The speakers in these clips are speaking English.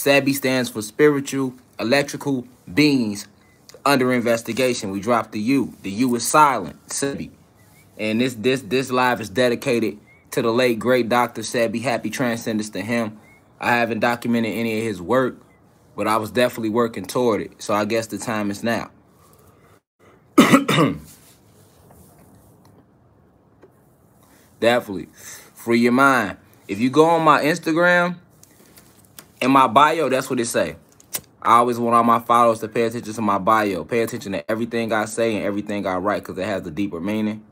Sebi stands for spiritual electrical beings under investigation. We dropped the U. The U is silent. Sebi. And this live is dedicated to the late great Dr. Sebi. Happy transcendence to him. I haven't documented any of his work, but I was definitely working toward it. So I guess the time is now. Definitely. Free your mind. If you go on my Instagram, in my bio, that's what it say. I always want all my followers to pay attention to my bio. Pay attention to everything I say and everything I write because it has a deeper meaning.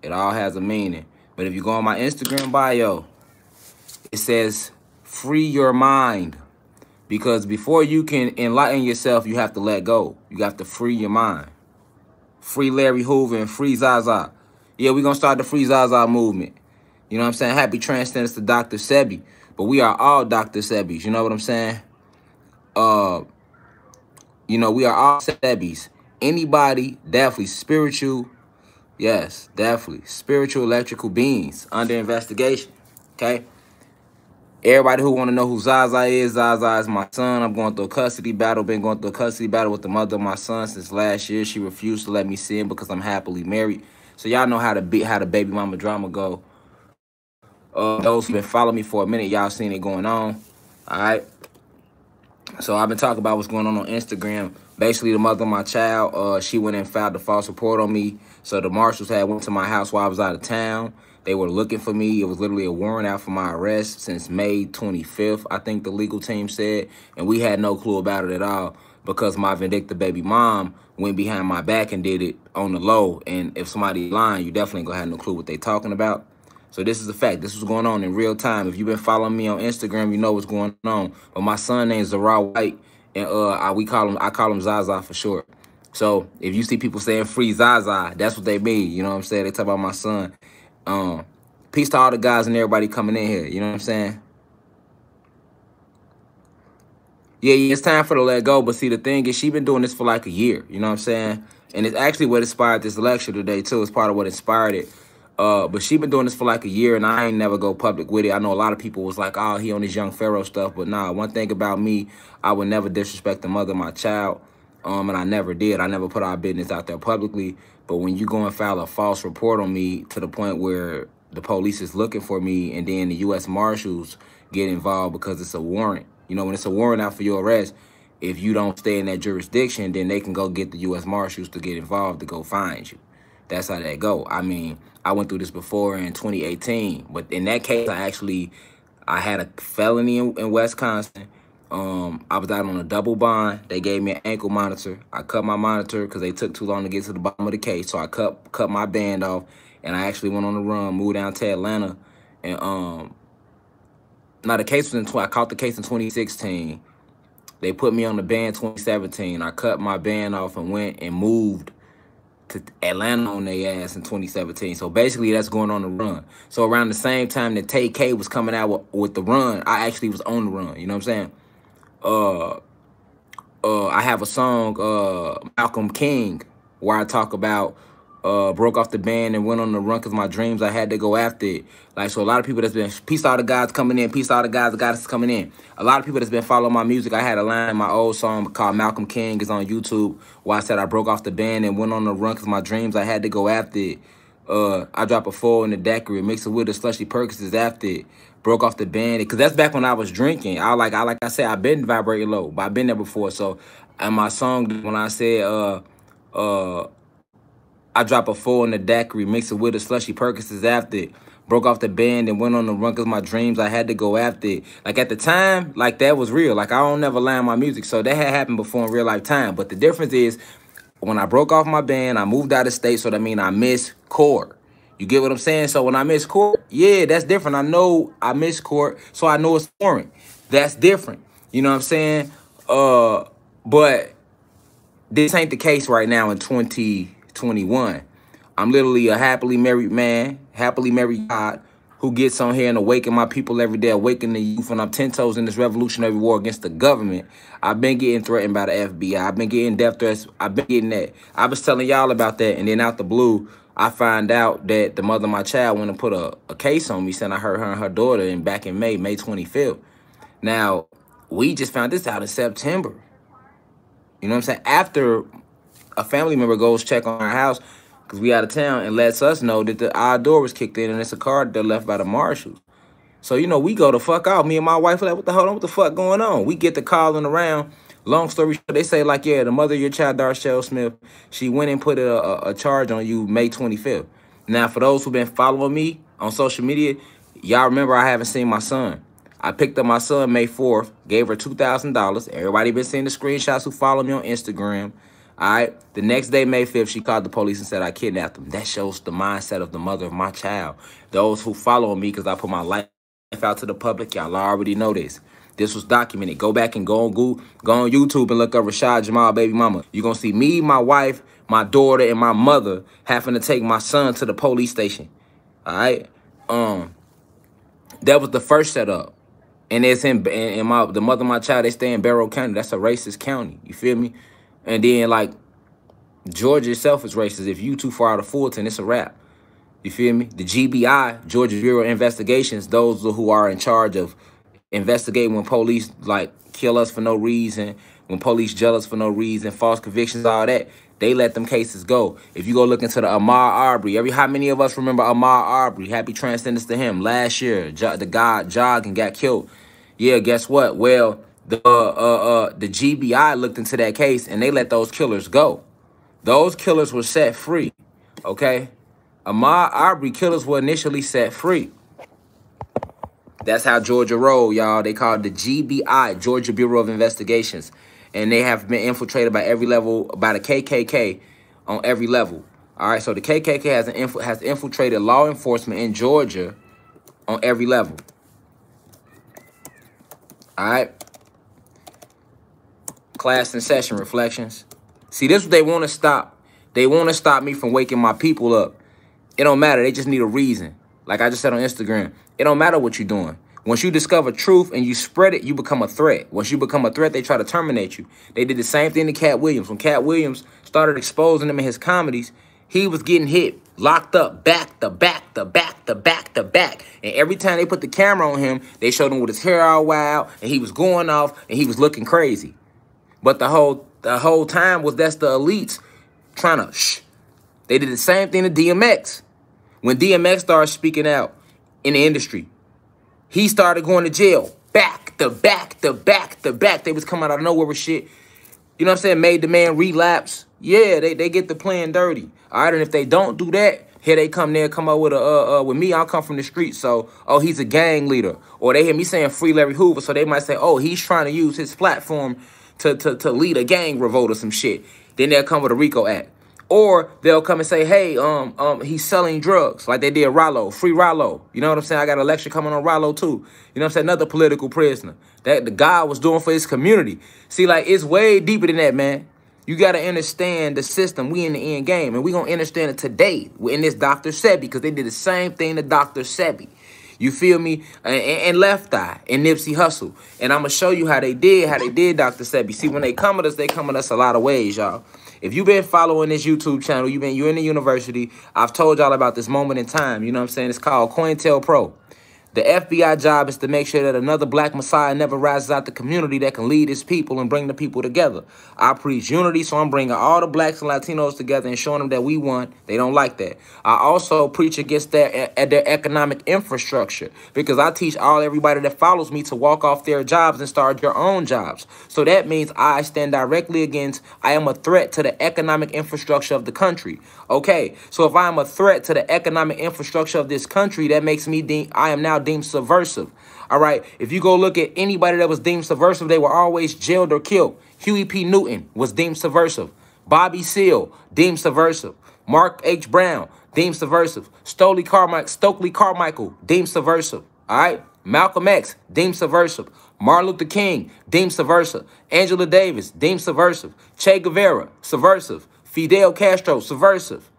It all has a meaning. But if you go on my Instagram bio, it says free your mind. Because before you can enlighten yourself, you have to let go. You have to free your mind. Free Larry Hoover and free Zaza. Yeah, we're going to start the free Zaza movement. You know what I'm saying? Happy transcendence to Dr. Sebi. But we are all Dr. Sebis. You know what I'm saying? You know, we are all Sebis. Anybody, definitely spiritual. Yes, definitely. Spiritual electrical beings under investigation. Okay? Everybody who want to know who Zaza is my son. I'm going through a custody battle. Been going through a custody battle with the mother of my son since last year. She refused to let me see him because I'm happily married. So y'all know how the baby mama drama go. Those who've been following me for a minute, y'all seen it going on. All right. So I've been talking about what's going on Instagram. Basically, the mother of my child, she went and filed a false report on me. So the marshals had went to my house while I was out of town. They were looking for me. It was literally a warrant out for my arrest since May 25th, I think the legal team said. And we had no clue about it at all because my vindictive baby mom went behind my back and did it on the low. And if somebody lying, you definitely ain't gonna have no clue what they talking about. So this is a fact. This was going on in real time. If you've been following me on Instagram, you know what's going on. But my son named Zara White, and I call him Zaza for short. So if you see people saying free Zaza, that's what they mean. You know what I'm saying? They talk about my son. Peace to all the guys and everybody coming in here. You know what I'm saying? Yeah, it's time for the let go. But see, the thing is, she been doing this for like a year. You know what I'm saying? And it's actually what inspired this lecture today, too. It's part of what inspired it. But she been doing this for like a year, and I ain't never go public with it. I know a lot of people was like, oh, he on his young Pharaoh stuff. But nah, one thing about me, I would never disrespect the mother of my child. And I never did. I never put our business out there publicly. But when you go and file a false report on me to the point where the police is looking for me and then the U.S. Marshals get involved because it's a warrant. You know, when it's a warrant out for your arrest, if you don't stay in that jurisdiction, then they can go get the U.S. Marshals to get involved to go find you. That's how that go. I mean, I went through this before in 2018. But in that case, I had a felony in Wisconsin. I was out on a double bond. They gave me an ankle monitor. I cut my monitor because they took too long to get to the bottom of the case. So I cut my band off, and I actually went on the run, moved down to Atlanta. And now the case was I caught the case in 2016. They put me on the band 2017. I cut my band off and went and moved to Atlanta on their ass in 2017. So basically that's going on the run. So around the same time that Tay K was coming out with the run, I actually was on the run. You know what I'm saying? I have a song, Malcolm King, where I talk about broke off the band and went on the run because my dreams, I had to go after it. Like, so a lot of people that's been, peace to all the guys coming in, peace to all the guys, the goddesses coming in. A lot of people that's been following my music, I had a line in my old song called Malcolm King, is on YouTube, where I said I broke off the band and went on the run because my dreams, I had to go after it. I drop a 4 in the daiquiri, mix it with the slushy Percocets after it. Broke off the band, because that's back when I was drinking. Like I said, I've been vibrating low, but I've been there before. So, and my song, when I said, I drop a 4 in the daiquiri, mix it with the slushy Percocets after it. Broke off the band and went on the run because my dreams, I had to go after it. Like at the time, like that was real. Like I don't never lie in my music. So that had happened before in real life time. But the difference is, when I broke off my band, I moved out of state, so that means I miss court. You get what I'm saying? So when I miss court, yeah, that's different. I know I miss court, so I know it's foreign. That's different. You know what I'm saying? But this ain't the case right now in 2021. I'm literally a happily married man, happily married God, who gets on here and awaken my people every day, awaken the youth, and I'm 10 toes in this revolutionary war against the government. I've been getting threatened by the FBI. I've been getting death threats. I've been getting that. I was telling y'all about that, and then out the blue, I find out that the mother of my child went and put a case on me, saying I hurt her and her daughter back in May 25th. Now, we just found this out in September. You know what I'm saying? After a family member goes check on our house because we out of town and lets us know that our door was kicked in and it's a car that left by the marshals. So, you know, we go the fuck out. Me and my wife are like, what the fuck going on? We get the calling around. Long story short, they say, like, yeah, the mother of your child, Darshell Smith, she went and put a charge on you May 25th. Now, for those who've been following me on social media, y'all remember I haven't seen my son. I picked up my son May 4th, gave her $2,000. Everybody been seeing the screenshots who follow me on Instagram. All right. The next day, May 5th, she called the police and said I kidnapped him. That shows the mindset of the mother of my child. Those who follow me because I put my life out to the public, y'all already know this. This was documented. Go back and go on YouTube and look up Rashad, Jamal, baby mama. You're going to see me, my wife, my daughter, and my mother having to take my son to the police station. All right? That was the first setup. And it's the mother of my child, they stay in Barrow County. That's a racist county. You feel me? And then, like, Georgia itself is racist. If you too far out of Fulton, it's a wrap. You feel me? The GBI, Georgia Bureau of Investigations, those who are in charge of investigating when police, like, kill us for no reason, when police jail us for no reason, false convictions, all that, they let them cases go. If you go look into the Ahmaud Arbery, how many of us remember Ahmaud Arbery? Happy transcendence to him. Last year, the guy jogged and got killed. Yeah, guess what? Well, the GBI looked into that case, and they let those killers go. Those killers were set free, okay? Ahmaud Arbery killers were initially set free. That's how Georgia roll, y'all. They call it the GBI, Georgia Bureau of Investigations. And they have been infiltrated by every level, by the KKK on every level. All right, so the KKK has infiltrated law enforcement in Georgia on every level. All right. Class in session, reflections. See, this is what they want to stop. They want to stop me from waking my people up. It don't matter. They just need a reason. Like I just said on Instagram, it don't matter what you're doing. Once you discover truth and you spread it, you become a threat. Once you become a threat, they try to terminate you. They did the same thing to Cat Williams. When Cat Williams started exposing him in his comedies, he was getting hit, locked up, back to back to back to back to back. And every time they put the camera on him, they showed him with his hair all wild, and he was going off, and he was looking crazy. But the whole time that's the elites trying to shh. They did the same thing to DMX. When DMX started speaking out in the industry, he started going to jail. Back to back to back to back. They was coming out of nowhere with shit. You know what I'm saying? Made the man relapse. Yeah, they get the playing dirty. All right, and if they don't do that, here they come there, come up with with me, I'll come from the street. So, oh, he's a gang leader. Or they hear me saying free Larry Hoover. So they might say, oh, he's trying to use his platform to lead a gang revolt or some shit. Then they'll come with a RICO Act. Or they'll come and say, hey, he's selling drugs, like they did Rollo, free Rollo. You know what I'm saying? I got a lecture coming on Rollo too. You know what I'm saying? Another political prisoner that the guy was doing for his community. See, like, it's way deeper than that, man. You got to understand the system. We in the end game, and we going to understand it today in this Dr. Sebi, because they did the same thing to Dr. Sebi. You feel me? And Left Eye and Nipsey Hussle. And I'm going to show you how they did Dr. Sebi. See, when they come at us a lot of ways, y'all. If you've been following this YouTube channel, you're in the university, I've told y'all about this moment in time. You know what I'm saying? It's called COINTELPRO. The FBI job is to make sure that another black messiah never rises out the community that can lead his people and bring the people together. I preach unity, so I'm bringing all the blacks and Latinos together and showing them that we won. They don't like that. I also preach against their economic infrastructure, because I teach everybody that follows me to walk off their jobs and start your own jobs. So that means I stand directly against, I am a threat to the economic infrastructure of the country. Okay, so if I am a threat to the economic infrastructure of this country, that makes me I am now deemed subversive. All right, if you go look at anybody that was deemed subversive, they were always jailed or killed. Huey P. Newton was deemed subversive. Bobby Seale, deemed subversive. Mark H. Brown, deemed subversive. Stokely Carmichael, deemed subversive. All right, Malcolm X, deemed subversive. Martin Luther King, deemed subversive. Angela Davis, deemed subversive. Che Guevara, subversive. Fidel Castro, subversive.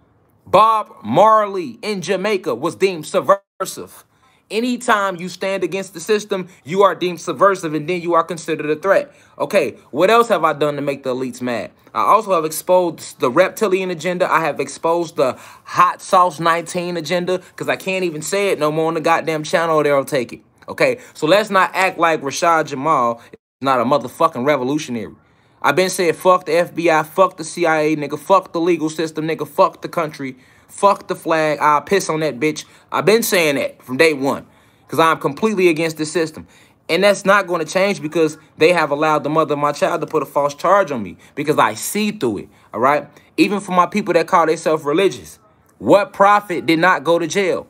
Bob Marley in Jamaica was deemed subversive. Anytime you stand against the system, you are deemed subversive, and then you are considered a threat. Okay, what else have I done to make the elites mad? I also have exposed the reptilian agenda. I have exposed the hot sauce 19 agenda, because I can't even say it no more on the goddamn channel, or they'll take it. Okay, so let's not act like Rashad Jamal is not a motherfucking revolutionary. I've been saying fuck the FBI, fuck the CIA, nigga, fuck the legal system, nigga, fuck the country, fuck the flag. I'll piss on that bitch. I've been saying that from day one because I'm completely against the system. And that's not going to change because they have allowed the mother of my child to put a false charge on me because I see through it, all right? Even for my people that call themselves religious, what prophet did not go to jail?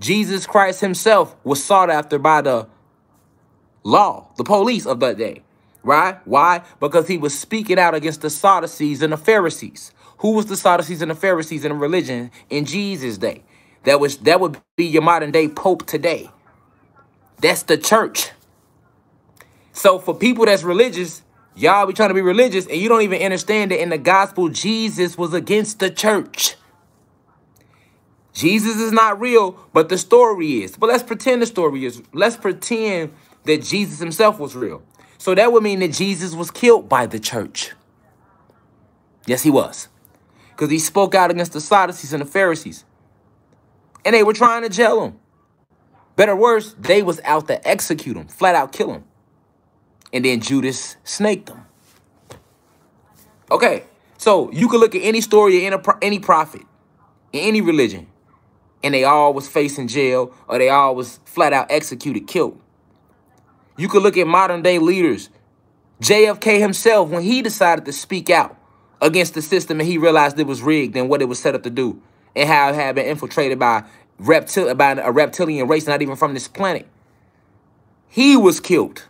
Jesus Christ himself was sought after by the law, the police of that day, right? Why? Because he was speaking out against the Sadducees and the Pharisees. Who was the Sadducees and the Pharisees in religion in Jesus' day? That would be your modern day Pope today. That's the church. So for people that's religious, y'all be trying to be religious and you don't even understand that in the gospel, Jesus was against the church. Jesus is not real, but the story is. But let's pretend the story is. Let's pretend that Jesus himself was real. So that would mean that Jesus was killed by the church. Yes, he was. Because he spoke out against the Sadducees and the Pharisees. And they were trying to jail him. Better worse, they was out to execute him, flat out kill him. And then Judas snaked him. Okay, so you can look at any story of any prophet in any religion, and they all was facing jail or they all was flat out executed, killed. You could look at modern day leaders. JFK himself, when he decided to speak out against the system and he realized it was rigged and what it was set up to do and how it had been infiltrated by a reptilian race, not even from this planet. He was killed.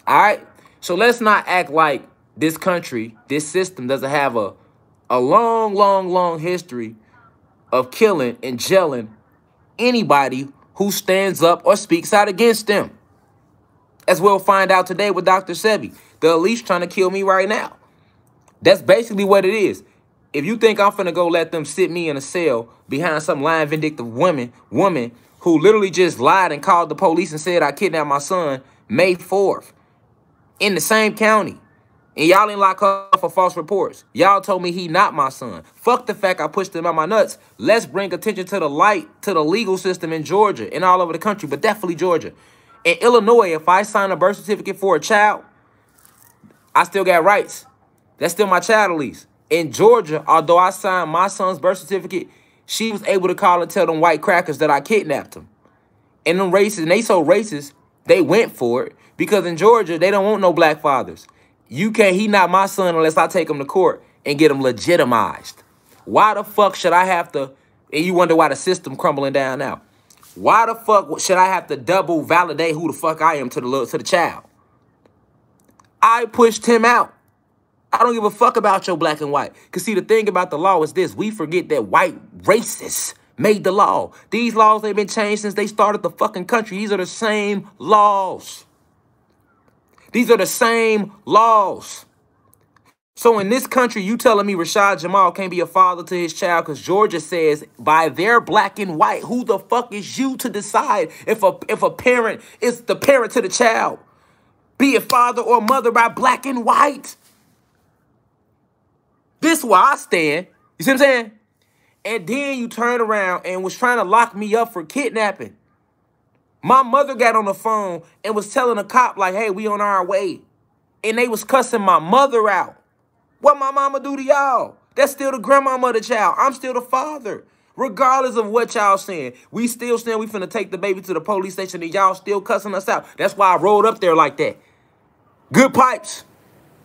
All right? So let's not act like this country, this system doesn't have a long, long, long history of killing and jailing anybody who stands up or speaks out against them. As we'll find out today with Dr. Sebi. The elite's trying to kill me right now. That's basically what it is. If you think I'm finna go let them sit me in a cell behind some lying, vindictive woman who literally just lied and called the police and said I kidnapped my son May 4th in the same county, and y'all ain't lock up for false reports. Y'all told me he not my son. Fuck the fact I pushed him out my nuts. Let's bring attention to the light, to the legal system in Georgia and all over the country, but definitely Georgia. In Illinois, if I sign a birth certificate for a child, I still got rights. That's still my child at least. In Georgia, although I signed my son's birth certificate, she was able to call and tell them white crackers that I kidnapped them. And them racists, and they so racist, they went for it. Because in Georgia, they don't want no black fathers. He not my son unless I take him to court and get him legitimized. Why the fuck should I have to, and you wonder why the system crumbling down now. Why the fuck should I have to double validate who the fuck I am to the child? I pushed him out. I don't give a fuck about your black and white. Because see, the thing about the law is this. We forget that white racists made the law. These laws ain't been changed since they started the fucking country. These are the same laws. These are the same laws. So in this country, you telling me Rashad Jamal can't be a father to his child because Georgia says by their black and white, who the fuck is you to decide if a parent is the parent to the child? Be it father or mother by black and white. This is where I stand. You see what I'm saying? And then you turn around and was trying to lock me up for kidnapping. My mother got on the phone and was telling a cop like, hey, we on our way. And they was cussing my mother out. What my mama do to y'all? That's still the grandmama of the child. I'm still the father. Regardless of what y'all saying. We still saying we finna take the baby to the police station and y'all still cussing us out. That's why I rolled up there like that. Good pipes.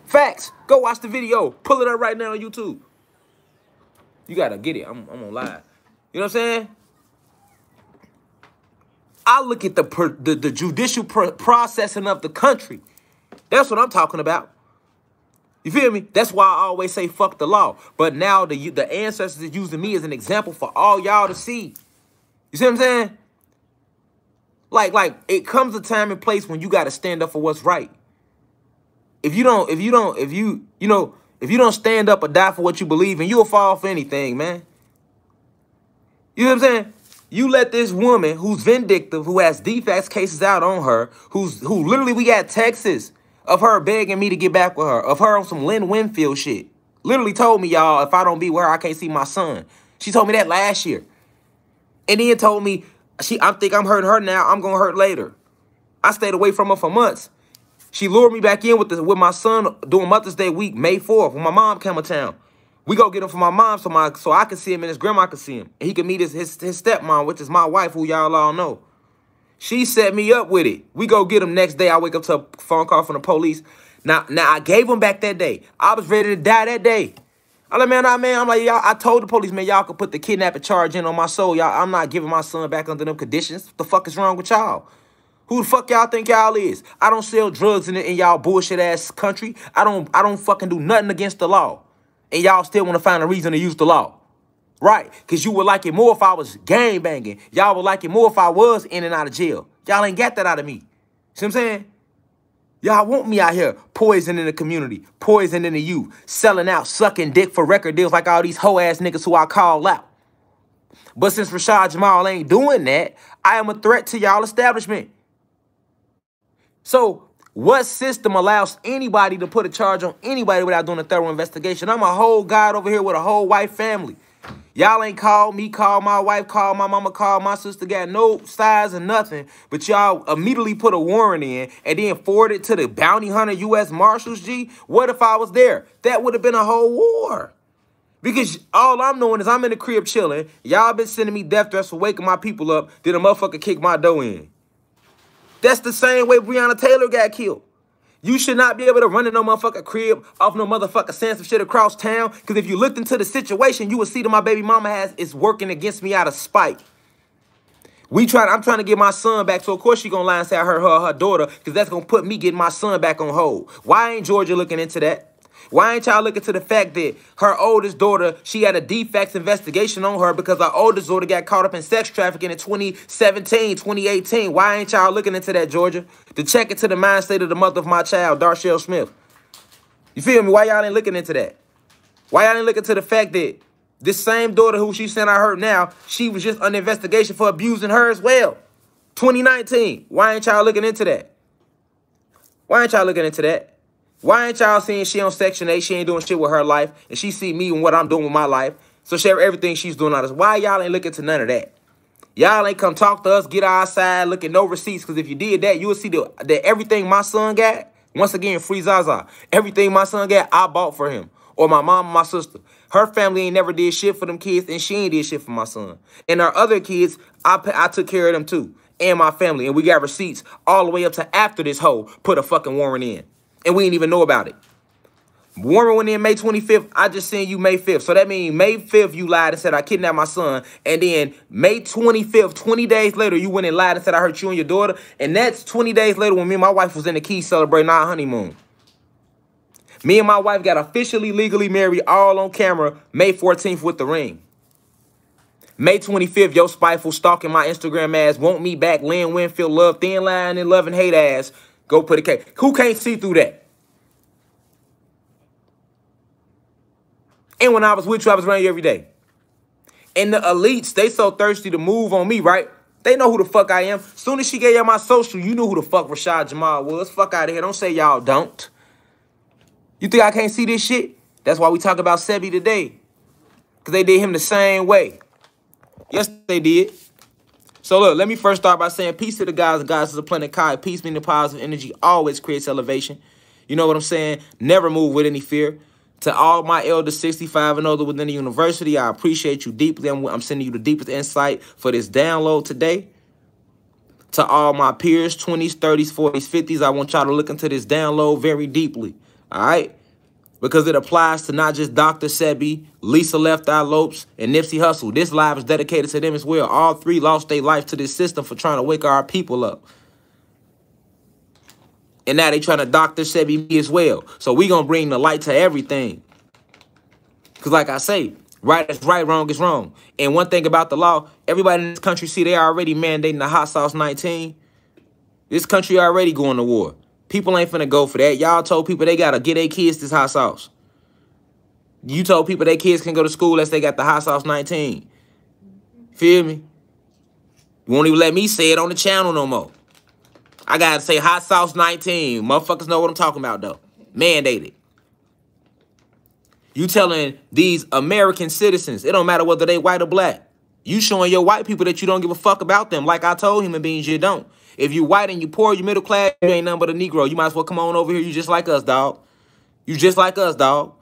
Facts. Go watch the video. Pull it up right now on YouTube. You gotta get it. I'm on live. You know what I'm saying? I look at the judicial processing of the country. That's what I'm talking about. You feel me? That's why I always say fuck the law. But now the ancestors are using me as an example for all y'all to see. You see what I'm saying? Like it comes a time and place when you got to stand up for what's right. If you don't stand up or die for what you believe in, you'll fall for anything, man. You know what I'm saying? You let this woman who's vindictive, who has defects cases out on her, who literally we got texts of her begging me to get back with her, of her on some Lynn Winfield shit. Literally told me, y'all, if I don't be with her, I can't see my son. She told me that last year. And then told me I think I'm hurting her now. I'm going to hurt later. I stayed away from her for months. She lured me back in with my son doing Mother's Day week, May 4th, when my mom came to town. We go get him for my mom so I can see him and his grandma can see him. And he can meet his stepmom, which is my wife, who y'all all know. She set me up with it. We go get him next day. I wake up to a phone call from the police. Now I gave him back that day. I was ready to die that day. I'm like, man, I'm like, y'all, I told the police, man, y'all could put the kidnapping charge in on my soul. Y'all, I'm not giving my son back under them conditions. What the fuck is wrong with y'all? Who the fuck y'all think y'all is? I don't sell drugs in y'all bullshit ass country. I don't fucking do nothing against the law. And y'all still want to find a reason to use the law. Right? Because you would like it more if I was gang banging. Y'all would like it more if I was in and out of jail. Y'all ain't got that out of me. See what I'm saying? Y'all want me out here poisoning the community, poisoning the youth, selling out, sucking dick for record deals like all these hoe-ass niggas who I call out. But since Rashad Jamal ain't doing that, I am a threat to y'all establishment. So what system allows anybody to put a charge on anybody without doing a thorough investigation? I'm a whole guy over here with a whole white family. Y'all ain't called me, called my wife, called my mama, called my sister, got no size or nothing. But y'all immediately put a warrant in and then forwarded it to the bounty hunter U.S. Marshals, G. What if I was there? That would have been a whole war. Because all I'm doing is I'm in the crib chilling. Y'all been sending me death threats for waking my people up. Then a motherfucker kick my door in. That's the same way Breonna Taylor got killed. You should not be able to run in no motherfucking crib off no motherfucker saying some shit across town. Because if you looked into the situation, you would see that my baby mama is working against me out of spite. I'm trying to get my son back. So, of course, she going to lie and say I hurt her or her daughter. Because that's going to put me getting my son back on hold. Why ain't Georgia looking into that? Why ain't y'all looking to the fact that her oldest daughter, she had a defects investigation on her because her oldest daughter got caught up in sex trafficking in 2017, 2018. Why ain't y'all looking into that, Georgia? To check into the mind state of the mother of my child, Darshell Smith. You feel me? Why y'all ain't looking into that? Why y'all ain't looking to the fact that this same daughter who she sent I hurt now, she was just under investigation for abusing her as well. 2019. Why ain't y'all looking into that? Why ain't y'all looking into that? Why ain't y'all seeing she on Section 8, she ain't doing shit with her life, and she see me and what I'm doing with my life, so share everything she's doing out of this. Why y'all ain't looking to none of that? Y'all ain't come talk to us, get our side, look at no receipts, because if you did that, you would see that everything my son got, once again, free Zaza, everything my son got, I bought for him, or my mom and my sister. Her family ain't never did shit for them kids, and she ain't did shit for my son. And our other kids, I took care of them too, and my family, and we got receipts all the way up to after this hoe put a fucking warrant in. And we didn't even know about it. Warren went in May 25th. I just seen you May 5th. So that means May 5th you lied and said I kidnapped my son. And then May 25th, 20 days later, you went and lied and said I hurt you and your daughter. And that's 20 days later when me and my wife was in the Keys celebrating our honeymoon. Me and my wife got officially, legally married all on camera May 14th with the ring. May 25th, your spiteful stalking my Instagram ass, want me back, Lynn Winfield, love, thin line and love and hate ass. Go put a cake. Who can't see through that? And when I was with you, I was around you every day. And the elites, they so thirsty to move on me, right? They know who the fuck I am. Soon as she gave y'all my social, you knew who the fuck Rashad Jamal was. Fuck out of here. Don't say y'all don't. You think I can't see this shit? That's why we talk about Sebi today. Because they did him the same way. Yes, they did. So look, let me first start by saying peace to the guys and goddesses of Planet Kai. Peace meaning positive energy always creates elevation. You know what I'm saying? Never move with any fear. To all my elders 65 and older within the university, I appreciate you deeply. I'm sending you the deepest insight for this download today. To all my peers, 20s, 30s, 40s, 50s, I want y'all to look into this download very deeply. All right? Because it applies to not just Dr. Sebi, Lisa Left Eye Lopes, and Nipsey Hussle. This live is dedicated to them as well. All three lost their life to this system for trying to wake our people up. And now they trying to Dr. Sebi me as well. So we going to bring the light to everything. Because like I say, right is right, wrong is wrong. And one thing about the law, everybody in this country, see, they already mandating the Hot Sauce 19. This country already going to war. People ain't finna go for that. Y'all told people they got to get their kids this hot sauce. You told people their kids can go to school unless they got the hot sauce 19. Feel me? You won't even let me say it on the channel no more. I got to say hot sauce 19. Motherfuckers know what I'm talking about, though. Mandated. You telling these American citizens, it don't matter whether they white or black. You showing your white people that you don't give a fuck about them. Like I told human beings, you don't. If you white and you poor, you middle class, you ain't nothing but a Negro. You might as well come on over here. You just like us, dog. You just like us, dog.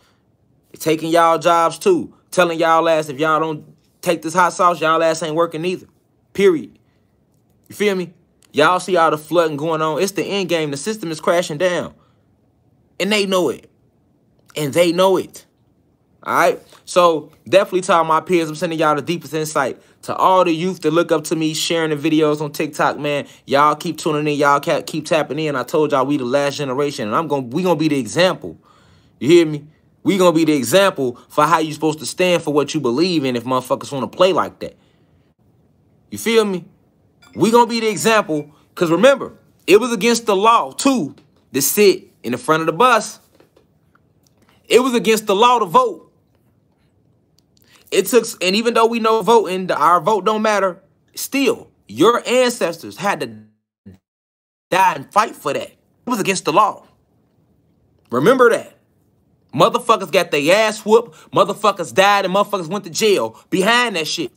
Taking y'all jobs too. Telling y'all ass if y'all don't take this hot sauce, y'all ass ain't working either. Period. You feel me? Y'all see all the flooding going on. It's the end game. The system is crashing down. And they know it. And they know it. All right? So definitely to all my peers, I'm sending y'all the deepest insight. To all the youth that look up to me, sharing the videos on TikTok, man, y'all keep tuning in. Y'all keep tapping in. I told y'all we the last generation, and we gonna be the example. You hear me? We gonna be the example for how you supposed to stand for what you believe in if motherfuckers want to play like that. You feel me? We gonna be the example, because remember, it was against the law, too, to sit in the front of the bus. It was against the law to vote. It took, and even though we know voting, our vote don't matter, still, your ancestors had to die and fight for that. It was against the law. Remember that. Motherfuckers got their ass whooped, motherfuckers died, and motherfuckers went to jail behind that shit.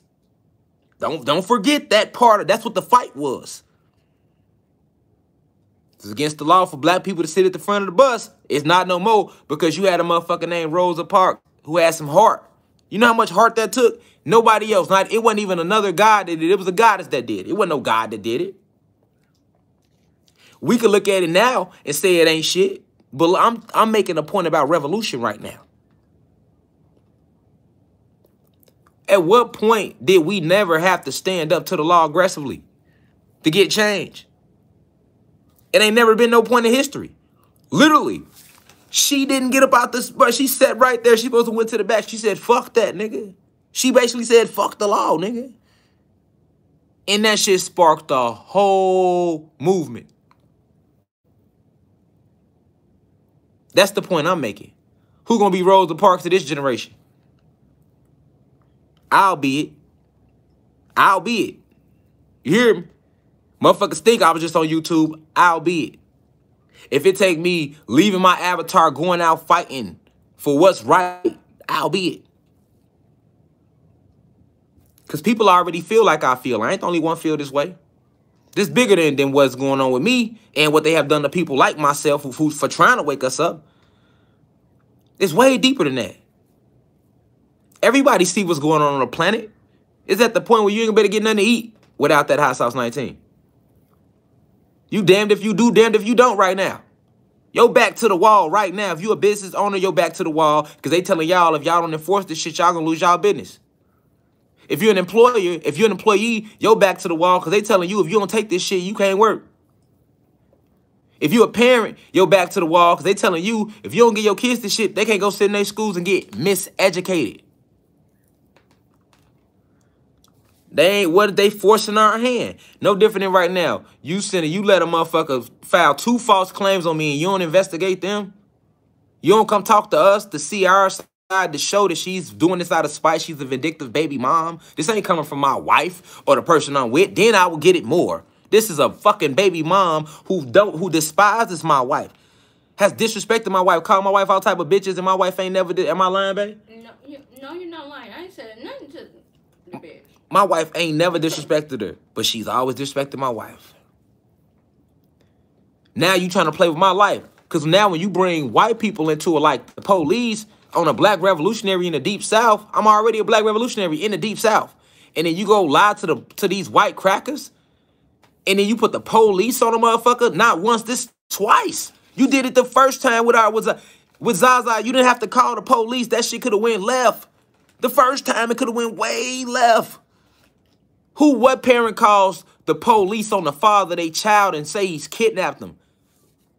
Don't forget that part. That's what the fight was. It's against the law for black people to sit at the front of the bus. It's not no more because you had a motherfucker named Rosa Parks who had some heart. You know how much heart that took? Nobody else. It wasn't even another God that did it. It was a goddess that did it. It wasn't no God that did it. We could look at it now and say it ain't shit. But I'm making a point about revolution right now. At what point did we never have to stand up to the law aggressively to get change? It ain't never been no point in history. Literally, she didn't get up out this, but she sat right there. She supposed to went to the back. She said, fuck that, nigga. She basically said, fuck the law, nigga. And that shit sparked a whole movement. That's the point I'm making. Who gonna be Rosa Parks of this generation? I'll be it. I'll be it. You hear me? Motherfuckers think I was just on YouTube. I'll be it. If it take me leaving my avatar, going out fighting for what's right, I'll be it. Because people already feel like I feel. I ain't the only one feel this way. This bigger than what's going on with me and what they have done to people like myself who for trying to wake us up. It's way deeper than that. Everybody see what's going on the planet. It's at the point where you ain't better get nothing to eat without that hot sauce 19. You damned if you do, damned if you don't right now. Yo back to the wall right now. If you a business owner, yo back to the wall because they telling y'all if y'all don't enforce this shit, y'all gonna lose y'all business. If you're an employer, if you're an employee, yo back to the wall because they telling you if you don't take this shit, you can't work. If you a parent, yo back to the wall because they telling you if you don't get your kids this shit, they can't go sit in their schools and get miseducated. They ain't what they forcing our hand. No different than right now. You let a motherfucker file 2 false claims on me and you don't investigate them. You don't come talk to us to see our side to show that she's doing this out of spite. She's a vindictive baby mom. This ain't coming from my wife or the person I'm with. Then I will get it more. This is a fucking baby mom who despises my wife. Has disrespected my wife, called my wife all type of bitches, and my wife ain't never did. Am I lying, babe? No, you're not lying. I ain't said nothing to the bitch. My wife ain't never disrespected her, but she's always disrespected my wife. Now you trying to play with my life. Because now when you bring white people into it, like the police on a black revolutionary in the Deep South, I'm already a black revolutionary in the Deep South. And then you go lie to these white crackers, and then you put the police on a motherfucker, not once, this twice. You did it the first time with Zaza. You didn't have to call the police. That shit could have went left. The first time it could have went way left. What parent calls the police on the father of their child and say he's kidnapped them?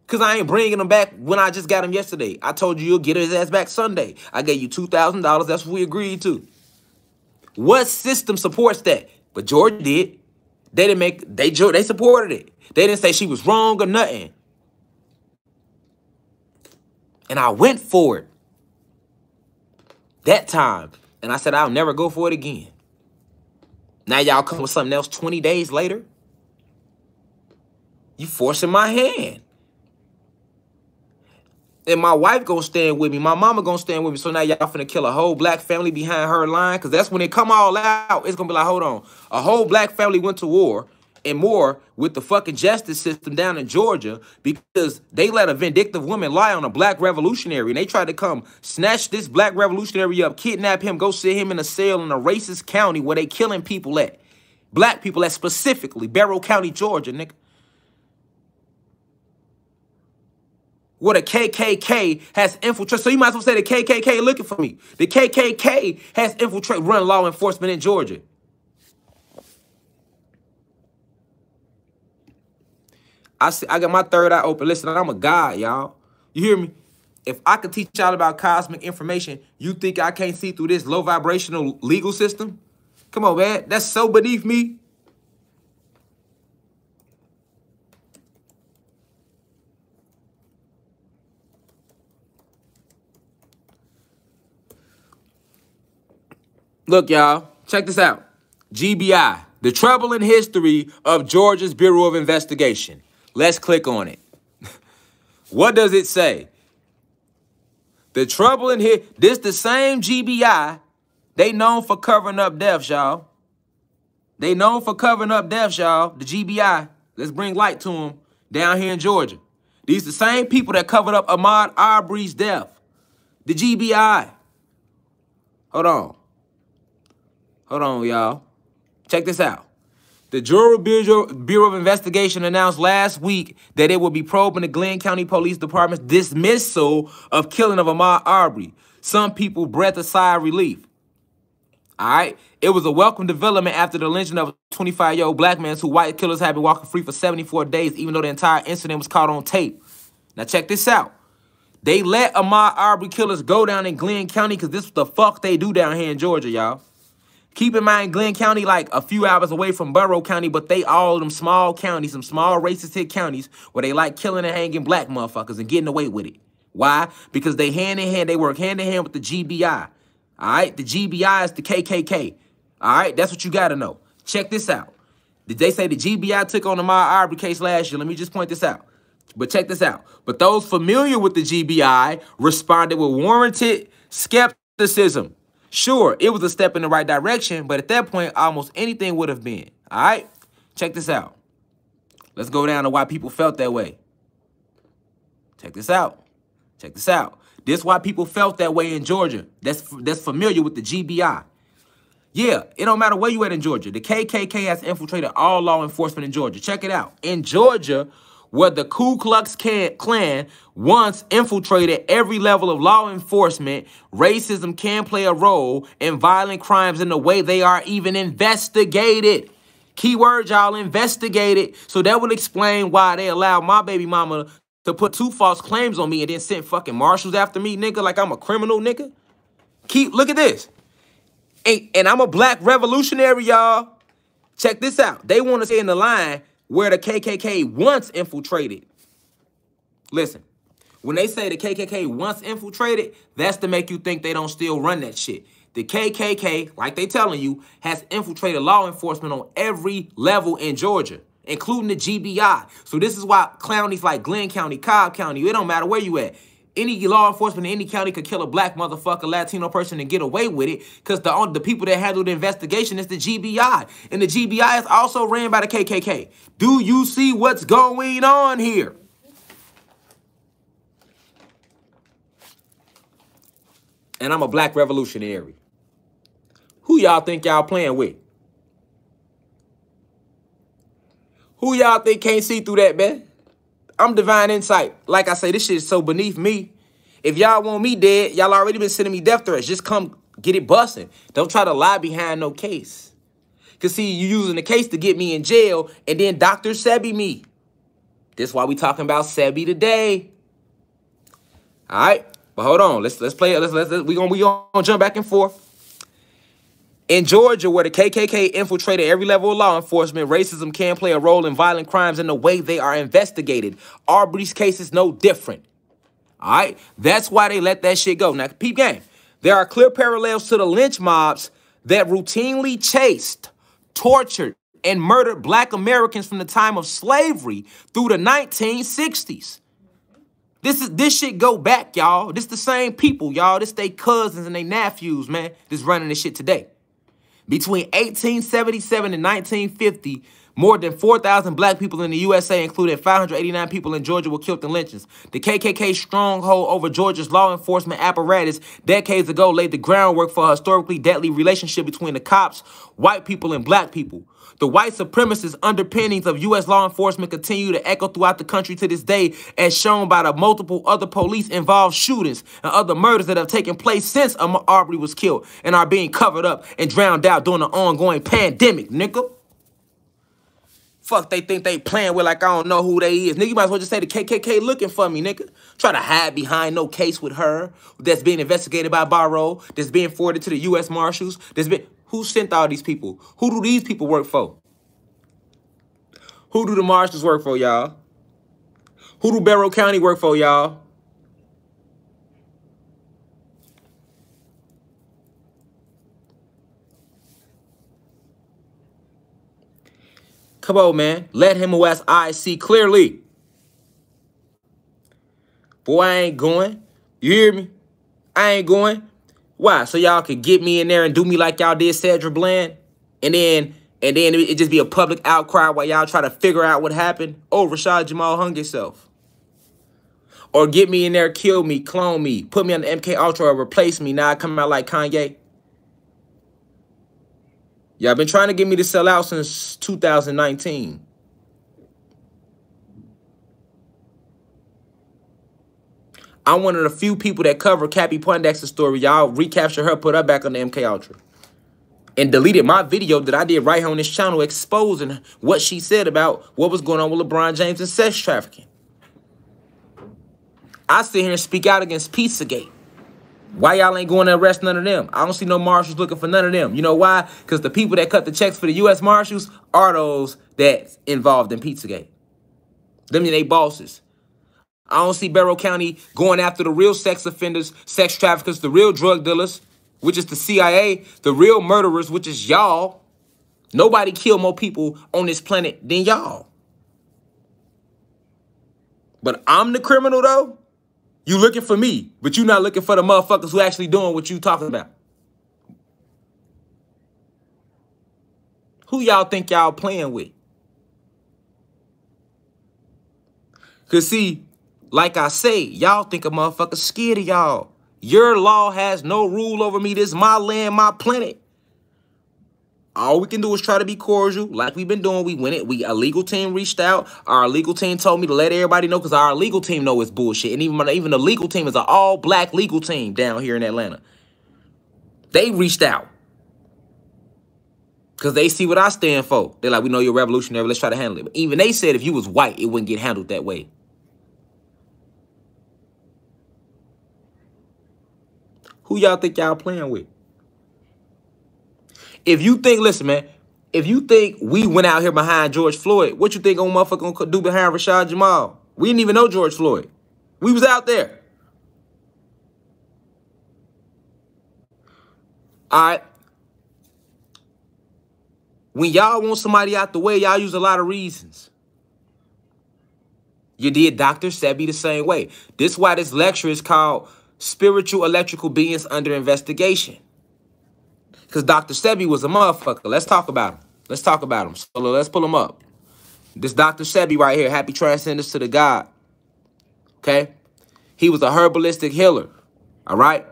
Because I ain't bringing him back when I just got him yesterday. I told you you'll get his ass back Sunday. I gave you $2,000. That's what we agreed to. What system supports that? But Georgia did. They supported it. They didn't say she was wrong or nothing. And I went for it that time. And I said, I'll never go for it again. Now y'all come with something else 20 days later? You forcing my hand. And my wife gonna stand with me. My mama gonna stand with me. So now y'all finna kill a whole black family behind her line. Because that's when it come all out. It's gonna be like, hold on. A whole black family went to war and more with the fucking justice system down in Georgia because they let a vindictive woman lie on a black revolutionary. And they tried to come snatch this black revolutionary up, kidnap him, go sit him in a cell in a racist county where they killing people at. Black people at specifically Barrow County, Georgia, nigga. Where the KKK has infiltrated. So you might as well say the KKK looking for me. The KKK has infiltrated, run law enforcement in Georgia. I got my third eye open. Listen, I'm a god, y'all. You hear me? If I could teach y'all about cosmic information, you think I can't see through this low vibrational legal system? Come on, man. That's so beneath me. Look, y'all, check this out. GBI, the troubling history of Georgia's Bureau of Investigation. Let's click on it. What does it say? The troubling here, this the same GBI, they known for covering up deaths, y'all. They known for covering up deaths, y'all. The GBI, let's bring light to them down here in Georgia. These the same people that covered up Ahmaud Arbery's death. The GBI. Hold on. Hold on, y'all. Check this out. The Georgia Bureau of Investigation announced last week that it will be probing the Glenn County Police Department's dismissal of killing of Ahmaud Arbery. Some people breathed a sigh of relief. All right? It was a welcome development after the lynching of a 25-year-old black man who white killers had been walking free for 74 days, even though the entire incident was caught on tape. Now, check this out. They let Ahmaud Arbery killers go down in Glenn County because this is what the fuck they do down here in Georgia, y'all. Keep in mind, Glenn County, like a few hours away from Barrow County, but they all them small counties, some small racist hit counties where they like killing and hanging black motherfuckers and getting away with it. Why? Because they hand in hand, they work hand in hand with the GBI. All right? The GBI is the KKK. All right? That's what you got to know. Check this out. Did they say the GBI took on the Ahmaud Arbery case last year? Let me just point this out. But check this out. But those familiar with the GBI responded with warranted skepticism. Sure, it was a step in the right direction, but at that point, almost anything would have been. All right? Check this out. Let's go down to why people felt that way. Check this out. Check this out. This is why people felt that way in Georgia. That's familiar with the GBI. Yeah, it don't matter where you at in Georgia. The KKK has infiltrated all law enforcement in Georgia. Check it out. In Georgia, where the Ku Klux Klan once infiltrated every level of law enforcement, racism can play a role in violent crimes in the way they are even investigated. Keyword, y'all, investigated. So that would explain why they allowed my baby mama to put 2 false claims on me and then sent fucking marshals after me, nigga, like I'm a criminal, nigga. Look at this. And I'm a black revolutionary, y'all. Check this out. They want to say in the line where the KKK once infiltrated. Listen, when they say the KKK once infiltrated, that's to make you think they don't still run that shit. The KKK, like they telling you, has infiltrated law enforcement on every level in Georgia, including the GBI. So this is why counties like Glenn County, Cobb County, it don't matter where you at. Any law enforcement in any county could kill a black motherfucker, Latino person and get away with it because the people that handle the investigation is the GBI. And the GBI is also ran by the KKK. Do you see what's going on here? And I'm a black revolutionary. Who y'all think y'all playing with? Who y'all think can't see through that, man? I'm divine insight. Like I say, this shit is so beneath me. If y'all want me dead, y'all already been sending me death threats. Just come get it busting. Don't try to lie behind no case. Because, see, you using the case to get me in jail and then Dr. Sebi me. This is why we talking about Sebi today. All right? But hold on. Let's play it. We gonna jump back and forth. In Georgia, where the KKK infiltrated every level of law enforcement, racism can play a role in violent crimes in the way they are investigated. Arbery's case is no different. All right? That's why they let that shit go. Now, peep game. There are clear parallels to the lynch mobs that routinely chased, tortured, and murdered black Americans from the time of slavery through the 1960s. This shit go back, y'all. This the same people, y'all. This they cousins and they nephews, man. This running this shit today. Between 1877 and 1950, more than 4,000 black people in the USA, including 589 people in Georgia, were killed in lynchings. The KKK stronghold over Georgia's law enforcement apparatus decades ago laid the groundwork for a historically deadly relationship between the cops, white people, and black people. The white supremacist underpinnings of U.S. law enforcement continue to echo throughout the country to this day, as shown by the multiple other police-involved shootings and other murders that have taken place since Arbery was killed and are being covered up and drowned out during the ongoing pandemic, nigga. Fuck, they think they playing with like I don't know who they is. Nigga, you might as well just say the KKK looking for me, nigga. Try to hide behind no case with her that's being investigated by Barrow, that's being forwarded to the U.S. Marshals, that's been... Who sent all these people? Who do these people work for? Who do the Marshals work for, y'all? Who do Barrow County work for, y'all? Come on, man. Let him who has eyes see clearly. Boy, I ain't going. You hear me? I ain't going. Why? So y'all could get me in there and do me like y'all did Cedric Bland? And then it just be a public outcry while y'all try to figure out what happened? Oh, Rashad Jamal hung himself. Or get me in there, kill me, clone me, put me on the MK Ultra or replace me. Now I come out like Kanye. Y'all been trying to get me to sell out since 2019. I'm one of the few people that cover Cappy Poindexter's story. Y'all recapture her, put her back on the MK Ultra. And deleted my video that I did right here on this channel exposing what she said about what was going on with LeBron James and sex trafficking. I sit here and speak out against Pizzagate. Why y'all ain't going to arrest none of them? I don't see no marshals looking for none of them. You know why? Because the people that cut the checks for the U.S. Marshals are those that's involved in Pizzagate. Them and they bosses. I don't see Barrow County going after the real sex offenders, sex traffickers, the real drug dealers, which is the CIA, the real murderers, which is y'all. Nobody killed more people on this planet than y'all. But I'm the criminal, though. You looking for me, but you not looking for the motherfuckers who actually doing what you talking about. Who y'all think y'all playing with? Because, see, like I say, y'all think a motherfucker scared of y'all. Your law has no rule over me. This is my land, my planet. All we can do is try to be cordial, like we've been doing. We win it. A legal team reached out. Our legal team told me to let everybody know because our legal team know it's bullshit. And even the legal team is an all-black legal team down here in Atlanta. They reached out because they see what I stand for. They're like, we know you're revolutionary. Let's try to handle it. But even they said if you was white, it wouldn't get handled that way. Who y'all think y'all playing with? If you think, listen, man, if you think we went out here behind George Floyd, what you think old motherfucker gonna do behind Rashad Jamal? We didn't even know George Floyd. We was out there. All right. When y'all want somebody out the way, y'all use a lot of reasons. You did Dr. Sebi the same way. This is why this lecture is called Spiritual Electrical Beings Under Investigation. Because Dr. Sebi was a motherfucker. Let's talk about him. Let's talk about him. So let's pull him up. This Dr. Sebi right here, happy transcendence to the God. Okay? He was a herbalistic healer. All right?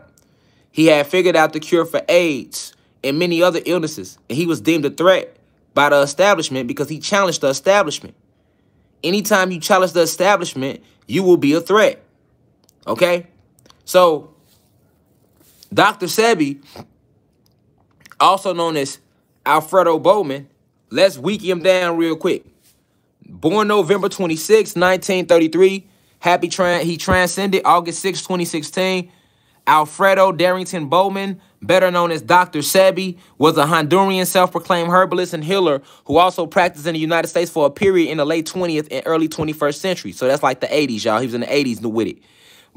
He had figured out the cure for AIDS and many other illnesses. And he was deemed a threat by the establishment because he challenged the establishment. Anytime you challenge the establishment, you will be a threat. Okay? So, Dr. Sebi, also known as Alfredo Bowman, let's wiki him down real quick. Born November 26, 1933. He transcended August 6, 2016. Alfredo Darrington Bowman, better known as Dr. Sebi, was a Honduran self-proclaimed herbalist and healer who also practiced in the United States for a period in the late 20th and early 21st century. So that's like the 80s, y'all. He was in the 80s with it.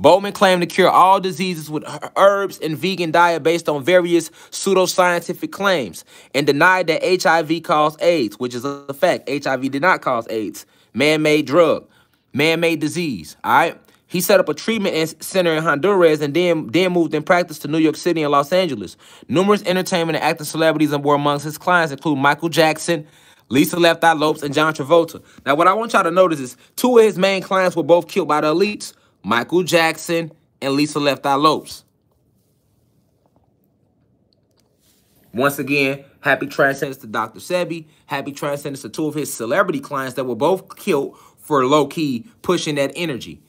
Bowman claimed to cure all diseases with herbs and vegan diet based on various pseudoscientific claims and denied that HIV caused AIDS, which is a fact. HIV did not cause AIDS. Man-made drug. Man-made disease. All right? He set up a treatment center in Honduras and then moved in practice to New York City and Los Angeles. Numerous entertainment and acting celebrities were amongst his clients, including Michael Jackson, Lisa Left Eye Lopes, and John Travolta. Now, what I want y'all to notice is 2 of his main clients were both killed by the elites, Michael Jackson and Lisa Left Eye Lopes. Once again, happy transcendence to Dr. Sebi. Happy transcendence to 2 of his celebrity clients that were both killed for low-key pushing that energy.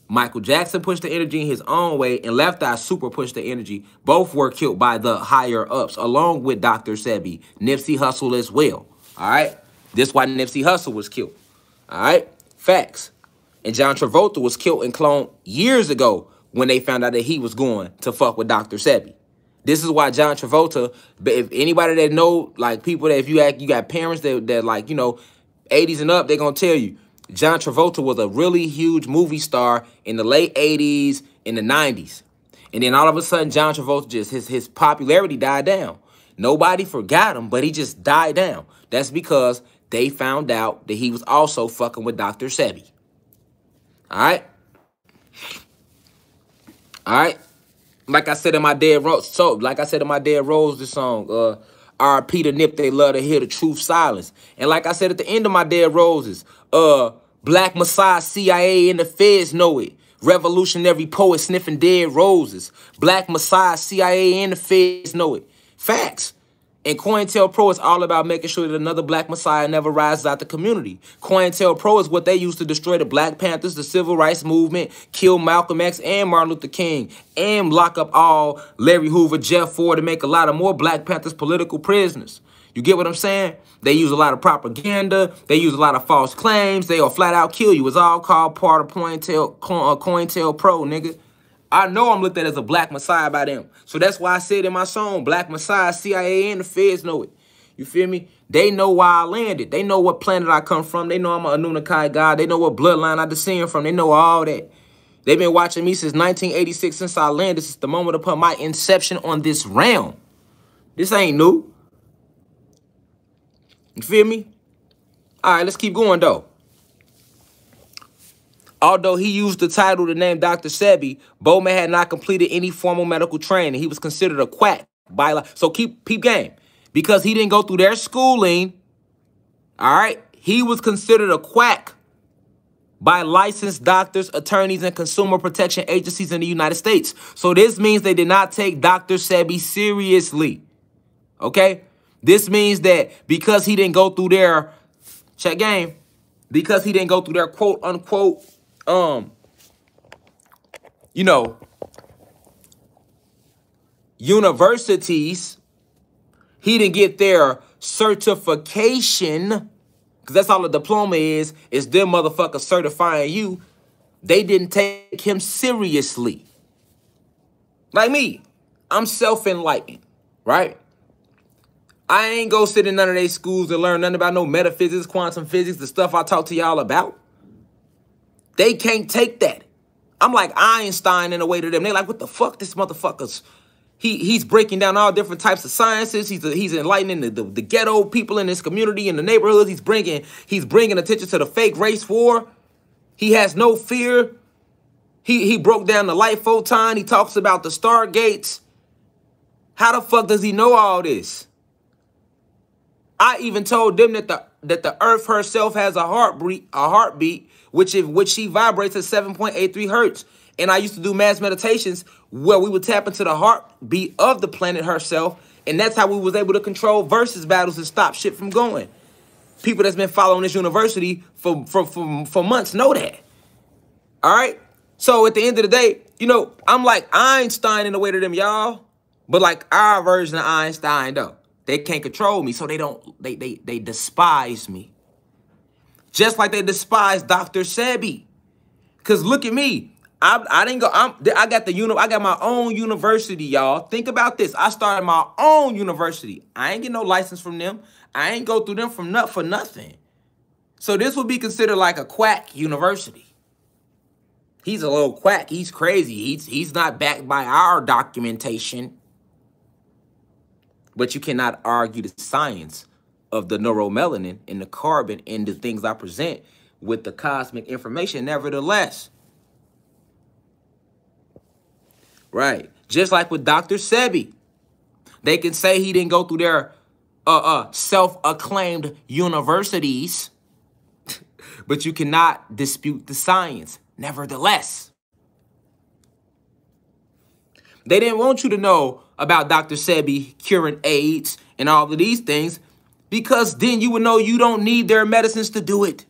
Michael Jackson pushed the energy in his own way, and Left Eye super pushed the energy. Both were killed by the higher-ups, along with Dr. Sebi. Nipsey Hussle as well. All right? This is why Nipsey Hussle was killed. All right? Facts. And John Travolta was killed and cloned years ago when they found out that he was going to fuck with Dr. Sebi. This is why John Travolta, if anybody that know, like people that if you got parents that like, you know, 80s and up, they're going to tell you, John Travolta was a really huge movie star in the late 80s, in the 90s. And then all of a sudden, John Travolta just, his popularity died down. Nobody forgot him, but he just died down. That's because they found out that he was also fucking with Dr. Sebi. All right? All right? Like I said in my Dead Rose, this song, R.P. to Nipp, they love to hear the truth silence. And like I said at the end of my Dead Roses, Black Messiah, CIA, and the feds know it. Revolutionary poet sniffing dead roses. Black Messiah, CIA, and the feds know it. Facts. And COINTELPRO is all about making sure that another Black Messiah never rises out the community. COINTELPRO is what they used to destroy the Black Panthers, the Civil Rights Movement, kill Malcolm X and Martin Luther King, and lock up all Larry Hoover, Jeff Ford, to make a lot of more Black Panthers political prisoners. You get what I'm saying? They use a lot of propaganda. They use a lot of false claims. They'll flat out kill you. It's all called part of COINTELPRO, nigga. I know I'm looked at as a Black Messiah by them. So that's why I said in my song, Black Messiah, CIA, and the feds know it. You feel me? They know why I landed. They know what planet I come from. They know I'm a Anunnaki god. They know what bloodline I descend from. They know all that. They've been watching me since 1986, since I landed. This is the moment upon my inception on this realm. This ain't new. You feel me? All right, let's keep going, though. Although he used the title to name Dr. Sebi, Bowman had not completed any formal medical training. He was considered a quack. So keep game. Because he didn't go through their schooling, all right, he was considered a quack by licensed doctors, attorneys, and consumer protection agencies in the United States. So this means they did not take Dr. Sebi seriously, okay? This means that because he didn't go through their, check game, because he didn't go through their quote-unquote, you know, universities, he didn't get their certification, because that's all a diploma is them motherfuckers certifying you. They didn't take him seriously. Like me, I'm self-enlightened, right? I ain't go sit in none of their schools and learn nothing about no metaphysics, quantum physics, the stuff I talk to y'all about. They can't take that. I'm like Einstein in a way to them. They're like, what the fuck, this motherfucker's... He's breaking down all different types of sciences. He's enlightening the ghetto people in his community, in the neighborhoods. He's bringing attention to the fake race war. He has no fear. He broke down the light photon. He talks about the stargates. How the fuck does he know all this? I even told them that the Earth herself has a heartbeat, which she vibrates at 7.83 hertz. And I used to do mass meditations where we would tap into the heartbeat of the planet herself, and that's how we was able to control versus battles and stop shit from going. People that's been following this university for months know that. All right? So at the end of the day, you know, I'm like Einstein in a way to them, y'all. But like our version of Einstein, though. They can't control me, so they despise me. Just like they despise Dr. Sebi. Because look at me. I didn't go. I got my own university, y'all. Think about this. I started my own university. I ain't get no license from them. I ain't go through them for nothing. So this would be considered like a quack university. He's a little quack. He's crazy. He's not backed by our documentation. But you cannot argue the science of the neuromelanin and the carbon and the things I present with the cosmic information. Nevertheless, Right. Just like with Dr. Sebi. They can say he didn't go through their self-acclaimed universities, but you cannot dispute the science. Nevertheless, they didn't want you to know about Dr. Sebi curing AIDS and all of these things, because then you would know you don't need their medicines to do it.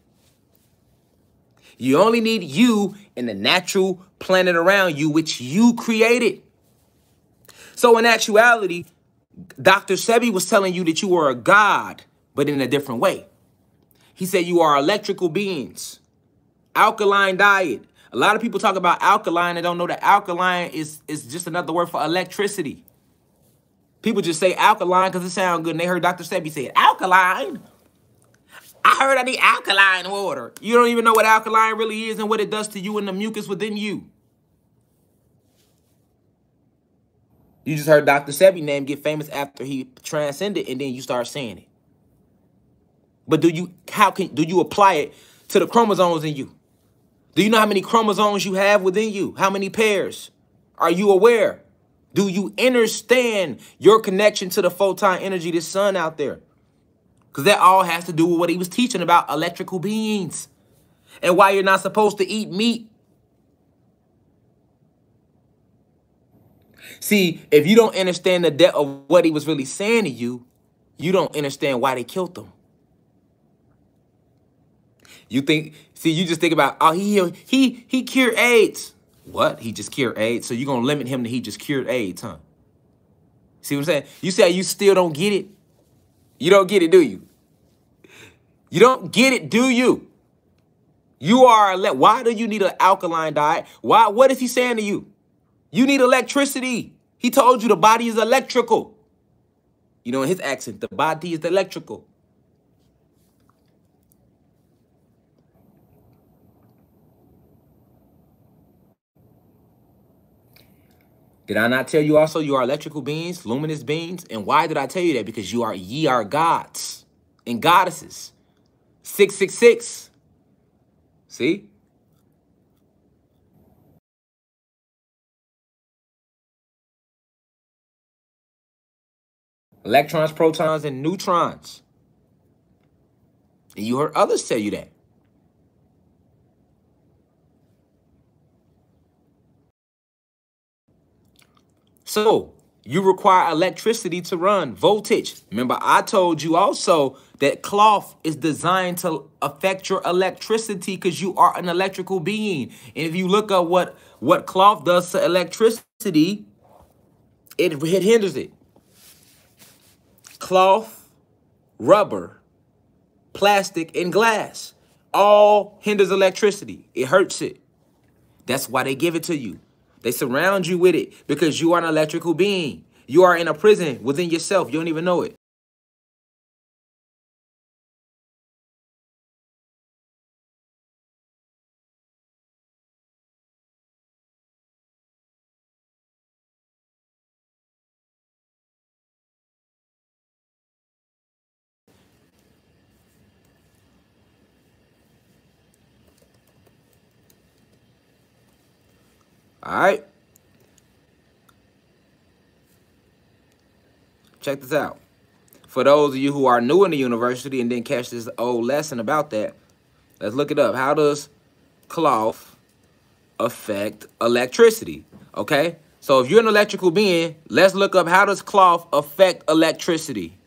You only need you and the natural planet around you, which you created. So in actuality, Dr. Sebi was telling you that you were a god, but in a different way. He said you are electrical beings. Alkaline diet. A lot of people talk about alkaline and don't know that alkaline is just another word for electricity. People just say alkaline because it sounds good, and they heard Dr. Sebi say it. Alkaline? I heard I need alkaline water. You don't even know what alkaline really is and what it does to you and the mucus within you. You just heard Dr. Sebi's name get famous after he transcended, and then you start saying it. But do you apply it to the chromosomes in you? Do you know how many chromosomes you have within you? How many pairs? Are you aware? Do you understand your connection to the photon energy, the sun out there? Because that all has to do with what he was teaching about electrical beings and why you're not supposed to eat meat. See, if you don't understand the depth of what he was really saying to you, you don't understand why they killed them. You just think about, oh, he cured AIDS. What? He just cured AIDS? So you're going to limit him to he just cured AIDS, huh? See what I'm saying? You say you still don't get it? You don't get it, do you? You don't get it, do you? You are, why do you need an alkaline diet? Why? What is he saying to you? You need electricity. He told you the body is electrical. You know, in his accent, the body is electrical. Did I not tell you also you are electrical beings, luminous beings? And why did I tell you that? Because ye are gods and goddesses. 666. See? Electrons, protons, and neutrons. And you heard others tell you that. So, you require electricity to run, voltage. Remember, I told you also that cloth is designed to affect your electricity because you are an electrical being. And if you look up what cloth does to electricity, it hinders it. Cloth, rubber, plastic, and glass all hinders electricity. It hurts it. That's why they give it to you. They surround you with it because you are an electrical being. You are in a prison within yourself. You don't even know it. All right. Check this out. For those of you who are new in the university and didn't catch this old lesson about that, let's look it up. How does cloth affect electricity? Okay. So if you're an electrical being, let's look up how does cloth affect electricity?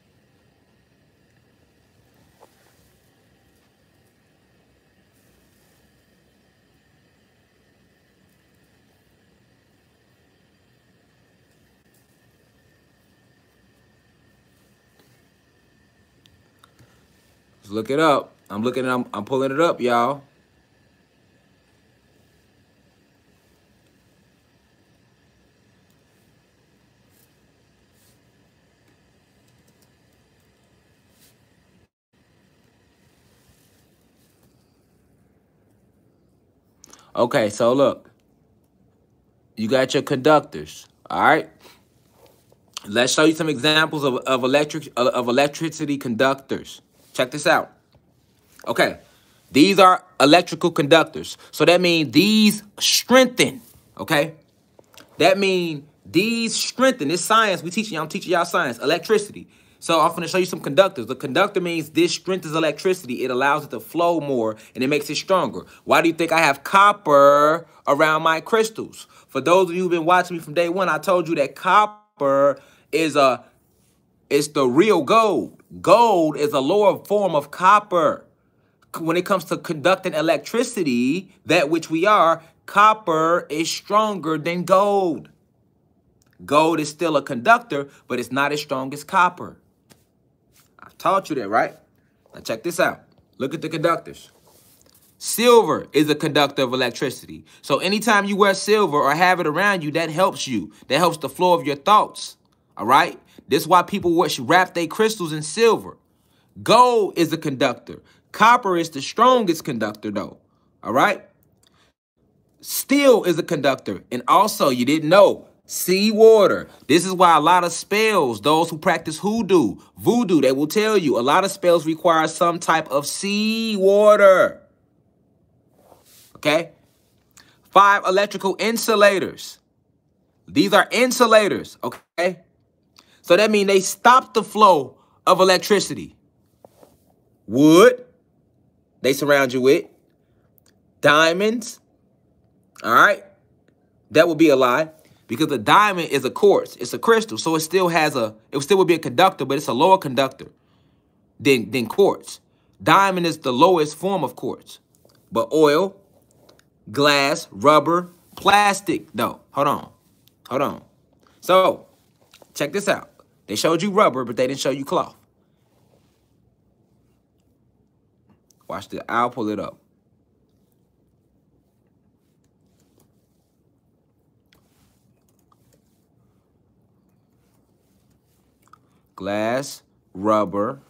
Let's look it up. I'm pulling it up, y'all. Okay, so look. You got your conductors, all right? Let's show you some examples of electricity conductors. Check this out. Okay, these are electrical conductors. So that means these strengthen, okay? That means these strengthen. This science we teaching y'all. I'm teaching y'all science, electricity. So I'm going to show you some conductors. The conductor means this strengthens electricity. It allows it to flow more, and it makes it stronger. Why do you think I have copper around my crystals? For those of you who've been watching me from day one, I told you that copper is it's the real gold. Gold is a lower form of copper. When it comes to conducting electricity, that which we are, copper is stronger than gold. Gold is still a conductor, but it's not as strong as copper. I've taught you that, right? Now check this out. Look at the conductors. Silver is a conductor of electricity. So anytime you wear silver or have it around you, that helps you. That helps the flow of your thoughts. All right? This is why people wrap their crystals in silver. Gold is a conductor. Copper is the strongest conductor, though. All right? Steel is a conductor. And also, you didn't know, seawater. This is why a lot of spells, those who practice voodoo, they will tell you a lot of spells require some type of seawater. Okay? 5 electrical insulators. These are insulators, okay? So that means they stop the flow of electricity. Wood, they surround you with. Diamonds, all right? That would be a lie because a diamond is a quartz. It's a crystal, so it still would be a conductor, but it's a lower conductor than quartz. Diamond is the lowest form of quartz. But oil, glass, rubber, plastic, no, hold on. So, check this out. They showed you rubber, but they didn't show you cloth. Watch this. I'll pull it up. Glass, rubber,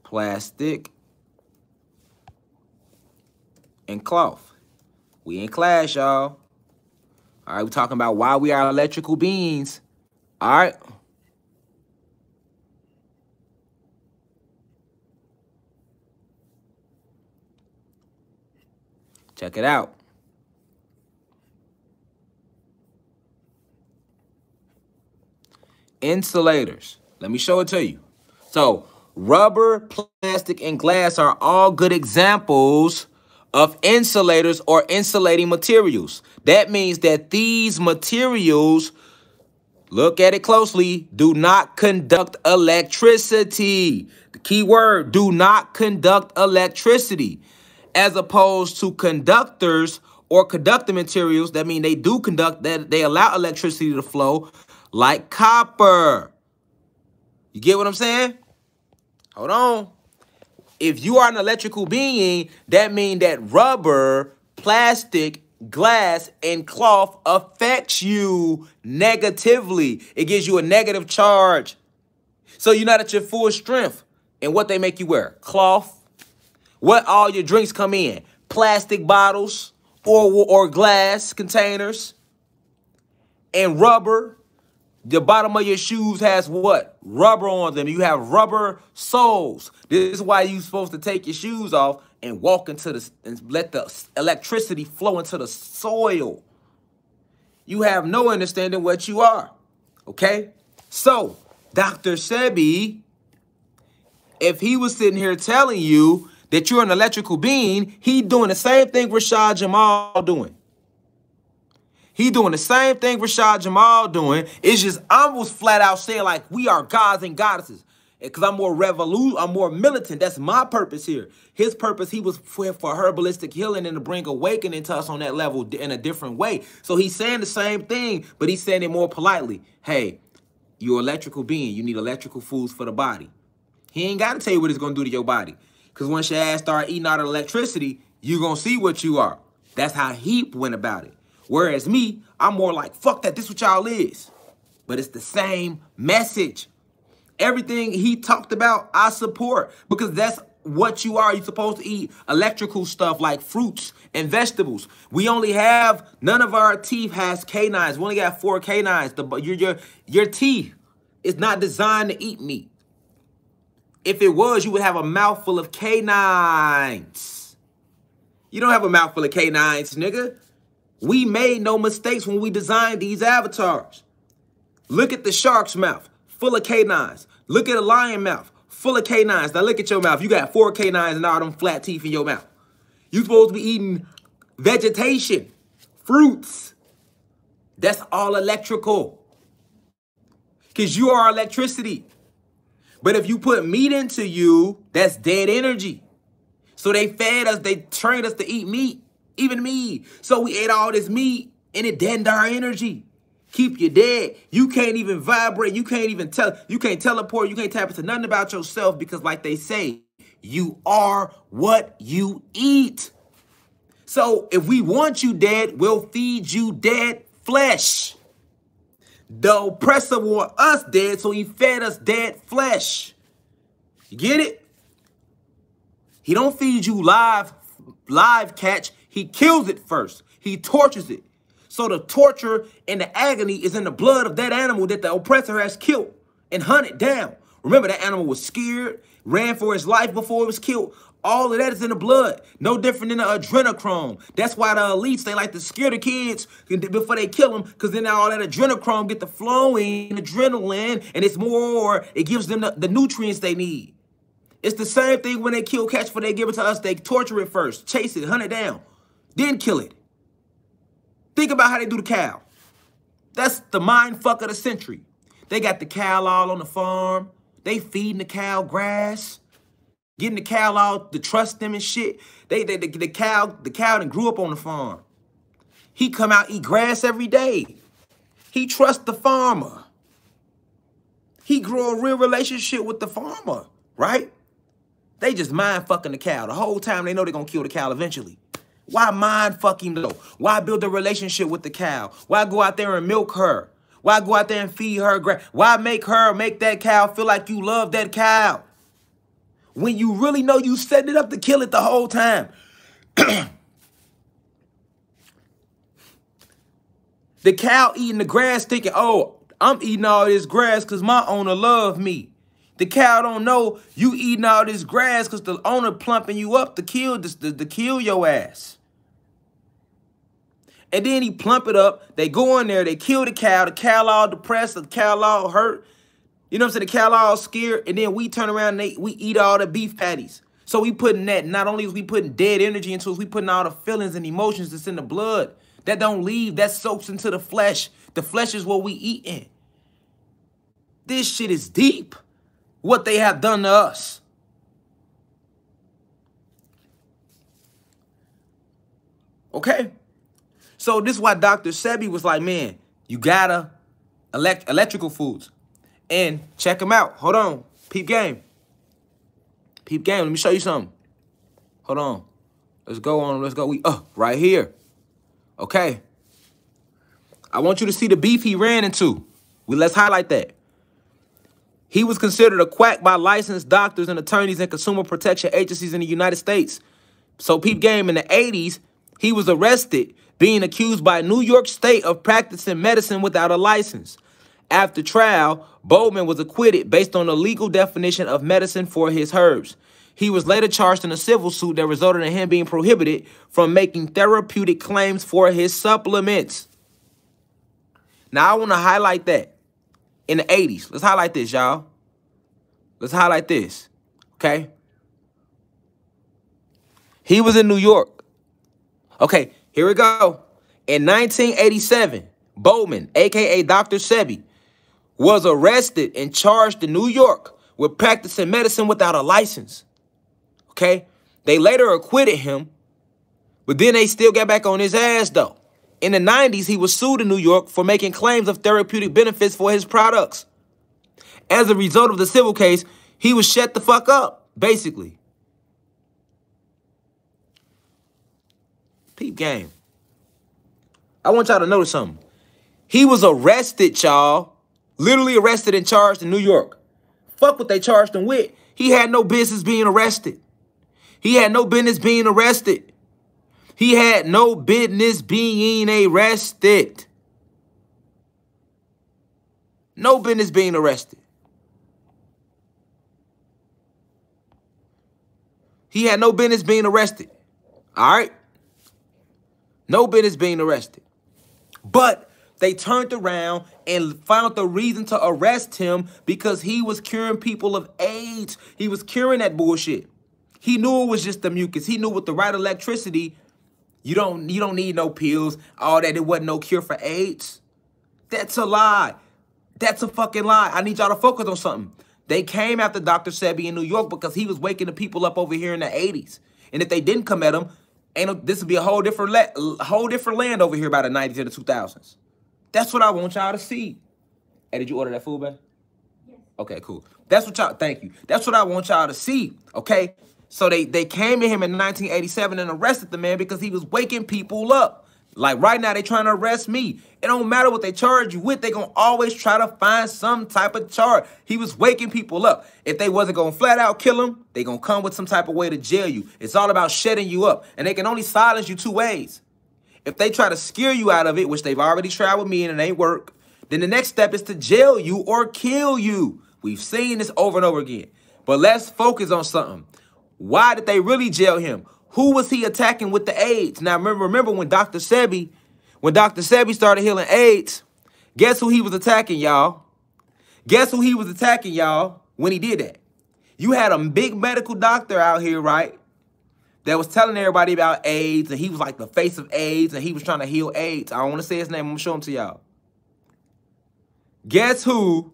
plastic, and cloth. We in class, y'all. All right, we're talking about why we are electrical beings. All right. Check it out. Insulators. Let me show it to you. So, rubber, plastic, and glass are all good examples of insulators or insulating materials. That means that these materials, look at it closely, do not conduct electricity. The key word, do not conduct electricity. As opposed to conductors or conducting materials, that mean they do conduct, that they allow electricity to flow, like copper. You get what I'm saying? Hold on. If you are an electrical being, that means that rubber, plastic, glass, and cloth affects you negatively. It gives you a negative charge. So you're not at your full strength. And what they make you wear? Cloth. What all your drinks come in? Plastic bottles or glass containers. And rubber. The bottom of your shoes has what? Rubber on them. You have rubber soles. This is why you're supposed to take your shoes off and walk into the and let the electricity flow into the soil. You have no understanding what you are. Okay? So, Dr. Sebi, if he was sitting here telling you that you're an electrical being, he doing the same thing Rashad Jamal doing. He doing the same thing Rashad Jamal doing. It's just I was flat out saying like we are gods and goddesses. Because I'm more militant. That's my purpose here. His purpose, he was for herbalistic healing and to bring awakening to us on that level in a different way. So he's saying the same thing, but he's saying it more politely. Hey, you're an electrical being. You need electrical foods for the body. He ain't got to tell you what it's going to do to your body. Because once your ass start eating out of electricity, you're going to see what you are. That's how he went about it. Whereas me, I'm more like, fuck that, this what y'all is. But it's the same message. Everything he talked about, I support. Because that's what you are. You're supposed to eat electrical stuff like fruits and vegetables. We only have, none of our teeth has canines. We only got 4 canines. Your teeth is not designed to eat meat. If it was, you would have a mouthful of canines. You don't have a mouthful of canines, nigga. We made no mistakes when we designed these avatars. Look at the shark's mouth, full of canines. Look at a lion mouth, full of canines. Now look at your mouth. You got 4 canines and all them flat teeth in your mouth. You supposed to be eating vegetation, fruits. That's all electrical. Because you are electricity. But if you put meat into you, that's dead energy. So they fed us, they trained us to eat meat, even me. So we ate all this meat and it deadened our energy. Keep you dead. You can't even vibrate. You can't even you can't teleport. You can't tap into nothing about yourself because like they say, you are what you eat. So if we want you dead, we'll feed you dead flesh. The oppressor want us dead, so he fed us dead flesh. You get it? He don't feed you live catch. He kills it first. He tortures it. So the torture and the agony is in the blood of that animal that the oppressor has killed and hunted down. Remember, that animal was scared, ran for his life before it was killed. All of that is in the blood. No different than the adrenochrome. That's why the elites, they like to scare the kids before they kill them, because then all that adrenochrome get the flowing adrenaline, and it's more, it gives them the nutrients they need. It's the same thing when they kill cats before they give it to us. They torture it first, chase it, hunt it down, then kill it. Think about how they do the cow. That's the mind fuck of the century. They got the cow all on the farm. They feeding the cow grass. Getting the cow out to trust them and shit. The cow done grew up on the farm. He come out, eat grass every day. He trusts the farmer. He grew a real relationship with the farmer, right? They just mind fucking the cow. The whole time they know they're gonna kill the cow eventually. Why mind fuck him though? Why build a relationship with the cow? Why go out there and milk her? Why go out there and feed her grass? Why make that cow feel like you love that cow? When you really know you set it up to kill it the whole time. The cow eating the grass thinking, oh, I'm eating all this grass because my owner love me. The cow don't know you eating all this grass because the owner plumping you up to kill your ass. And then he plump it up. They go in there. They kill the cow all depressed. The cow all hurt. You know what I'm saying? The cow all scared. And then we turn around and we eat all the beef patties. So we putting that, not only is we putting dead energy into it, we putting all the feelings and emotions that's in the blood. That don't leave. That soaks into the flesh. The flesh is what we eating. This shit is deep. What they have done to us. Okay? So this is why Dr. Sebi was like, man, you gotta electrical foods. And check them out. Hold on. Peep game. Peep game. Let me show you something. Hold on. Let's go on. Let's go. Right here. Okay. I want you to see the beef he ran into. Let's highlight that. He was considered a quack by licensed doctors and attorneys and consumer protection agencies in the United States. So peep game, in the 80s, he was arrested, being accused by New York State of practicing medicine without a license. After trial, Bowman was acquitted based on the legal definition of medicine for his herbs. He was later charged in a civil suit that resulted in him being prohibited from making therapeutic claims for his supplements. Now, I want to highlight that. In the 80s. Let's highlight this, y'all. Let's highlight this. Okay? He was in New York. Okay, here we go. In 1987, Bowman, a.k.a. Dr. Sebi, was arrested and charged in New York with practicing medicine without a license. Okay? They later acquitted him, but then they still got back on his ass, though. In the 90s, he was sued in New York for making claims of therapeutic benefits for his products. As a result of the civil case, he was shut the fuck up, basically. Peep game. I want y'all to notice something. He was arrested, y'all. Literally arrested and charged in New York. Fuck what they charged him with. He had no business being arrested. He had no business being arrested. He had no business being arrested. No business being arrested. He had no business being arrested. All right? No business being arrested. But they turned around and found the reason to arrest him because he was curing people of AIDS. He was curing that bullshit. He knew it was just the mucus. He knew with the right electricity, you don't need no pills, all that. It wasn't no cure for AIDS. That's a lie. That's a fucking lie. I need y'all to focus on something. They came after Dr. Sebi in New York because he was waking the people up over here in the 80s. And if they didn't come at him, this would be a whole different land over here by the 90s and the 2000s. That's what I want y'all to see. Hey, did you order that food, man? Yes. Okay, cool. That's what y'all, thank you. That's what I want y'all to see, okay? So they came to him in 1987 and arrested the man because he was waking people up. Like right now, they trying to arrest me. It don't matter what they charge you with. They going to always try to find some type of charge. He was waking people up. If they wasn't going to flat out kill him, they going to come with some type of way to jail you. It's all about shutting you up. And they can only silence you two ways. If they try to scare you out of it, which they've already tried with me and it ain't work, then the next step is to jail you or kill you. We've seen this over and over again. But let's focus on something. Why did they really jail him? Who was he attacking with the AIDS? Now, remember when Dr. Sebi started healing AIDS, guess who he was attacking, y'all? Guess who he was attacking, y'all, when he did that? You had a big medical doctor out here, right, that was telling everybody about AIDS, and he was like the face of AIDS, and he was trying to heal AIDS. I don't want to say his name. I'm going to show him to y'all. Guess who?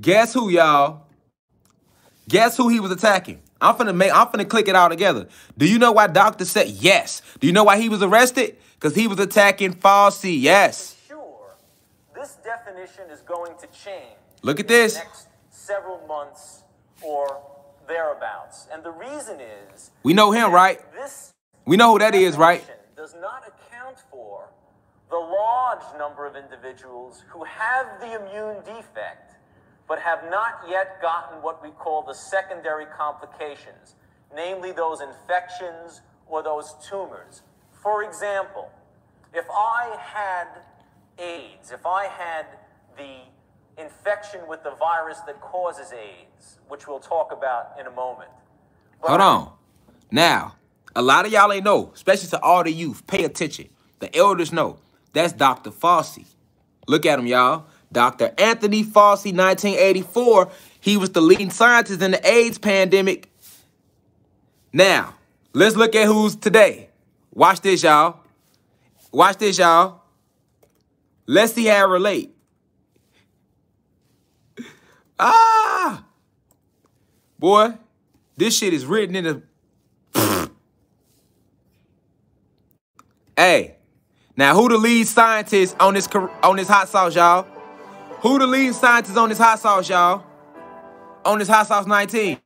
Guess who, y'all? Guess who he was attacking? I'm finna click it all together. Do you know why Dr. said yes? Do you know why he was arrested? Because he was attacking Fauci. Yes. Sure, this definition is going to change. Look at this. In the next several months or thereabouts. And the reason is... We know him, right? We know who that is, right? Does not account for the large number of individuals who have the immune defect but have not yet gotten what we call the secondary complications, namely those infections or those tumors. For example, if I had AIDS, if I had the infection with the virus that causes AIDS, which we'll talk about in a moment. Hold on. Now, a lot of y'all ain't know, especially to all the youth, pay attention. The elders know. That's Dr. Fauci. Look at him, y'all. Dr. Anthony Fauci, 1984. He was the leading scientist in the AIDS pandemic. Now, let's look at who's today. Watch this, y'all. Watch this, y'all. Let's see how it relate. Ah! Boy, this shit is written in the... Hey, now who the lead scientist on this hot sauce, y'all? Who the lead scientist on this hot sauce, y'all? On this hot sauce 19.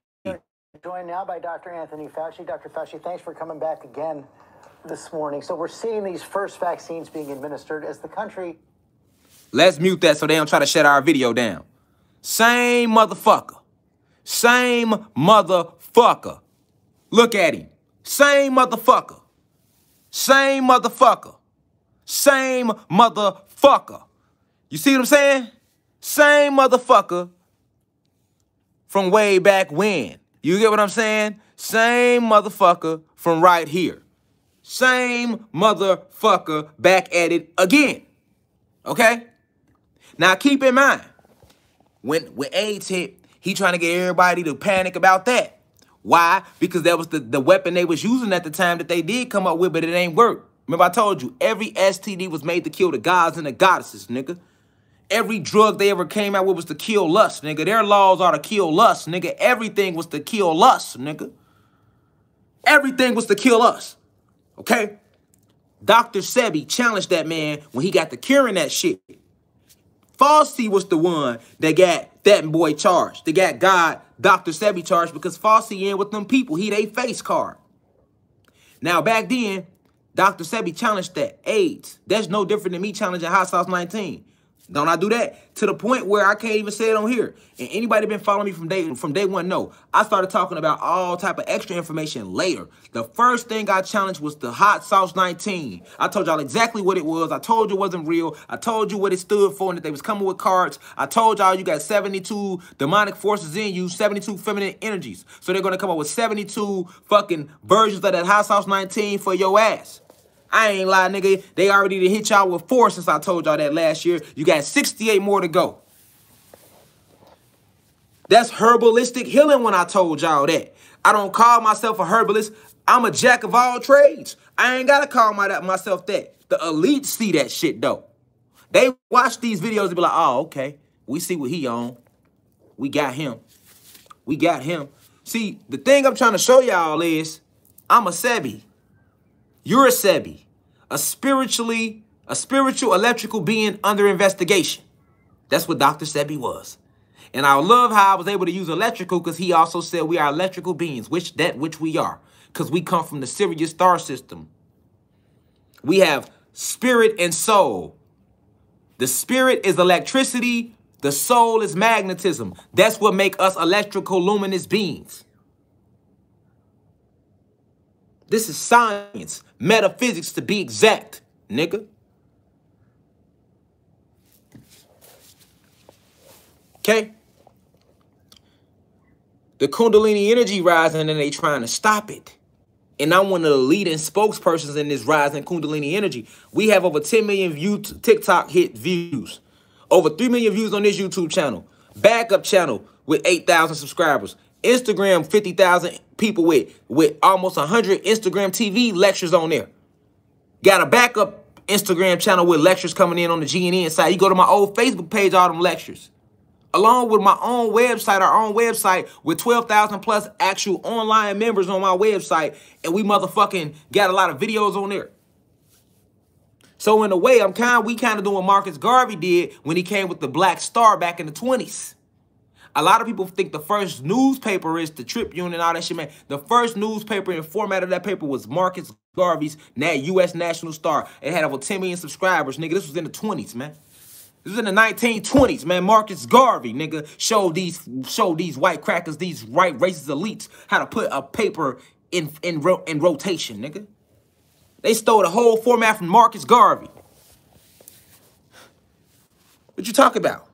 Joined now by Dr. Anthony Fauci. Dr. Fauci, thanks for coming back again this morning. So we're seeing these first vaccines being administered as the country... Let's mute that so they don't try to shut our video down. Same motherfucker. Same motherfucker. Look at him. Same motherfucker. Same motherfucker. Same motherfucker. You see what I'm saying? Same motherfucker from way back when. You get what I'm saying? Same motherfucker from right here. Same motherfucker back at it again. Okay? Now keep in mind, when AIDS hit, he trying to get everybody to panic about that. Why? Because that was the weapon they was using at the time that they did come up with, but it ain't work. Remember I told you, every STD was made to kill the gods and the goddesses, nigga. Every drug they ever came out with was to kill lust, nigga. Their laws are to kill lust, nigga. Everything was to kill lust, nigga. Everything was to kill us, okay? Dr. Sebi challenged that man when he got to curing that shit. Fauci was the one that got that boy charged. They got God, Dr. Sebi charged because Fauci in with them people. He they face card. Now, back then, Dr. Sebi challenged that. AIDS. That's no different than me challenging Hot Sauce 19. Don't I do that? To the point where I can't even say it on here. And anybody been following me from day one, no. I started talking about all type of extra information later. The first thing I challenged was the hot sauce 19. I told y'all exactly what it was. I told you it wasn't real. I told you what it stood for and that they was coming with cards. I told y'all you got 72 demonic forces in you, 72 feminine energies. So they're going to come up with 72 fucking versions of that hot sauce 19 for your ass. I ain't lying, nigga. They already done hit y'all with 4 since I told y'all that last year. You got 68 more to go. That's herbalistic healing when I told y'all that. I don't call myself a herbalist. I'm a jack of all trades. I ain't got to call myself that. The elites see that shit, though. They watch these videos and be like, oh, okay. We see what he on. We got him. We got him. See, the thing I'm trying to show y'all is I'm a Sebi. You're a Sebi. A spiritual electrical being under investigation. That's what Dr. Sebi was. And I love how I was able to use electrical because he also said we are electrical beings, which we are. Because we come from the Sirius star system. We have spirit and soul. The spirit is electricity. The soul is magnetism. That's what make us electrical luminous beings. This is science, metaphysics to be exact, nigga. Okay? The Kundalini energy rising and they trying to stop it. And I'm one of the leading spokespersons in this rising Kundalini energy. We have over 10 million TikTok hit views. Over 3 million views on this YouTube channel. Backup channel with 8,000 subscribers. Instagram, 50,000 people with almost 100 Instagram TV lectures on there. Got a backup Instagram channel with lectures coming in on the GNN side. You go to my old Facebook page, all them lectures. Along with my own website, our own website with 12,000 plus actual online members on my website. And we motherfucking got a lot of videos on there. So in a way, we kind of doing what Marcus Garvey did when he came with the Black Star back in the 20s. A lot of people think the first newspaper is the Tribune and all that shit, man. The first newspaper and format of that paper was Marcus Garvey's U.S. National Star. It had over 10 million subscribers, nigga. This was in the 20s, man. This was in the 1920s, man. Marcus Garvey, nigga, showed these white crackers, these white racist elites, how to put a paper in rotation, nigga. They stole the whole format from Marcus Garvey. What you talking about?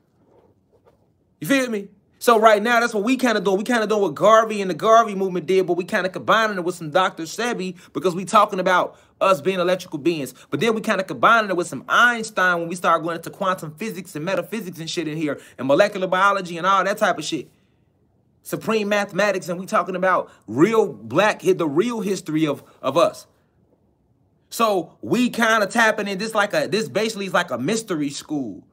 You feel me? So right now, that's what we kind of doing. We kind of doing what Garvey and the Garvey movement did, but we kind of combining it with some Dr. Sebi because we talking about us being electrical beings. But then we kind of combining it with some Einstein when we start going into quantum physics and metaphysics and shit in here and molecular biology and all that type of shit. Supreme mathematics, and we talking about the real history of us. So we kind of tapping in this basically is like a mystery school.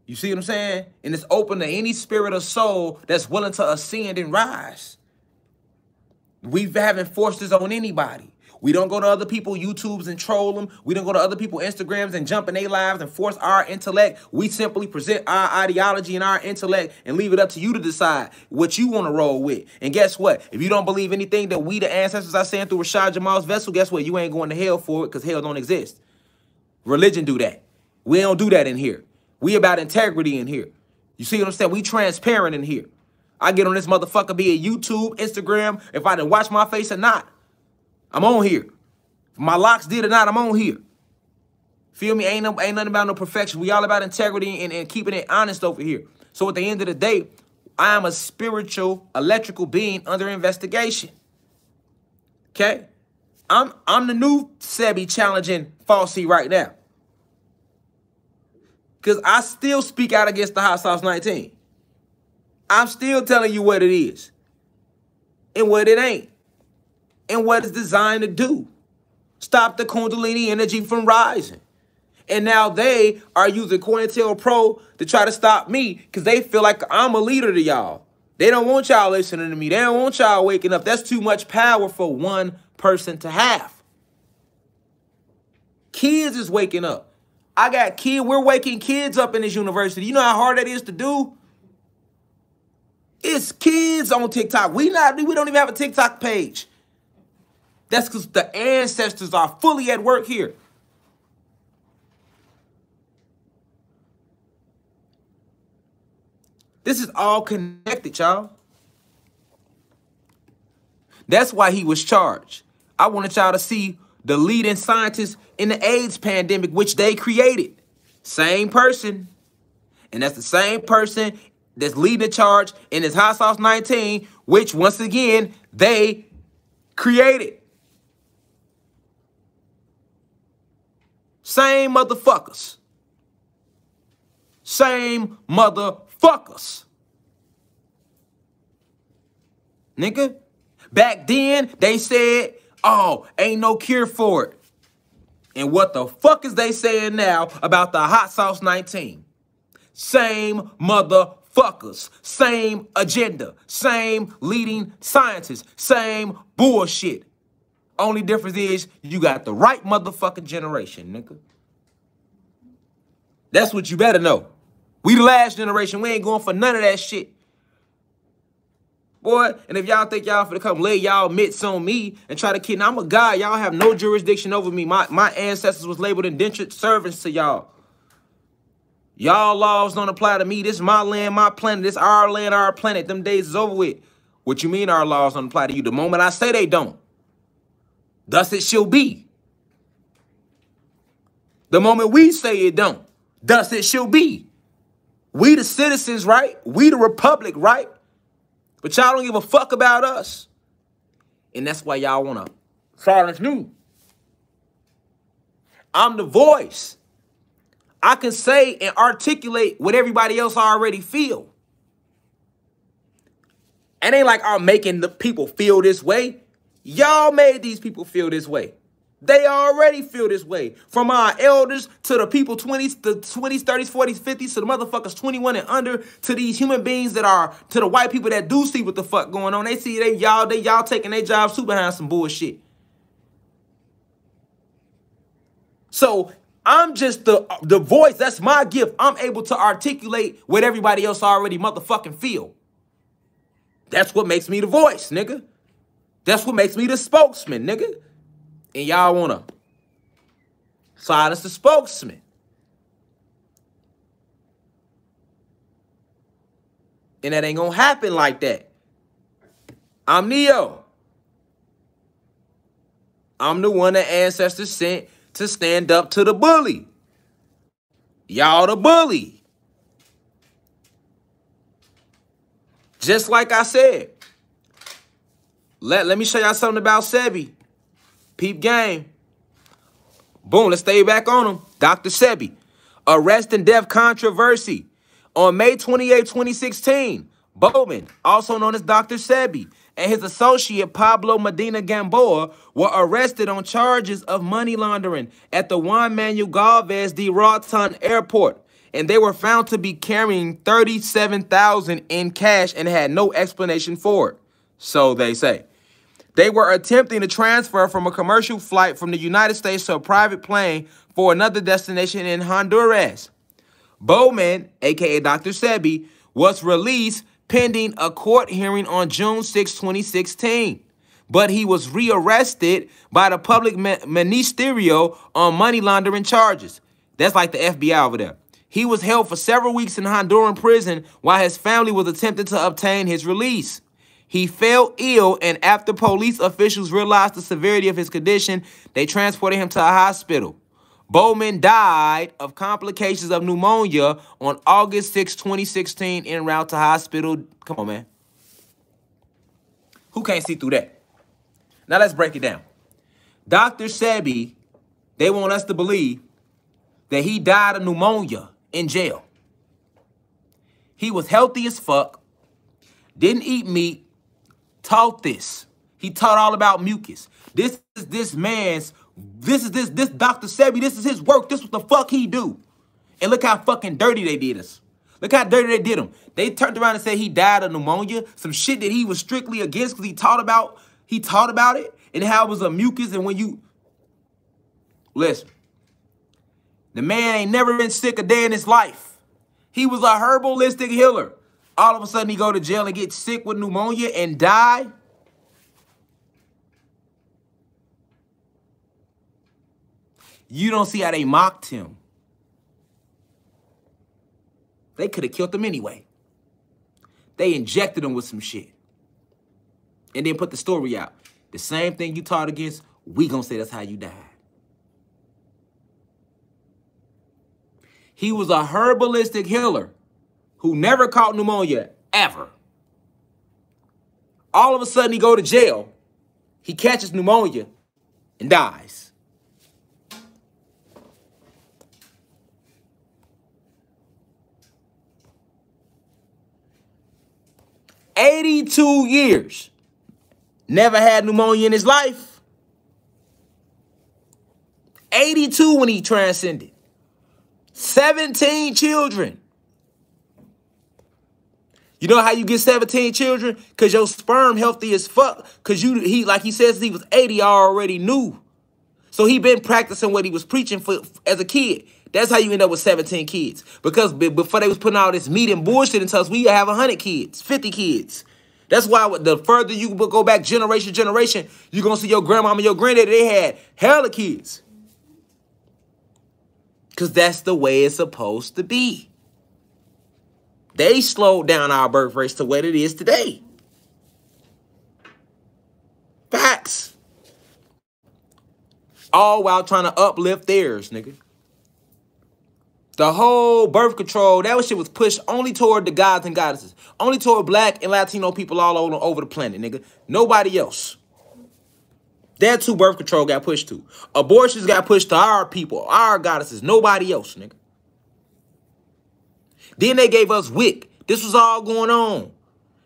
You see what I'm saying? And it's open to any spirit or soul that's willing to ascend and rise. We haven't forced this on anybody. We don't go to other people's YouTubes and troll them. We don't go to other people's Instagrams and jump in their lives and force our intellect. We simply present our ideology and our intellect and leave it up to you to decide what you want to roll with. And guess what? If you don't believe anything that we, the ancestors, are saying through Rashad Jamal's vessel, guess what? You ain't going to hell for it because hell don't exist. Religion do that. We don't do that in here. We about integrity in here. You see what I'm saying? We transparent in here. I get on this motherfucker, be it YouTube, Instagram, if I didn't watch my face or not. I'm on here. If my locks did or not, I'm on here. Feel me? Ain't nothing about no perfection. We all about integrity and keeping it honest over here. So at the end of the day, I am a spiritual, electrical being under investigation. Okay? I'm the new Sebi challenging Falsey right now. Because I still speak out against the Hot Sauce 19. I'm still telling you what it is. And what it ain't. And what it's designed to do. Stop the Kundalini energy from rising. And now they are using COINTELPRO to try to stop me because they feel like I'm a leader to y'all. They don't want y'all listening to me. They don't want y'all waking up. That's too much power for one person to have. Kids is waking up. I got kids. We're waking kids up in this university. You know how hard that is to do? It's kids on TikTok. We don't even have a TikTok page. That's because the ancestors are fully at work here. This is all connected, y'all. That's why he was charged. I wanted y'all to see the leading scientists in the AIDS pandemic, which they created. Same person. And that's the same person that's leading the charge in this Hot Sauce 19, which, once again, they created. Same motherfuckers. Same motherfuckers. Nigga. Back then, they said, oh, ain't no cure for it. And what the fuck is they saying now about the Hot Sauce 19? Same motherfuckers, same agenda, same leading scientists, same bullshit. Only difference is you got the right motherfucking generation, nigga. That's what you better know. We the last generation. We ain't going for none of that shit. Boy, and if y'all think y'all finna come lay y'all mitts on me and try to kid, I'm a guy. Y'all have no jurisdiction over me. My ancestors was labeled indentured servants to y'all. Y'all laws don't apply to me. This is my land, my planet. This our land, our planet. Them days is over with. What you mean our laws don't apply to you? The moment I say they don't, thus it shall be. The moment we say it don't, thus it shall be. We the citizens, right? We the republic, right? But y'all don't give a fuck about us. And that's why y'all want to silence me. I'm the voice. I can say and articulate what everybody else already feel. It ain't like I'm making the people feel this way. Y'all made these people feel this way. They already feel this way. From our elders to the people 20s, the 20s, 30s, 40s, 50s, to the motherfuckers 21 and under, to these human beings that are, to the white people that do see what the fuck going on. They see y'all taking their jobs too behind some bullshit. So I'm just the voice. That's my gift. I'm able to articulate what everybody else already motherfucking feel. That's what makes me the voice, nigga. That's what makes me the spokesman, nigga. And y'all want to silence the spokesman. And that ain't going to happen like that. I'm Neo. I'm the one that ancestors sent to stand up to the bully. Y'all the bully. Just like I said. Let me show y'all something about Sebi. Peep game. Boom, let's stay back on him. Dr. Sebi. Arrest and death controversy. On May 28, 2016, Bowman, also known as Dr. Sebi, and his associate Pablo Medina Gamboa were arrested on charges of money laundering at the Juan Manuel Galvez de Roatan Airport. And they were found to be carrying $37,000 in cash and had no explanation for it. So they say. They were attempting to transfer from a commercial flight from the United States to a private plane for another destination in Honduras. Bowman, a.k.a. Dr. Sebi, was released pending a court hearing on June 6, 2016. But he was rearrested by the public ministerio on money laundering charges. That's like the FBI over there. He was held for several weeks in Honduran prison while his family was attempting to obtain his release. He fell ill, and after police officials realized the severity of his condition, they transported him to a hospital. Bowman died of complications of pneumonia on August 6, 2016, en route to hospital. Come on, man. Who can't see through that? Now let's break it down. Dr. Sebi, they want us to believe that he died of pneumonia in jail. He was healthy as fuck, didn't eat meat, taught this. He taught all about mucus. This is this Dr. Sebi, this is his work. This is what the fuck he do. And look how fucking dirty they did us. Look how dirty they did him. They turned around and said he died of pneumonia, some shit that he was strictly against because he taught about it and how it was a mucus. And when you listen, the man ain't never been sick a day in his life. He was a herbalistic healer. All of a sudden, he go to jail and get sick with pneumonia and die. You don't see how they mocked him. They could have killed him anyway. They injected him with some shit. And then put the story out. The same thing you taught against, we gonna say that's how you died. He was a herbalistic healer who never caught pneumonia, ever. All of a sudden, he go to jail. He catches pneumonia and dies. $82 years. Never had pneumonia in his life. 82 when he transcended. 17 children. You know how you get 17 children? Because your sperm healthy as fuck. Because he, like he says, he was 80, already knew. So he been practicing what he was preaching for as a kid. That's how you end up with 17 kids. Because before they was putting all this meat and bullshit into us, we have 100 kids, 50 kids. That's why the further you go back generation, you're going to see your grandmama and your granddaddy, they had hella kids. Because that's the way it's supposed to be. They slowed down our birth rates to what it is today. Facts. All while trying to uplift theirs, nigga. The whole birth control, that shit was pushed only toward the gods and goddesses. Only toward black and Latino people all over the planet, nigga. Nobody else. That's who birth control got pushed to. Abortions got pushed to our people, our goddesses. Nobody else, nigga. Then they gave us WIC. This was all going on.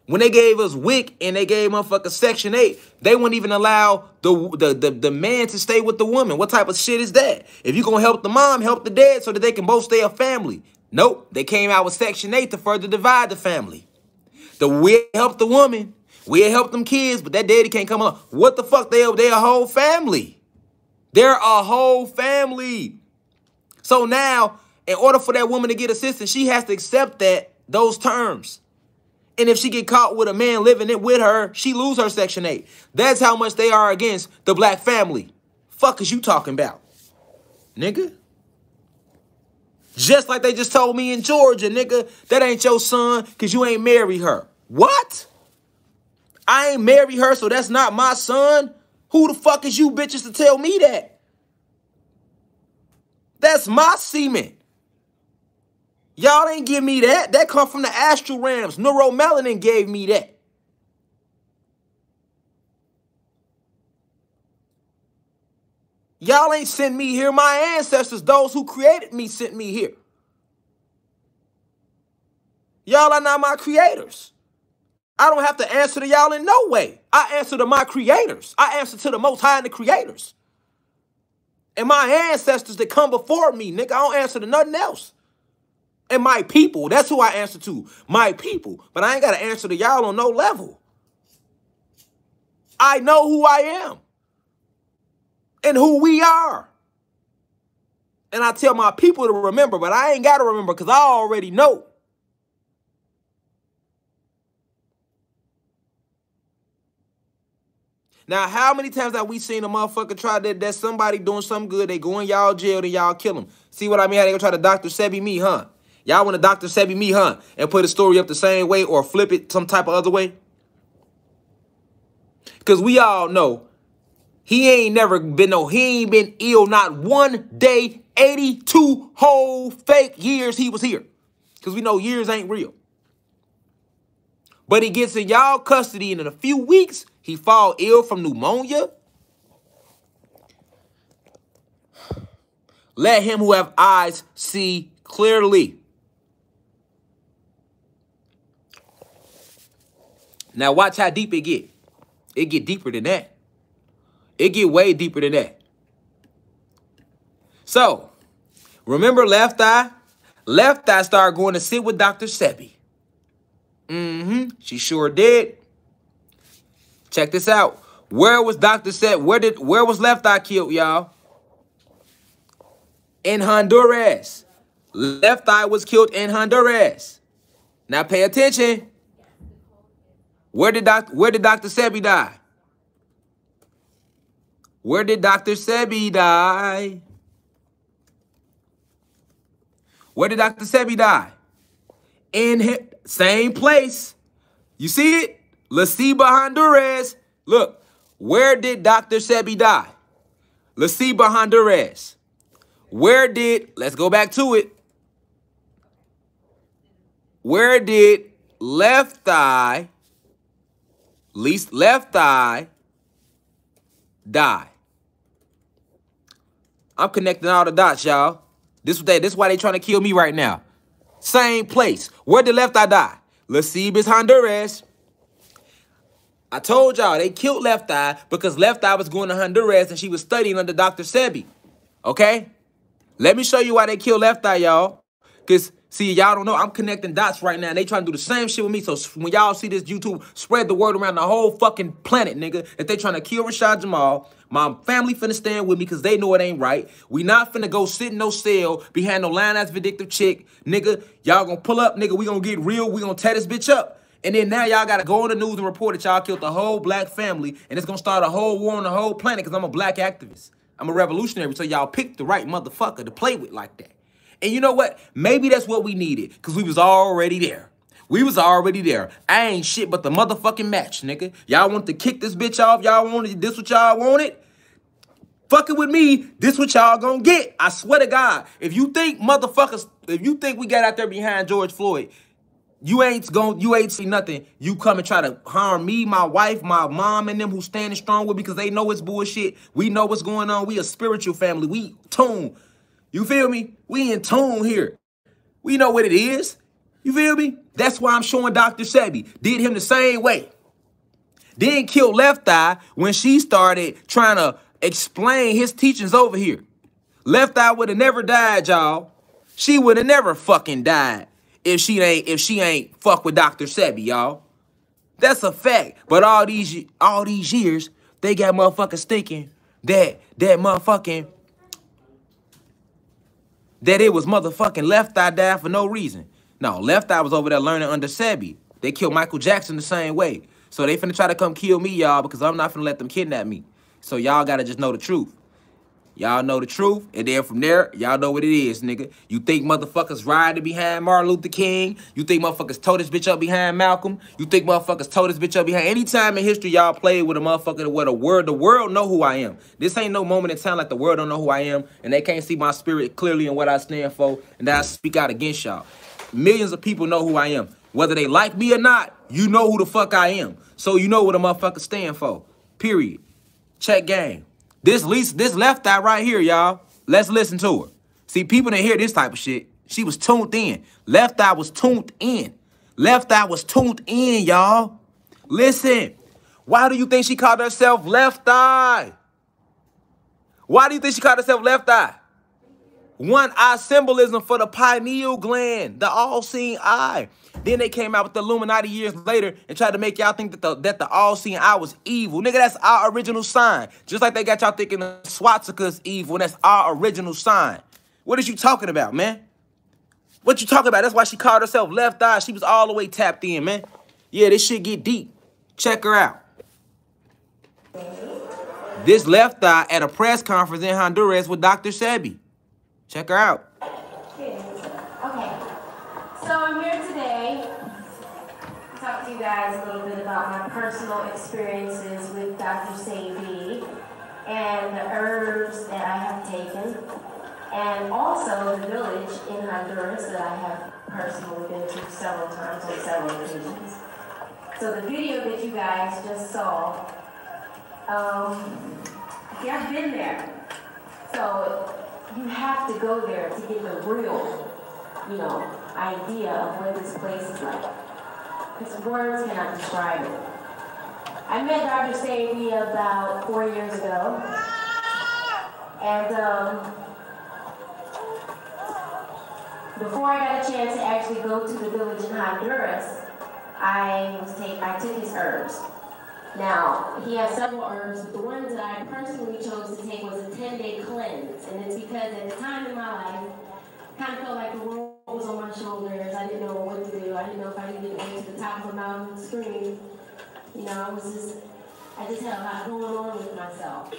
When they gave us WIC and they gave motherfucker Section 8, they wouldn't even allow the man to stay with the woman. What type of shit is that? If you're going to help the mom, help the dad so that they can both stay a family. Nope. They came out with Section 8 to further divide the family. We helped the woman. We helped them kids, but that daddy can't come along. What the fuck? They're a whole family. They're a whole family. So now, in order for that woman to get assistance, she has to accept those terms. And if she get caught with a man living it with her, she lose her Section 8. That's how much they are against the black family. Fuck is you talking about, nigga? Just like they just told me in Georgia, nigga, that ain't your son because you ain't marry her. What? I ain't marry her, so that's not my son? Who the fuck is you bitches to tell me that? That's my semen. Y'all ain't give me that. That come from the astral realms. Neuromelanin gave me that. Y'all ain't sent me here. My ancestors, those who created me, sent me here. Y'all are not my creators. I don't have to answer to y'all in no way. I answer to my creators. I answer to the Most High and the creators. And my ancestors that come before me, nigga, I don't answer to nothing else. And my people, that's who I answer to. My people. But I ain't got to answer to y'all on no level. I know who I am. And who we are. And I tell my people to remember, but I ain't got to remember because I already know. Now, how many times have we seen a motherfucker try that somebody doing something good, they go in y'all jail, then y'all kill them? See what I mean? How they gonna try to Dr. Sebi me, huh? Y'all want to Dr. Sebi me, huh? And put a story up the same way or flip it some type of other way? Because we all know he ain't been ill not one day, 82 whole fake years he was here. Because we know years ain't real. But he gets in y'all custody and in a few weeks, he fall ill from pneumonia. Let him who have eyes see clearly. Now watch how deep it get. It get deeper than that. It get way deeper than that. So, remember Left Eye? Left Eye started going to sit with Dr. Sebi. She sure did. Check this out. Where was Dr. Sebi? Where was Left Eye killed, y'all? In Honduras. Left Eye was killed in Honduras. Now pay attention. Where did Dr. Sebi die? Where did Dr. Sebi die? Where did Dr. Sebi die? In same place. You see it? La Ceiba, Honduras. Look, where did Dr. Sebi die? La Ceiba, Honduras. Where did, let's go back to it. Where did left thigh die? I'm connecting all the dots, y'all. This is why they trying to kill me right now. Same place. Where did left eye die? La Ceiba, Honduras. I told y'all they killed left eye because left eye was going to Honduras and she was studying under Dr. Sebi. Okay? Let me show you why they killed left eye, y'all. Because, see, y'all don't know. I'm connecting dots right now. And they trying to do the same shit with me. So when y'all see this YouTube, spread the word around the whole fucking planet, nigga. That they trying to kill Rashad Jamal. My family finna stand with me because they know it ain't right. We not finna go sit in no cell behind no lying-ass vindictive chick. Nigga, y'all gonna pull up, nigga. We gonna get real. We gonna tear this bitch up. And then now y'all gotta go on the news and report that y'all killed the whole black family. And it's gonna start a whole war on the whole planet because I'm a black activist. I'm a revolutionary. So y'all picked the right motherfucker to play with like that. And you know what? Maybe that's what we needed because we was already there. We was already there. I ain't shit but the motherfucking match, nigga. Y'all want to kick this bitch off? Y'all wanted this what y'all wanted? Fucking with me, this what y'all gonna get. I swear to God. If you think motherfuckers, if you think we got out there behind George Floyd, you ain't see nothing. You come and try to harm me, my wife, my mom, and them who standing strong with me because they know it's bullshit. We know what's going on. We a spiritual family. We tune. You feel me? We in tune here. We know what it is. You feel me? That's why I'm showing Dr. Sebi. Did him the same way. Then killed Left Eye when she started trying to explain his teachings over here. Left Eye would have never died, y'all. She would have never fucking died if she ain't fuck with Dr. Sebi, y'all. That's a fact. But all these years, they got motherfuckers thinking that it was motherfucking Left Eye died for no reason. No, Left Eye was over there learning under Sebi. They killed Michael Jackson the same way. So they finna try to come kill me, y'all, because I'm not finna let them kidnap me. So y'all gotta just know the truth. Y'all know the truth, and then from there, y'all know what it is, nigga. You think motherfuckers riding behind Martin Luther King? You think motherfuckers tore this bitch up behind Malcolm? You think motherfuckers tore this bitch up behind any time in history y'all played with a motherfucker where the world know who I am. This ain't no moment in time like the world don't know who I am, and they can't see my spirit clearly and what I stand for, and that I speak out against y'all. Millions of people know who I am. Whether they like me or not, you know who the fuck I am. So you know what a motherfucker stand for. Period. Check game. This Left Eye right here, y'all. Let's listen to her. See, people didn't hear this type of shit. She was tuned in. Left Eye was tuned in. Left Eye was tuned in, y'all. Listen. Why do you think she called herself Left Eye? Why do you think she called herself Left Eye? One eye symbolism for the pineal gland, the all-seeing eye. Then they came out with the Illuminati years later and tried to make y'all think that the all-seeing eye was evil. Nigga, that's our original sign. Just like they got y'all thinking the swastika's evil, and that's our original sign. What is you talking about, man? What you talking about? That's why she called herself Left Eye. She was all the way tapped in, man. Yeah, this shit get deep. Check her out. This Left Eye at a press conference in Honduras with Dr. Sebi. Check her out. Okay, so I'm here today to talk to you guys a little bit about my personal experiences with Dr. Sebi and the herbs that I have taken, and also the village in Honduras that I have personally been to several times on several occasions. So the video that you guys just saw, I've been there. So you have to go there to get the real, idea of what this place is like. Because words cannot describe it. I met Dr. Sebi about 4 years ago. And before I got a chance to actually go to the village in Honduras, I took his herbs. Now, he has several herbs, but the ones that I personally chose to take was a 10-day cleanse. And it's because at the time in my life, I kind of felt like the world was on my shoulders. I didn't know what to do. I didn't know if I needed to go to the top of a mountain and scream. I just had a lot going on with myself.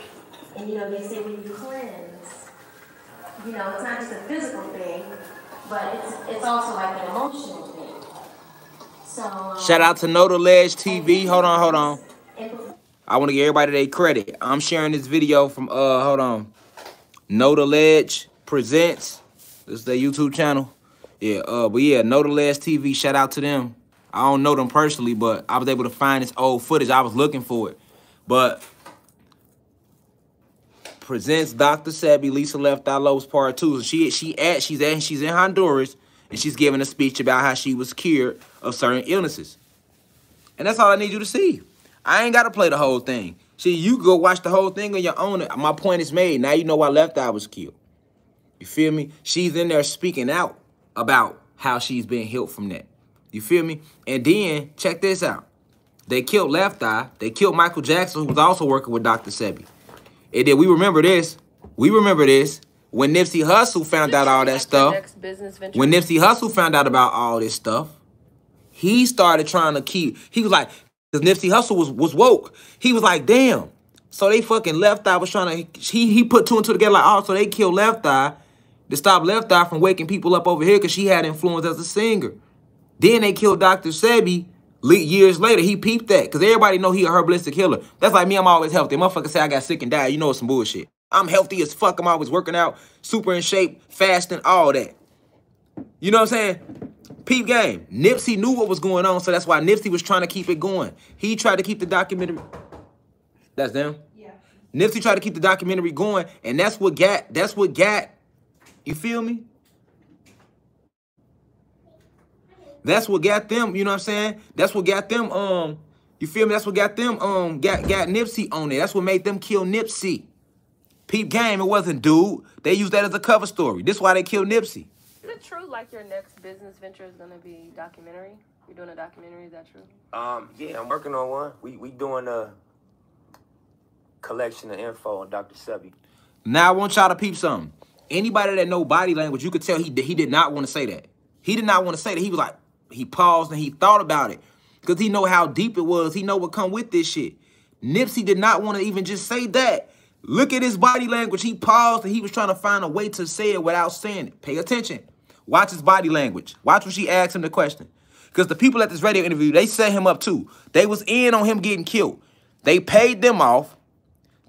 And, they say when you cleanse, it's not just a physical thing, but it's also like an emotional thing. So Shout out to Know the Ledge TV. Hold on. I want to give everybody their credit. I'm sharing this video from hold on. Know the Ledge Presents. This is their YouTube channel. Yeah, but yeah, Know the Ledge TV. Shout out to them. I don't know them personally, but I was able to find this old footage. I was looking for it. But presents Dr. Sebi, Lisa Left Eye Lowe's Part 2. She's in Honduras, and she's giving a speech about how she was cured of certain illnesses. And that's all I need you to see. I ain't got to play the whole thing. See, you can go watch the whole thing on your own. My point is made. Now you know why Left Eye was killed. You feel me? She's in there speaking out about how she's been healed from that. You feel me? And then, check this out. They killed Left Eye. They killed Michael Jackson, who was also working with Dr. Sebi. And then we remember this. We remember this. When Nipsey Hussle found out all that stuff. When Nipsey Hussle found out about all this stuff, he started trying to keep... He was like... Because Nipsey Hussle was woke. He was like, damn. So they fucking Left Eye was trying to... He put two and two together like, oh, so they killed Left Eye to stop Left Eye from waking people up over here because she had influence as a singer. Then they killed Dr. Sebi years later. He peeped that because everybody know he a herbalistic healer. That's like me. I'm always healthy. Motherfucker say I got sick and died. You know it's some bullshit. I'm healthy as fuck. I'm always working out, super in shape, fasting, all that. You know what I'm saying? Peep game. Nipsey knew what was going on, so that's why Nipsey was trying to keep it going. He tried to keep the documentary. That's them? Yeah. Nipsey tried to keep the documentary going, and that's what got, you feel me? That's what got them, you know what I'm saying? That's what got them, you feel me? That's what got them, got Nipsey on it. That's what made them kill Nipsey. Peep game, it wasn't dude. They used that as a cover story. This is why they killed Nipsey. Is it true, like, your next business venture is going to be documentary? You're doing a documentary, is that true? Yeah, I'm working on one. We doing a collection of info on Dr. Sebi. Now, I want y'all to peep something. Anybody that know body language, you could tell he did not want to say that. He did not want to say that. He was like, he paused and he thought about it. Because he know how deep it was. He know what come with this shit. Nipsey did not want to even just say that. Look at his body language. He paused and he was trying to find a way to say it without saying it. Pay attention. Watch his body language. Watch when she asked him the question. Because the people at this radio interview, they set him up too. They was in on him getting killed. They paid them off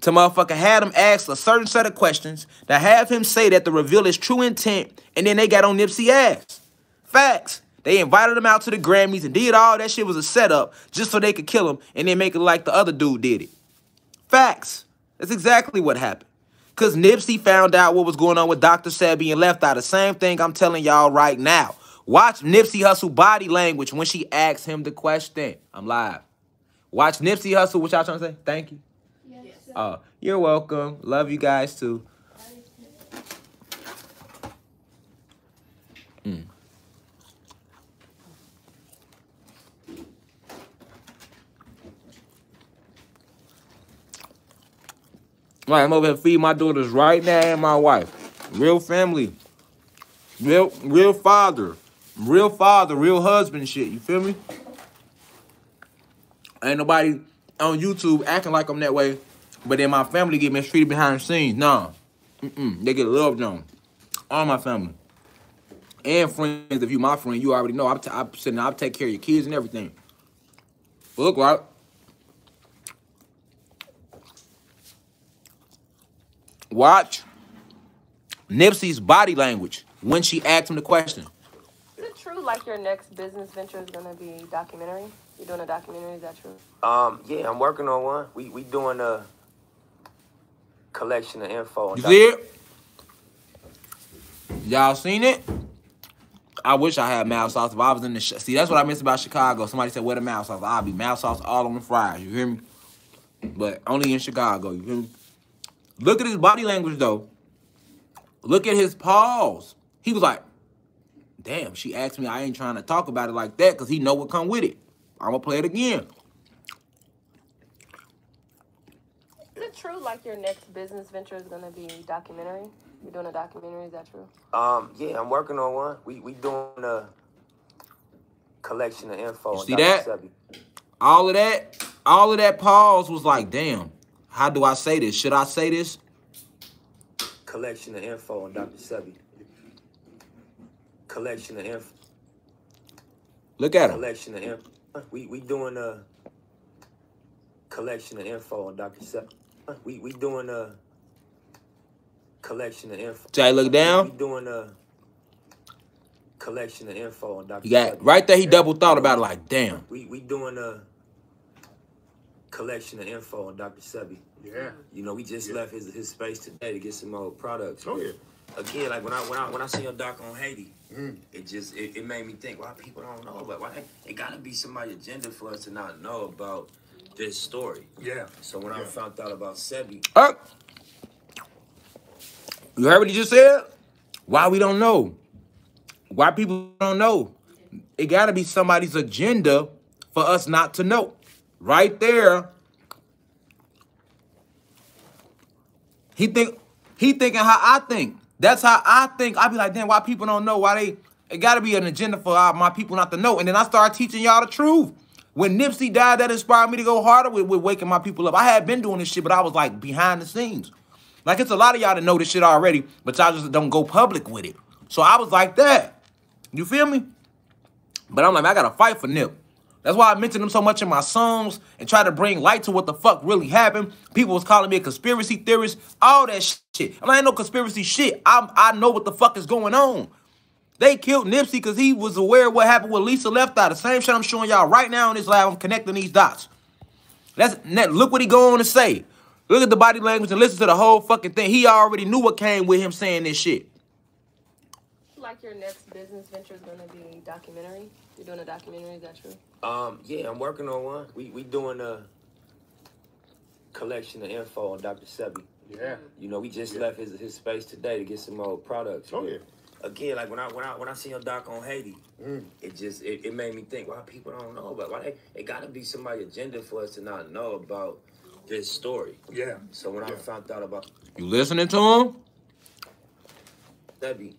to motherfucker had him ask a certain set of questions to have him say that to reveal his true intent, and then they got on Nipsey's ass. Facts. They invited him out to the Grammys and did all that shit was a setup just so they could kill him and then make it like the other dude did it. Facts. That's exactly what happened. Because Nipsey found out what was going on with Dr. Sebi and Left Eye. The same thing I'm telling y'all right now. Watch Nipsey Hussle body language when she asked him the question. I'm live. Watch Nipsey Hussle. What y'all trying to say? Thank you. Yes. You're welcome. Love you guys too. Right, I'm over here feeding my daughters right now and my wife. Real family. Real father. Real father, real husband shit. You feel me? Ain't nobody on YouTube acting like I'm that way, but then my family get mistreated behind the scenes. Nah. They get loved on. All my family. And friends, if you my friend, you already know. I'll take care of your kids and everything. Look, right? Watch Nipsey's body language when she asked him the question. Is it true, like, your next business venture is going to be documentary? You're doing a documentary, is that true? Yeah, I'm working on one. We doing a collection of info on You see it? Y'all seen it? I wish I had mouth sauce if I was in the... See, that's what I miss about Chicago. Somebody said, where the mouth sauce? I'll be mouth sauce all on the fries. You hear me? But only in Chicago. You hear me? Look at his body language, though. Look at his pause. He was like, damn, she asked me. I ain't trying to talk about it like that because he know what come with it. I'm going to play it again. Is it true, like, your next business venture is going to be documentary? You're doing a documentary, is that true? Yeah, I'm working on one. We doing a collection of info on see that? Sebi. All of that pause was like, damn. How do I say this? Should I say this? Collection of info on Dr. Sebi. Collection of info. Look at him. collection of info. We doing a collection of info on Dr. Sebi. We doing a collection of info. Jay, look down. We doing a collection of info on Dr. He got Sebi. right there. He double thought about it. Like, damn. We doing a collection of info on Dr. Sebi. Yeah. You know, we just left his space today to get some more products. Oh yeah. Again, like when I see your doc on Haiti, it made me think, why people don't know about, why it gotta be somebody's agenda for us to not know about this story. Yeah. So when I found out about Sebi, You heard what he just said? Why we don't know? Why people don't know? It gotta be somebody's agenda for us not to know. Right there. He thinking how I think. That's how I think. I be like, damn, why people don't know? Why it gotta be an agenda for my people not to know. And then I started teaching y'all the truth. When Nipsey died, that inspired me to go harder with waking my people up. I had been doing this shit, but I was like behind the scenes. Like, it's a lot of y'all that know this shit already, but y'all just don't go public with it. So I was like that. You feel me? But I'm like, I gotta fight for Nipp. That's why I mentioned him so much in my songs and try to bring light to what the fuck really happened. People was calling me a conspiracy theorist, all that shit. I ain't no conspiracy shit. I know what the fuck is going on. They killed Nipsey because he was aware of what happened with Lisa Left Eye. The same shit I'm showing y'all right now in this lab. I'm connecting these dots. Look what he go on to say. Look at the body language and listen to the whole fucking thing. He already knew what came with him saying this shit. Like your next business venture is going to be documentary? You're doing a documentary, is that true? yeah, I'm working on one. We doing a collection of info on Dr. Sebi. Yeah. You know, we just left his space today to get some more products. Oh yeah. Again, like when I see your doc on Haiti, it made me think, why people don't know about, why it gotta be somebody's agenda for us to not know about this story. Yeah. So when I found out about You listening to him? Sebi,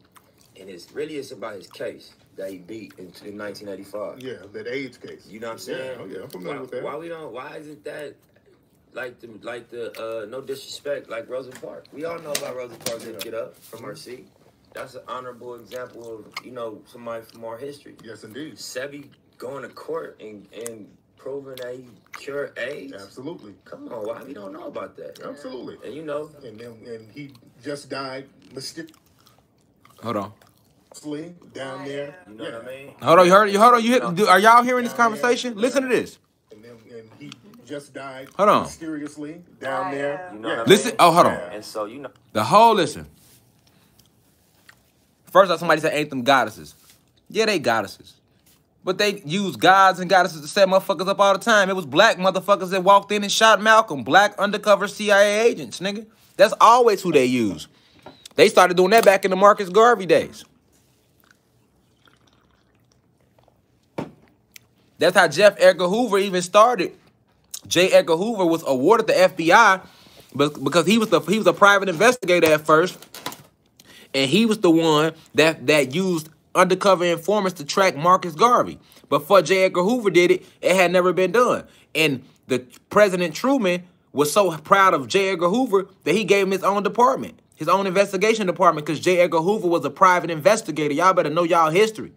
and it's about his case that he beat in 1985. Yeah, that AIDS case. You know what I'm saying? Yeah, oh yeah, I'm familiar with that. Why isn't that like the no disrespect, like Rosa Parks? We all know about Rosa Parks didn't get up from her seat. That's an honorable example of, you know, somebody from our history. Yes, indeed. Sebi going to court and proving that he cured AIDS. Absolutely. Come on, why we don't know about that? Absolutely. And you know, And he just died mysteriously Hold on. down there. you know what I mean? Hold on. Are y'all hearing this conversation? Listen to this. And he just died Hold on. mysteriously down there. You know what I mean? Listen. Oh, hold on. And so, you know. The whole listen. First, somebody said ain't them goddesses. Yeah, they goddesses. But they use gods and goddesses to set motherfuckers up all the time. It was black motherfuckers that walked in and shot Malcolm. Black undercover CIA agents, nigga. That's always who they use. They started doing that back in the Marcus Garvey days. That's how Jeff Edgar Hoover even started. J. Edgar Hoover was awarded the FBI because he was a private investigator at first. And he was the one that used undercover informants to track Marcus Garvey. But before J. Edgar Hoover did it, it had never been done. And the President Truman was so proud of J. Edgar Hoover that he gave him his own department, his own investigation department, because J. Edgar Hoover was a private investigator. Y'all better know y'all history.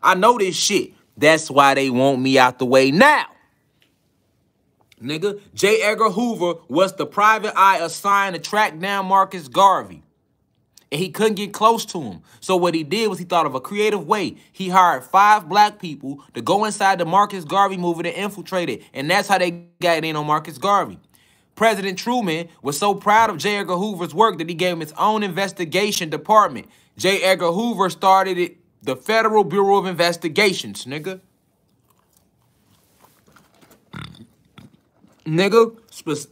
I know this shit. That's why they want me out the way now. Nigga, J. Edgar Hoover was the private eye assigned to track down Marcus Garvey. And he couldn't get close to him. So what he did was he thought of a creative way. He hired 5 black people to go inside the Marcus Garvey movement and infiltrate it. And that's how they got in on Marcus Garvey. President Truman was so proud of J. Edgar Hoover's work that he gave him his own investigation department. J. Edgar Hoover started it, the Federal Bureau of Investigations, nigga.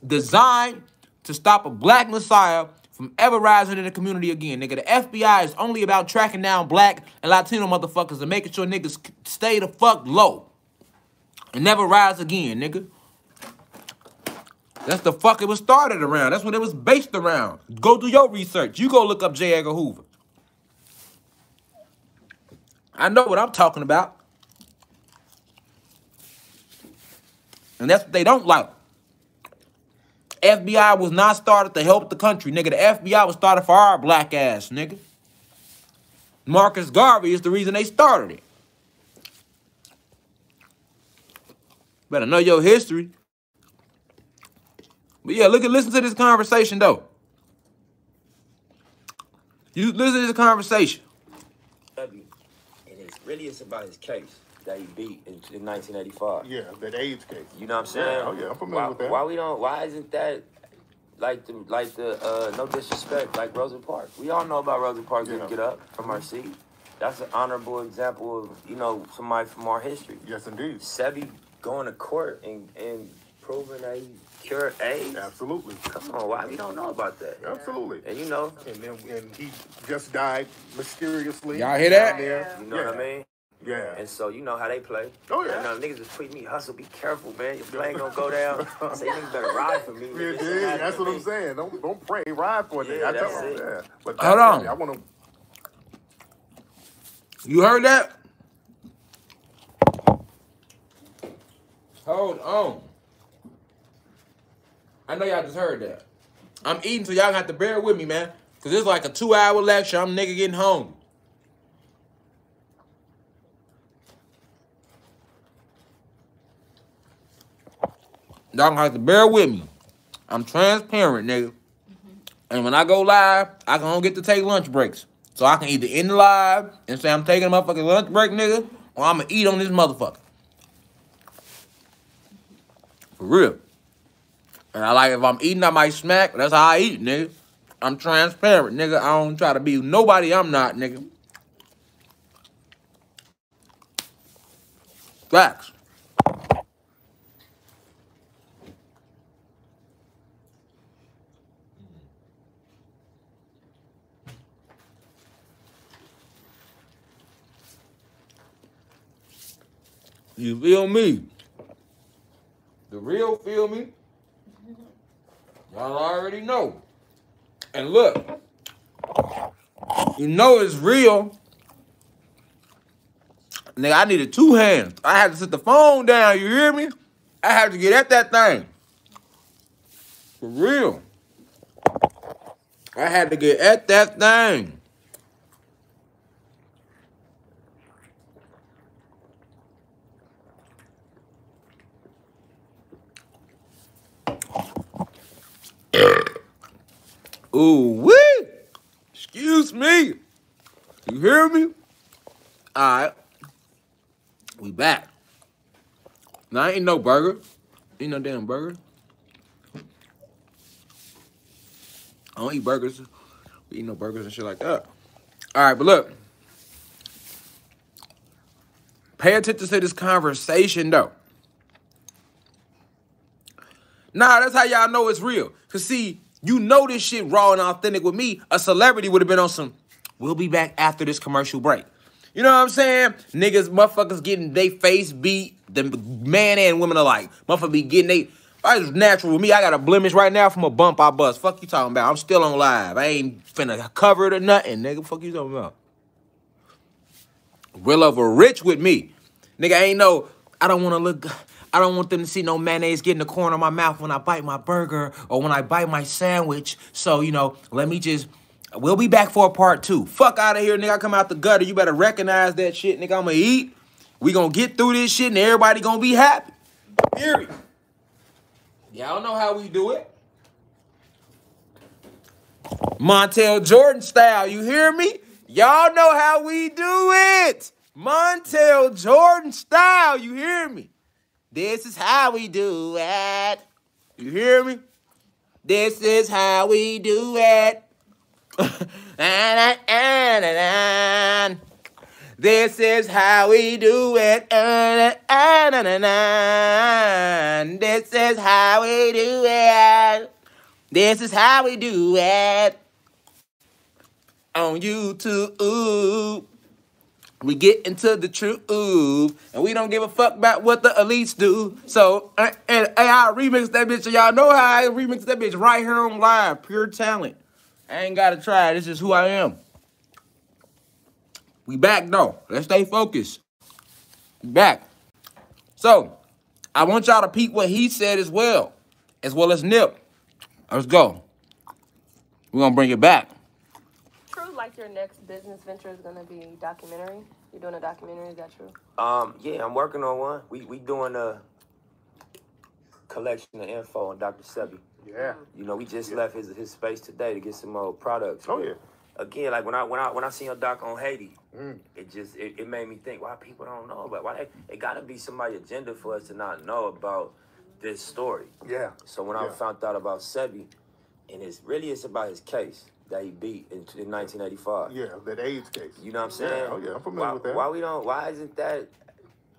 Designed to stop a black messiah from ever rising in the community again, nigga. The FBI is only about tracking down black and Latino motherfuckers and making sure niggas stay the fuck low and never rise again, nigga. That's the fuck it was started around. That's what it was based around. Go do your research. You go look up J. Edgar Hoover. I know what I'm talking about. And that's what they don't like. FBI was not started to help the country, nigga. The FBI was started for our black ass, nigga. Marcus Garvey is the reason they started it. Better know your history. But yeah, listen to this conversation though. You listen to this conversation. And it's about his case that he beat in 1985. Yeah, that AIDS case. You know what I'm saying? Oh yeah, I'm familiar with that. Why isn't that like the no disrespect, like Rosa Parks? We all know about Rosa Parks didn't get up from her seat. That's an honorable example of, you know, somebody from our history. Yes, indeed. Sebi going to court and proving that he cured AIDS. Absolutely. Come on, why we don't know about that? Absolutely. And you know, And he just died mysteriously. Y'all hear that? There. you know what I mean? Yeah. And so you know how they play. Oh, yeah. You know, niggas was tweeting me, Hustle, be careful, man. Your plane gonna go down. I say, niggas better ride for me. Yeah, that's what I'm saying. Don't pray, ride for it. Yeah, I tell that's them, it. yeah. But Hold on. I want to. You heard that? Hold on. I know y'all just heard that. I'm eating, so y'all have to bear with me, man. Because it's like a 2-hour lecture. I'm nigga getting home. Y'all gonna have to bear with me. I'm transparent, nigga. And when I go live, I can only get to take lunch breaks. So I can either end the live and say I'm taking a motherfucking lunch break, nigga, or I'm gonna eat on this motherfucker. For real. And I like, if I'm eating, I might smack. That's how I eat, nigga. I'm transparent, nigga. I don't try to be nobody I'm not, nigga. Facts. You feel me? The real feel me? Y'all already know. And look, you know it's real. Nigga, I needed 2 hands. I had to sit the phone down, you hear me? I had to get at that thing. For real. I had to get at that thing. Ooh, wee! Excuse me. You hear me? All right. We back. Now, I ain't no burger. Ain't no damn burger. I don't eat burgers. We eat no burgers and shit like that. All right, but look. Pay attention to this conversation, though. Nah, that's how y'all know it's real. Because, see, you know this shit raw and authentic with me. A celebrity would have been on some, we'll be back after this commercial break. You know what I'm saying? Niggas, motherfuckers getting they face beat, the man and women alike. Motherfuckers be getting they, it's natural with me. I got a blemish right now from a bump I bust. Fuck you talking about? I'm still on live. I ain't finna cover it or nothing, nigga. Fuck you talking about? Real over rich with me. Nigga, ain't no, I don't want them to see no mayonnaise get in the corner of my mouth when I bite my burger or when I bite my sandwich. So, you know, let me just, we'll be back for a part 2. Fuck out of here, nigga. I come out the gutter. You better recognize that shit, nigga. I'ma eat. We gonna get through this shit and everybody gonna be happy. Period. Y'all know how we do it. Montel Jordan style, you hear me? Y'all know how we do it. Montel Jordan style, you hear me? This is how we do it. You hear me? This is how we do it. This is how we do it. This is how we do it. This is how we do it. On YouTube. We get into the truth, and we don't give a fuck about what the elites do. So, and I remix that bitch, so y'all know how I remix that bitch right here on live. Pure talent. I ain't got to try. This is who I am. We back, though. Let's stay focused. We back. So, I want y'all to peep what he said as well as Nipp. Let's go. We're going to bring it back. True, like your next business venture is gonna be documentary. You're doing a documentary, is that true? Yeah, I'm working on one. We doing collection of info on Dr. Sebi. Yeah. You know, we just left his space today to get some more products. Oh yeah. Again, like when I seen your doc on Haiti, it made me think why people don't know about why it gotta be somebody's agenda for us to not know about this story. Yeah. So when I found out about Sebi, and it's about his case that he beat in 1985. Yeah, that AIDS case. You know what I'm saying? Yeah, oh yeah, I'm familiar with that. Why isn't that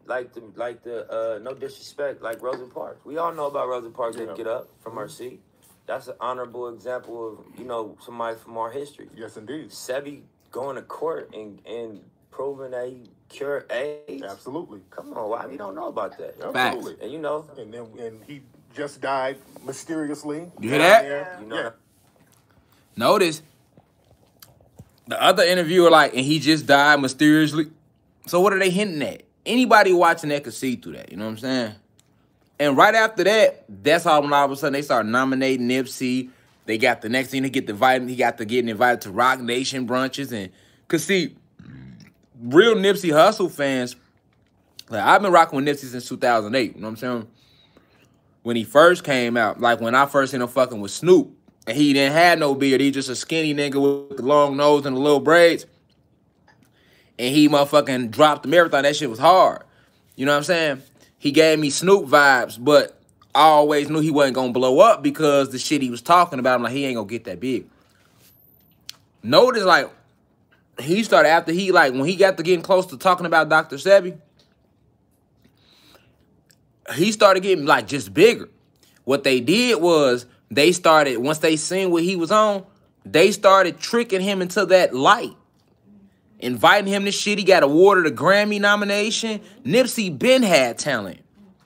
like the no disrespect, like Rosa Parks? We all know about Rosa Parks didn't get up from her seat. That's an honorable example of, you know, somebody from our history. Yes, indeed. Sebi going to court and proving that he cured AIDS. Absolutely. Come on, why we don't know about that? Absolutely. And you know, and he just died mysteriously. You hear that? Yeah. you know. Notice the other interviewer, like, and he just died mysteriously. So what are they hinting at? Anybody watching that could see through that. You know what I'm saying? And right after that, that's how when all of a sudden they start nominating Nipsey. They got the next thing to get invited. He got to getting invited to Rock Nation brunches. And cause see, real Nipsey Hussle fans, like I've been rocking with Nipsey since 2008. You know what I'm saying? When he first came out, like when I first seen him fucking with Snoop, and he didn't have no beard. He just a skinny nigga with the long nose and the little braids. And he motherfucking dropped the marathon. That shit was hard. You know what I'm saying? He gave me Snoop vibes, but I always knew he wasn't going to blow up because the shit he was talking about, I'm like, he ain't going to get that big. Notice, like, he started after he, like, when he got to getting close to talking about Dr. Sebi, he started getting, like, just bigger. What they did was they started, once they seen what he was on, they started tricking him into that light. Inviting him to shit. He got awarded a Grammy nomination. Nipsey been had talent.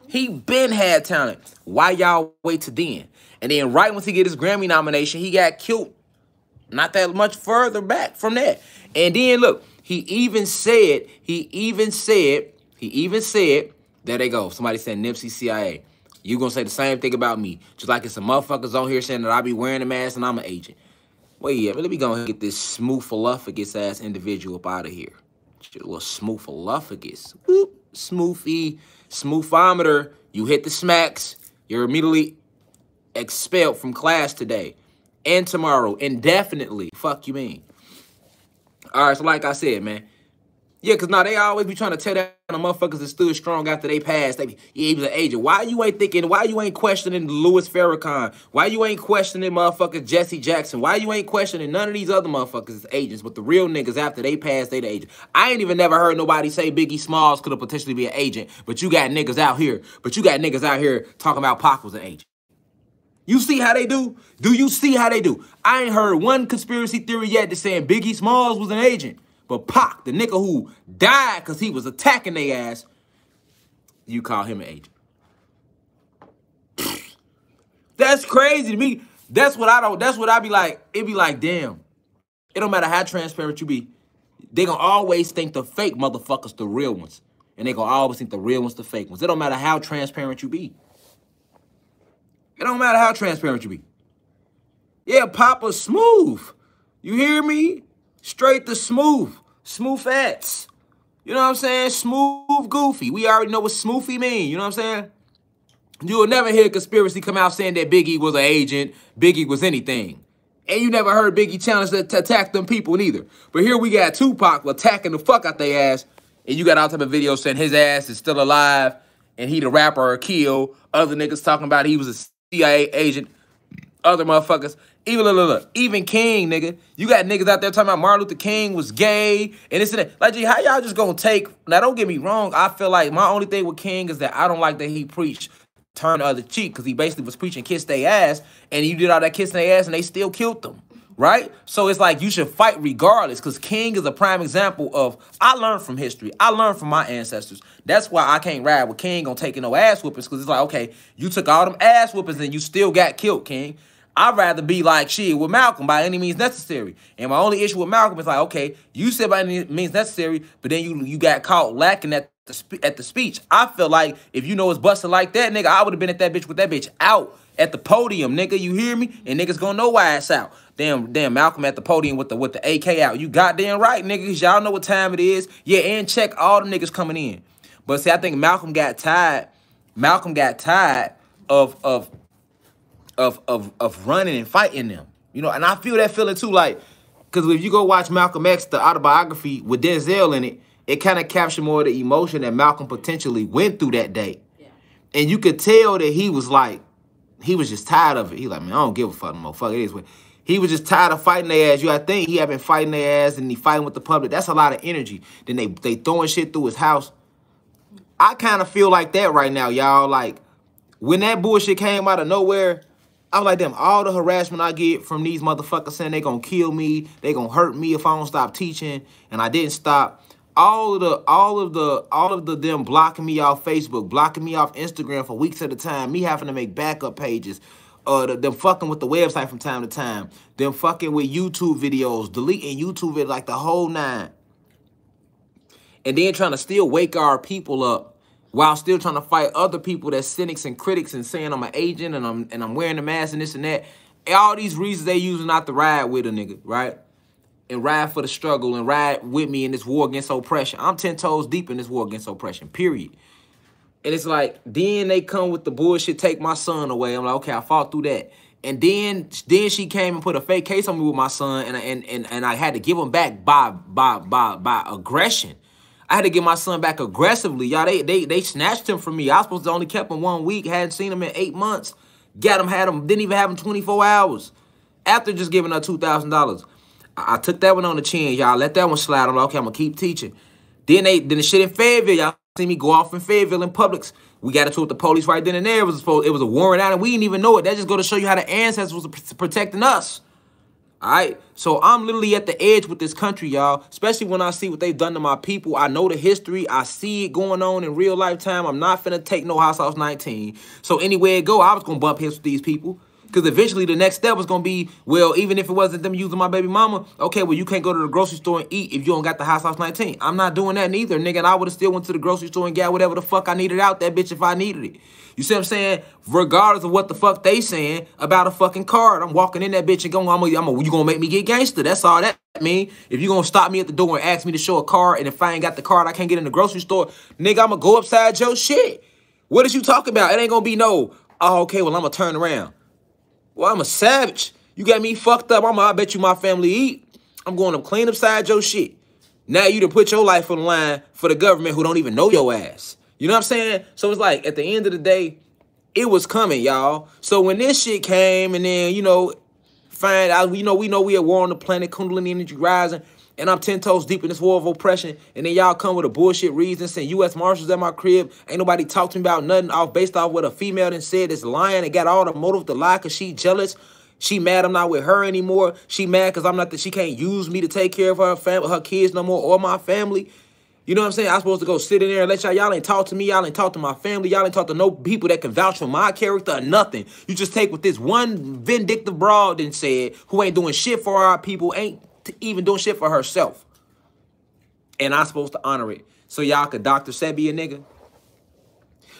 He been had talent. Why y'all wait to then? And then right once he get his Grammy nomination, he got killed not that much further back from that. And then look, he even said, there they go. Somebody said Nipsey CIA. You gonna say the same thing about me. Just like it's some motherfuckers on here saying that I be wearing a mask and I'm an agent. Well, yeah, but let me go ahead and get this smoothaluffagus ass individual up out of here. Shit, a little smoothaluffagus. Whoop, smoothy, smoothometer. You hit the smacks. You're immediately expelled from class today and tomorrow indefinitely. Fuck you mean? All right, so like I said, man. Yeah, because now they always be trying to tell that the motherfuckers that stood strong after they passed. They be, yeah, he was an agent. Why you ain't thinking, why you ain't questioning Louis Farrakhan? Why you ain't questioning motherfuckers Jesse Jackson? Why you ain't questioning none of these other motherfuckers as agents? But the real niggas after they passed, they the agent. I ain't even never heard nobody say Biggie Smalls could have potentially be an agent. But you got niggas out here. Talking about Pac was an agent. You see how they do? Do you see how they do? I ain't heard one conspiracy theory yet that's saying Biggie Smalls was an agent. But Pac, the nigga who died because he was attacking their ass, you call him an agent. That's crazy to me. That's what I be like. It be like, damn. It don't matter how transparent you be. They gonna always think the fake motherfuckers the real ones. And they gonna always think the real ones the fake ones. It don't matter how transparent you be. It don't matter how transparent you be. Yeah, Papa smooth. You hear me? Straight to smooth. Smooth ats. You know what I'm saying? Smooth goofy. We already know what smoothy mean. You know what I'm saying? You will never hear a conspiracy come out saying that Biggie was an agent, Biggie was anything. And you never heard Biggie challenge to attack them people neither. But here we got Tupac attacking the fuck out their ass. And you got all type of videos saying his ass is still alive. And he the rapper or killed. Other niggas talking about he was a CIA agent. Other motherfuckers. Even King, nigga. You got niggas out there talking about Martin Luther King was gay and this and that. Like, gee, how y'all just gonna take... Now, don't get me wrong. I feel like my only thing with King is that I don't like that he preached turn the other cheek because he basically was preaching kiss their ass and you did all that kissing their ass and they still killed them, right? So it's like you should fight regardless because King is a prime example of I learned from history. I learned from my ancestors. That's why I can't ride with King on taking no ass whoopings because it's like, okay, you took all them ass whoopings and you still got killed, King. I'd rather be like shit with Malcolm by any means necessary. And my only issue with Malcolm is like, okay, you said by any means necessary, but then you got caught lacking at the speech. I feel like if you know it's busted like that, nigga, I would have been at that bitch with that bitch out at the podium, nigga. You hear me? And niggas gonna know why it's out. Damn, Malcolm at the podium with the AK out. You goddamn right, niggas. Y'all know what time it is. Yeah, and check all the niggas coming in. But see, I think Malcolm got tired of running and fighting them. You know, and I feel that feeling too, like, because if you go watch Malcolm X, the autobiography with Denzel in it, it kind of captured more of the emotion that Malcolm potentially went through that day. Yeah. And you could tell that he was like, he was just tired of it. He like, man, I don't give a fuck no more. Fuck it is. He was just tired of fighting their ass. I think he had been fighting their ass and he fighting with the public. That's a lot of energy. Then they throwing shit through his house. I kind of feel like that right now, y'all. Like, when that bullshit came out of nowhere, I was like, damn, all the harassment I get from these motherfuckers saying they gonna kill me, they gonna hurt me if I don't stop teaching, and I didn't stop. All of the them blocking me off Facebook, blocking me off Instagram for weeks at a time, me having to make backup pages, them fucking with the website from time to time, them fucking with YouTube videos, deleting YouTube videos, like the whole nine. And then trying to still wake our people up while still trying to fight other people that's cynics and critics and saying I'm an agent and I'm wearing a mask and this and that. All these reasons they using not to ride with a nigga, right? And ride for the struggle and ride with me in this war against oppression. I'm 10 toes deep in this war against oppression, period. And it's like, then they come with the bullshit, take my son away. I'm like, okay, I fought through that. And then she came and put a fake case on me with my son, and I had to give him back by aggression. I had to get my son back aggressively. Y'all, they snatched him from me. I was supposed to only kept him 1 week. Hadn't seen him in 8 months. Got him, had him, didn't even have him 24 hours. After just giving her $2,000. I took that one on the chin, y'all. Let that one slide. I'm like, okay, I'm going to keep teaching. Then the shit in Fayetteville, y'all see me go off in Fayetteville in Publix. We got into it with the police right then and there. It was a warrant out, and we didn't even know it. That just go to show you how the ancestors was protecting us. All right, so I'm literally at the edge with this country, y'all, especially when I see what they've done to my people. I know the history. I see it going on in real lifetime. I'm not finna take no House 19. So anywhere it go, I was going to bump heads with these people. Because eventually the next step was going to be, well, even if it wasn't them using my baby mama, okay, well, you can't go to the grocery store and eat if you don't got the House 19. I'm not doing that neither, nigga. And I would have still went to the grocery store and got whatever the fuck I needed out that bitch if I needed it. You see what I'm saying? Regardless of what the fuck they saying about a fucking card, I'm walking in that bitch and going, you gonna make me get gangster. That's all that mean. If you gonna stop me at the door and ask me to show a card, and if I ain't got the card, I can't get in the grocery store, nigga, I'm gonna go upside your shit. What is you talking about? It ain't gonna be no, oh, okay, well, I'm gonna turn around. Well, I'm a savage. You got me fucked up. I bet you my family eat. I'm going to clean upside your shit. Now you done put your life on the line for the government who don't even know your ass. You know what I'm saying? So it's like, at the end of the day, it was coming, y'all. So when this shit came and then, you know, find out, we know we at war on the planet, Kundalini energy rising, and I'm 10 toes deep in this war of oppression, and then y'all come with a bullshit reason saying U.S. Marshals at my crib, ain't nobody talked to me about nothing based off what a female done said that's lying and got all the motive to lie because she jealous. She mad I'm not with her anymore. She mad because she can't use me to take care of her family, her kids no more, or my family. You know what I'm saying? I'm supposed to go sit in there and let y'all ain't talk to me. Y'all ain't talk to my family. Y'all ain't talk to no people that can vouch for my character or nothing. You just take what this one vindictive broad done said, who ain't doing shit for our people, ain't even doing shit for herself. And I'm supposed to honor it. So y'all could Dr. Sebi a nigga.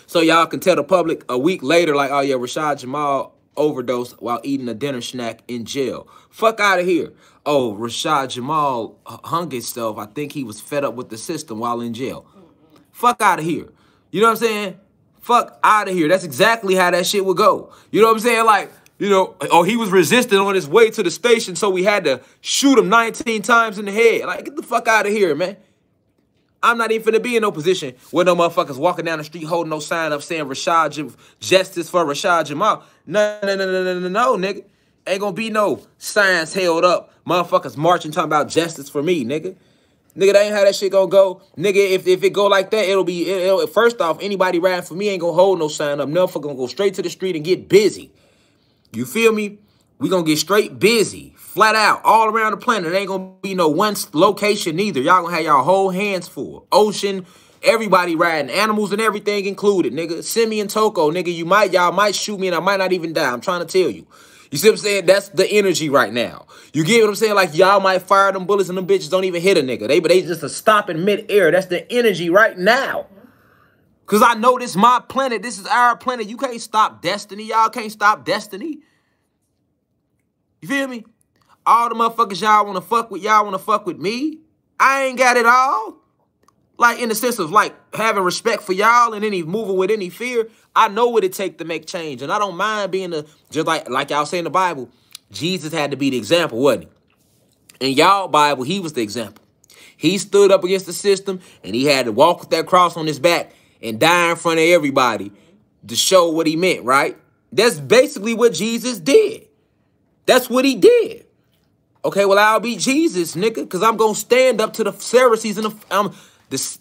So y'all can tell the public a week later, like, oh yeah, Rashad Jamal overdosed while eating a dinner snack in jail. Fuck out of here. Oh, Rashad Jamal hung himself. I think he was fed up with the system while in jail. Fuck out of here. You know what I'm saying? Fuck out of here. That's exactly how that shit would go. You know what I'm saying? Like, you know, oh, he was resisting on his way to the station, so we had to shoot him 19 times in the head. Like, get the fuck out of here, man. I'm not even finna be in no position where no motherfuckers walking down the street holding no sign up saying justice for Rashad Jamal. No, nigga. Ain't gonna be no signs held up. Motherfuckers marching talking about justice for me, nigga. Nigga, that ain't how that shit gonna go. Nigga, if it go like that, it'll first off, anybody riding for me ain't gonna hold no sign up. Motherfucker gonna go straight to the street and get busy. You feel me? We gonna get straight busy. Flat out. All around the planet. It ain't gonna be no one location either. Y'all gonna have y'all whole hands full. Ocean, everybody riding. Animals and everything included, nigga. Simi and Toko, nigga. Y'all might shoot me and I might not even die. I'm trying to tell you. You see what I'm saying? That's the energy right now. You get what I'm saying? Like, y'all might fire them bullets and them bitches don't even hit a nigga. They just a stop in midair. That's the energy right now. Because I know this is my planet. This is our planet. You can't stop destiny. Y'all can't stop destiny. You feel me? All the motherfuckers y'all want to fuck with me. I ain't got it all. like in the sense of like having respect for y'all and any moving with any fear. I know what it takes to make change, and I don't mind being just like y'all say in the Bible. Jesus had to be the example, wasn't he? In y'all Bible, he was the example. He stood up against the system, and he had to walk with that cross on his back and die in front of everybody to show what he meant, right? That's basically what Jesus did. That's what he did. Okay, well, I'll be Jesus, nigga, because I'm going to stand up to the Pharisees and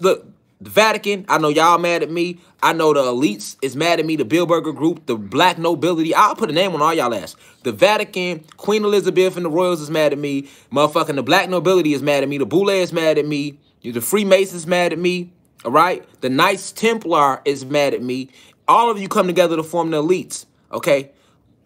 look, the Vatican. I know y'all mad at me. I know the elites is mad at me, the Bilderberger Group, the black nobility. I'll put a name on all y'all ass. The Vatican, Queen Elizabeth and the Royals is mad at me. Motherfucking the black nobility is mad at me. The Boule is mad at me. The Freemasons mad at me. All right? The Knights Templar is mad at me. All of you come together to form the elites. Okay?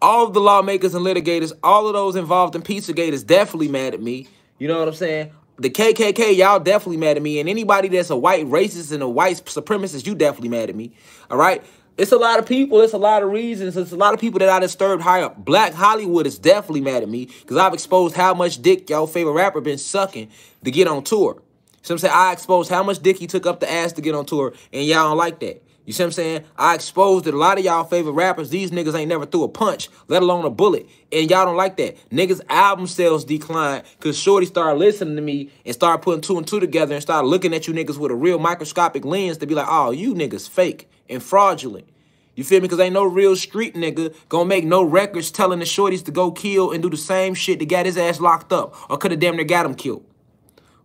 All of the lawmakers and litigators, all of those involved in Pizzagate is definitely mad at me. You know what I'm saying? The KKK, y'all definitely mad at me. And anybody that's a white racist and a white supremacist, you definitely mad at me. All right? It's a lot of people. It's a lot of reasons. It's a lot of people that I disturbed high up. Black Hollywood is definitely mad at me because I've exposed how much dick y'all favorite rapper been sucking to get on tour. So I'm saying I exposed how much dick he took up the ass to get on tour, and y'all don't like that. You see what I'm saying? I exposed that a lot of y'all favorite rappers, these niggas ain't never threw a punch, let alone a bullet. And y'all don't like that. Niggas' album sales declined because Shorty started listening to me and started putting 2 and 2 together and started looking at you niggas with a real microscopic lens to be like, oh, you niggas fake and fraudulent. You feel me? Because ain't no real street nigga gonna make no records telling the shorties to go kill and do the same shit that got his ass locked up or could have damn near got him killed.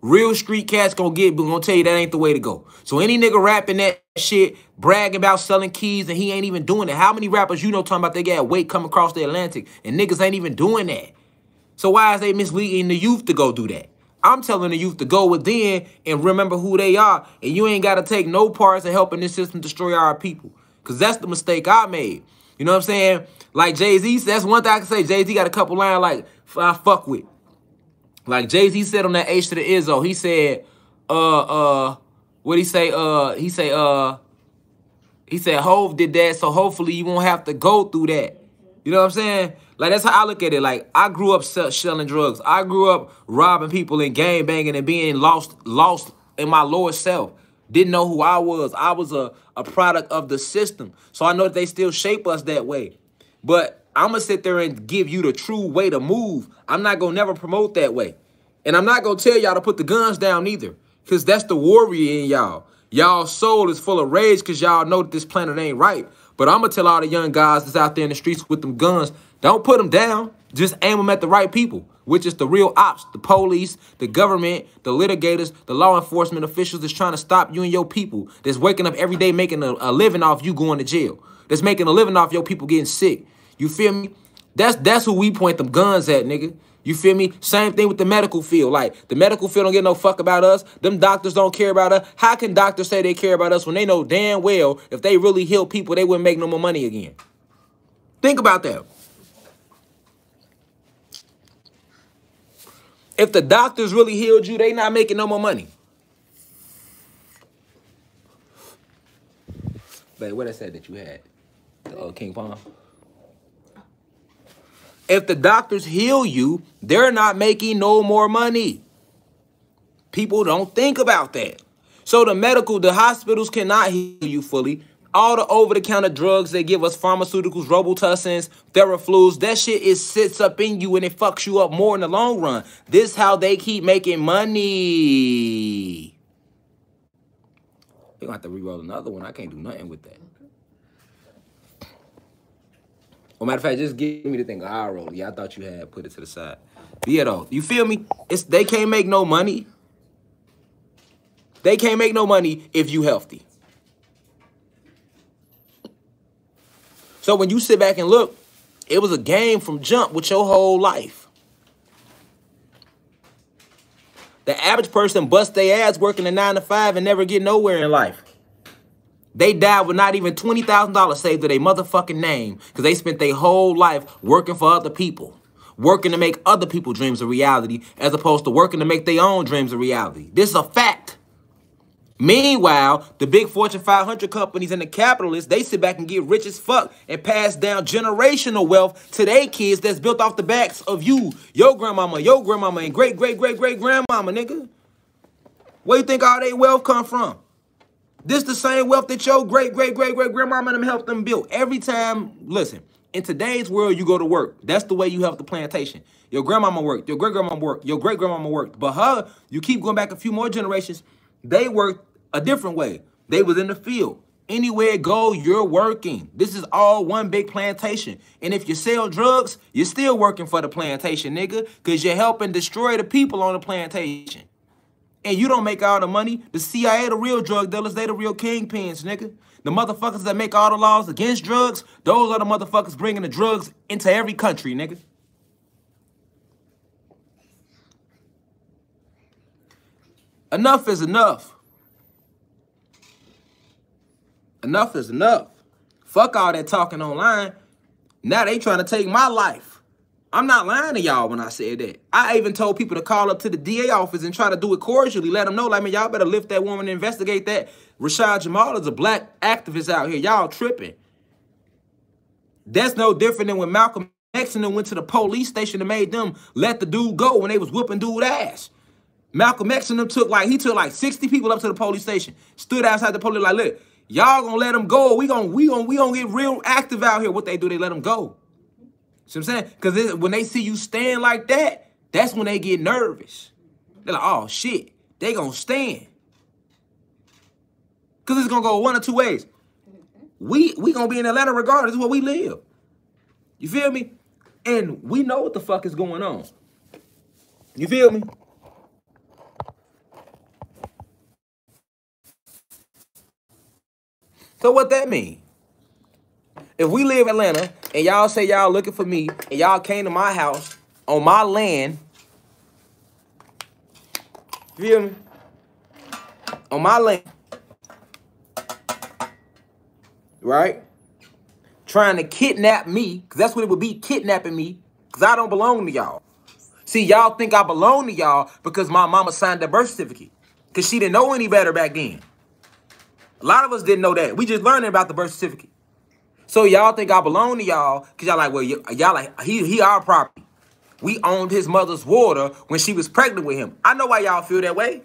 Real street cats gonna tell you that ain't the way to go. So any nigga rapping that shit, bragging about selling keys, and he ain't even doing it. How many rappers you know talking about they got weight coming across the Atlantic, and niggas ain't even doing that? So why is they misleading the youth to go do that? I'm telling the youth to go within and remember who they are, and you ain't gotta take no parts of helping this system destroy our people. Because that's the mistake I made. You know what I'm saying? Like Jay-Z, that's one thing I can say. Jay-Z got a couple lines like I fuck with. Like Jay-Z said on that H to the Izzo, he said, what'd he say? He said, Hov did that, so hopefully you won't have to go through that. You know what I'm saying? Like, that's how I look at it. Like, I grew up selling drugs. I grew up robbing people and gang banging and being lost in my lower self. Didn't know who I was. I was a product of the system. So I know that they still shape us that way. But I'm going to sit there and give you the true way to move. I'm not going to never promote that way. And I'm not going to tell y'all to put the guns down either. Because that's the warrior in y'all. Y'all's soul is full of rage because y'all know that this planet ain't right. But I'm going to tell all the young guys that's out there in the streets with them guns, don't put them down. Just aim them at the right people, which is the real ops, the police, the government, the litigators, the law enforcement officials that's trying to stop you and your people, that's waking up every day making a living off you going to jail, that's making a living off your people getting sick. You feel me? That's who we point them guns at, nigga. You feel me? Same thing with the medical field. Like, the medical field don't give no fuck about us. Them doctors don't care about us. How can doctors say they care about us when they know damn well if they really heal people, they wouldn't make no more money again? Think about that. If the doctors really healed you, they not making no more money. Babe, what I said that you had? King Palm? If the doctors heal you, they're not making no more money. People don't think about that. So the hospitals cannot heal you fully. All the over-the-counter drugs they give us, pharmaceuticals, Robitussin, Theraflus, that shit sits up in you and it fucks you up more in the long run. This is how they keep making money. They're going to have to re-roll another one. I can't do nothing with that. Well, matter of fact, just give me the thing. I'll roll. Yeah, I thought you had put it to the side. But yeah, though. You feel me? They can't make no money. They can't make no money if you healthy. So when you sit back and look, it was a game from jump with your whole life. The average person busts their ass working a 9 to 5 and never get nowhere in life. They died with not even $20,000 saved to their motherfucking name because they spent their whole life working for other people, working to make other people's dreams a reality as opposed to working to make their own dreams a reality. This is a fact. Meanwhile, the big Fortune 500 companies and the capitalists, they sit back and get rich as fuck and pass down generational wealth to their kids that's built off the backs of you, your grandmama, and great-great-great-great-grandmama, nigga. Where you think all their wealth come from? This the same wealth that your great-great-great-great-grandmama and them helped them build. Every time, listen, in today's world, you go to work. That's the way you help the plantation. Your grandmama worked, your great-grandmama worked, your great-grandmama worked. But her, you keep going back a few more generations, they worked a different way. They was in the field. Anywhere it go, you're working. This is all one big plantation. And if you sell drugs, you're still working for the plantation, nigga, because you're helping destroy the people on the plantation. And you don't make all the money. The CIA, the real drug dealers, they the real kingpins, nigga. The motherfuckers that make all the laws against drugs, those are the motherfuckers bringing the drugs into every country, nigga. Enough is enough. Enough is enough. Fuck all that talking online. Now they trying to take my life. I'm not lying to y'all when I said that. I even told people to call up to the DA office and try to do it cordially. Let them know, like, man, y'all better lift that woman and investigate that. Rashad Jamal is a black activist out here. Y'all tripping. That's no different than when Malcolm X and them went to the police station and made them let the dude go when they was whooping dude ass. Malcolm X and them took like 60 people up to the police station. Stood outside the police like, look, y'all gonna let them go. We gonna get real active out here. What they do, they let them go. See what I'm saying? Because when they see you stand like that, that's when they get nervous. They're like, oh, shit, they going to stand. Because it's going to go one or two ways. We going to be in Atlanta regardless. This is where we live. You feel me? And we know what the fuck is going on. You feel me? So what that mean? If we live in Atlanta and y'all say y'all looking for me and y'all came to my house on my land, you feel me? On my land, right? Trying to kidnap me, because that's what it would be, kidnapping me, because I don't belong to y'all. See, y'all think I belong to y'all because my mama signed that birth certificate, because she didn't know any better back then. A lot of us didn't know that. We just learning about the birth certificate. So y'all think I belong to y'all because y'all like, well, y'all like, he our property. We owned his mother's water when she was pregnant with him. I know why y'all feel that way.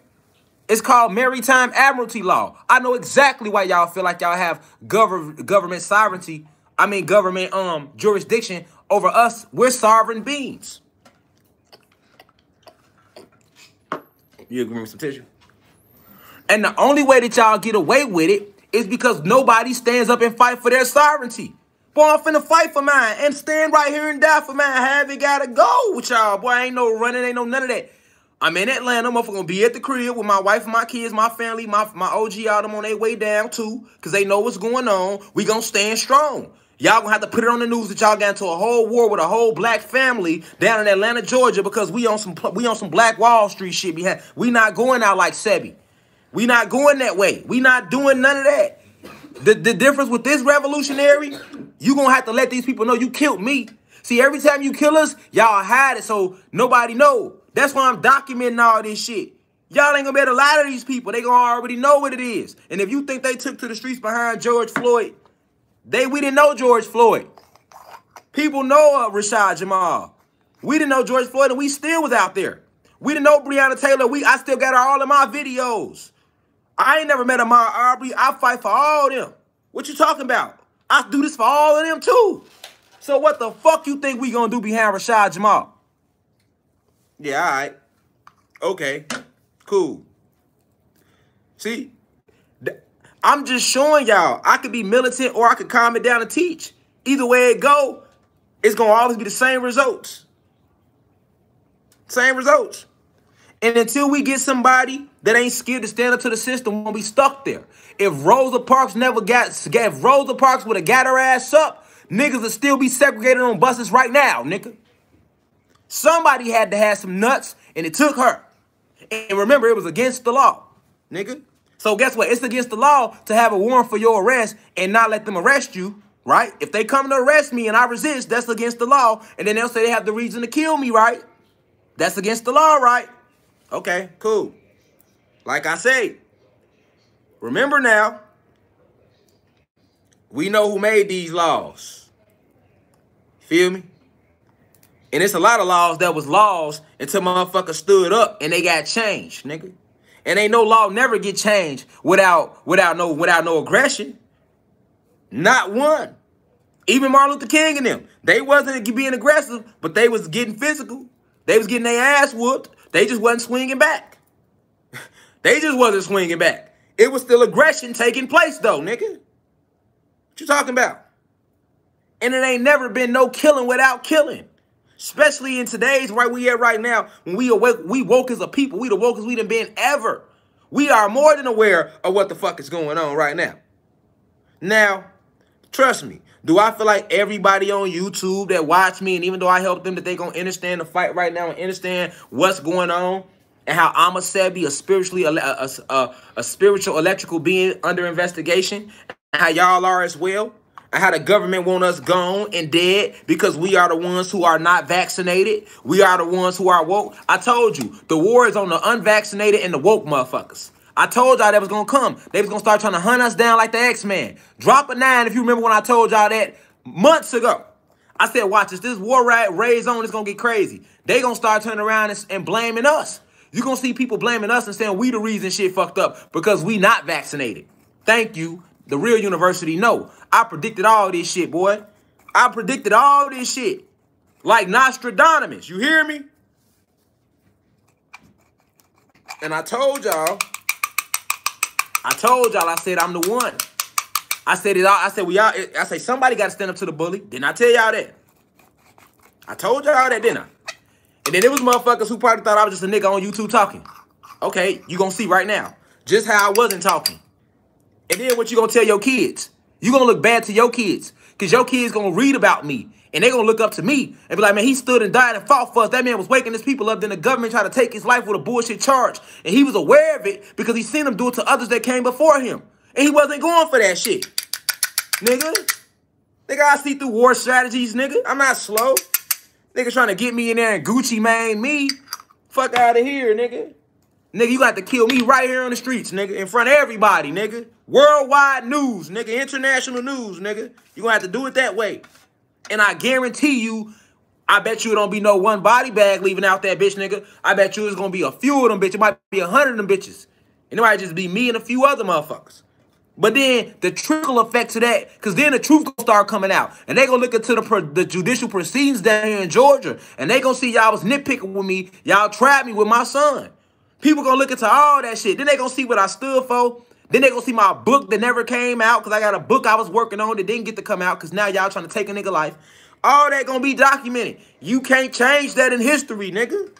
It's called maritime admiralty law. I know exactly why y'all feel like y'all have government sovereignty. I mean, government jurisdiction over us. We're sovereign beings. You agree with some tissue? And the only way that y'all get away with it is because nobody stands up and fight for their sovereignty. Boy, I'm finna fight for mine and stand right here and die for mine. Have it gotta go with y'all. Boy, ain't no running, ain't no none of that. I'm in Atlanta. Motherfucker gonna be at the crib with my wife and my kids, my family, my OG out. I'm on their way down too, because they know what's going on. We gonna stand strong. Y'all gonna have to put it on the news that y'all got into a whole war with a whole black family down in Atlanta, Georgia, because we on some Black Wall Street shit. We not going out like Sebi. We not going that way. We not doing none of that. The difference with this revolutionary, you gonna have to let these people know you killed me. See, every time you kill us, y'all hide it so nobody know. That's why I'm documenting all this shit. Y'all ain't gonna be able to lie to these people. They gonna already know what it is. And if you think they took to the streets behind George Floyd, we didn't know George Floyd. People know Rashad Jamal. We didn't know George Floyd, and we still was out there. We didn't know Breonna Taylor. I still got her all in my videos. I ain't never met Ahmaud Arbery. I fight for all of them. What you talking about? I do this for all of them too. So what the fuck you think we gonna do behind Rashad Jamal? Yeah, all right. Okay, cool. See, I'm just showing y'all I could be militant or I could calm it down and teach. Either way it go, it's gonna always be the same results. Same results. And until we get somebody that ain't scared to stand up to the system, we'll be stuck there. If Rosa Parks would have got her ass up, niggas would still be segregated on buses right now, nigga. Somebody had to have some nuts, and it took her. And remember, it was against the law, nigga. So guess what? It's against the law to have a warrant for your arrest and not let them arrest you, right? If they come to arrest me and I resist, that's against the law. And then they'll say they have the reason to kill me, right? That's against the law, right? Okay, cool. Like I say, remember now, we know who made these laws. Feel me? And it's a lot of laws that was laws until motherfuckers stood up and they got changed, nigga. And ain't no law never get changed without no aggression. Not one. Even Martin Luther King and them, they wasn't being aggressive, but they was getting physical. They was getting their ass whooped. They just wasn't swinging back. They just wasn't swinging back. It was still aggression taking place, though, nigga. What you talking about? And it ain't never been no killing without killing. Especially in today's right we at right now, when we awake, we woke as a people. We the wokest we done been ever. We are more than aware of what the fuck is going on right now. Now, trust me, do I feel like everybody on YouTube that watch me, and even though I help them, that they gonna understand the fight right now and understand what's going on and how I'm a Sebi, a spiritual electrical being under investigation, and how y'all are as well? And how the government want us gone and dead because we are the ones who are not vaccinated. We are the ones who are woke. I told you, the war is on the unvaccinated and the woke motherfuckers. I told y'all that was going to come. They was going to start trying to hunt us down like the X-Men. Drop a 9 if you remember when I told y'all that months ago. I said, watch this war raise on, it's going to get crazy. They going to start turning around and blaming us. You're going to see people blaming us and saying we the reason shit fucked up because we not vaccinated. Thank you. The real university, no. I predicted all this shit, boy. I predicted all this shit. Like Nostradamus. You hear me? And I told y'all, I said I'm the one. I said it all. I said somebody got to stand up to the bully. Didn't I tell y'all that? I told y'all that, didn't I? And then there was motherfuckers who probably thought I was just a nigga on YouTube talking. Okay, you gonna see right now. Just how I wasn't talking. And then what you gonna tell your kids? You gonna look bad to your kids. Because your kids gonna read about me. And they gonna look up to me and be like, man, he stood and died and fought for us. That man was waking his people up. Then the government tried to take his life with a bullshit charge. And he was aware of it because he seen them do it to others that came before him. And he wasn't going for that shit. Nigga. Nigga, I see through war strategies, nigga. I'm not slow. Nigga trying to get me in there and Gucci Mane me. Fuck out of here, nigga. Nigga, you got to kill me right here on the streets, nigga. In front of everybody, nigga. Worldwide news, nigga. International news, nigga. You gonna have to do it that way. And I guarantee you, I bet you it don't be no one body bag leaving out that bitch, nigga. I bet you it's gonna be a few of them bitches. It might be 100 of them bitches. And it might just be me and a few other motherfuckers. But then the trickle effect to that, because then the truth gonna start coming out. And they gonna look into the judicial proceedings down here in Georgia. And they gonna see y'all was nitpicking with me. Y'all trapped me with my son. People gonna look into all that shit. Then they gonna see what I stood for. Then they gonna see my book that never came out because I got a book I was working on that didn't get to come out because now y'all trying to take a nigga life. All that gonna be documented. You can't change that in history, nigga.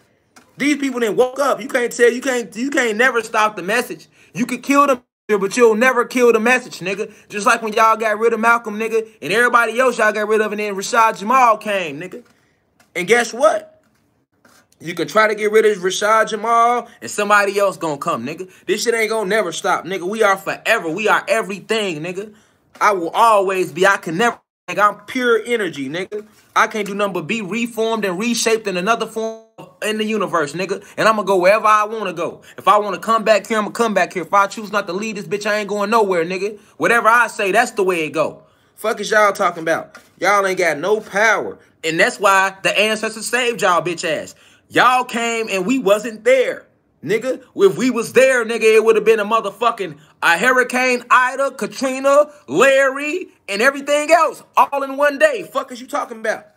These people didn't woke up. You can't never stop the message. You could kill them, but you'll never kill the message, nigga. Just like when y'all got rid of Malcolm, nigga, and everybody else y'all got rid of, and then Rashad Jamal came, nigga. And guess what? You can try to get rid of Rashad Jamal and somebody else gonna come, nigga. This shit ain't gonna never stop, nigga. We are forever. We are everything, nigga. I will always be. I can never, nigga. I'm pure energy, nigga. I can't do nothing but be reformed and reshaped in another form in the universe, nigga. And I'm gonna go wherever I wanna go. If I wanna come back here, I'm gonna come back here. If I choose not to leave this bitch, I ain't going nowhere, nigga. Whatever I say, that's the way it go. Fuck is y'all talking about? Y'all ain't got no power. And that's why the ancestors saved y'all bitch ass. Y'all came and we wasn't there, nigga. If we was there, nigga, it would have been a motherfucking Hurricane Ida, Katrina, Larry, and everything else all in one day. Fuck is you talking about?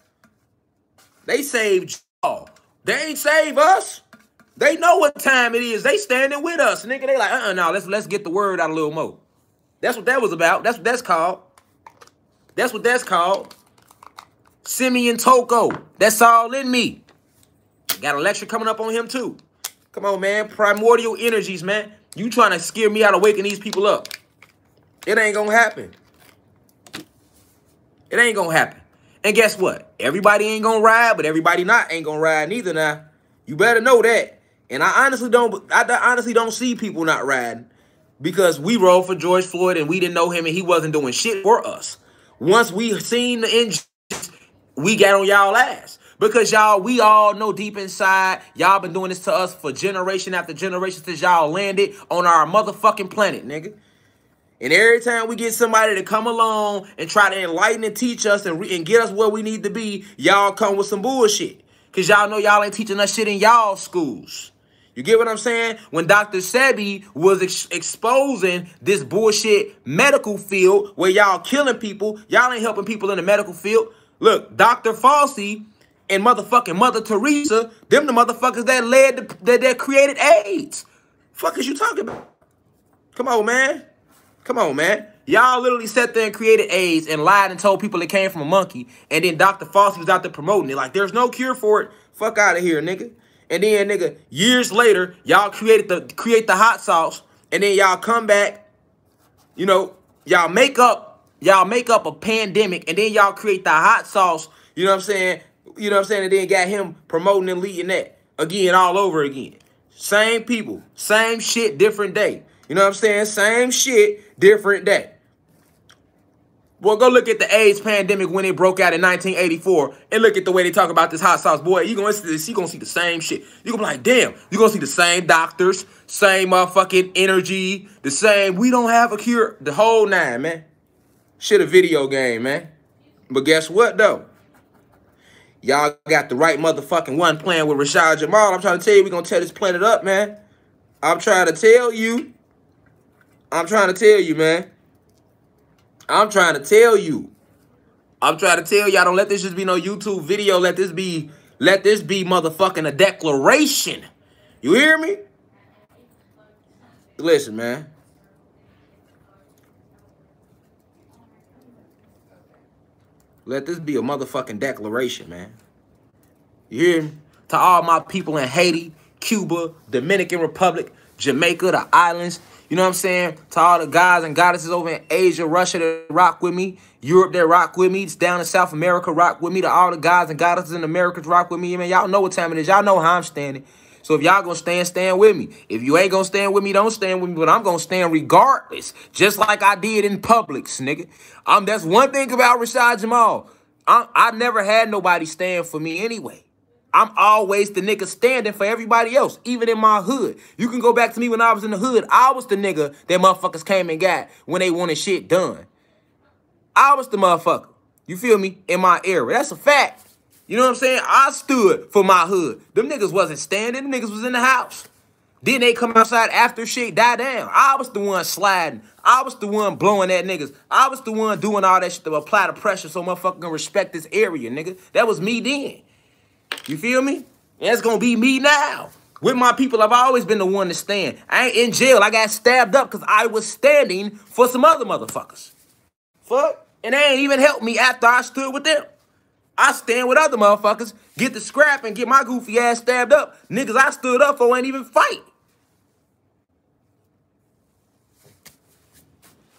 They saved y'all. They ain't save us. They know what time it is. They standing with us, nigga. They like, no, let's get the word out a little more. That's what that was about. That's what that's called. That's what that's called. Simeon Toko. That's all in me. Got a lecture coming up on him, too. Come on, man. Primordial energies, man. You trying to scare me out of waking these people up. It ain't gonna happen. It ain't gonna happen. And guess what? Everybody ain't gonna ride, but everybody ain't gonna ride neither now. You better know that. And I honestly don't see people not riding because we rode for George Floyd and we didn't know him and he wasn't doing shit for us. Once we seen the injustice, we got on y'all ass. Because y'all, we all know deep inside, y'all been doing this to us for generation after generation since y'all landed on our motherfucking planet, nigga. And every time we get somebody to come along and try to enlighten and teach us and get us where we need to be, y'all come with some bullshit. Because y'all know y'all ain't teaching us shit in y'all schools. You get what I'm saying? When Dr. Sebi was exposing this bullshit medical field where y'all killing people, y'all ain't helping people in the medical field. Look, Dr. Fauci and motherfucking Mother Teresa, them the motherfuckers that created AIDS. Fuck is you talking about? Come on, man. Come on, man. Y'all literally sat there and created AIDS and lied and told people it came from a monkey. And then Dr. Fauci was out there promoting it. Like, there's no cure for it. Fuck out of here, nigga. And then, nigga, years later, y'all create the hot sauce. And then y'all come back, you know, y'all make up a pandemic. And then y'all create the hot sauce, you know what I'm saying? You know what I'm saying? And then got him promoting and leading that again, all over again. Same people, same shit, different day. You know what I'm saying? Same shit, different day. Boy, go look at the AIDS pandemic when it broke out in 1984 and look at the way they talk about this hot sauce. Boy, you gonna see this, you gonna see the same shit. You gonna be like, damn, you gonna see the same doctors, same motherfucking energy, the same, we don't have a cure, the whole nine, man. Shit a video game, man. But guess what, though? Y'all got the right motherfucking one playing with Rashad Jamal. I'm trying to tell you, we gonna tear this planet up, man. I'm trying to tell you. I'm trying to tell you, man. I'm trying to tell you. I'm trying to tell y'all, don't let this just be no YouTube video. Let this be motherfucking a declaration. You hear me? Listen, man. Let this be a motherfucking declaration, man. You hear me? To all my people in Haiti, Cuba, Dominican Republic, Jamaica, the islands. You know what I'm saying? To all the guys and goddesses over in Asia, Russia that rock with me, Europe that rock with me, it's down in South America rock with me, to all the guys and goddesses in America rock with me. Man, y'all know what time it is. Y'all know how I'm standing. So if y'all gonna stand with me. If you ain't gonna stand with me, don't stand with me. But I'm gonna stand regardless, just like I did in Publix, nigga. That's one thing about Rashad Jamal. I never had nobody stand for me anyway. I'm always the nigga standing for everybody else, even in my hood. You can go back to me when I was in the hood. I was the nigga that motherfuckers came and got when they wanted shit done. I was the motherfucker. You feel me? In my era. That's a fact. You know what I'm saying? I stood for my hood. Them niggas wasn't standing. Them niggas was in the house. Then they come outside after shit die down. I was the one sliding. I was the one blowing at niggas. I was the one doing all that shit to apply the pressure so motherfucker can respect this area, nigga. That was me then. You feel me? That's gonna be me now. With my people, I've always been the one to stand. I ain't in jail. I got stabbed up because I was standing for some other motherfuckers. Fuck. And they ain't even helped me after I stood with them. I stand with other motherfuckers, get the scrap and get my goofy ass stabbed up. Niggas I stood up for ain't even fight.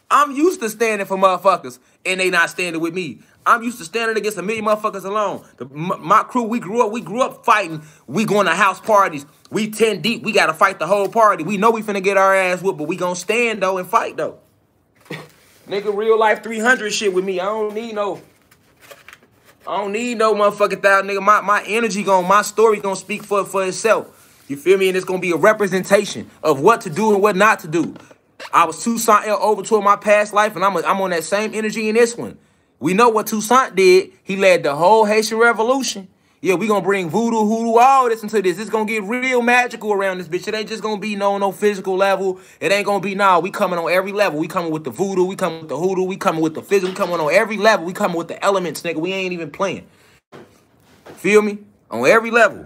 I'm used to standing for motherfuckers and they not standing with me. I'm used to standing against a million motherfuckers alone. My crew, we grew up fighting. We going to house parties. We 10 deep. We got to fight the whole party. We know we finna get our ass whooped, but we gonna stand though and fight though. Nigga, real life 300 shit with me. I don't need no motherfucking thousand, nigga. My energy my story gonna speak for itself. You feel me? And it's gonna be a representation of what to do and what not to do. I was Toussaint Overture in my past life, and I'm on that same energy in this one. We know what Toussaint did. He led the whole Haitian Revolution. Yeah, we gonna bring voodoo, hoodoo, all this into this. It's gonna get real magical around this bitch. It ain't just gonna be no physical level. It ain't gonna be, nah, we coming on every level. We coming with the voodoo, we coming with the hoodoo, we coming with the physical, we coming on every level. We coming with the elements, nigga. We ain't even playing. Feel me? On every level.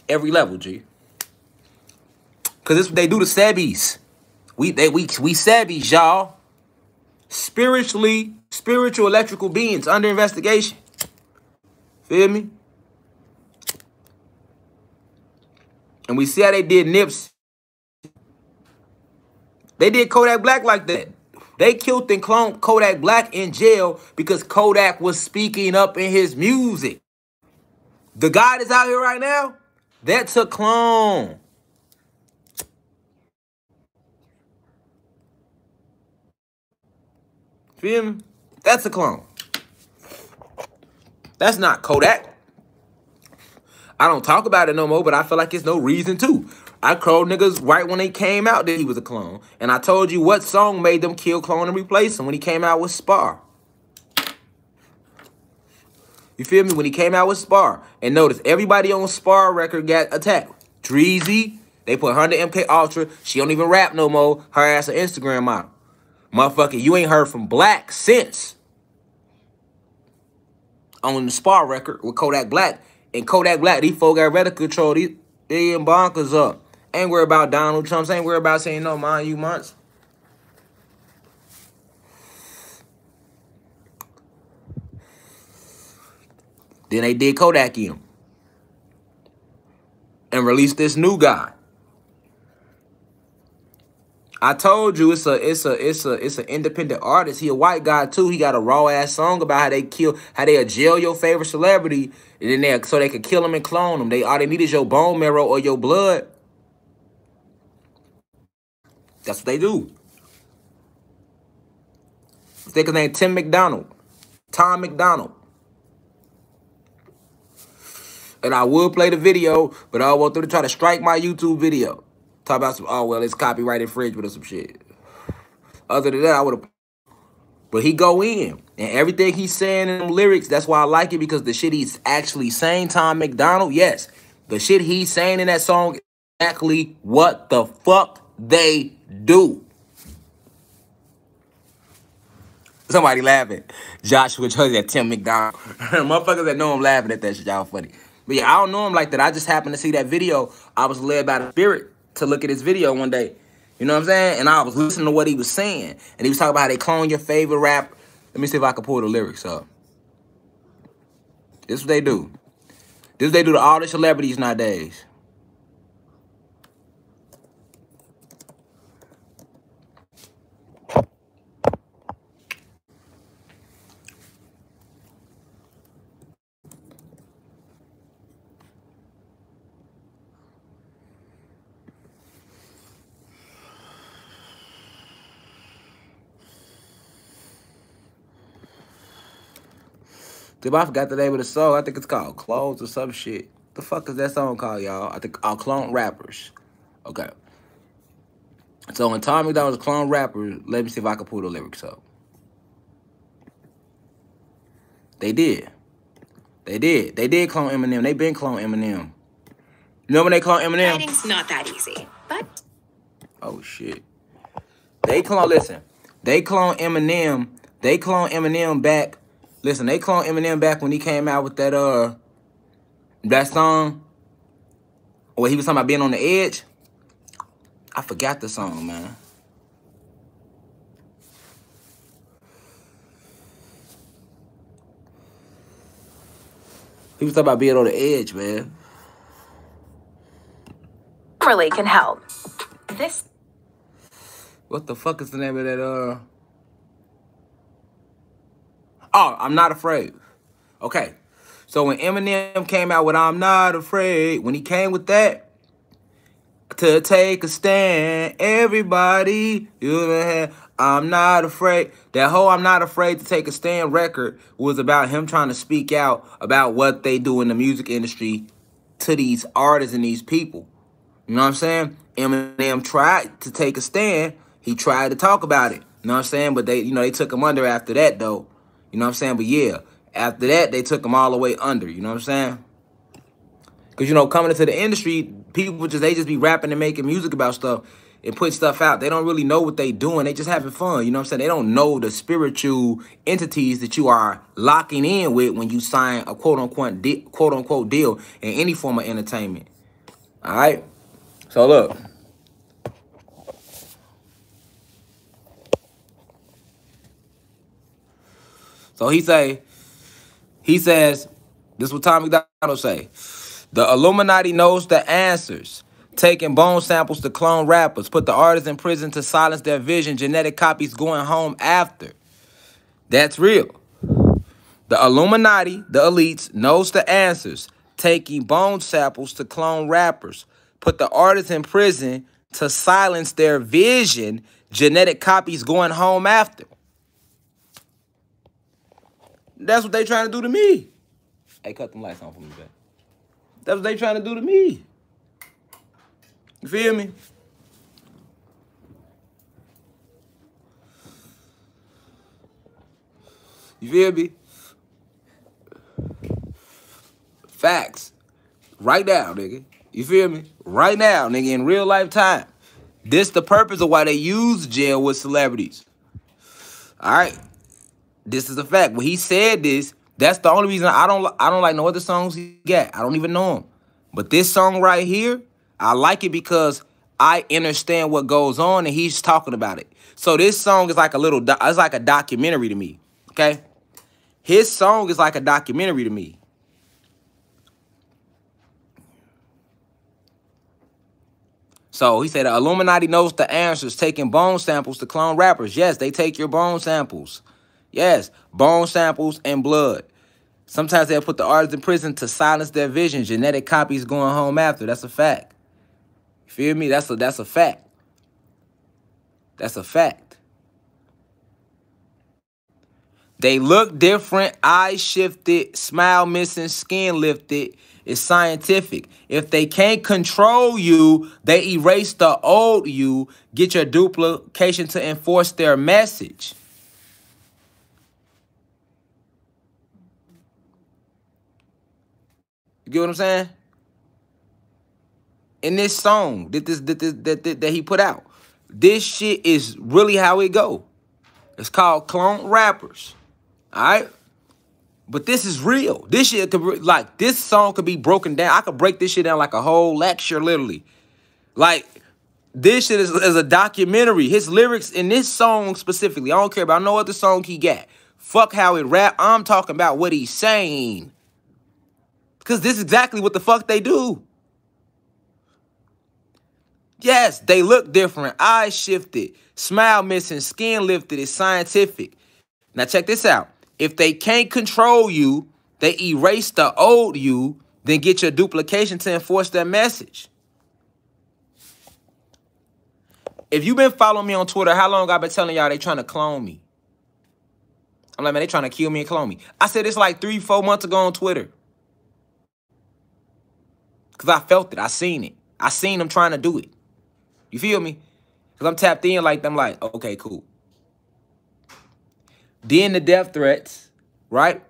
Every level, G. Cause this what they do to Sebis. We Sebis, y'all. Spiritual electrical beings under investigation. Feel me? And we see how they did Nips. They did Kodak Black like that. They killed and cloned Kodak Black in jail because Kodak was speaking up in his music. The guy that's out here right now, that's a clone. Feel me? That's a clone. That's not Kodak. I don't talk about it no more, but I feel like it's no reason to. I called niggas right when they came out that he was a clone. And I told you what song made them kill, clone, and replace him when he came out with Spar. You feel me? When he came out with Spar. And notice, everybody on Spar record got attacked. Dreezy. They put her in the MK Ultra. She don't even rap no more. Her ass an Instagram model. Motherfucker, you ain't heard from Black since on the Spar record with Kodak Black. And Kodak Black, these folk got record control. They in bonkers up. Ain't worried about Donald Trump. Ain't worried about saying no, mind you months. Then they did Kodak him and released this new guy. I told you it's an independent artist. He a white guy too. He got a raw ass song about how they jail your favorite celebrity, and then so they could kill him and clone him. All they need is your bone marrow or your blood. That's what they do. His name Tom McDonald. And I will play the video, but I want them to try to strike my YouTube video. Talk about some, oh, well, it's copyright infringement or some shit. Other than that, I would have. But he go in. And everything he's saying in them lyrics, that's why I like it, because the shit he's actually saying, Tom McDonald, yes. The shit he's saying in that song is exactly what the fuck they do. Somebody laughing. Joshua chose that Tim McDonald. Motherfuckers that know him laughing at that shit, y'all funny. But yeah, I don't know him like that. I just happened to see that video. I was led by the spirit to look at his video one day. You know what I'm saying? And I was listening to what he was saying. And he was talking about how they clone your favorite rap. Let me see if I can pull the lyrics up. This is what they do. This is what they do to all the celebrities nowadays. I forgot the name of the song. I think it's called Clones or some shit. The fuck is that song called, y'all? I think I'll Clone Rappers. Okay. So when Tom McDonald's Clone Rappers, let me see if I can pull the lyrics up. They did. They did clone Eminem. They been clone Eminem. You know when they clone Eminem? Writing's not that easy, but... Oh, shit. They clone Eminem. They clone Eminem back. Listen, they cloned Eminem back when he came out with that song where he was talking about being on the edge. I forgot the song, man. He was talking about being on the edge, man. Really can help. This. What the fuck is the name of that? Oh, I'm Not Afraid. Okay. So when Eminem came out with I'm Not Afraid, when he came with that, to take a stand, everybody, I'm not afraid. That whole I'm Not Afraid to Take a Stand record was about him trying to speak out about what they do in the music industry to these artists and these people. You know what I'm saying? Eminem tried to take a stand. He tried to talk about it. You know what I'm saying? But they took him under after that, though. You know what I'm saying? But yeah, after that, they took him all the way under. You know what I'm saying? Because, coming into the industry, people they just be rapping and making music about stuff and putting stuff out. They don't really know what they doing. They just having fun. You know what I'm saying? They don't know the spiritual entities that you are locking in with when you sign a quote-unquote deal in any form of entertainment. All right? So, look. So he says, this is what Tom McDonald say. The Illuminati knows the answers. Taking bone samples to clone rappers. Put the artists in prison to silence their vision. Genetic copies going home after. That's real. The Illuminati, the elites, knows the answers. Taking bone samples to clone rappers. Put the artists in prison to silence their vision. Genetic copies going home after. That's what they trying to do to me. Hey, cut them lights on for me, baby. That's what they trying to do to me. You feel me? You feel me? Facts. Right now, nigga. You feel me? Right now, nigga, in real life time. This the purpose of why they use jail with celebrities. All right? This is a fact. When he said this, that's the only reason I don't like no other songs he got. I don't even know him. But this song right here, I like it because I understand what goes on and he's talking about it. So this song is like it's like a documentary to me. Okay? His song is like a documentary to me. So he said, the Illuminati knows the answers, taking bone samples to clone rappers. Yes, they take your bone samples. Yes, bone samples and blood. Sometimes they'll put the artists in prison to silence their vision. Genetic copies going home after. That's a fact. You feel me? That's a fact. That's a fact. They look different, eyes shifted, smile missing, skin lifted. It's scientific. If they can't control you, they erase the old you, get your duplication to enforce their message. You get what I'm saying? In this song that he put out, this shit is really how it go. It's called Clone Rappers. All right? But this is real. This shit could, like, this song could be broken down. I could break this shit down like a whole lecture, literally. Like, this shit is a documentary. His lyrics in this song specifically, I don't care about no other song he got. Fuck how it rap. I'm talking about what he's saying. Because this is exactly what the fuck they do. Yes, they look different. Eyes shifted. Smile missing. Skin lifted. It's scientific. Now check this out. If they can't control you, they erase the old you, then get your duplication to enforce their message. If you've been following me on Twitter, how long I've been telling y'all they trying to clone me? I'm like, man, they trying to kill me and clone me. I said this like 3-4 months ago on Twitter. Because I felt it. I seen it. I seen them trying to do it. You feel me? Because I'm tapped in like them, like, okay, cool. Then the death threats, right?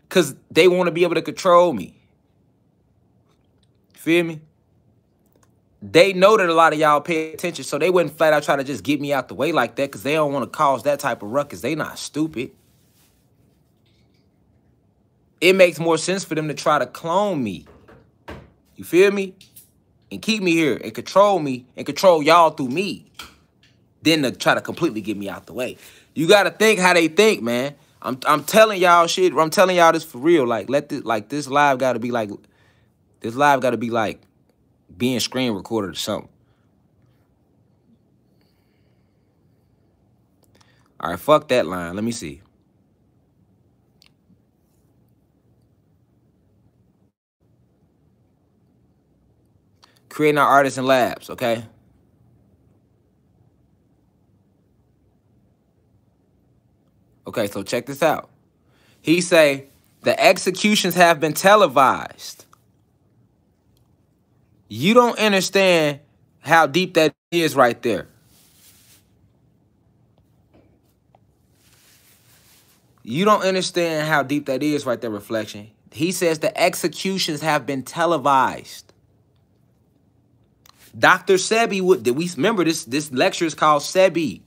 Because they want to be able to control me. Feel me? They know that a lot of y'all pay attention, so they wouldn't flat out try to just get me out the way like that because they don't want to cause that type of ruckus. They not stupid. It makes more sense for them to try to clone me. You feel me? And keep me here and control me and control y'all through me. Then to try to completely get me out the way. You gotta think how they think, man. I'm telling y'all shit. I'm telling y'all this for real. Like, this live gotta be like being screen recorded or something. All right, fuck that line. Let me see. Creating our artists and labs, okay? Okay, so check this out. He say, the executions have been televised. You don't understand how deep that is right there. You don't understand how deep that is right there, Reflection. He says the executions have been televised. Dr. Sebi, we remember this lecture is called Sebi.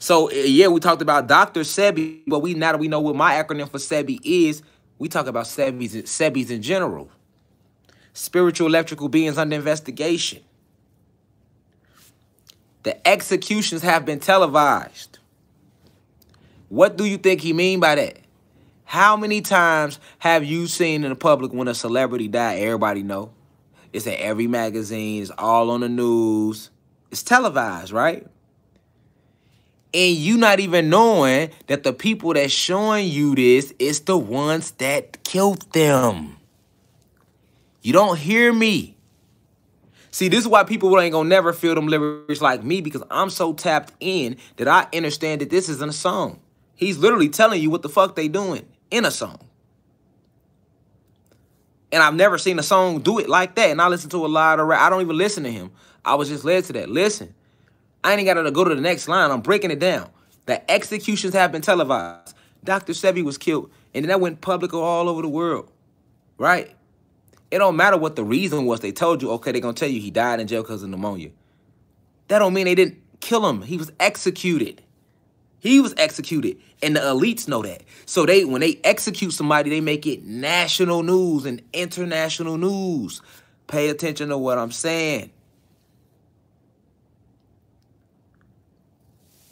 So, yeah, we talked about Dr. Sebi, but now that we know what my acronym for Sebi is, we talk about Sebis in general. Spiritual electrical beings under investigation. The executions have been televised. What do you think he mean by that? How many times have you seen in the public when a celebrity died? Everybody know. It's in every magazine. It's all on the news. It's televised, right? And you not even knowing that the people that's showing you this is the ones that killed them. You don't hear me. See, this is why people ain't gonna never feel them lyrics like me, because I'm so tapped in that I understand that this isn't a song. He's literally telling you what the fuck they doing in a song. And I've never seen a song do it like that. And I listen to a lot of rap. I don't even listen to him. I was just led to that. Listen, I ain't got to go to the next line. I'm breaking it down. The executions have been televised. Dr. Sebi was killed. And then that went public all over the world. Right? It don't matter what the reason was. They told you, okay, they're going to tell you he died in jail because of pneumonia. That don't mean they didn't kill him. He was executed. He was executed. And the elites know that. So when they execute somebody, they make it national news and international news. Pay attention to what I'm saying.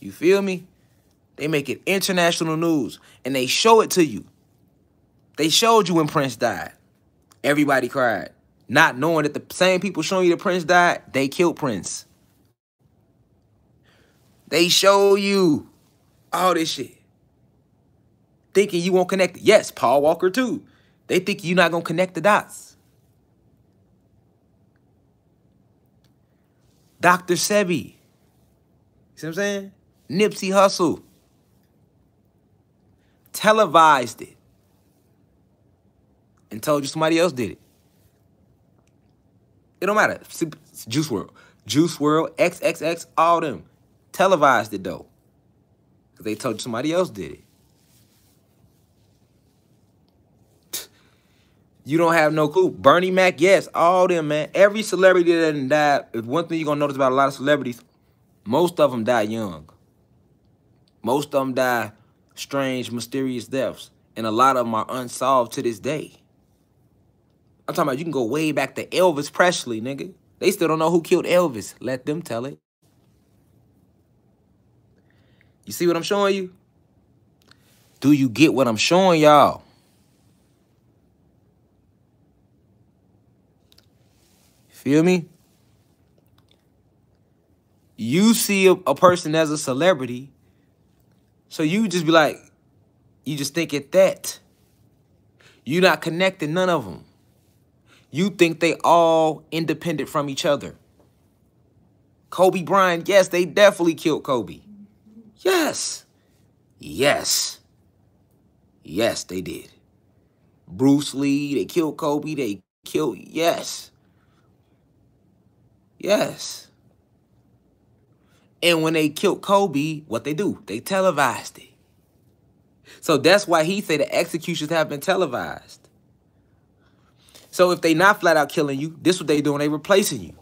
You feel me? They make it international news. And they show it to you. They showed you when Prince died. Everybody cried. Not knowing that the same people showing you that Prince died, they killed Prince. They show you all this shit. Thinking you won't connect it. Yes, Paul Walker too. They think you're not going to connect the dots. Dr. Sebi. See what I'm saying? Nipsey Hussle. Televised it. And told you somebody else did it. It don't matter. Juice WRLD. Juice WRLD, XXX, all them. Televised it, though. Because they told you somebody else did it. You don't have no clue. Bernie Mac, yes, all them, man. Every celebrity that didn't die, one thing you're going to notice about a lot of celebrities, most of them die young. Most of them die strange, mysterious deaths. And a lot of them are unsolved to this day. I'm talking about you can go way back to Elvis Presley, nigga. They still don't know who killed Elvis. Let them tell it. You see what I'm showing you? Do you get what I'm showing y'all? Feel me? You see a person as a celebrity, so you just be like, you just think it that. You're not connecting none of them. You think they all independent from each other. Kobe Bryant, yes, they definitely killed Kobe. Yes. Yes. Yes, they did. Bruce Lee, they killed Kobe, they killed, yes. Yes. And when they killed Kobe, what they do? They televised it. So that's why he said the executions have been televised. So if they not flat out killing you, this is what they doing, they replacing you.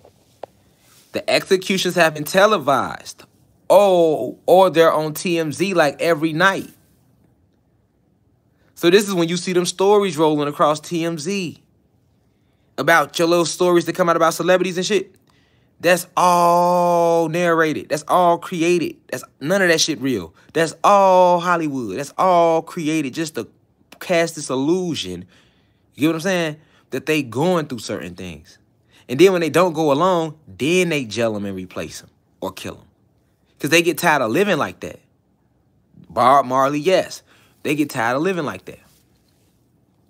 The executions have been televised. Oh, or they're on TMZ like every night. So this is when you see them stories rolling across TMZ. About your little stories that come out about celebrities and shit. That's all narrated. That's all created. That's none of that shit real. That's all Hollywood. That's all created just to cast this illusion. You get what I'm saying? That they going through certain things. And then when they don't go along, then they gel them and replace them or kill them. Because they get tired of living like that. Bob Marley, yes. They get tired of living like that.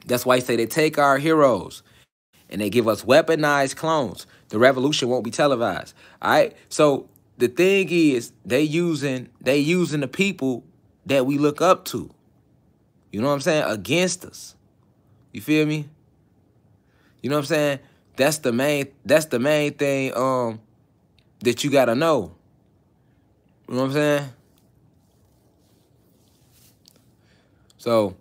That's why I say they take our heroes and they give us weaponized clones. The revolution won't be televised. All right? So the thing is, they using the people that we look up to. You know what I'm saying? Against us. You feel me? You know what I'm saying? That's the main thing that you gotta know. You know what I'm saying? So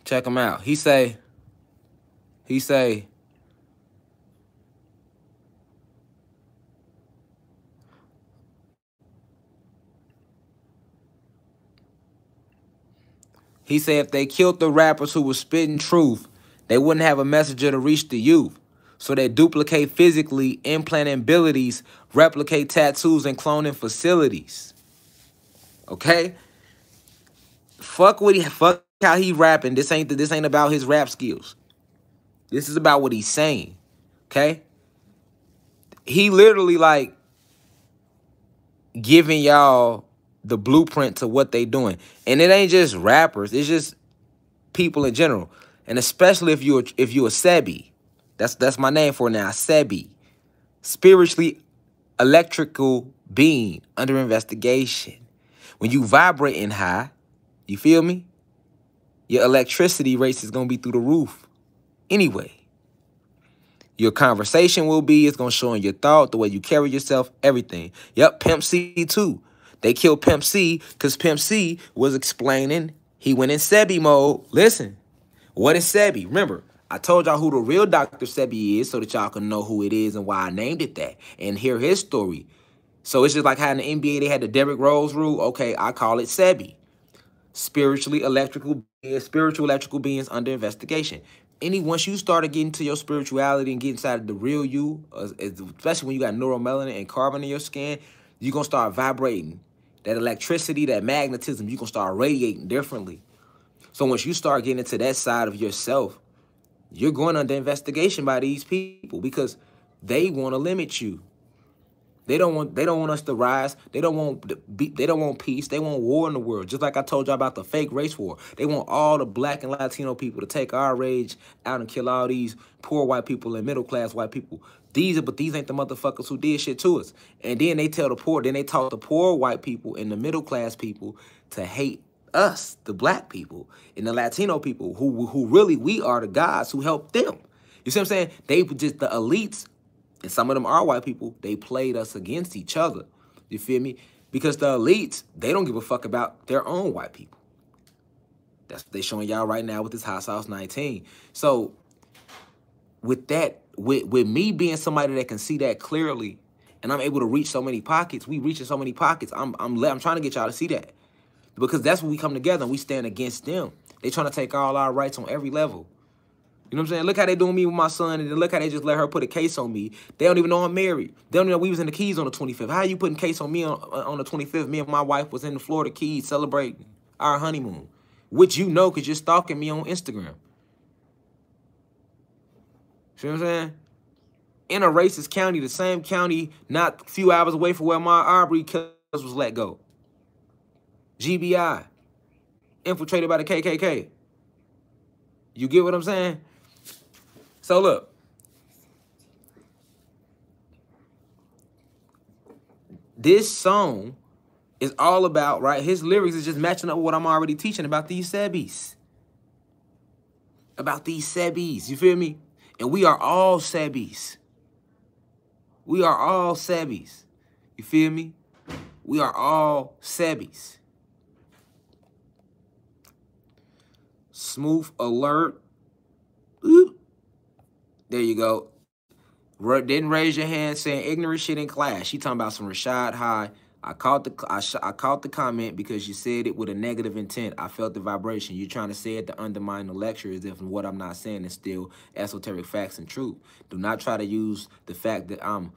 check him out. He say if they killed the rappers who were spitting truth, they wouldn't have a messenger to reach the youth. So they duplicate physically, implanting abilities, replicate tattoos, and cloning facilities. Okay? Fuck how he rapping. This ain't about his rap skills. This is about what he's saying. Okay? He literally like giving y'all the blueprint to what they doing. And it ain't just rappers, it's just people in general. And especially if you're a Sebi. That's my name for now, Sebi. Spiritually electrical being under investigation. When you vibrating high, you feel me? Your electricity rates is going to be through the roof. Anyway, your conversation will be, it's going to show in your thought, the way you carry yourself, everything. Yep, Pimp C too. They killed Pimp C because Pimp C was explaining He went in Sebi mode. Listen, what is Sebi? Remember, I told y'all who the real Dr. Sebi is so that y'all can know who it is and why I named it that and hear his story. So it's just like how in the NBA they had the Derrick Rose rule. Okay, I call it Sebi. Spiritual electrical beings under investigation. Once you started getting to your spirituality and get inside of the real you, especially when you got neuromelanin and carbon in your skin, you're going to start vibrating. That electricity, that magnetism, you're going to start radiating differently. So once you start getting into that side of yourself, you're going under investigation by these people because they want to limit you. They don't want us to rise. They don't want peace. They want war in the world. Just like I told y'all about the fake race war. They want all the black and Latino people to take our rage out and kill all these poor white people and middle class white people. These ain't the motherfuckers who did shit to us. And then they taught the poor white people and the middle class people to hate us, the black people and the Latino people who really we are the gods who helped them. You see what I'm saying? They just the elites. And some of them are white people. They played us against each other. You feel me? Because the elites, they don't give a fuck about their own white people. That's what they're showing y'all right now with this Hot Sauce 19. So with that, with me being somebody that can see that clearly, and I'm able to reach so many pockets, we reaching so many pockets. I'm trying to get y'all to see that. Because that's when we come together and we stand against them. They trying to take all our rights on every level. You know what I'm saying? Look how they doing me with my son, and then look how they just let her put a case on me. They don't even know I'm married. They don't even know we was in the Keys on the 25th. How are you putting case on me on the 25th? Me and my wife was in the Florida Keys celebrating our honeymoon, which you know because you're stalking me on Instagram. See what I'm saying? In a racist county, the same county not a few hours away from where my Aubrey killers was let go. GBI. Infiltrated by the KKK. You get what I'm saying? So look, this song is all about, right? His lyrics is just matching up with what I'm already teaching about these Sebis. About these Sebis, you feel me? And we are all Sebis. We are all Sebis. You feel me? We are all Sebis. Smooth alert. Ooh. There you go. Didn't raise your hand saying ignorant shit in class. She talking about some Rashad High. I caught the comment because you said it with a negative intent. I felt the vibration. You're trying to say it to undermine the lecture as if what I'm not saying is still esoteric facts and truth. Do not try to use the fact that I'm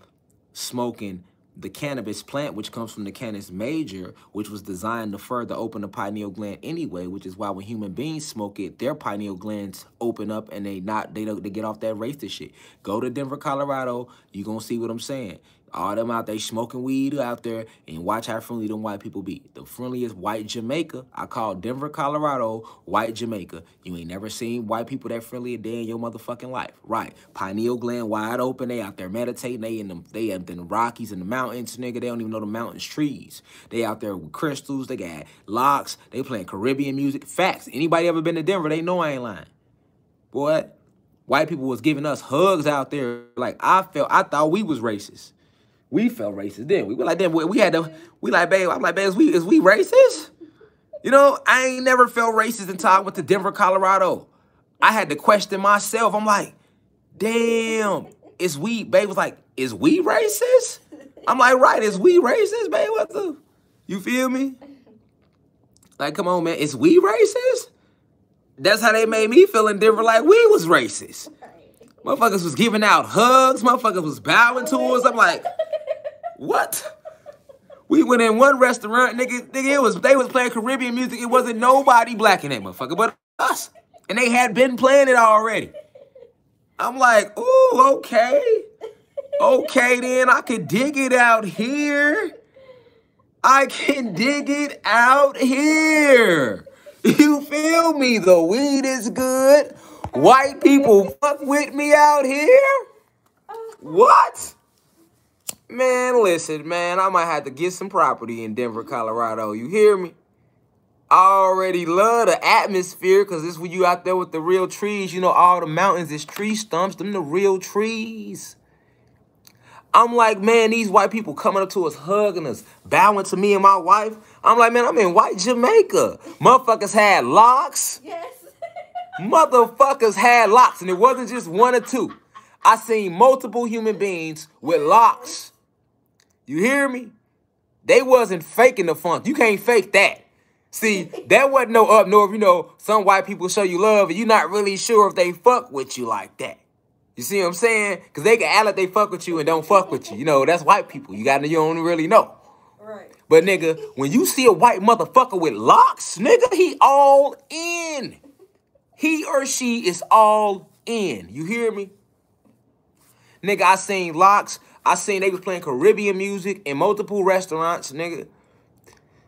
smoking the cannabis plant, which comes from the cannabis major, which was designed to further open the pineal gland anyway, which is why when human beings smoke it, their pineal glands open up and they get off that racist shit. Go to Denver, Colorado, you gonna see what I'm saying. All them out there smoking weed out there, and watch how friendly them white people be. The friendliest white Jamaica, I call Denver, Colorado, white Jamaica. You ain't never seen white people that friendly a day in your motherfucking life. Right. Pineal gland wide open. They out there meditating. They in the Rockies and the mountains, nigga. They don't even know the mountains trees. They out there with crystals. They got locks. They playing Caribbean music. Facts. Anybody ever been to Denver, they know I ain't lying. Boy, white people was giving us hugs out there. Like, I thought we was racist. We felt racist, didn't we? We like, damn, we like, babe, I'm like, babe, is we racist? You know, I ain't never felt racist until I went to Denver, Colorado. I had to question myself. I'm like, damn, babe was like, is we racist? I'm like, right, is we racist, babe? What the, you feel me? Like, come on, man, is we racist? That's how they made me feel in Denver, like we was racist. Motherfuckers was giving out hugs. Motherfuckers was bowing to us. I'm like, what? We went in one restaurant, nigga, they was playing Caribbean music. It wasn't nobody black in that motherfucker but us. And they had been playing it already. I'm like, ooh, okay. Okay, then I can dig it out here. I can dig it out here. You feel me? The weed is good. White people fuck with me out here? What? Man, listen, man, I might have to get some property in Denver, Colorado. You hear me? I already love the atmosphere because this is when you out there with the real trees. You know, all the mountains is tree stumps. Them the real trees. I'm like, man, these white people coming up to us, hugging us, bowing to me and my wife. I'm like, man, I'm in white Jamaica. Motherfuckers had locks. Yes. Motherfuckers had locks, and it wasn't just one or two. I seen multiple human beings with locks. You hear me? They wasn't faking the funk. You can't fake that. See, that wasn't no up north. You know, some white people show you love, and you're not really sure if they fuck with you like that. You see what I'm saying? Because they can act like they fuck with you and don't fuck with you. You know, that's white people. You don't really know. Right. But, nigga, when you see a white motherfucker with locks, nigga, he all in. He or she is all in. You hear me? Nigga, I seen locks. I seen they was playing Caribbean music in multiple restaurants, nigga.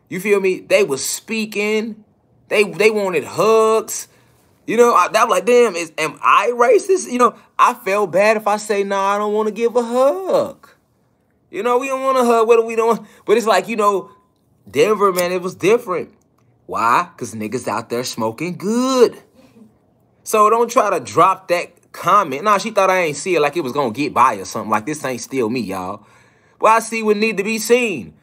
You feel me? They was speaking. They wanted hugs. You know, I was like, damn, am I racist? You know, I felt bad if I say, nah, I don't want to give a hug. You know, we don't want a hug. What do we don't? But it's like, you know, Denver, man, it was different. Why? Because niggas out there smoking good. So don't try to drop that comment. Nah, she thought I ain't see it like it was going to get by or something. Like, this ain't still me, y'all. Well, I see what need to be seen.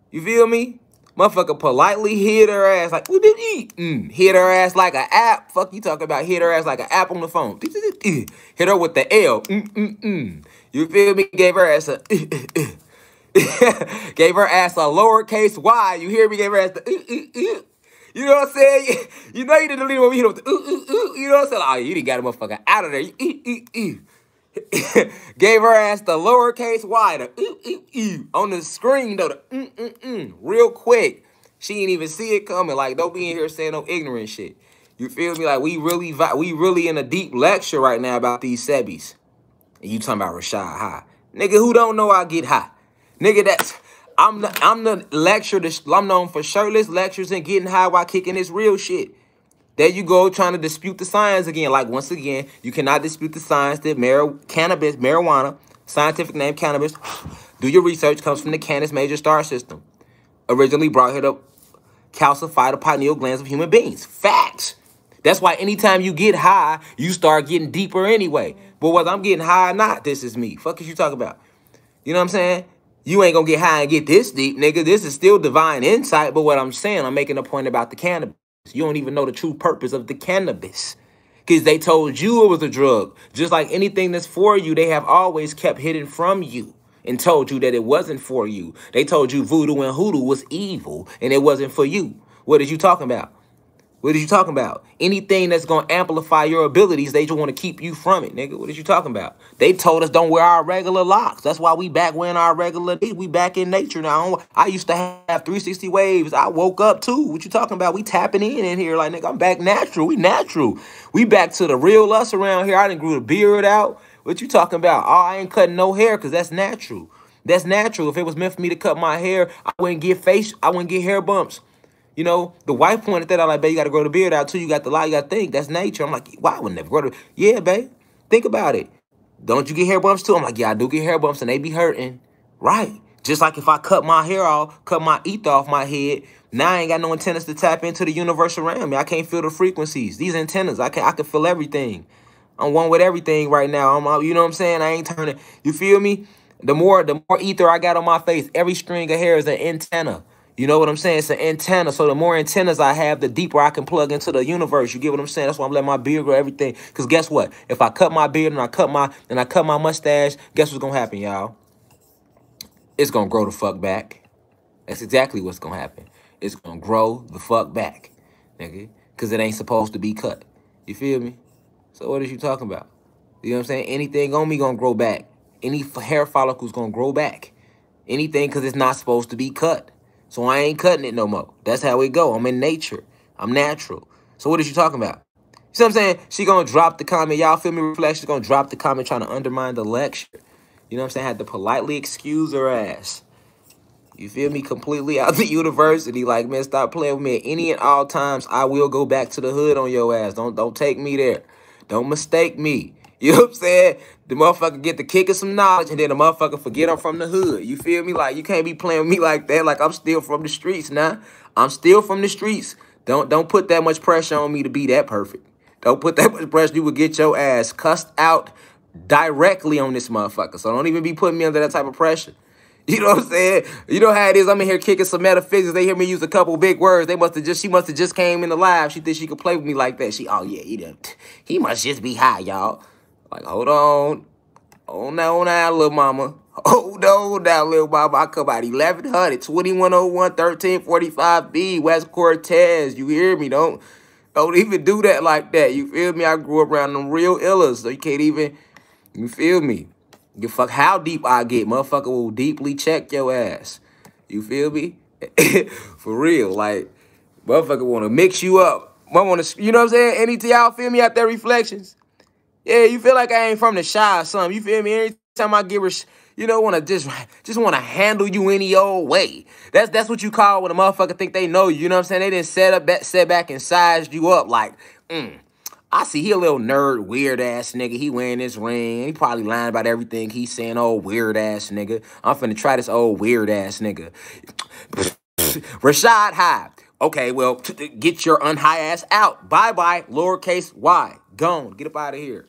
You feel me? Motherfucker politely hit her ass like, hit her ass like an app. Fuck you talking about hit her ass like an app on the phone. Hit her with the L. You feel me? Gave her ass a gave her ass a lowercase y. You hear me? Gave her ass the You know what I'm saying? You know you didn't leave me hit her with the you know what I'm saying? Oh, you didn't got a motherfucker out of there. Gave her ass the lowercase y, the on the screen though, the real quick. She didn't even see it coming. Like, don't be in here saying no ignorant shit. You feel me? Like, we really in a deep lecture right now about these Sebis. And you talking about Rashad high. Nigga, who don't know I get high? Nigga, I'm the lecturer. I'm known for shirtless lectures and getting high while kicking this real shit. There you go, trying to dispute the science again. Like, once again, you cannot dispute the science that marijuana, scientific name cannabis, do your research, comes from the Canis major star system. Originally brought here to calcify the pineal glands of human beings. Facts. That's why anytime you get high, you start getting deeper anyway. But whether I'm getting high or not, this is me. Fuck is you talking about? You know what I'm saying? You ain't gonna get high and get this deep, nigga. This is still divine insight. But what I'm saying, I'm making a point about the cannabis. You don't even know the true purpose of the cannabis. Because they told you it was a drug. Just like anything that's for you, they have always kept hidden from you and told you that it wasn't for you. They told you voodoo and hoodoo was evil and it wasn't for you. What is you talking about? What is you talking about? Anything that's going to amplify your abilities, they just want to keep you from it, nigga. What is you talking about? They told us don't wear our regular locks. That's why we back wearing our regular. We back in nature now. I used to have 360 waves. I woke up too. What you talking about? We tapping in here like, nigga, I'm back natural. We natural. We back to the real us around here. I done grew the beard out. What you talking about? Oh, I ain't cutting no hair because that's natural. That's natural. If it was meant for me to cut my hair, I wouldn't get hair bumps. You know, the wife pointed that out like, babe, you got to grow the beard out too. You got the lie, you got to think. That's nature. I'm like, why would never grow the... Yeah, babe. Think about it. Don't you get hair bumps too? I'm like, yeah, I do get hair bumps and they be hurting. Right. Just like if I cut my hair off, cut my ether off my head, now I ain't got no antennas to tap into the universe around me. I can't feel the frequencies. These antennas, I can feel everything. I'm one with everything right now. You know what I'm saying? I ain't turning... You feel me? The more ether I got on my face, every string of hair is an antenna. You know what I'm saying? It's an antenna. So the more antennas I have, the deeper I can plug into the universe. You get what I'm saying? That's why I'm letting my beard grow, everything. Because guess what? If I cut my beard and I cut my mustache, guess what's going to happen, y'all? It's going to grow the fuck back. That's exactly what's going to happen. It's going to grow the fuck back, nigga. Because it ain't supposed to be cut. You feel me? So what is you talking about? You know what I'm saying? Anything on me going to grow back. Any hair follicle's going to grow back. Anything because it's not supposed to be cut. So I ain't cutting it no more. That's how it go. I'm in nature. I'm natural. So what is you talking about? You see what I'm saying? She going to drop the comment. Y'all feel me? Reflect. She's going to drop the comment trying to undermine the lecture. You know what I'm saying? I had to politely excuse her ass. You feel me? Completely out the university. Like, man, stop playing with me. At any and all times, I will go back to the hood on your ass. Don't take me there. Don't mistake me. You know what I'm saying? The motherfucker get the kick of some knowledge, and then the motherfucker forget I'm from the hood. You feel me? Like, you can't be playing with me like that. Like, I'm still from the streets now. I'm still from the streets. Don't put that much pressure on me to be that perfect. Don't put that much pressure. You will get your ass cussed out directly on this motherfucker. So don't even be putting me under that type of pressure. You know what I'm saying? You know how it is. I'm in here kicking some metaphysics. They hear me use a couple big words. She must have just came in the live. She thinks she could play with me like that. Oh yeah, he must just be high, y'all. Like, hold on. Hold on, little mama. Hold on now, little mama. I come out 1100, 2101, 1345B, West Cortez. You hear me? Don't even do that like that. You feel me? I grew up around them real illas, so you can't even, you feel me? You fuck how deep I get, motherfucker will deeply check your ass. You feel me? For real, like, motherfucker want to mix you up. You know what I'm saying? Any to y'all feel me out there, Reflections? Yeah, you feel like I ain't from the shy or something. You feel me? Every time I give her, want to just want to handle you any old way. That's what you call when a motherfucker think they know you. You know what I'm saying? They didn't set back and sized you up like, I see he a little nerd, weird ass nigga. He wearing this ring. He probably lying about everything he's saying. Oh, weird ass nigga. I'm finna try this old weird ass nigga. Rashad high. Okay, well, get your unhigh ass out. Bye-bye, lowercase y. Gone. Get up out of here.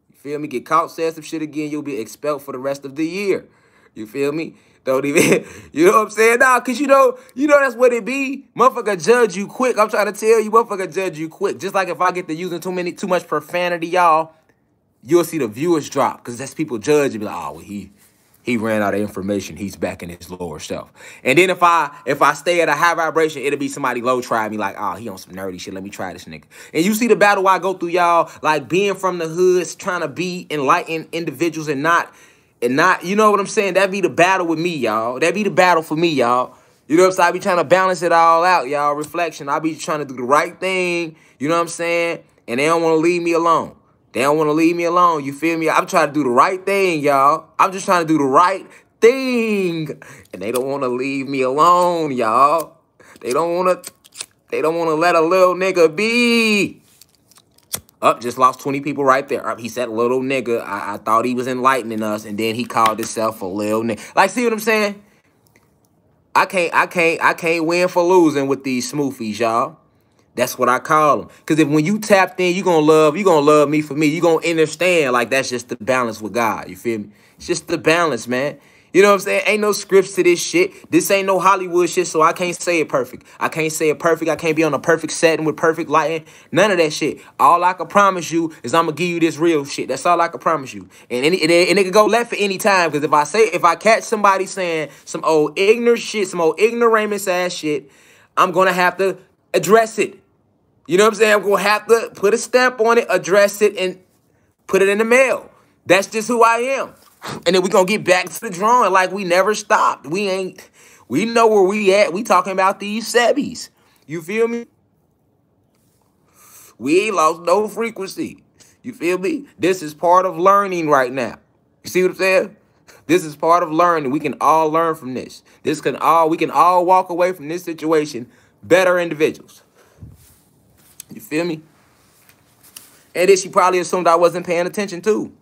You feel me? Get caught saying some shit again, you'll be expelled for the rest of the year. You feel me? Don't even, you know what I'm saying? Nah, because you know that's what it be. Motherfucker judge you quick. I'm trying to tell you, motherfucker judge you quick. Just like if I get to using too much profanity, y'all, you'll see the viewers drop. Because that's people judge and be like, oh, well, he ran out of information. He's back in his lower self. And then if I stay at a high vibration, it'll be somebody low try me like, oh, he on some nerdy shit. Let me try this nigga. And you see the battle I go through, y'all, like being from the hoods, trying to be enlightened individuals and not, you know what I'm saying? That be the battle with me, y'all. That be the battle for me, y'all. You know what I'm saying? I be trying to balance it all out, y'all. Reflection. I be trying to do the right thing. You know what I'm saying? And they don't want to leave me alone. They don't want to leave me alone. You feel me? I'm trying to do the right thing, y'all. I'm just trying to do the right thing. And they don't want to leave me alone, y'all. They don't want to let a little nigga be. Just lost 20 people right there. He said little nigga. I thought he was enlightening us, and then he called himself a little nigga. Like, see what I'm saying? I can't win for losing with these smoothies, y'all. That's what I call them. Because when you tapped in, you're gonna love me for me. You're gonna understand, like, that's just the balance with God. You feel me? It's just the balance, man. You know what I'm saying? Ain't no scripts to this shit. This ain't no Hollywood shit, so I can't say it perfect. I can't say it perfect. I can't be on a perfect setting with perfect lighting. None of that shit. All I can promise you is I'm going to give you this real shit. That's all I can promise you. And it can go left at any time, because if I catch somebody saying some old ignorant shit, some old ignoramus ass shit, I'm going to have to address it. You know what I'm saying? I'm going to have to put a stamp on it, address it, and put it in the mail. That's just who I am. And then we're going to get back to the drawing like we never stopped. We know where we at. We talking about these Sebis. You feel me? We ain't lost no frequency. You feel me? This is part of learning right now. You see what I'm saying? This is part of learning. We can all learn from this. We can all walk away from this situation better individuals. You feel me? And then she probably assumed I wasn't paying attention too.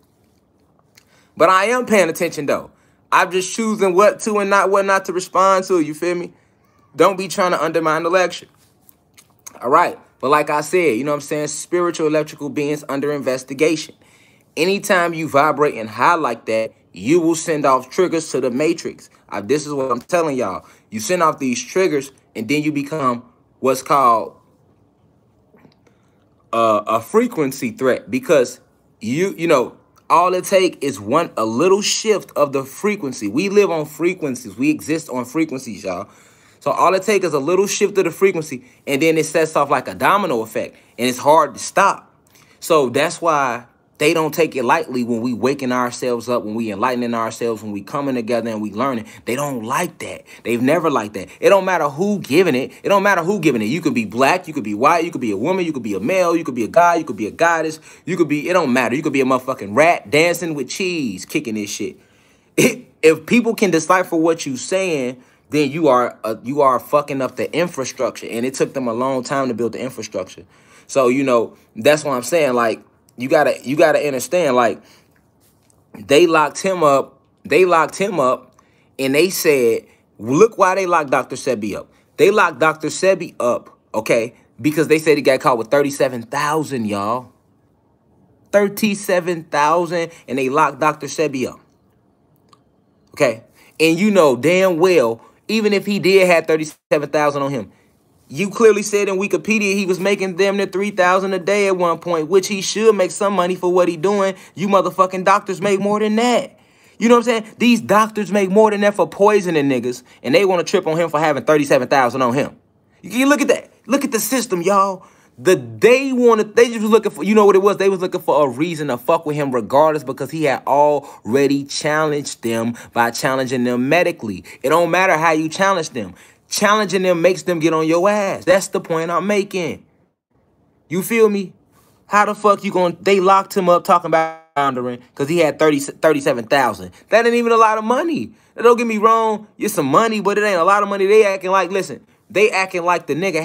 But I am paying attention, though. I'm just choosing what to and what not to respond to. You feel me? Don't be trying to undermine the lecture. All right. But like I said, you know what I'm saying? Spiritual electrical beings under investigation. Anytime you vibrate and high like that, you will send off triggers to the matrix. This is what I'm telling y'all. You send off these triggers, and then you become what's called a frequency threat, because you know, all it takes is a little shift of the frequency. We live on frequencies. We exist on frequencies, y'all. So all it takes is a little shift of the frequency, and then it sets off like a domino effect, and it's hard to stop. So that's why they don't take it lightly when we waking ourselves up, when we enlightening ourselves, when we coming together and we learning. They don't like that. They've never liked that. It don't matter who giving it. It don't matter who giving it. You could be black, you could be white, you could be a woman, you could be a male, you could be a guy, you could be a goddess, it don't matter. You could be a motherfucking rat dancing with cheese, kicking this shit. If people can decipher what you saying, then you are fucking up the infrastructure. And it took them a long time to build the infrastructure. So, you know, that's what I'm saying. Like, you gotta understand, like, they locked him up, and they said, look why they locked Dr. Sebi up. They locked Dr. Sebi up, okay, because they said he got caught with 37,000, y'all. $37,000 and they locked Dr. Sebi up. Okay? And you know damn well, even if he did have $37,000 on him, you clearly said in Wikipedia he was making damn near $3,000 a day at one point, which he should make some money for what he doing. You motherfucking doctors make more than that. You know what I'm saying? These doctors make more than that for poisoning niggas, and they want to trip on him for having $37,000 on him. You look at that. Look at the system, y'all. They just was looking for, you know what it was? They was looking for a reason to fuck with him regardless because he had already challenged them by challenging them medically. It don't matter how you challenge them. Challenging them makes them get on your ass. That's the point I'm making. You feel me? How the fuck you gonna, they locked him up talking about laundering because he had $37,000. That ain't even a lot of money. Now, don't get me wrong. It's some money, but it ain't a lot of money. They acting like, listen, they acting like the nigga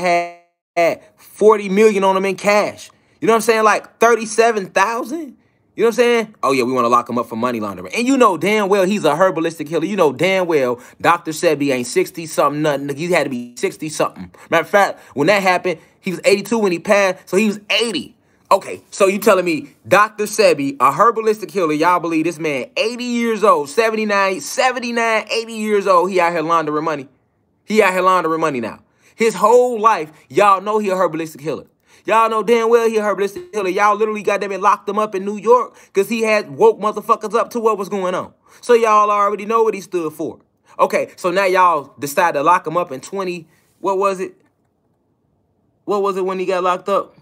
had 40 million on him in cash. You know what I'm saying? Like 37,000. You know what I'm saying? Oh yeah, we want to lock him up for money laundering. And you know damn well he's a herbalistic killer. You know damn well Dr. Sebi ain't 60-something nothing. He had to be 60-something. Matter of fact, when that happened, he was 82 when he passed, so he was 80. Okay, so you telling me Dr. Sebi, a herbalistic killer, y'all believe this man 80 years old, 79, 80 years old, he out here laundering money. He out here laundering money now. His whole life, y'all know he a herbalistic killer. Y'all know damn well he a herbalistic killer. Y'all literally got them and locked him up in New York because he had woke motherfuckers up to what was going on. So y'all already know what he stood for. Okay, so now y'all decide to lock him up in 20, what was it? What was it when he got locked up?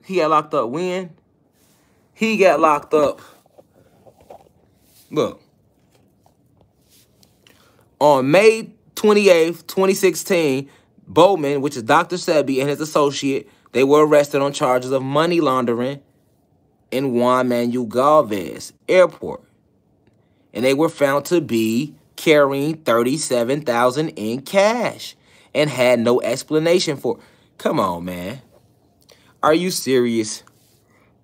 He got locked up when? He got locked up. Look. On May 28th, 2016, Bowman, which is Dr. Sebi, and his associate, they were arrested on charges of money laundering in Juan Manuel Galvez Airport. And they were found to be carrying $37,000 in cash and had no explanation for it. Come on, man. Are you serious?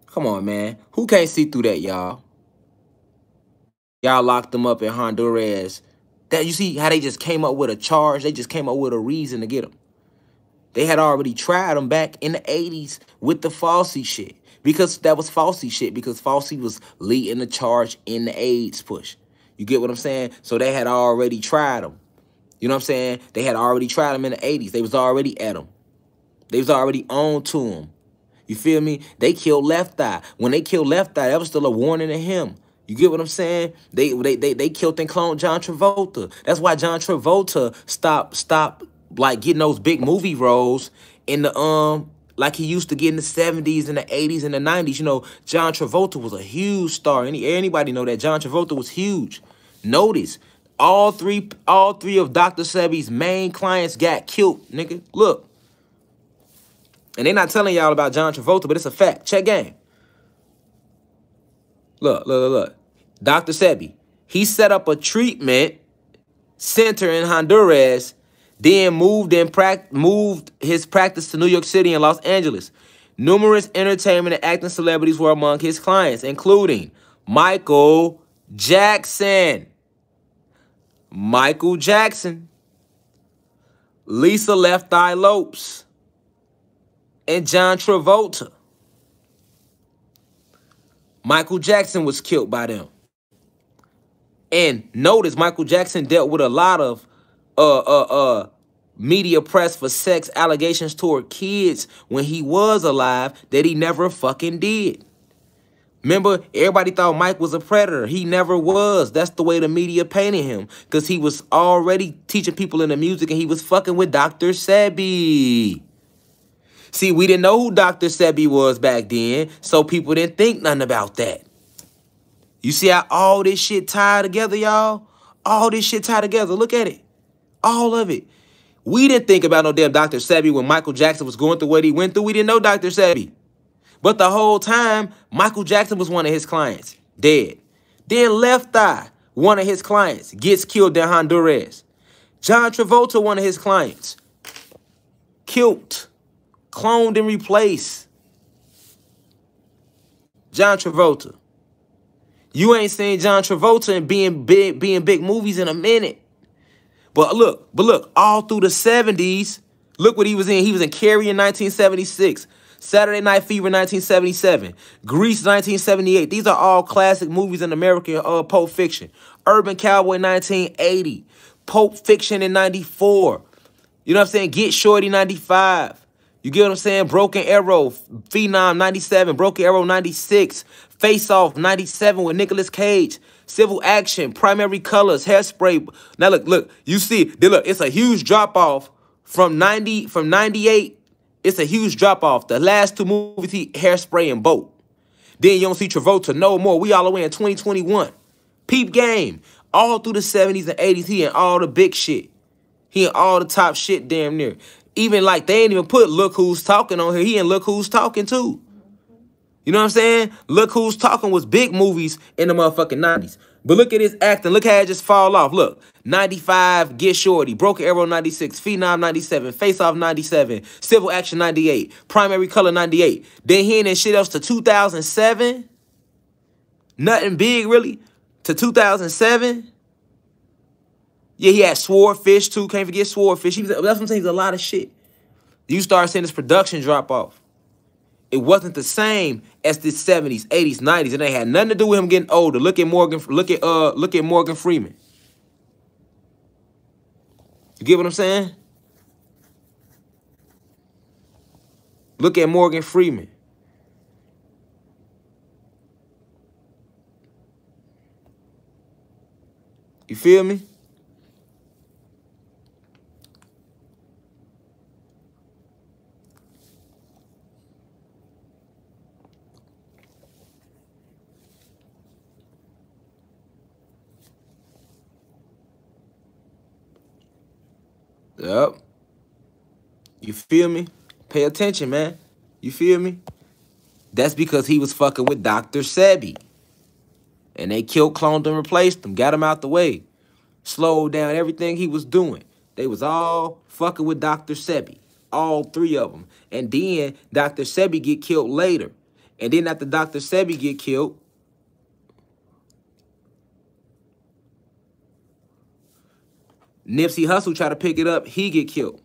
Come on, man. Who can't see through that, y'all? Y'all locked them up in Honduras. That, you see how they just came up with a charge? They just came up with a reason to get them. They had already tried them back in the 80s with the Falsey shit. Because that was Falsey shit. Because Falsey was leading the charge in the AIDS push. You get what I'm saying? So they had already tried them. You know what I'm saying? They had already tried them in the 80s. They was already at them. They was already on to them. You feel me? They killed Left Eye. When they killed Left Eye, that was still a warning to him. You get what I'm saying? They killed and cloned John Travolta. That's why John Travolta stopped like getting those big movie roles in the like he used to get in the 70s and the 80s and the 90s. You know, John Travolta was a huge star. Anybody know that John Travolta was huge. Notice all three of Dr. Sebi's main clients got killed, nigga. Look. And they're not telling y'all about John Travolta, but it's a fact. Check game. Look. Dr. Sebi, he set up a treatment center in Honduras, then moved his practice to New York City and Los Angeles. Numerous entertainment and acting celebrities were among his clients, including Michael Jackson, Lisa Left Eye Lopes, and John Travolta. Michael Jackson was killed by them. And notice Michael Jackson dealt with a lot of media press for sex allegations toward kids when he was alive that he never fucking did. Remember, everybody thought Mike was a predator. He never was. That's the way the media painted him. Because he was already teaching people in the music and he was fucking with Dr. Sebi. See, we didn't know who Dr. Sebi was back then, so people didn't think nothing about that. You see how all this shit tied together, y'all? All this shit tied together. Look at it. All of it. We didn't think about no damn Dr. Sebi when Michael Jackson was going through what he went through. We didn't know Dr. Sebi. But the whole time, Michael Jackson was one of his clients, dead. Then Left Eye, one of his clients, gets killed in Honduras. John Travolta, one of his clients, killed, cloned and replaced. John Travolta. You ain't seen John Travolta and being big movies in a minute. But look, all through the 70s, look what he was in. He was in Carrie in 1976. Saturday Night Fever, 1977. Grease, 1978. These are all classic movies in American Pulp Fiction. Urban Cowboy, 1980. Pulp Fiction in 94. You know what I'm saying? Get Shorty, 95. You get what I'm saying? Broken Arrow, Phenom, 97. Broken Arrow, 96. Face Off, 97 with Nicolas Cage. Civil Action, Primary Colors, Hairspray. Now look, you see, look, it's a huge drop-off from 98. It's a huge drop-off. The last two movies, Hairspray and Boat. Then you don't see Travolta no more. We all the way in 2021. Peep Game. All through the 70s and 80s, he in all the big shit. He in all the top shit damn near. Even like they ain't even put Look Who's Talking on here. He in Look Who's Talking too. You know what I'm saying? Look Who's Talking was big movies in the motherfucking 90s. But look at his acting. Look how it just fall off. Look, 95, Get Shorty. Broken Arrow, 96. Phenom, 97. Face Off, 97. Civil Action, 98. Primary Color, 98. Then he ain't in shit else to 2007. Nothing big, really. To 2007. Yeah, he had Swordfish, too. Can't forget Swordfish. That's what I'm saying. He's a lot of shit. You start seeing this production drop off. It wasn't the same as the 70s, 80s, 90s. And it had nothing to do with him getting older. Look at Morgan Freeman. You get what I'm saying? Look at Morgan Freeman. You feel me? Yep. You feel me? Pay attention, man. You feel me? That's because he was fucking with Dr. Sebi. And they killed, cloned, and replaced him. Got him out the way. Slowed down everything he was doing. They was all fucking with Dr. Sebi. All three of them. And then Dr. Sebi get killed later. And then after Dr. Sebi get killed, Nipsey Hussle try to pick it up. He get killed.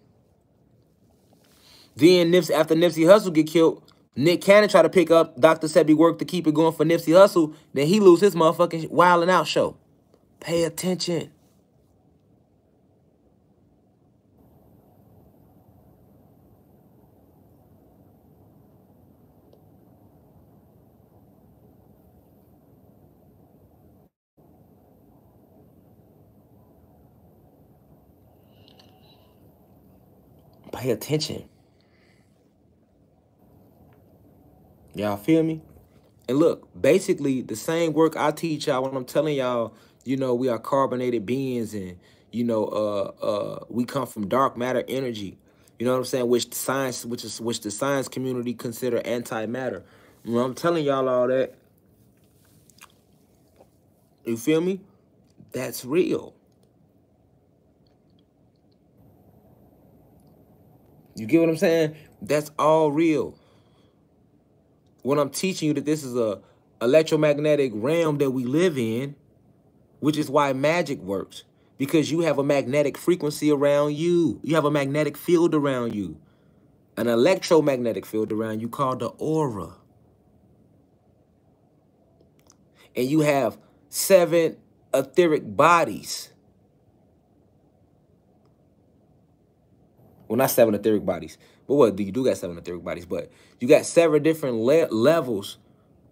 Then after Nipsey Hussle get killed, Nick Cannon try to pick up Dr. Sebi work to keep it going for Nipsey Hussle. Then he lose his motherfucking Wildin' Out show. Pay attention. Pay attention. Y'all feel me? And look, basically the same work I teach y'all when I'm telling y'all, you know, we are carbonated beings and, you know, we come from dark matter energy. You know what I'm saying? Which the science community consider antimatter. You know, I'm telling y'all all that. You feel me? That's real. You get what I'm saying? That's all real. When I'm teaching you that this is a electromagnetic realm that we live in, which is why magic works. Because you have a magnetic frequency around you. You have a magnetic field around you. An electromagnetic field around you called the aura. And you have 7 etheric bodies. Well, not 7 etheric bodies. But what? You do got 7 etheric bodies. But you got 7 different levels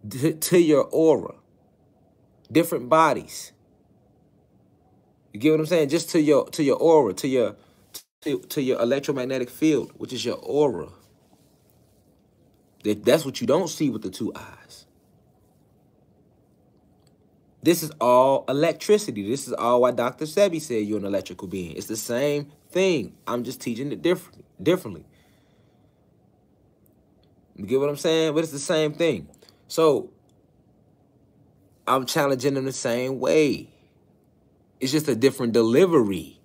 to your aura. Different bodies. You get what I'm saying? Just to your aura, to your electromagnetic field, which is your aura. That's what you don't see with the 2 eyes. This is all electricity. This is all why Dr. Sebi said you're an electrical being. It's the same thing. I'm just teaching it differently. You get what I'm saying? But it's the same thing. So I'm challenging them the same way. It's just a different delivery.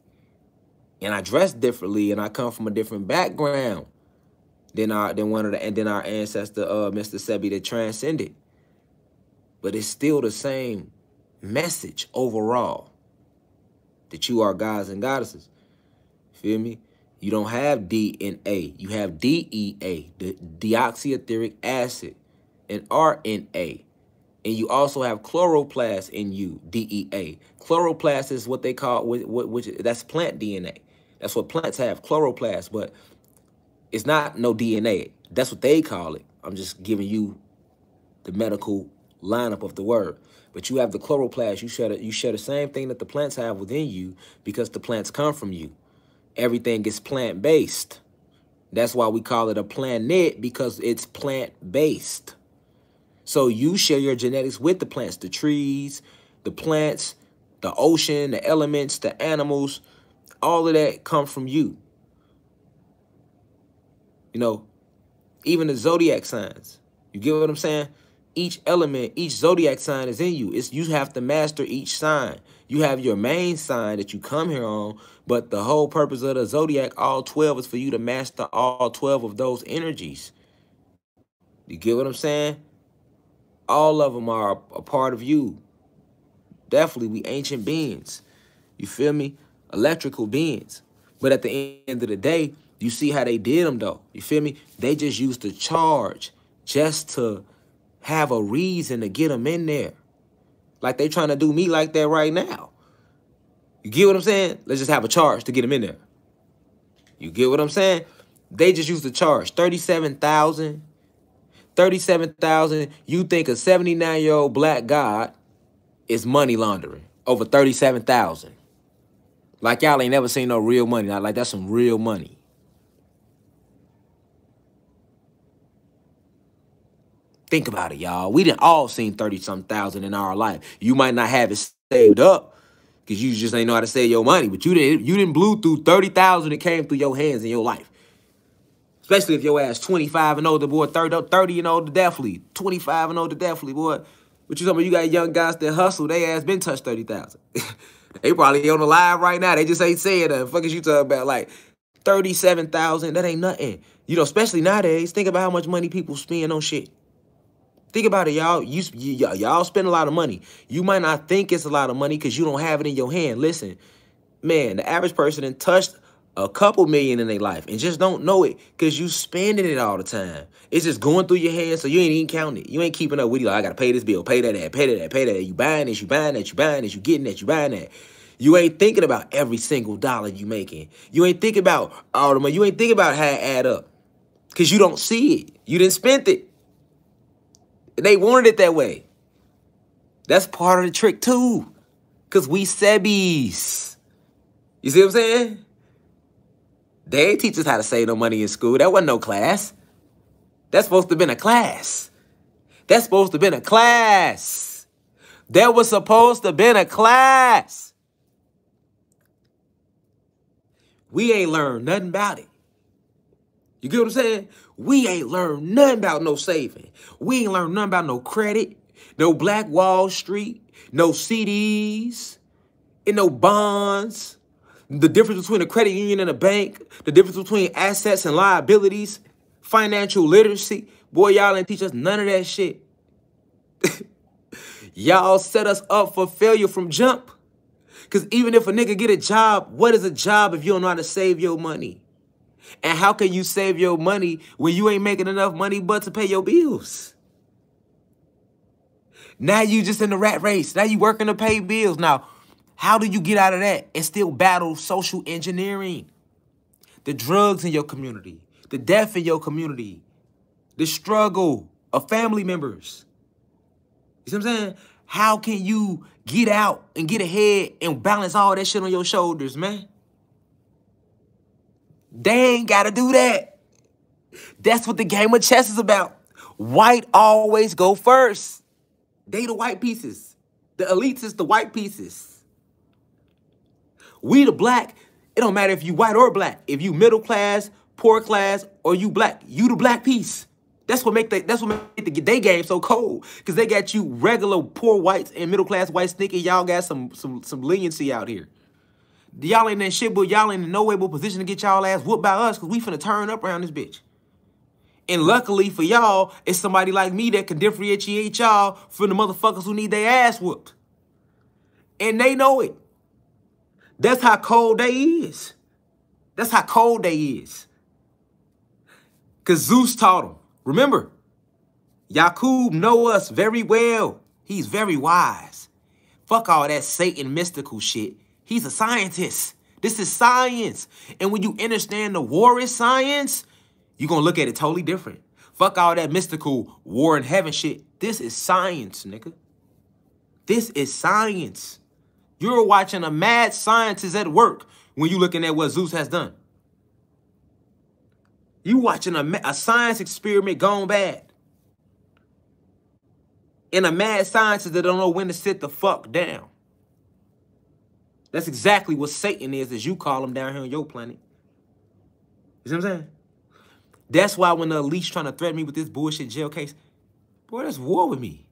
And I dress differently, and I come from a different background than our ancestor, Mr. Sebi, that transcended. But it's still the same message overall, that you are gods and goddesses. Feel me? You don't have D and A. You have DEA, the deoxyetheric acid, and RNA. And you also have chloroplast in you, DEA. Chloroplast is what they call, which that's plant DNA. That's what plants have, chloroplast, but it's not no DNA. That's what they call it. I'm just giving you the medical lineup of the word. But you have the chloroplast. You share the same thing that the plants have within you because the plants come from you. Everything is plant-based. That's why we call it a planet, because it's plant-based. So you share your genetics with the plants, the trees, the plants, the ocean, the elements, the animals. All of that come from you. You know, even the zodiac signs. You get what I'm saying? Each element, each zodiac sign is in you. You have to master each sign. You have your main sign that you come here on, but the whole purpose of the zodiac, all 12, is for you to master all 12 of those energies. You get what I'm saying? All of them are a part of you. Definitely, we ancient beings. You feel me? Electrical beings. But at the end of the day, you see how they did them, though. You feel me? They just used the charge just to have a reason to get them in there. Like they trying to do me like that right now. You get what I'm saying? Let's just have a charge to get them in there. You get what I'm saying? They just used the charge. 37,000. 37,000. You think a 79-year-old black god is money laundering over 37,000. Like y'all ain't never seen no real money. Like that's some real money. Think about it, y'all. We done all seen 30-something thousand in our life. You might not have it saved up because you just ain't know how to save your money, but you didn't blew through 30,000 that came through your hands in your life. Especially if your ass 25 and older, boy, 30 and older, definitely. 25 and older, definitely, boy. But you talking about you got young guys that hustle, they ass been touched 30,000. They probably on the live right now. They just ain't saying that. Fuck is you talking about? Like 37,000, that ain't nothing. You know, especially nowadays, think about how much money people spend on shit. Think about it, y'all. Y'all spend a lot of money. You might not think it's a lot of money because you don't have it in your hand. Listen, man, the average person done touched a couple million in their life and just don't know it because you spending it all the time. It's just going through your hands, so you ain't even counting it. You ain't keeping up with it. Like, I got to pay this bill, pay that, pay that, pay that. You buying this, you buying that, you buying this, you getting that, you buying that. You ain't thinking about every single dollar you making. You ain't thinking about all the money. You ain't thinking about how it add up because you don't see it. You didn't spend it. They wanted it that way. That's part of the trick, too. Because we Sebis. You see what I'm saying? They ain't teach us how to save no money in school. That wasn't no class. That's supposed to have been a class. That's supposed to have been a class. That was supposed to have been a class. We ain't learned nothing about it. You get what I'm saying? We ain't learned nothing about no saving. We ain't learned nothing about no credit, no Black Wall Street, no CDs, and no bonds. The difference between a credit union and a bank, the difference between assets and liabilities, financial literacy. Boy, y'all ain't teach us none of that shit. Y'all set us up for failure from jump. Because even if a nigga get a job, what is a job if you don't know how to save your money? And how can you save your money when you ain't making enough money but to pay your bills? Now you just in the rat race. Now you working to pay bills. Now, how do you get out of that and still battle social engineering? The drugs in your community, the death in your community, the struggle of family members. You see what I'm saying? How can you get out and get ahead and balance all that shit on your shoulders, man? They ain't got to do that. That's what the game of chess is about. White always go first. They the white pieces. The elites is the white pieces. We the black. It don't matter if you white or black. If you middle class, poor class, or you black, you the black piece. That's what make the day game so cold. Because they got you regular poor whites and middle class whites thinking y'all got some leniency out here. Y'all ain't in shit, but y'all ain't in no way but position to get y'all ass whooped by us because we finna turn up around this bitch. And luckily for y'all, it's somebody like me that can differentiate y'all from the motherfuckers who need their ass whooped. And they know it. That's how cold they is. That's how cold they is. Because Zeus taught them. Remember, Yakub know us very well. He's very wise. Fuck all that Satan mystical shit. He's a scientist. This is science. And when you understand the war is science, you're going to look at it totally different. Fuck all that mystical war in heaven shit. This is science, nigga. This is science. You're watching a mad scientist at work when you're looking at what Zeus has done. You watching a science experiment gone bad. And a mad scientist that don't know when to sit the fuck down. That's exactly what Satan is, as you call him down here on your planet. You see what I'm saying? That's why when the elite's trying to threaten me with this bullshit jail case, boy, that's war with me.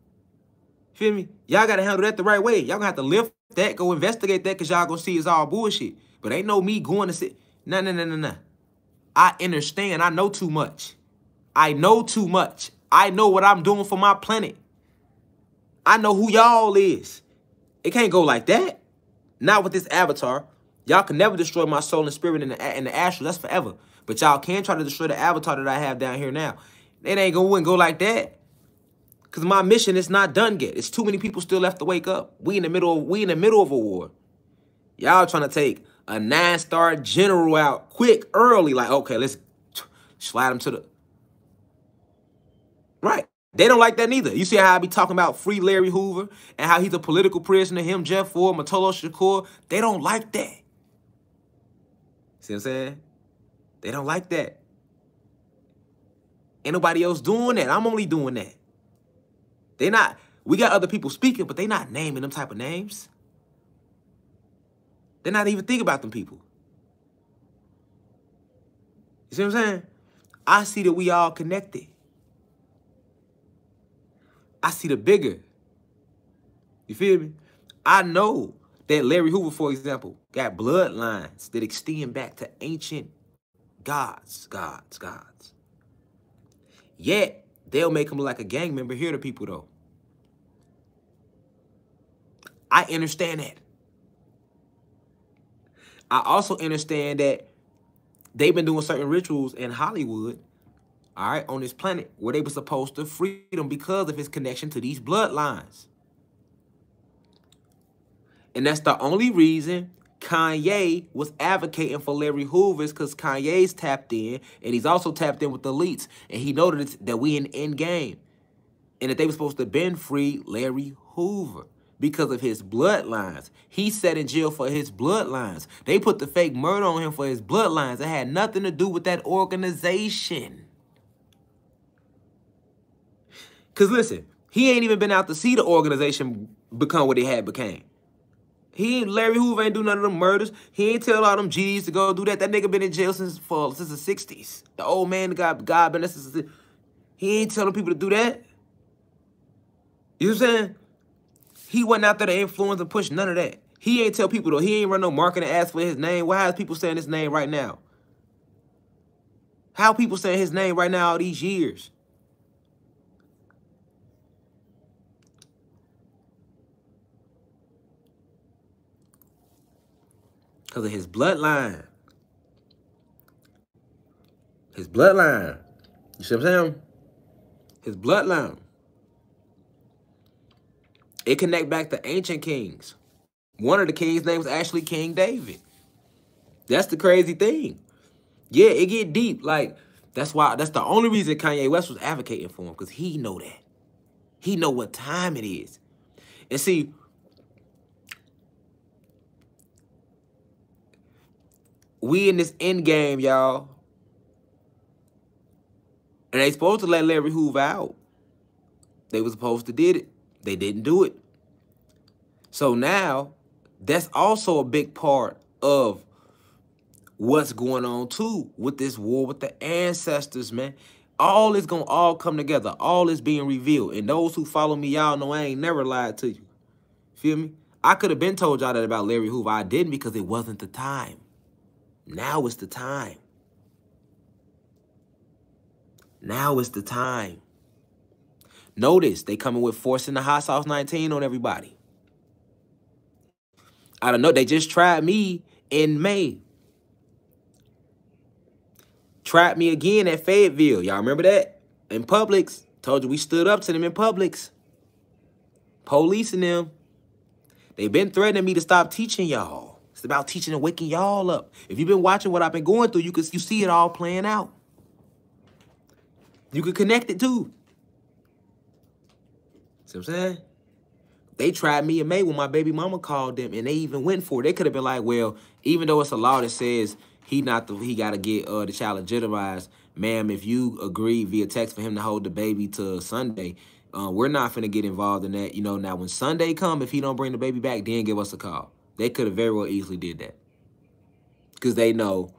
Feel me? Y'all got to handle that the right way. Y'all going to have to lift that, go investigate that, because y'all going to see it's all bullshit. But ain't no me going to sit. Nah. I understand. I know too much. I know too much. I know what I'm doing for my planet. I know who y'all is. It can't go like that. Not with this avatar. Y'all can never destroy my soul and spirit in the astral. That's forever. But y'all can try to destroy the avatar that I have down here now. It wouldn't go like that. Because my mission is not done yet. It's too many people still left to wake up. We in the middle of a war. Y'all trying to take a 9-star general out quick, early. Like, okay, let's slide him to the... Right. They don't like that neither. You see how I be talking about free Larry Hoover and how he's a political prisoner, him, Jeff Ford, Motolo Shakur. They don't like that. See what I'm saying? They don't like that. Ain't nobody else doing that. I'm only doing that. They not, we got other people speaking, but they not naming them type of names. They're not even thinking about them people. You see what I'm saying? I see that we all connected. I see the bigger. You feel me? I know that Larry Hoover, for example, got bloodlines that extend back to ancient gods. Yet, they'll make him look like a gang member. Here to people, though. I understand that. I also understand that they've been doing certain rituals in Hollywood, all right, on this planet, where they were supposed to free them because of his connection to these bloodlines. And that's the only reason Kanye was advocating for Larry Hoover, is because Kanye's tapped in, and he's also tapped in with the elites, and he noticed that we in the end game, and that they were supposed to been free Larry Hoover because of his bloodlines. He sat in jail for his bloodlines. They put the fake murder on him for his bloodlines. It had nothing to do with that organization. Because listen, he ain't even been out to see the organization become what it had became. Larry Hoover ain't do none of them murders. He ain't tell all them G's to go do that. That nigga been in jail since the 60s. The old man, God been there since he ain't telling people to do that. You know what I'm saying? He wasn't out there to influence and push none of that. He ain't tell people, though. He ain't run no marketing ads for his name. Why is people saying his name right now? How people saying his name right now all these years? Because of his bloodline. His bloodline. You see what I'm saying? His bloodline. It connect back to ancient kings. One of the kings' name was actually King David. That's the crazy thing. Yeah, it get deep. Like, that's the only reason Kanye West was advocating for him, because he know that. He know what time it is. And see, we in this end game, y'all. And they supposed to let Larry Hoover out. They were supposed to did it. They didn't do it. So now, that's also a big part of what's going on, too, with this war with the ancestors, man. All is going to all come together. All is being revealed. And those who follow me, y'all know I ain't never lied to you. Feel me? I could have been told y'all that about Larry Hoover. I didn't, because it wasn't the time. Now is the time. Now is the time. Notice they coming with forcing the hot sauce 19 on everybody. I don't know. They just tried me in May. Tried me again at Fayetteville. Y'all remember that? In Publix. Told you we stood up to them in Publix. Police and them. They've been threatening me to stop teaching y'all. It's about teaching and waking y'all up. If you've been watching what I've been going through, you see it all playing out. You can connect it too. See what I'm saying? They tried me and May when my baby mama called them, and they even went for it. They could have been like, well, even though it's a law that says he got to get the child legitimized, ma'am, if you agree via text for him to hold the baby till Sunday, we're not finna get involved in that. You know, now when Sunday come, if he don't bring the baby back, then give us a call. They could have very well easily did that. Because they know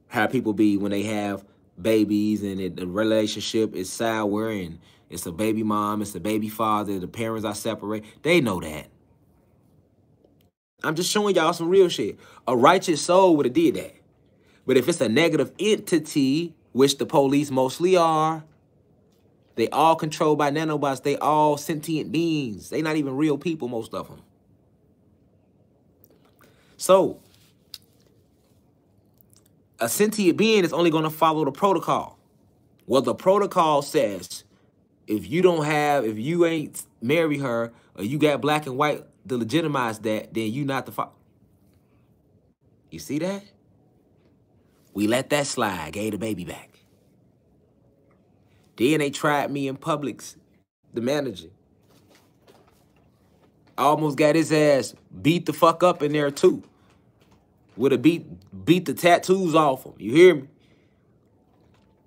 how people be when they have babies and the relationship is sour and it's a baby mom, it's a baby father, the parents are separate. They know that. I'm just showing y'all some real shit. A righteous soul would have did that. But if it's a negative entity, which the police mostly are, they all controlled by nanobots. They all sentient beings. They not even real people, most of them. So, a sentient being is only going to follow the protocol. Well, the protocol says, if you ain't marry her, or you got black and white to legitimize that, then you not the father. You see that? We let that slide, gave the baby back. Then they tried me in Publix, the manager. I almost got his ass beat the fuck up in there too. Would have beat the tattoos off him. You hear me?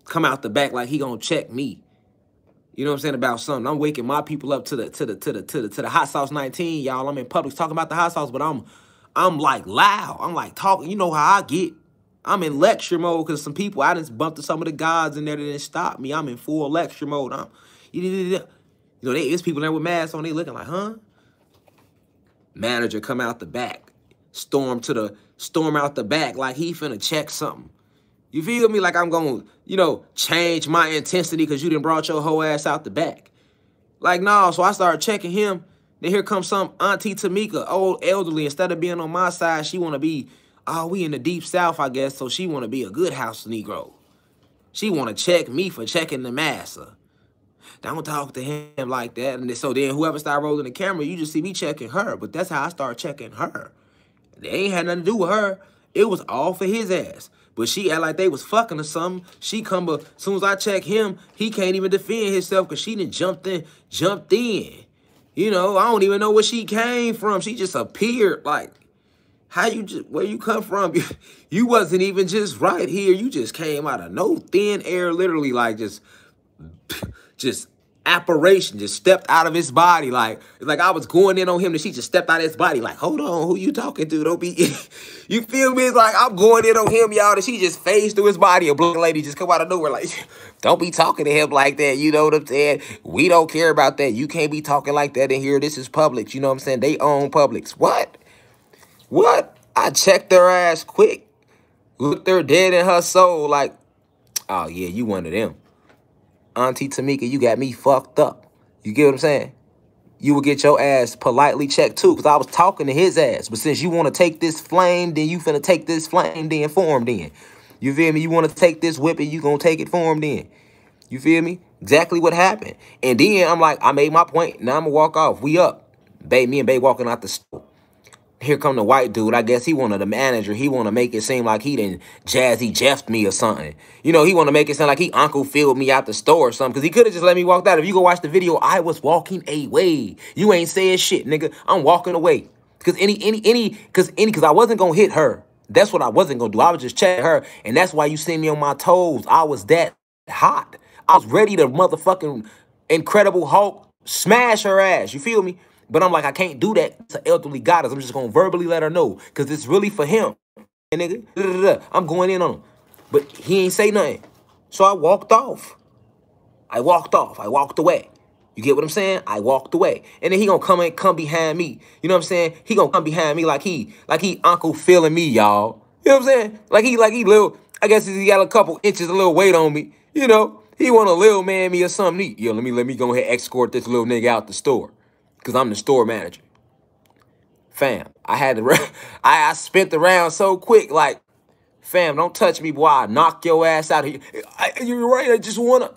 Come out the back like he gonna check me. You know what I'm saying about something. I'm waking my people up to the hot sauce 19, y'all. I'm in Publix talking about the hot sauce, but I'm like loud. I'm like talking. You know how I get. I'm in lecture mode because some people, I done bumped to some of the gods in there that didn't stop me. I'm in full lecture mode. You know, there's people there with masks on. They looking like, huh? Manager come out the back. Storm out the back like he finna check something. You feel me? Like I'm gonna, change my intensity because you done brought your whole ass out the back. Like, no, so I started checking him. Then here comes some Auntie Tamika, old elderly. Instead of being on my side, she want to be, we in the deep south, I guess, so she want to be a good house Negro. She want to check me for checking the massa. Don't talk to him like that. And so then whoever started rolling the camera, you just see me checking her. But that's how I started checking her. They ain't had nothing to do with her. It was all for his ass. But she act like they was fucking or something. She come, but as soon as I check him, he can't even defend himself because she done jumped in. I don't even know where she came from. She just appeared like, where you come from? You wasn't even just right here. You just came out of no thin air, literally like just apparition, just stepped out of his body. Like I was going in on him and she just stepped out of his body. Like, hold on, who you talking to? Don't be, you feel me? It's like I'm going in on him, y'all, and she just phased through his body. A black lady just come out of nowhere like, don't be talking to him like that. You know what I'm saying? We don't care about that. You can't be talking like that in here. This is Publix. You know what I'm saying? They own Publix. What? I checked their ass quick. Looked her dead in her soul like, oh yeah, you one of them. Auntie Tamika, you got me fucked up. You get what I'm saying? You would get your ass politely checked too, because I was talking to his ass. But since you want to take this flame, then you finna take this flame then for him then. You feel me? You want to take this whip and you gonna take it for him then. You feel me? Exactly what happened. And then I'm like, I made my point. Now I'm gonna walk off. We up. Me and Bae walking out the store. Here come the white dude. I guess he wanted the manager. He want to make it seem like he didn't Jazzy Jeffed me or something. He want to make it sound like he Uncle Phil'd me out the store or something. Because he could have just let me walk out. If you go watch the video, I was walking away. You ain't saying shit, nigga. I'm walking away. Because I wasn't going to hit her. That's what I wasn't going to do. I was just checking her. And that's why you see me on my toes. I was that hot. I was ready to motherfucking Incredible Hulk smash her ass. You feel me? But I'm like, I can't do that. It's an elderly goddess. I'm just going to verbally let her know. Because it's really for him. And nigga, I'm going in on him. But he ain't say nothing. So I walked off. I walked away. You get what I'm saying? I walked away. And then he going to come behind me. You know what I'm saying? He going to come behind me like he Uncle feeling me, y'all. You know what I'm saying? Like he little, I guess he got a couple inches, a little weight on me. He want to little man me or something. Yo, let me go ahead and escort this little nigga out the store. Because I'm the store manager. Fam, I had to, I spent the round so quick, like, Fam, don't touch me, boy. I'll knock your ass out of here. You're right. I just want to.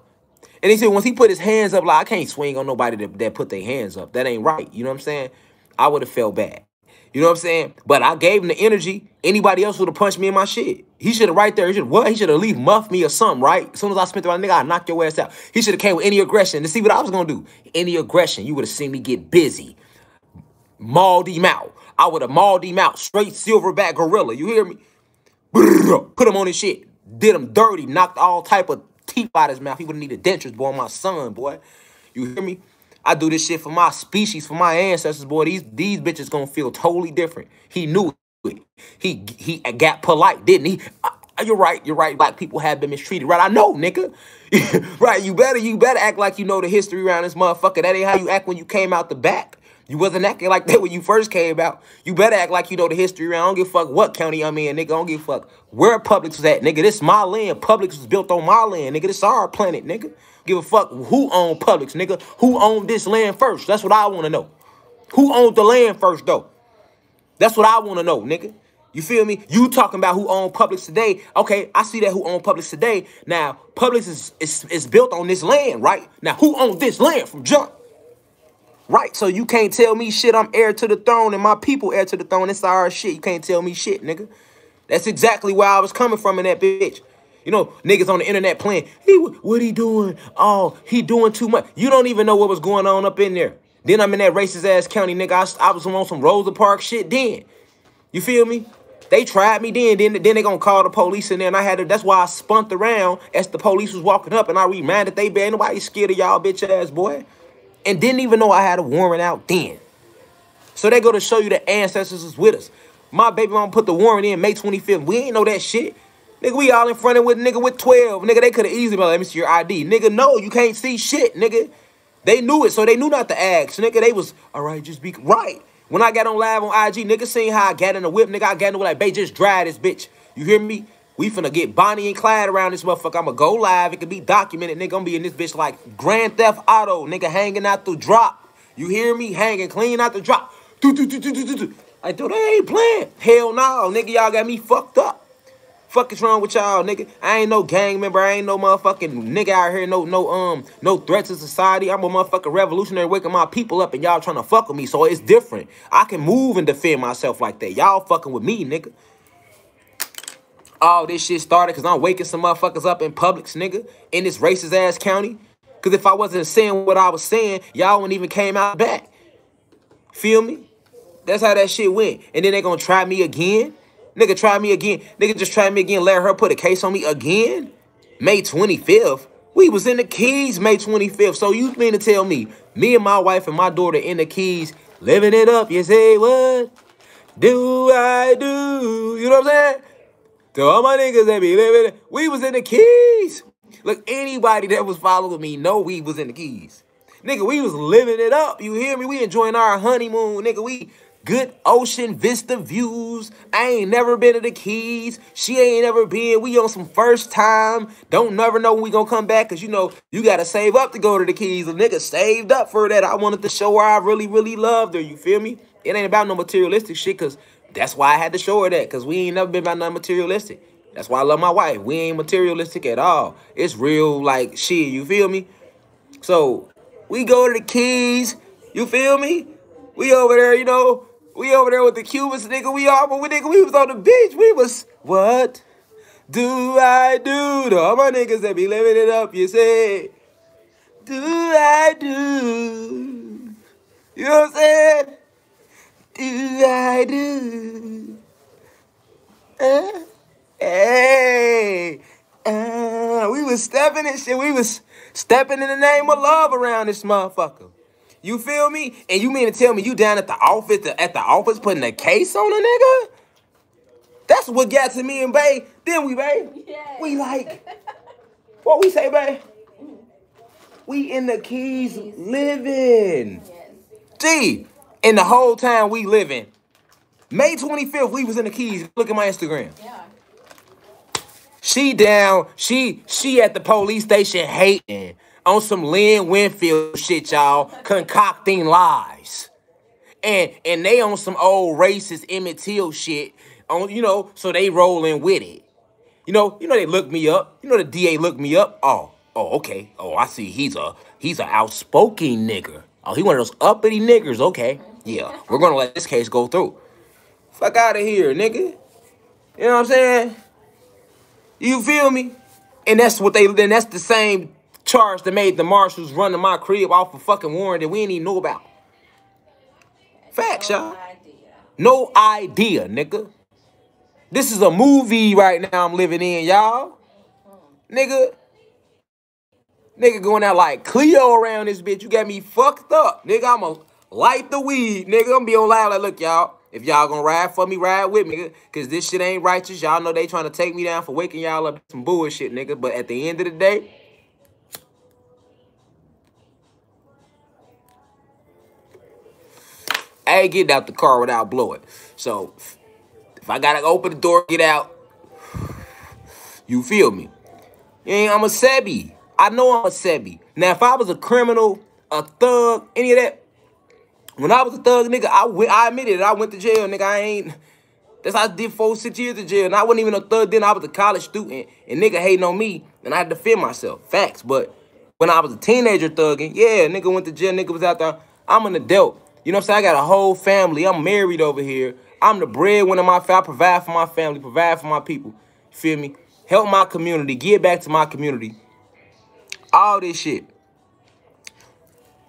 And he said once he put his hands up, like, I can't swing on nobody that put their hands up. That ain't right. You know what I'm saying? I would have felt bad. You know what I'm saying? But I gave him the energy. Anybody else would have punched me in my shit. He should have right there. He should what? He should have at least muffed me or something, right? As soon as I spent the right nigga, I'd knock your ass out. He should have came with any aggression to see what I was going to do. Any aggression. You would have seen me get busy. Mauled him out. I would have mauled him out. Straight silverback gorilla. You hear me? Put him on his shit. Did him dirty. Knocked all type of teeth out his mouth. He would have needed dentures, boy. My son, boy. You hear me? I do this shit for my species, for my ancestors, boy. These bitches gonna feel totally different. He knew it. He got polite, didn't he? You're right. You're right. Black people have been mistreated, right? I know, nigga. Right? You better act like you know the history around this motherfucker. That ain't how you act when you came out the back. You wasn't acting like that when you first came out. You better act like you know the history around. I don't give a fuck what county I'm in, nigga. I don't give a fuck where Publix was at, nigga. This my land. Publix was built on my land, nigga. This our planet, nigga. Give a fuck who owned Publix, nigga. Who owned this land first? That's what I want to know. Who owned the land first, though? That's what I want to know, nigga. You feel me? You talking about who owned Publix today. Okay, I see that who owned Publix today. Now, Publix is built on this land, right? Now, who owned this land from jump? Right, so you can't tell me shit. I'm heir to the throne and my people heir to the throne. It's our shit. You can't tell me shit, nigga. That's exactly where I was coming from in that bitch. You know, niggas on the internet playing, what he doing? Oh, he doing too much. You don't even know what was going on up in there. Then I'm in that racist-ass county, nigga. I was on some Rosa Parks shit then. You feel me? They tried me then they gonna call the police in there, and I had to, that's why I spunked around as the police was walking up, and I reminded they bad. Nobody scared of y'all bitch-ass, boy. And didn't even know I had a warrant out then. So they go to show you the ancestors was with us. My baby mama put the warrant in May 25th. We ain't know that shit. Nigga, we all in front of with nigga with 12. Nigga, they could have easily been like, let me see your ID. Nigga, no, you can't see shit, nigga. They knew it, so they knew not to ask. Nigga, they was, all right, just be, right. When I got on live on IG, nigga seen how I got in the whip. Nigga, I got in the whip like, babe, just drive this bitch. You hear me? We finna get Bonnie and Clyde around this motherfucker. I'ma go live. It can be documented. Nigga, I'm be in this bitch like Grand Theft Auto. Nigga, hanging out the drop. You hear me? Hanging clean out the drop. Like, dude, they ain't playing. Hell no, nigga, y'all got me fucked up. Fuck is wrong with y'all, nigga? I ain't no gang member. I ain't no motherfucking nigga out here. No threat to society. I'm a motherfucking revolutionary waking my people up and y'all trying to fuck with me. So it's different. I can move and defend myself like that. Y'all fucking with me, nigga. All this shit started because I'm waking some motherfuckers up in Publix, nigga, in this racist ass county. Because if I wasn't saying what I was saying, y'all wouldn't even came out back. Feel me? That's how that shit went. And then they gonna try me again. Nigga, try me again. Nigga, just try me again. Let her put a case on me again. May 25th. We was in the Keys May 25th. So you mean to tell me and my wife and my daughter in the Keys living it up? You say, what do I do? You know what I'm saying? To all my niggas that be living it, we was in the Keys. Look, anybody that was following me know we was in the Keys. Nigga, we was living it up. You hear me? We enjoying our honeymoon. Nigga, we good ocean vista views. I ain't never been to the Keys. She ain't never been. We on some first time. Don't never know when we gonna come back. Because, you know, you got to save up to go to the Keys. A nigga saved up for that. I wanted to show her I really, really loved her. You feel me? It ain't about no materialistic shit. Because that's why I had to show her that. Because we ain't never been about nothing materialistic. That's why I love my wife. We ain't materialistic at all. It's real like shit. You feel me? So we go to the Keys. You feel me? We over there, you know. We over there with the Cubans, nigga. We was on the beach. We was, what do I do to all my niggas that be living it up? You say, do I do? You know what I'm saying? Do I do? Hey. We was stepping and shit. We was stepping in the name of love around this motherfucker. You feel me? And you mean to tell me you down at the office putting a case on a nigga? That's what got to me and babe. Then we, babe. Yes. We like, what we say, babe? We in the Keys living. Yes. Gee, and the whole time we living. May 25th, we was in the Keys. Look at my Instagram. Yeah. She down, she at the police station hating. On some Lynn Winfield shit, y'all, concocting lies. And they on some old racist Emmett Till shit, on, you know, so they rolling with it. They look me up. The DA looked me up. Oh, okay. Oh, I see. He's a outspoken nigger. Oh, he one of those uppity niggers. Okay, yeah, we're gonna let this case go through. Fuck out of here, nigga. You know what I'm saying? You feel me? And that's the same charge that made the marshals run to my crib off a fucking warrant that we ain't even know about. Facts, y'all. No idea, nigga. This is a movie right now I'm living in, y'all. Nigga going out like Cleo around this bitch. You got me fucked up. Nigga, I'ma light the weed. Nigga, I'm be on live like, look, y'all. If y'all gonna ride for me, ride with me, nigga. Cause this shit ain't righteous. Y'all know they trying to take me down for waking y'all up some bullshit, nigga. But at the end of the day, I ain't getting out the car without blowing. So if I gotta open the door, get out, you feel me? I'm a Sebi. I know I'm a Sebi. Now, if I was a criminal, a thug, any of that, when I was a thug, nigga, I admitted it. I went to jail, nigga. That's how I did 4-6 years in jail. And I wasn't even a thug then. I was a college student. And nigga hating on me. And I had to defend myself. Facts. But when I was a teenager thugging, yeah, nigga went to jail. Nigga was out there. I'm an adult. You know what I'm saying? I got a whole family. I'm married over here. I'm the breadwinner of my family. I provide for my family, provide for my people. You feel me? Help my community. Give back to my community. All this shit.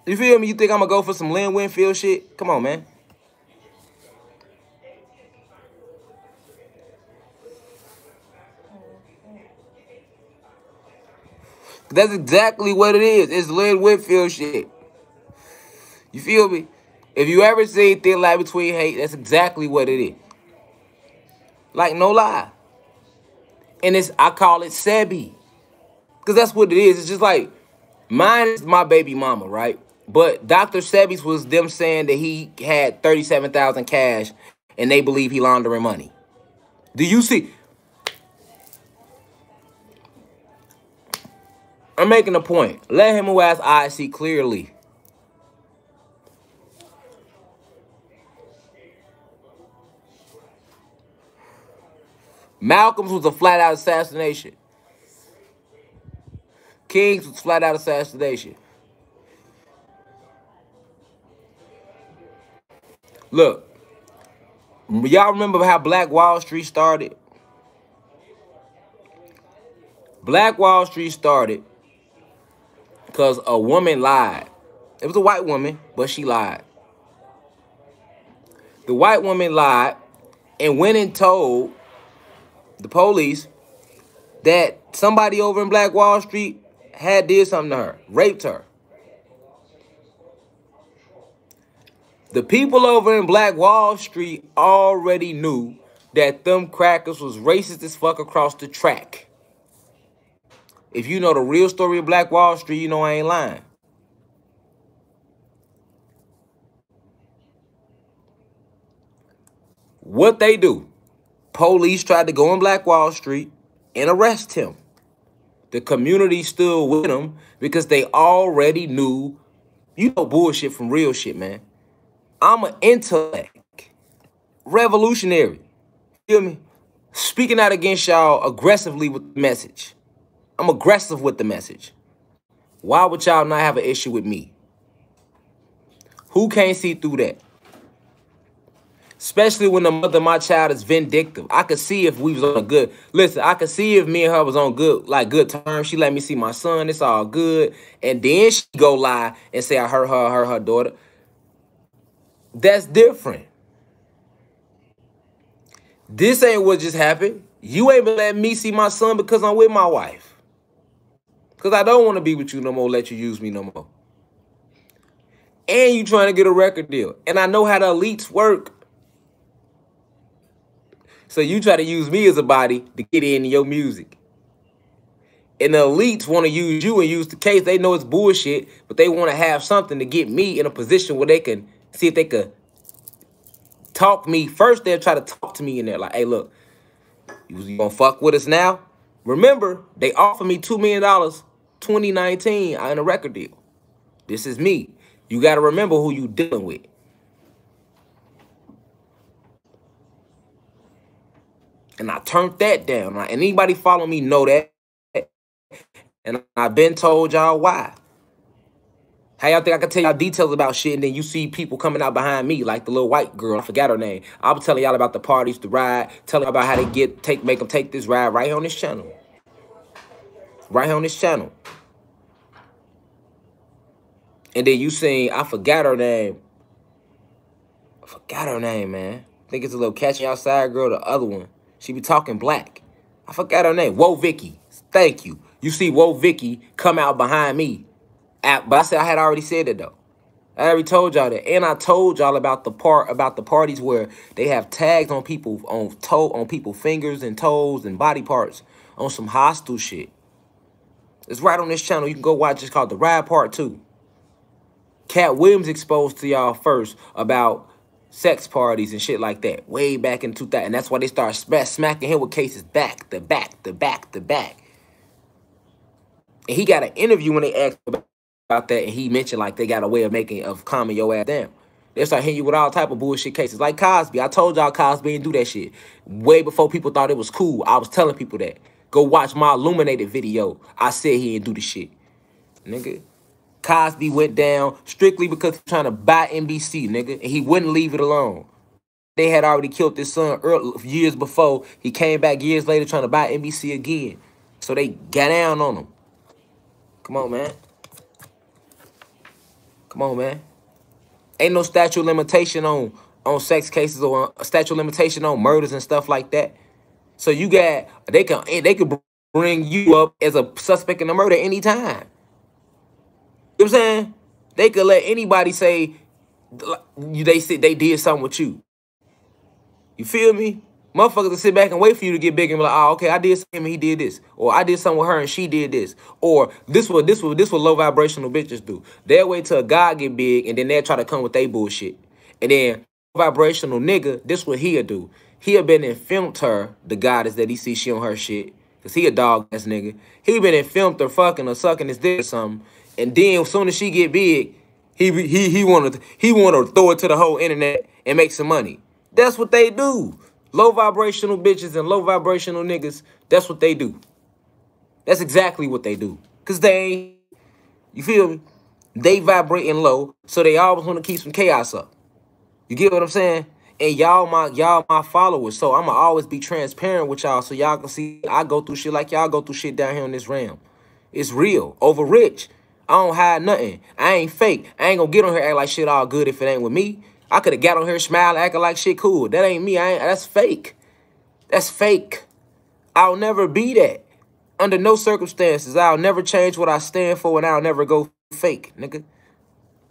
You feel me? You think I'm going to go for some Lynn Winfield shit? Come on, man. That's exactly what it is. It's Lynn Winfield shit. You feel me? If you ever seen Thin Line Between Hate, that's exactly what it is. Like, no lie. And I call it Sebi. Because that's what it is. It's just like, mine is my baby mama, right? But Dr. Sebi's was them saying that he had $37,000 cash and they believe he laundering money. Do you see? I'm making a point. Let him who has eyes see clearly. Malcolm's was a flat-out assassination. King's was flat-out assassination. Look, y'all remember how Black Wall Street started? Black Wall Street started because a woman lied. It was a white woman, but she lied. The white woman lied and went and told the police that somebody over in Black Wall Street had did something to her, raped her. The people over in Black Wall Street already knew that them crackers was racist as fuck across the track. If you know the real story of Black Wall Street, you know I ain't lying. What they do? Police tried to go on Black Wall Street and arrest him. The community stood with him because they already knew, bullshit from real shit, man. I'm an intellect. Revolutionary. Feel me? Speaking out against y'all aggressively with the message. I'm aggressive with the message. Why would y'all not have an issue with me? Who can't see through that? Especially when the mother of my child is vindictive. I could see if we was on a good... Listen, I could see if me and her was on good terms. She let me see my son. It's all good. And then she go lie and say I hurt her daughter. That's different. This ain't what just happened. You ain't been letting me see my son because I'm with my wife. Because I don't want to be with you no more, let you use me no more. And you trying to get a record deal. And I know how the elites work. So you try to use me as a body to get into your music. And the elites want to use you and use the case. They know it's bullshit, but they want to have something to get me in a position where they can see if they could talk me. First, they'll try to talk to me in there like, hey, look, you gonna fuck with us now? Remember, they offered me $2 million 2019 in a record deal. This is me. You got to remember who you dealing with. And I turned that down. And anybody follow me know that. And I've been told y'all why. How y'all think I can tell y'all details about shit and then you see people coming out behind me like the little white girl, I forgot her name. I was telling y'all about the parties, the ride, telling y'all about how they make them take this ride right here on this channel. Right here on this channel. And then you seen, I forgot her name. I forgot her name, man. I think it's a little catchy outside girl, the other one. She be talking black. I forgot her name. Whoa, Vicky. Thank you. You see Whoa, Vicky come out behind me. But I said I had already said it, though. I already told y'all that. And I told y'all about the parties where they have tags on people, on people's fingers and toes and body parts on some hostile shit. It's right on this channel. You can go watch. It's called The Ride Part 2. Cat Williams exposed to y'all first about sex parties and shit like that way back in 2000. And that's why they started smacking him with cases back to back to back to back. And he got an interview when they asked about that, and he mentioned like they got a way of calming your ass down. They start hitting you with all type of bullshit cases like Cosby. I told y'all Cosby didn't do that shit way before people thought it was cool. I was telling people that. Go watch my Illuminated video. I said he didn't do the shit, nigga. Cosby went down strictly because he was trying to buy NBC, nigga, and he wouldn't leave it alone. They had already killed his son years before. He came back years later trying to buy NBC again. So they got down on him. Come on, man. Come on, man. Ain't no statute of limitation on sex cases or a statute of limitation on murders and stuff like that. So you got, they could bring you up as a suspect in a murder anytime. You know what I'm saying? They could let anybody say they did something with you. You feel me? Motherfuckers will sit back and wait for you to get big and be like, oh, okay, I did something and he did this. Or I did something with her and she did this. Or this what low vibrational bitches do. They'll wait till a guy get big and then they'll try to come with their bullshit. And then vibrational nigga, this what he'll do. He'll been and filmed her, the goddess that he sees she on her shit. Cause he a dog ass nigga. He been and filmed her fucking or sucking his dick or something. And then as soon as she get big, he wanna throw it to the whole internet and make some money. That's what they do. Low vibrational bitches and low vibrational niggas, that's what they do. That's exactly what they do. Cause they, you feel me? They vibrating low, so they always want to keep some chaos up. You get what I'm saying? And y'all my followers, so I'ma always be transparent with y'all so y'all can see I go through shit like y'all go through shit down here in this realm. It's real. Over rich. I don't hide nothing. I ain't fake. I ain't gonna get on here act like shit all good if it ain't with me. I could have got on here smiling, acting like shit cool. That ain't me. That's fake. That's fake. I'll never be that. Under no circumstances. I'll never change what I stand for and I'll never go fake, nigga.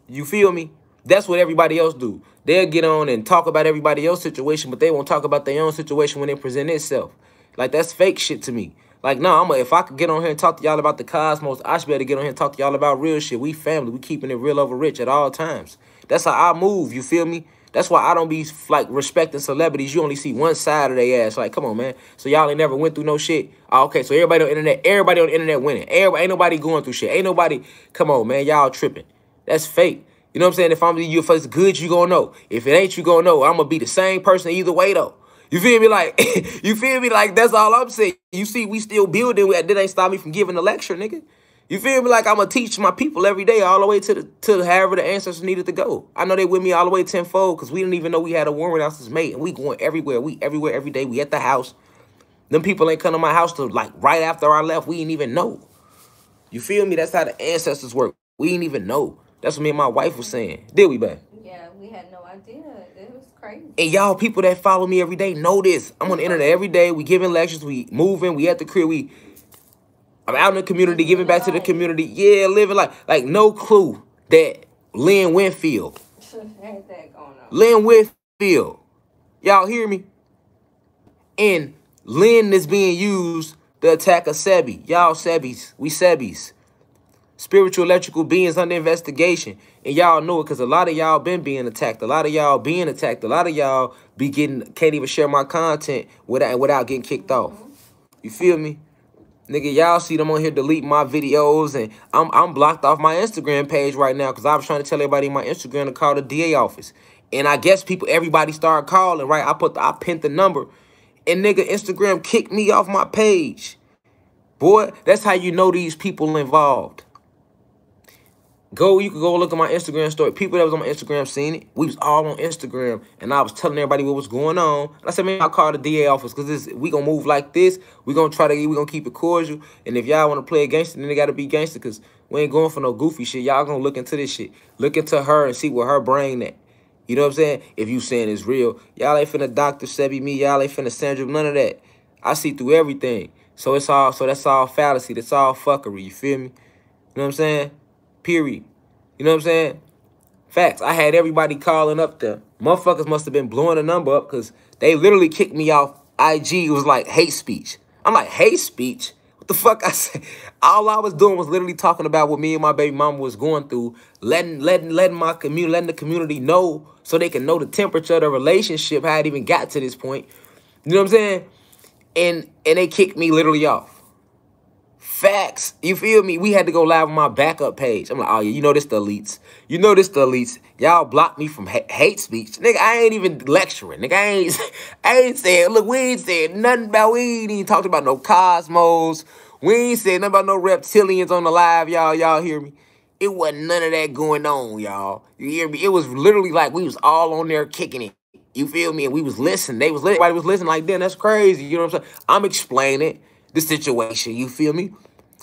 You feel me? That's what everybody else do. They'll get on and talk about everybody else's situation, but they won't talk about their own situation when they present itself. Like, that's fake shit to me. Like, no, if I could get on here and talk to y'all about the cosmos, I should be able to get on here and talk to y'all about real shit. We family. We keeping it real over rich at all times. That's how I move, you feel me? That's why I don't be, like, respecting celebrities. You only see one side of their ass. Like, come on, man. So y'all ain't never went through no shit? Oh, okay, so everybody on the internet winning. Ain't nobody going through shit. Ain't nobody, come on, man, y'all tripping. That's fake. You know what I'm saying? If it's good, you gonna know. If it ain't, you gonna know. I'm gonna be the same person either way, though. You feel me? Like, you feel me? Like, that's all I'm saying. You see, we still building. That ain't stop me from giving a lecture, nigga. You feel me? Like, I'm gonna teach my people every day all the way to however the ancestors needed to go. I know they with me all the way tenfold because we didn't even know we had a warrant out this mate. And we going everywhere. We everywhere every day. We at the house. Them people ain't come to my house till, like, right after I left. We didn't even know. You feel me? That's how the ancestors work. We didn't even know. That's what me and my wife was saying. Did we, babe? Yeah, we had no idea. It was crazy. And y'all people that follow me every day know this. I'm on the internet every day. We giving lectures. We moving. We at the crib. I'm out in the community, giving back to the community. Yeah, living like no clue that Lynn Winfield. Ain't that going on? Lynn Winfield. Y'all hear me? And Lynn is being used to attack a Sebi. Y'all Sebis. We Sebis. Spiritual electrical beings under investigation. And y'all know it because a lot of y'all been being attacked. A lot of y'all being attacked. A lot of y'all can't even share my content without getting kicked off. You feel me? Nigga, y'all see them on here delete my videos, and I'm blocked off my Instagram page right now because I was trying to tell everybody in my Instagram to call the DA office. And I guess everybody started calling, right? I pinned the number, and nigga Instagram kicked me off my page. Boy, that's how you know these people involved. You could go look at my Instagram story. People that was on my Instagram seen it. We was all on Instagram, and I was telling everybody what was going on. And I said, man, I'll call the DA office because we gonna move like this. We gonna keep it cordial. And if y'all want to play a gangster, then they gotta be gangster because we ain't going for no goofy shit. Y'all gonna look into this shit. Look into her and see where her brain at. You know what I'm saying? If you saying it's real, y'all ain't finna Dr. Sebi me. Y'all ain't finna Sandra, none of that. I see through everything. So that's all fallacy. That's all fuckery. You feel me? You know what I'm saying? Period. You know what I'm saying? Facts. I had everybody calling up there. Motherfuckers must have been blowing the number up because they literally kicked me off IG. It was like hate speech. I'm like, hate speech? What the fuck I said? All I was doing was literally talking about what me and my baby mama was going through, letting the community know so they can know the temperature of the relationship, how it even got to this point. You know what I'm saying? And they kicked me literally off. Facts. You feel me? We had to go live on my backup page. I'm like, oh, yeah, you know this the elites. You know this the elites. Y'all blocked me from hate speech. Nigga, I ain't even lecturing. Nigga, I ain't saying, look, we ain't saying nothing about, we ain't even talked about no cosmos. We ain't saying nothing about no reptilians on the live, y'all. Y'all hear me? It wasn't none of that going on, y'all. You hear me? It was literally like we was all on there kicking it. You feel me? And we was listening. Everybody was listening like, damn, that's crazy. You know what I'm saying? I'm explaining the situation. You feel me?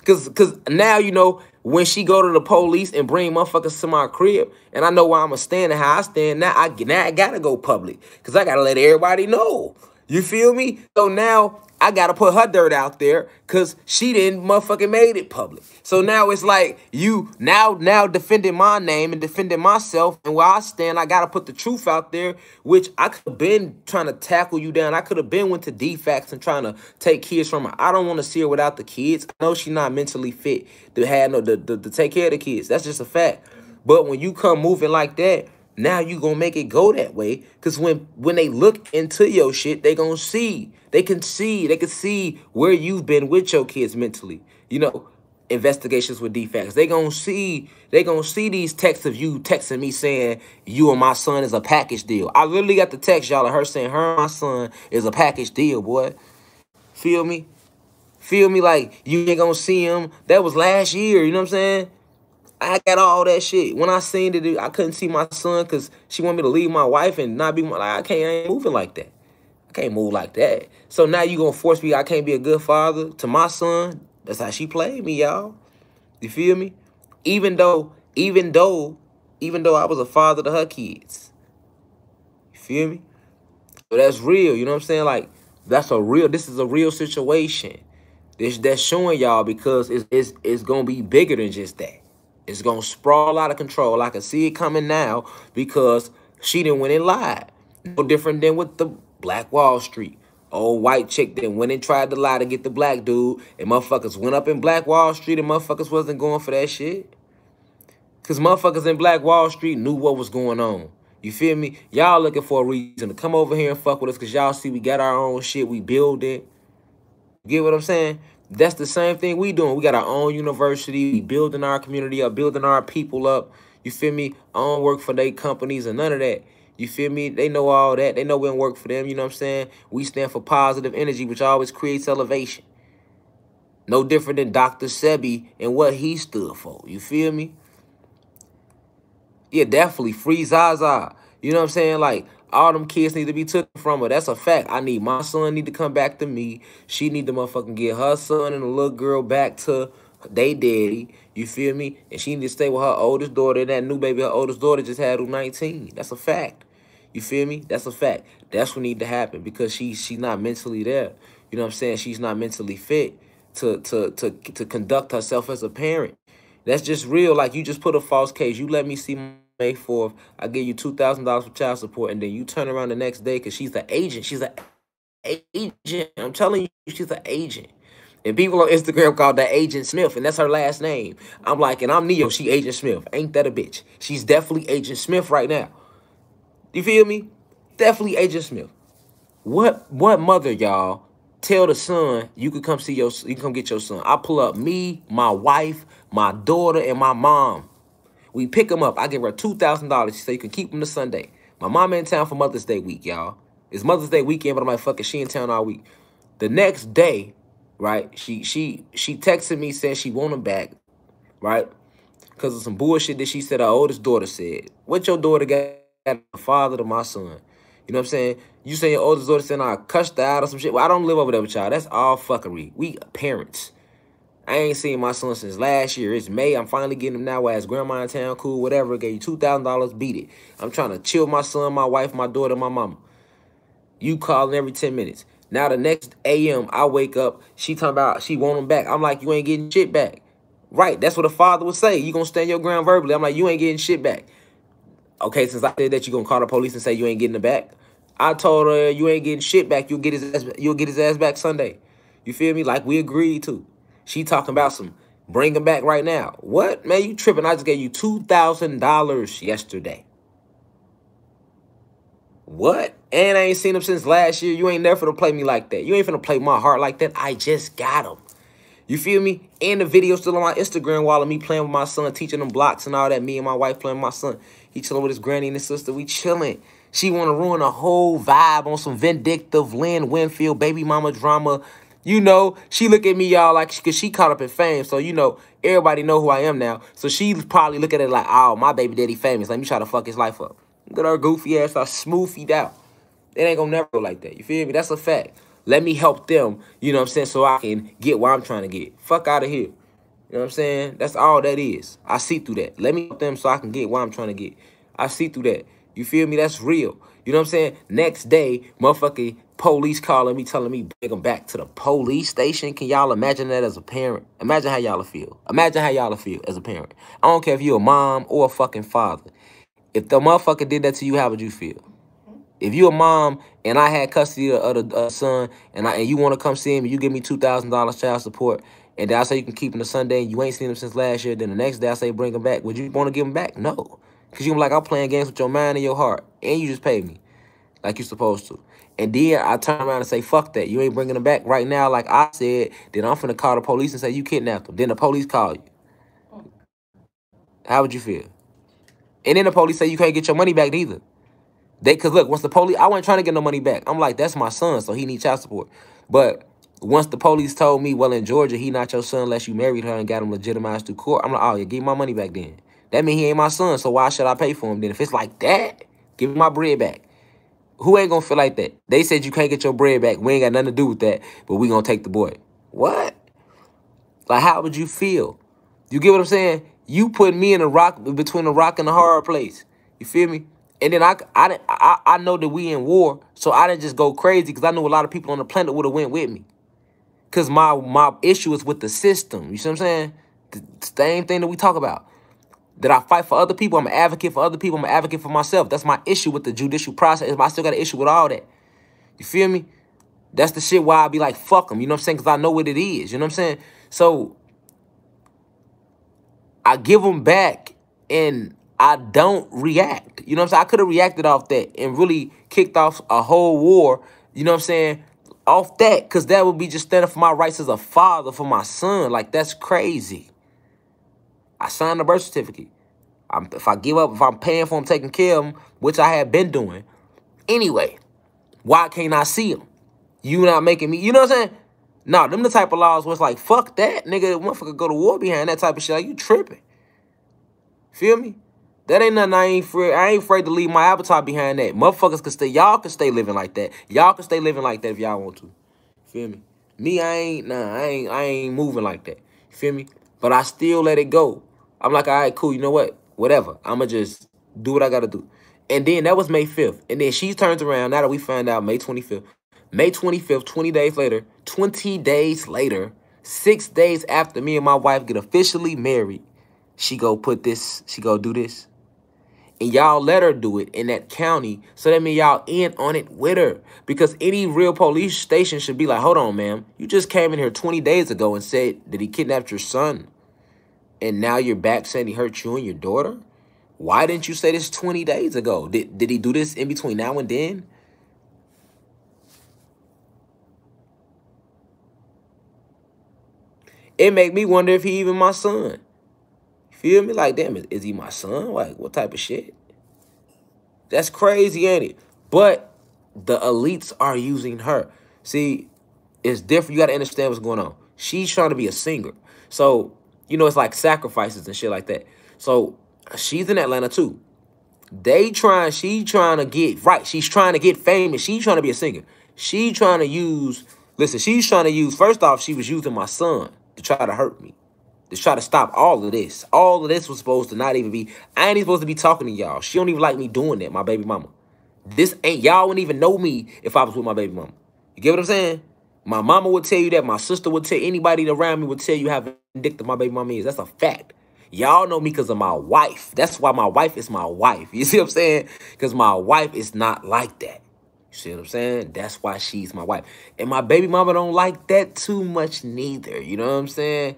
Cause now, you know, when she go to the police and bring motherfuckers to my crib, and I know where I'ma stand and how I stand, now I gotta go public. Cause I gotta let everybody know. You feel me? So now I gotta put her dirt out there because she didn't motherfucking made it public. So now it's like you now defending my name and defending myself and where I stand, I gotta put the truth out there, which I could have been trying to tackle you down. I could have been went to DFACS and trying to take kids from her. I don't want to see her without the kids. I know she's not mentally fit to have to take care of the kids. That's just a fact. But when you come moving like that, now you gonna make it go that way. Cause when they look into your shit, they gonna see. They can see where you've been with your kids mentally. You know, investigations with DFACS. They gonna see these texts of you texting me saying you and my son is a package deal. I literally got the text, y'all, of her saying her and my son is a package deal, boy. Feel me? Feel me? Like you ain't gonna see him. That was last year, you know what I'm saying? I got all that shit. When I seen it, I couldn't see my son because she wanted me to leave my wife and not be I ain't moving like that. I can't move like that. So now you gonna force me, I can't be a good father to my son. That's how she played me, y'all. You feel me? Even though I was a father to her kids. You feel me? So that's real, you know what I'm saying? Like, this is a real situation. That's showing y'all because it's gonna be bigger than just that. It's gonna sprawl out of control. I can see it coming now because she done went and lied. No different than with the Black Wall Street. Old white chick that went and tried to lie to get the black dude, and motherfuckers went up in Black Wall Street and motherfuckers wasn't going for that shit. Because motherfuckers in Black Wall Street knew what was going on. You feel me? Y'all looking for a reason to come over here and fuck with us because y'all see we got our own shit. We build it. You get what I'm saying? That's the same thing we doing. We got our own university. We building our community up, building our people up. You feel me? I don't work for their companies and none of that. You feel me? They know all that. They know we don't work for them. You know what I'm saying? We stand for positive energy, which always creates elevation. No different than Dr. Sebi and what he stood for. You feel me? Yeah, definitely. Free Zaza. You know what I'm saying? Like, all them kids need to be taken from her. That's a fact. My son need to come back to me. She need to motherfucking get her son and the little girl back to they daddy. You feel me? And she need to stay with her oldest daughter. That new baby her oldest daughter just had who's 19. That's a fact. You feel me? That's a fact. That's what need to happen because she's not mentally there. You know what I'm saying? She's not mentally fit to conduct herself as a parent. That's just real. Like, you just put a false case. You let me see May 4th, I give you $2,000 for child support, and then you turn around the next day because she's the agent. She's an agent. I'm telling you, she's an agent. And people on Instagram call that Agent Smith, and that's her last name. I'm like, and I'm Neo. She Agent Smith. Ain't that a bitch? She's definitely Agent Smith right now. You feel me? Definitely Agent Smith. What mother, y'all, tell the son you can come get your son? I pull up me, my wife, my daughter, and my mom. We pick him up. I give her $2,000 so you can keep him to Sunday. My mama in town for Mother's Day week, y'all. It's Mother's Day weekend, but I'm like, fuck it, she in town all week. The next day, right, she texted me saying she want him back, right? Because of some bullshit that she said her oldest daughter said. What your daughter got the father to my son? You know what I'm saying? You say your oldest daughter said I cussed her out or some shit. Well, I don't live over there with y'all. That's all fuckery. We parents. I ain't seen my son since last year. It's May. I'm finally getting him now. As grandma in town, cool, whatever. Gave you $2,000, beat it. I'm trying to chill my son, my wife, my daughter, my mama. You calling every 10 minutes. Now the next AM, I wake up. She talking about she want him back. I'm like, you ain't getting shit back. Right, that's what a father would say. You gonna stand your ground verbally. I'm like, you ain't getting shit back. Okay, since I said that, you gonna call the police and say you ain't getting it back? I told her you ain't getting shit back. You'll get his ass back Sunday. You feel me? Like we agreed to. She talking about some bring him back right now. What? Man, you tripping. I just gave you $2,000 yesterday. What? And I ain't seen him since last year. You ain't never finna play me like that. You ain't finna play my heart like that. I just got him. You feel me? And the video still on my Instagram wall of me playing with my son, teaching him blocks and all that. Me and my wife playing with my son. He chilling with his granny and his sister. We chilling. She want to ruin a whole vibe on some vindictive Lynn Winfield baby mama drama. You know, she look at me, y'all, like, because she caught up in fame. So, you know, everybody know who I am now. So she probably look at it like, oh, my baby daddy famous. Let me try to fuck his life up. Look at her goofy ass, I smoothied out. It ain't gonna never go like that. You feel me? That's a fact. Let me help them, you know what I'm saying, so I can get what I'm trying to get. Fuck out of here. You know what I'm saying? That's all that is. I see through that. Let me help them so I can get what I'm trying to get. I see through that. You feel me? That's real. You know what I'm saying? Next day, motherfucking police calling me, telling me bring them back to the police station. Can y'all imagine that as a parent? Imagine how y'all feel. Imagine how y'all feel as a parent. I don't care if you're a mom or a fucking father. If the motherfucker did that to you, how would you feel? If you a mom and I had custody of the son and you want to come see him and you give me $2,000 child support and then I say you can keep him the Sunday and you ain't seen him since last year, then the next day I say bring him back, would you want to give him back? No. Because you're like, I'm playing games with your mind and your heart and you just paid me like you're supposed to. And then I turn around and say, fuck that. You ain't bringing him back right now like I said. Then I'm finna call the police and say you kidnapped him. Then the police call you. How would you feel? And then the police say you can't get your money back neither. Cause look, once the police, I wasn't trying to get no money back. I'm like, that's my son, so he needs child support. But once the police told me, well, in Georgia, he not your son unless you married her and got him legitimized through court. I'm like, oh, yeah, give me my money back then. That means he ain't my son, so why should I pay for him then? If it's like that, give me my bread back. Who ain't gonna feel like that? They said you can't get your bread back. We ain't got nothing to do with that, but we gonna take the boy. What? Like, how would you feel? You get what I'm saying? You put me in between a rock and a hard place. You feel me? And then I know that we in war, so I didn't just go crazy because I knew a lot of people on the planet would have went with me. Because my issue is with the system. You see what I'm saying? The same thing that we talk about. That I fight for other people. I'm an advocate for other people. I'm an advocate for myself. That's my issue with the judicial process. I still got an issue with all that. You feel me? That's the shit why I be like, fuck them. You know what I'm saying? Because I know what it is. You know what I'm saying? So I give them back and I don't react. You know what I'm saying? I could have reacted off that and really kicked off a whole war, you know what I'm saying, off that, because that would be just standing for my rights as a father for my son. Like, that's crazy. I signed the birth certificate. If I give up, if I'm paying for him, taking care of him, which I have been doing. Anyway, why can't I see him? You not making me, you know what I'm saying? No, them the type of laws where it's like, fuck that, nigga, motherfucker go to war behind that type of shit. Like, you tripping. Feel me? That ain't nothing I ain't afraid to leave my avatar behind that. Motherfuckers can stay, y'all can stay living like that. Y'all can stay living like that if y'all want to. Feel me? Me, I ain't moving like that. Feel me? But I still let it go. I'm like, all right, cool, you know what? Whatever. I'ma just do what I gotta do. And then that was May 5th. And then she turns around, now that we found out May 25th. May 25th, 20 days later, 6 days after me and my wife get officially married, she go do this. And y'all let her do it in that county. So that means y'all in on it with her. Because any real police station should be like, hold on, ma'am. You just came in here 20 days ago and said that he kidnapped your son. And now you're back saying he hurt you and your daughter? Why didn't you say this 20 days ago? Did he do this in between now and then? It make me wonder if he even my son. Feel me? Like, damn, is he my son? Like, what type of shit? That's crazy, ain't it? But The elites are using her. See, it's different. You got to understand what's going on. She's trying to be a singer. So, you know, it's like sacrifices and shit like that. So she's in Atlanta too. She trying to get, right, she's trying to get famous. She's trying to be a singer. She trying to use, listen, she's trying to use, first off, she was using my son to try to hurt me. To try to stop all of this. All of this was supposed to not even be, I ain't even supposed to be talking to y'all. She don't even like me doing that, my baby mama. This ain't, y'all wouldn't even know me if I was with my baby mama. You get what I'm saying? My mama would tell you that. My sister would tell, anybody around me would tell you how vindictive my baby mama is. That's a fact. Y'all know me because of my wife. That's why my wife is my wife. You see what I'm saying? Because my wife is not like that. You see what I'm saying? That's why she's my wife. And my baby mama don't like that too much neither. You know what I'm saying?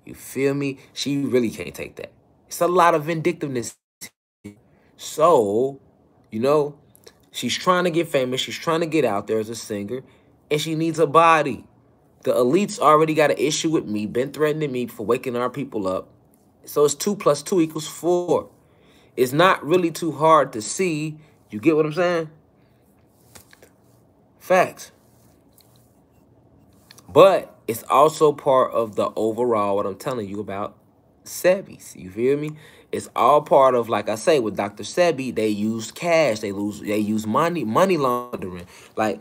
You feel me? She really can't take that. It's a lot of vindictiveness. So, you know, she's trying to get famous. She's trying to get out there as a singer. And she needs a body. The elites already got an issue with me, been threatening me for waking our people up. So it's 2 + 2 = 4. It's not really too hard to see. You get what I'm saying? Facts. But it's also part of the overall, what I'm telling you about Sebi's. You feel me? It's all part of, like I say, with Dr. Sebi, they use cash. They use money laundering. Like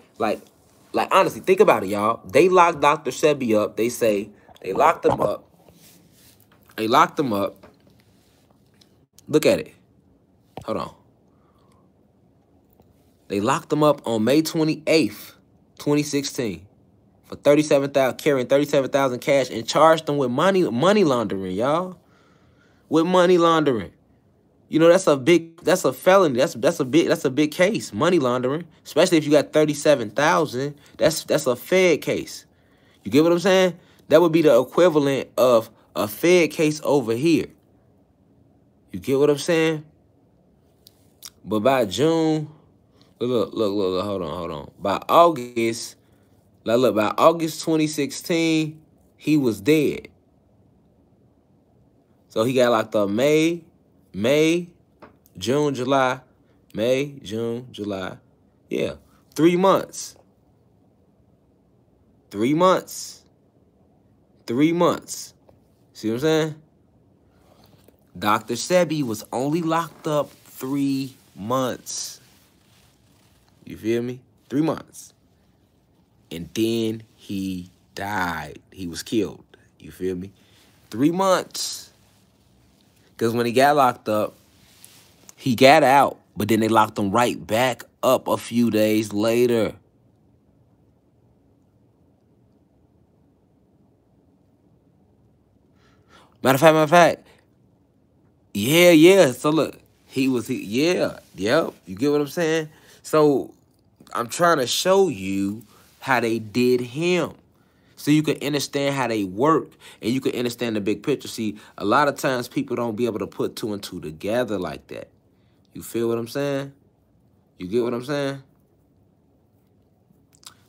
honestly, think about it, y'all. They locked Dr. Sebi up. They say they locked him up. They locked him up. Look at it. Hold on. They locked him up on May 28th, 2016. For carrying 37,000 cash and charged them with money laundering, y'all. With money laundering. You know, that's a felony. That's a big case. Money laundering. Especially if you got 37,000. That's a Fed case. You get what I'm saying? That would be the equivalent of a Fed case over here. You get what I'm saying? But by June, look, hold on. By August, by August 2016, he was dead. So he got locked up May, June, July. May, June, July. Yeah, 3 months. 3 months. 3 months. See what I'm saying? Dr. Sebi was only locked up 3 months. You feel me? 3 months. And then he died. He was killed. You feel me? 3 months. Because when he got locked up, he got out. But then they locked him right back up a few days later. Matter of fact. Yeah. So look, yep. You get what I'm saying? So I'm trying to show you how they did him. So you can understand how they work and you can understand the big picture. See, a lot of times people don't be able to put 2 and 2 together like that. You feel what I'm saying? You get what I'm saying?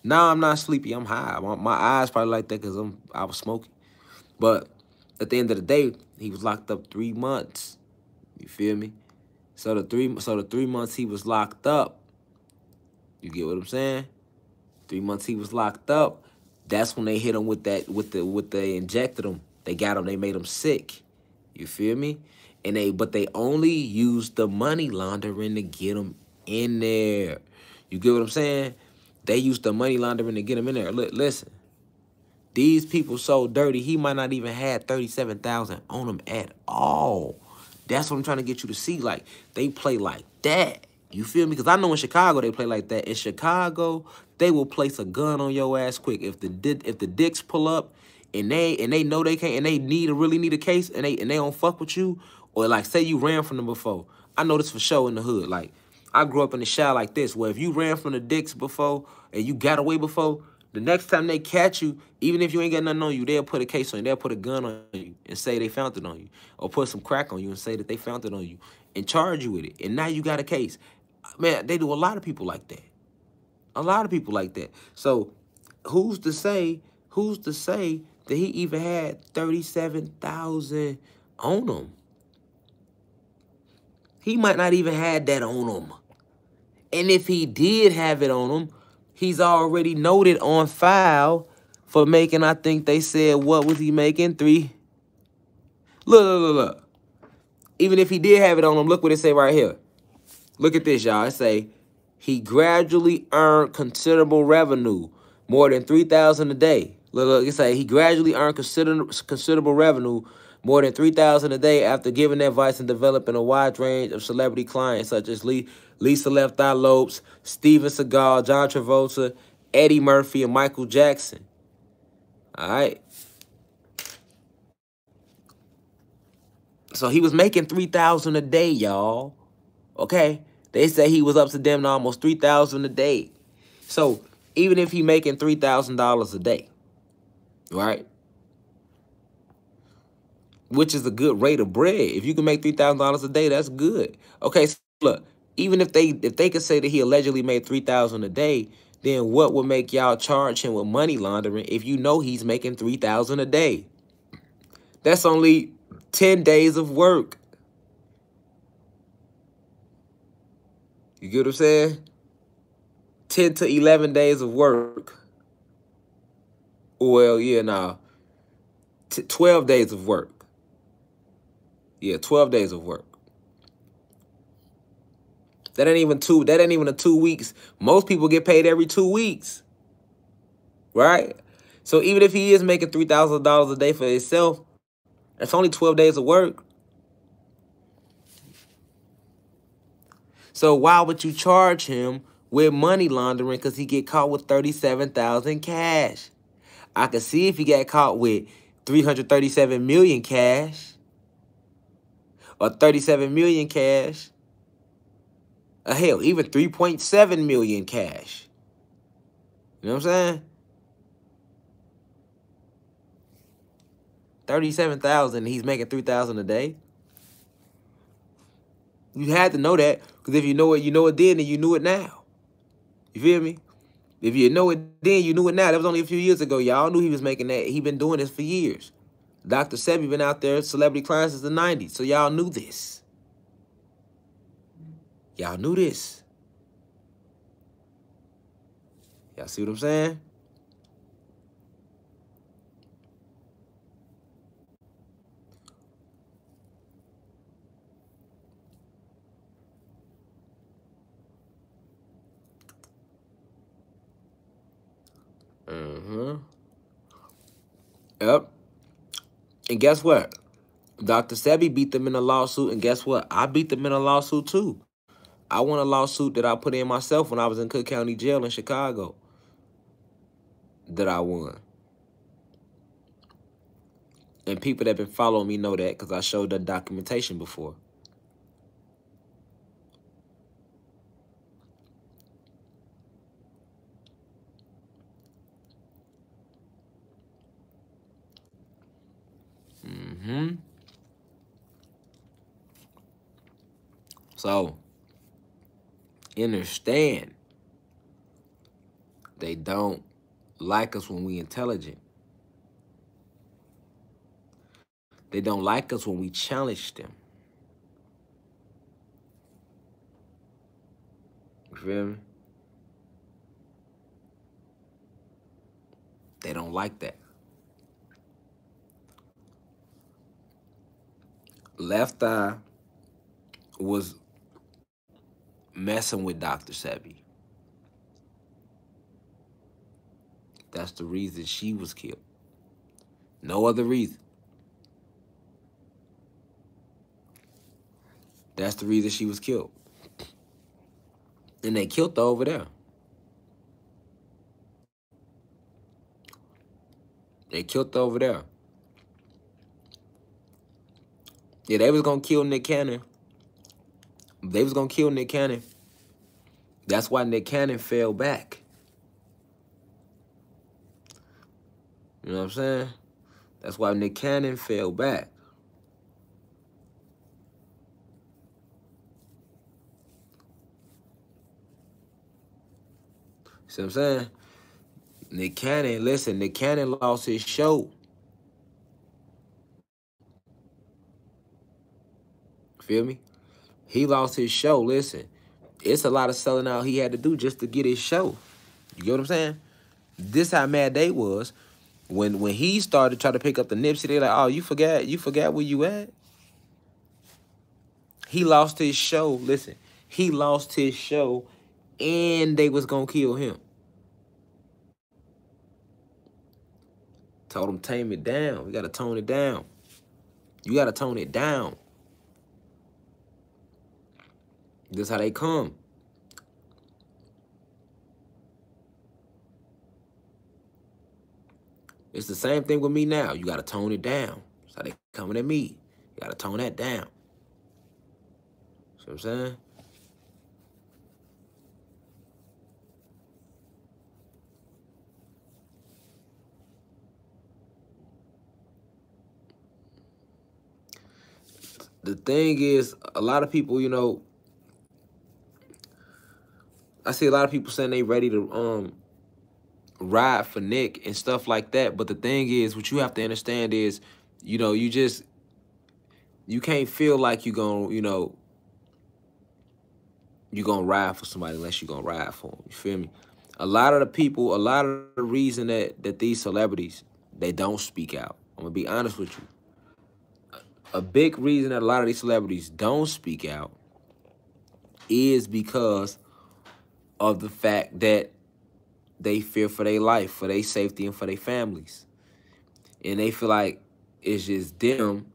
Now I'm not sleepy. I'm high. My eyes probably like that because I was smoking. But at the end of the day, he was locked up 3 months. You feel me? So the 3 months he was locked up. You get what I'm saying? 3 months he was locked up. That's when they hit him with they injected him. They got him. They made him sick. You feel me? But they only used the money laundering to get him in there. You get what I'm saying? They used the money laundering to get him in there. Look, listen. These people so dirty, he might not even have 37,000 on him at all. That's what I'm trying to get you to see. Like, they play like that. You feel me? Because I know in Chicago they play like that. In Chicago, they will place a gun on your ass quick. If the dicks pull up and they know they can't and they really need a case and they don't fuck with you, or like say you ran from them before. I know this for sure in the hood. Like, I grew up in the Chi like this, where if you ran from the dicks before and you got away before, the next time they catch you, even if you ain't got nothing on you, they'll put a case on you. They'll put a gun on you and say they found it on you. Or put some crack on you and say that they found it on you. And charge you with it. And now you got a case. Man, they do a lot of people like that. A lot of people like that. So who's to say that he even had 37,000 on him? He might not even had that on him. And if he did have it on him, he's already noted on file for making, I think they said, what was he making? Look. Even if he did have it on him, look what it say right here. Look at this, y'all. It say, he gradually earned considerable revenue, more than $3,000 a day. Look, it say he gradually earned considerable revenue, more than $3,000 a day after giving advice and developing a wide range of celebrity clients such as Lisa Left Eye Lopes, Steven Seagal, John Travolta, Eddie Murphy, and Michael Jackson. All right. So he was making $3,000 a day, y'all. Okay? They say he was up to them to almost $3,000 a day. So even if he making $3,000 a day, right? Which is a good rate of bread. If you can make $3,000 a day, that's good. Okay, so look, even if they could say that he allegedly made $3,000 a day, then what would make y'all charge him with money laundering if you know he's making $3,000 a day? That's only 10 days of work. You get what I'm saying? 10 to 11 days of work. Well, yeah, nah. 12 days of work. Yeah, 12 days of work. That ain't even a 2 weeks. Most people get paid every 2 weeks. Right? So even if he is making $3,000 a day for himself, that's only 12 days of work. So why would you charge him with money laundering? Because he get caught with $37,000 cash. I could see if he got caught with $337 million cash or $37 million cash. Hell, even $3.7 million cash. You know what I'm saying? $37,000. He's making $3,000 a day. You had to know that, because if you know it then, and you knew it now. You feel me? If you know it then, you knew it now. That was only a few years ago. Y'all knew he was making that. He been doing this for years. Dr. Sebi been out there, celebrity clients since the 90s. So y'all knew this. Y'all knew this. Y'all see what I'm saying? Yep. And guess what? Dr. Sebi beat them in a lawsuit, and guess what? I beat them in a lawsuit too. I won a lawsuit that I put in myself when I was in Cook County Jail in Chicago. That I won. And people that been following me know that because I showed that documentation before. So, understand, they don't like us when we intelligent. They don't like us when we challenge them. You feel me? They don't like that. Left Eye was messing with Dr. Sebi. That's the reason she was killed. No other reason. That's the reason she was killed. And they killed her over there. They killed her over there. Yeah, they was gonna kill Nick Cannon. They was gonna kill Nick Cannon. That's why Nick Cannon fell back. You know what I'm saying? That's why Nick Cannon fell back. See what I'm saying? Nick Cannon, listen, Nick Cannon lost his show. Feel me? He lost his show, listen. it's a lot of selling out he had to do just to get his show. You get what I'm saying? This how mad they was when he started trying to pick up the Nipsey. They like, oh, you forgot where you at. He lost his show. Listen, he lost his show, and they was gonna kill him. Told him tame it down. We gotta tone it down. You gotta tone it down. This how they come. It's the same thing with me now. You gotta tone it down. That's how they coming at me. You gotta tone that down. See what I'm saying? The thing is, a lot of people, you know, I see a lot of people saying they ready to ride for Nick and stuff like that. But the thing is, what you have to understand is, you know, you can't feel like you gonna, you know, you gonna ride for somebody unless you gonna ride for them. You feel me? A lot of the people, a lot of the reason that these celebrities, they don't speak out. I'm gonna be honest with you. A big reason that a lot of these celebrities don't speak out is because of the fact that they fear for their life, for their safety, and for their families. And they feel like it's just them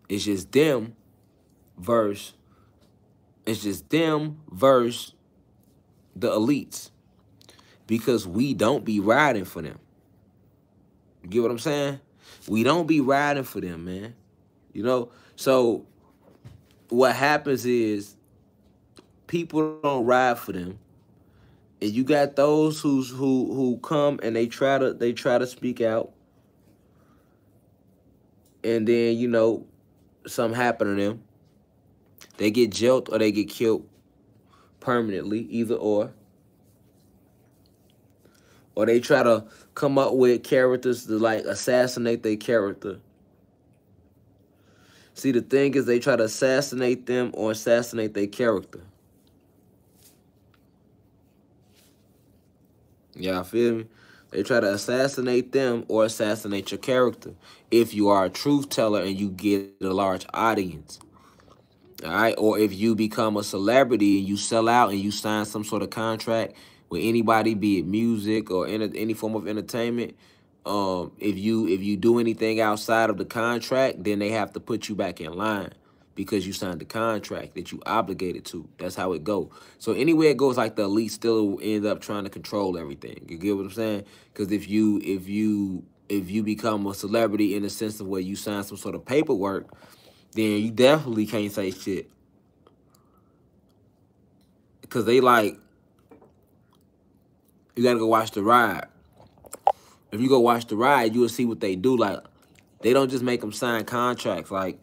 versus the elites. Because we don't be riding for them. You get what I'm saying? We don't be riding for them, man. You know? So what happens is people don't ride for them. And you got those who come and they try to speak out. And then, you know, something happen to them. They get jailed or they get killed permanently, either or. Or they try to come up with characters to, like, assassinate their character. See, the thing is they try to assassinate them or assassinate their character. Y'all feel me? They try to assassinate them or assassinate your character if you are a truth teller and you get a large audience. All right? Or if you become a celebrity and you sell out and you sign some sort of contract with anybody, be it music or any form of entertainment, if you do anything outside of the contract, then they have to put you back in line because you signed the contract that you obligated to. That's how it go. So anywhere it goes, like the elite still end up trying to control everything. You get what I'm saying? Because if you become a celebrity in the sense of where you sign some sort of paperwork, then you definitely can't say shit. Because they like, you gotta go watch the ride. If you go watch the ride, you will see what they do. Like, they don't just make them sign contracts. Like,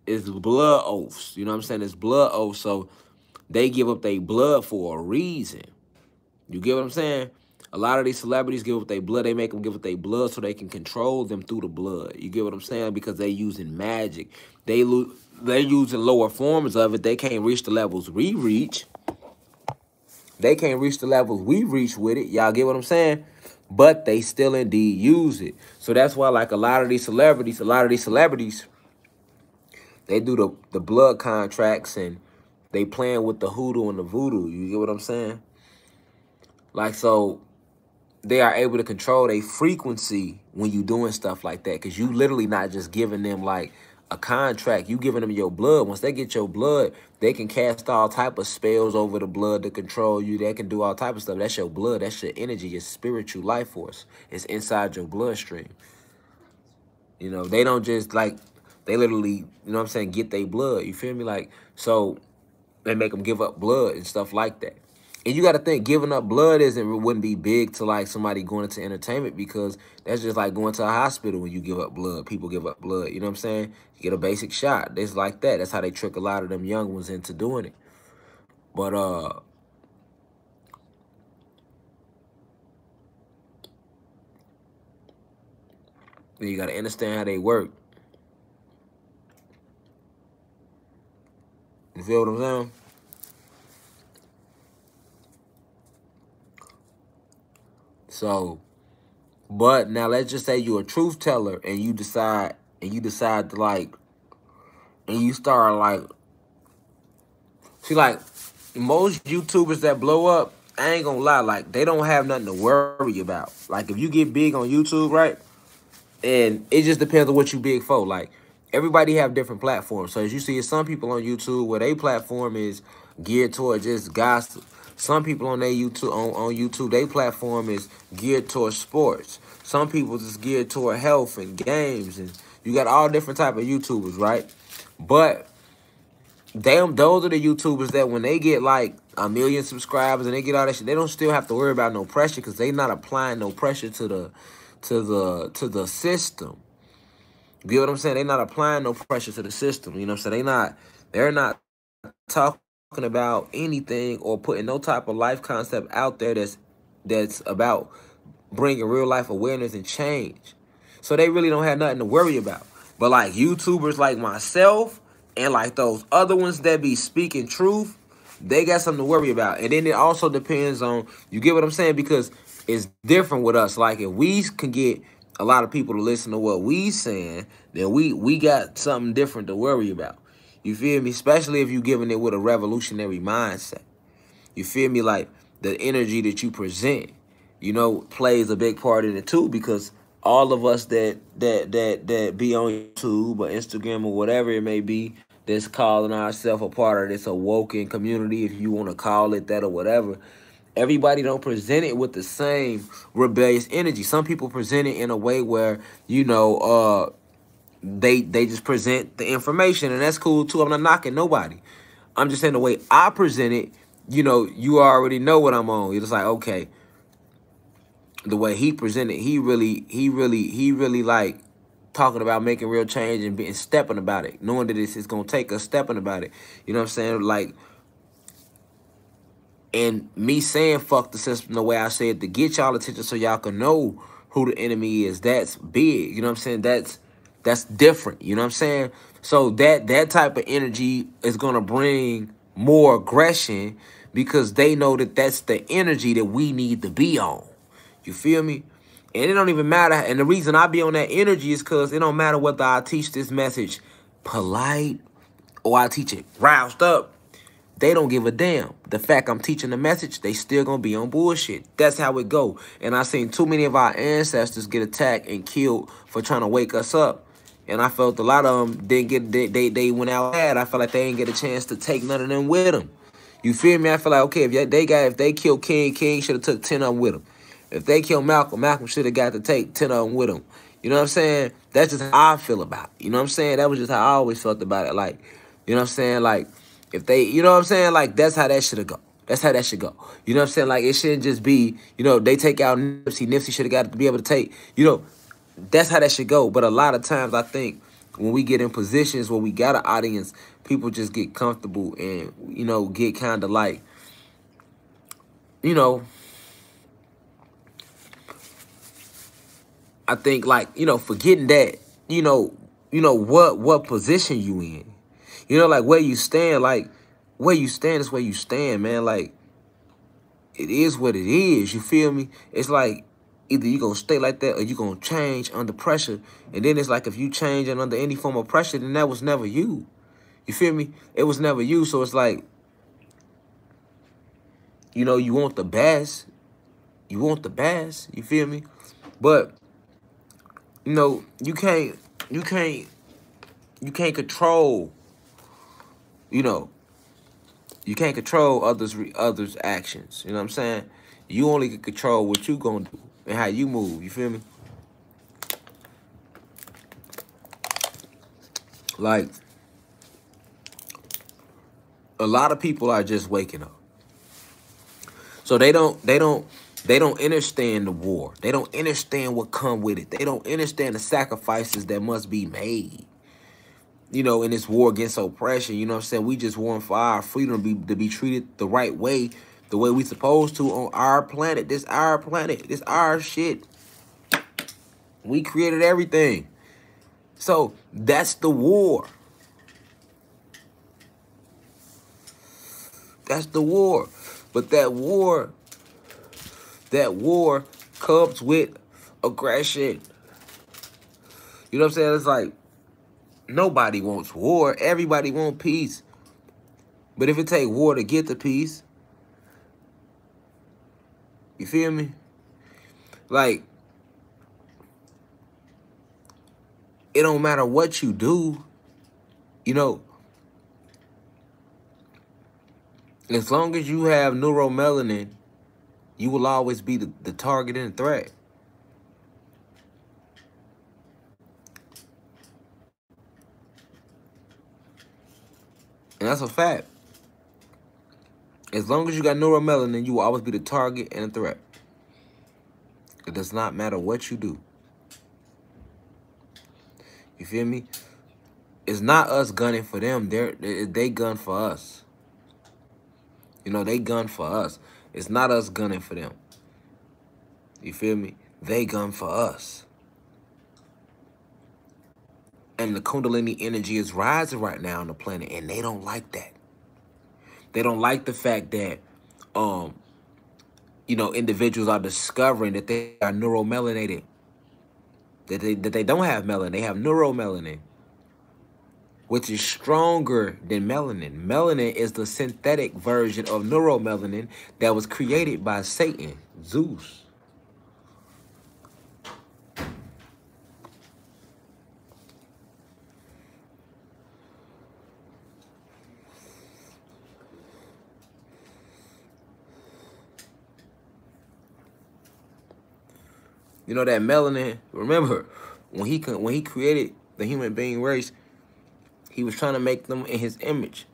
it's blood oaths. You know what I'm saying? It's blood oaths. So they give up their blood for a reason. You get what I'm saying? A lot of these celebrities give up their blood. They make them give up their blood so they can control them through the blood. You get what I'm saying? Because they using magic. They're using lower forms of it. They can't reach the levels we reach. They can't reach the levels we reach with it. Y'all get what I'm saying? But they still indeed use it. So that's why, like, a lot of these celebrities, they do the blood contracts and they playing with the hoodoo and the voodoo. You get what I'm saying? Like, so they are able to control their frequency when you doing stuff like that. Because you literally not just giving them, like, a contract. You giving them your blood. Once they get your blood, they can cast all type of spells over the blood to control you. They can do all type of stuff. That's your blood. That's your energy, your spiritual life force. It's inside your bloodstream. You know, they don't just, like, they literally, you know what I'm saying, get their blood. You feel me? Like, so they make them give up blood and stuff like that. And you got to think, giving up blood wouldn't be big to, like, somebody going into entertainment, because that's just like going to a hospital when you give up blood. People give up blood. You know what I'm saying? You get a basic shot. It's like that. That's how they trick a lot of them young ones into doing it. But, you got to understand how they work. You feel what I'm saying? So, but now let's just say you're a truth teller and you decide to like, and you start like, see, like most YouTubers that blow up, I ain't gonna lie, like they don't have nothing to worry about. Like if you get big on YouTube, right? And it just depends on what you big for. Like everybody have different platforms. So as you see, some people on YouTube where their platform is geared towards just gossip. Some people on their YouTube on YouTube, their platform is geared towards sports. Some people just geared toward health and games, and you got all different type of YouTubers, right? But those are the YouTubers that when they get like 1 million subscribers and they get all that shit, they don't still have to worry about no pressure because they not applying no pressure to the system. You get what I'm saying? They're not applying no pressure to the system. You know what I'm saying? They're not talking about anything or putting no type of life concept out there that's about bringing real life awareness and change. So they really don't have nothing to worry about. But like YouTubers like myself and like those other ones that be speaking truth, they got something to worry about. And then it also depends on, you get what I'm saying? Because it's different with us. Like if we can get a lot of people to listen to what we saying, then we got something different to worry about. You feel me? Especially if you giving it with a revolutionary mindset. You feel me? Like the energy that you present, you know, plays a big part in it too, because all of us that be on YouTube or Instagram or whatever it may be, that's calling ourselves a part of this awoken community, if you want to call it that or whatever, everybody don't present it with the same rebellious energy. Some people present it in a way where, you know, they just present the information, and that's cool too. I'm not knocking nobody. I'm just saying the way I present it, you know, you already know what I'm on. You're just like, okay, the way he presented, he really like talking about making real change and being stepping about it, knowing that this is gonna take us stepping about it. You know what I'm saying? Like, and me saying fuck the system the way I said to get y'all attention so y'all can know who the enemy is. That's big. You know what I'm saying? That's different. You know what I'm saying? So that type of energy is gonna bring more aggression because they know that that's the energy that we need to be on. You feel me? And it don't even matter. And the reason I be on that energy is because it don't matter whether I teach this message polite or I teach it roused up. They don't give a damn. The fact I'm teaching the message, they still gonna be on bullshit. That's how it go. And I seen too many of our ancestors get attacked and killed for trying to wake us up. And I felt a lot of them didn't get, they went out bad. I felt like they didn't get a chance to take none of them with them. You feel me? I feel like, okay, if they killed King should have took 10 of them with them. If they killed Malcolm should have got to take 10 of them with him. You know what I'm saying? That's just how I feel about it. You know what I'm saying? That was just how I always felt about it. Like, you know what I'm saying? Like, if they, you know what I'm saying? Like, that's how that should go. That's how that should go. You know what I'm saying? Like, it shouldn't just be, you know, they take out Nipsey. Nipsey should have got to be able to take, you know, that's how that should go. But a lot of times I think when we get in positions where we got an audience, people just get comfortable and, you know, get kind of like, you know, I think like, you know, forgetting that, you know what position you in. You know, like where you stand, like where you stand is where you stand, man. Like it is what it is. You feel me? It's like either you gonna stay like that or you gonna change under pressure. And then it's like if you change and under any form of pressure, then that was never you. You feel me? It was never you. So it's like, you know, you want the best. You want the best. You feel me? But you know, you can't control, you know, you can't control others' actions. You know what I'm saying? You only can control what you gonna do and how you move. You feel me? Like, a lot of people are just waking up. So they don't understand the war. They don't understand what come with it. They don't understand the sacrifices that must be made, you know, in this war against oppression. You know what I'm saying? We just want for our freedom to be treated the right way, the way we supposed to on our planet. This our planet. This our shit. We created everything. So that's the war. That's the war. But that war comes with aggression. You know what I'm saying? It's like nobody wants war. Everybody wants peace. But if it take war to get the peace, you feel me? Like, it don't matter what you do, you know, as long as you have neuromelanin, you will always be the target and the threat. And that's a fact. As long as you got neuromelanin, you will always be the target and a threat. It does not matter what you do. You feel me? It's not us gunning for them. They gun for us. You know, they gun for us. It's not us gunning for them. You feel me? They gun for us. And the Kundalini energy is rising right now on the planet, and they don't like that. They don't like the fact that, you know, individuals are discovering that they are neuromelanated. That they don't have melanin. They have neuromelanin, which is stronger than melanin. Melanin is the synthetic version of neuromelanin that was created by Satan, Zeus. You know that melanin, remember, when he created the human being race, he was trying to make them in his image.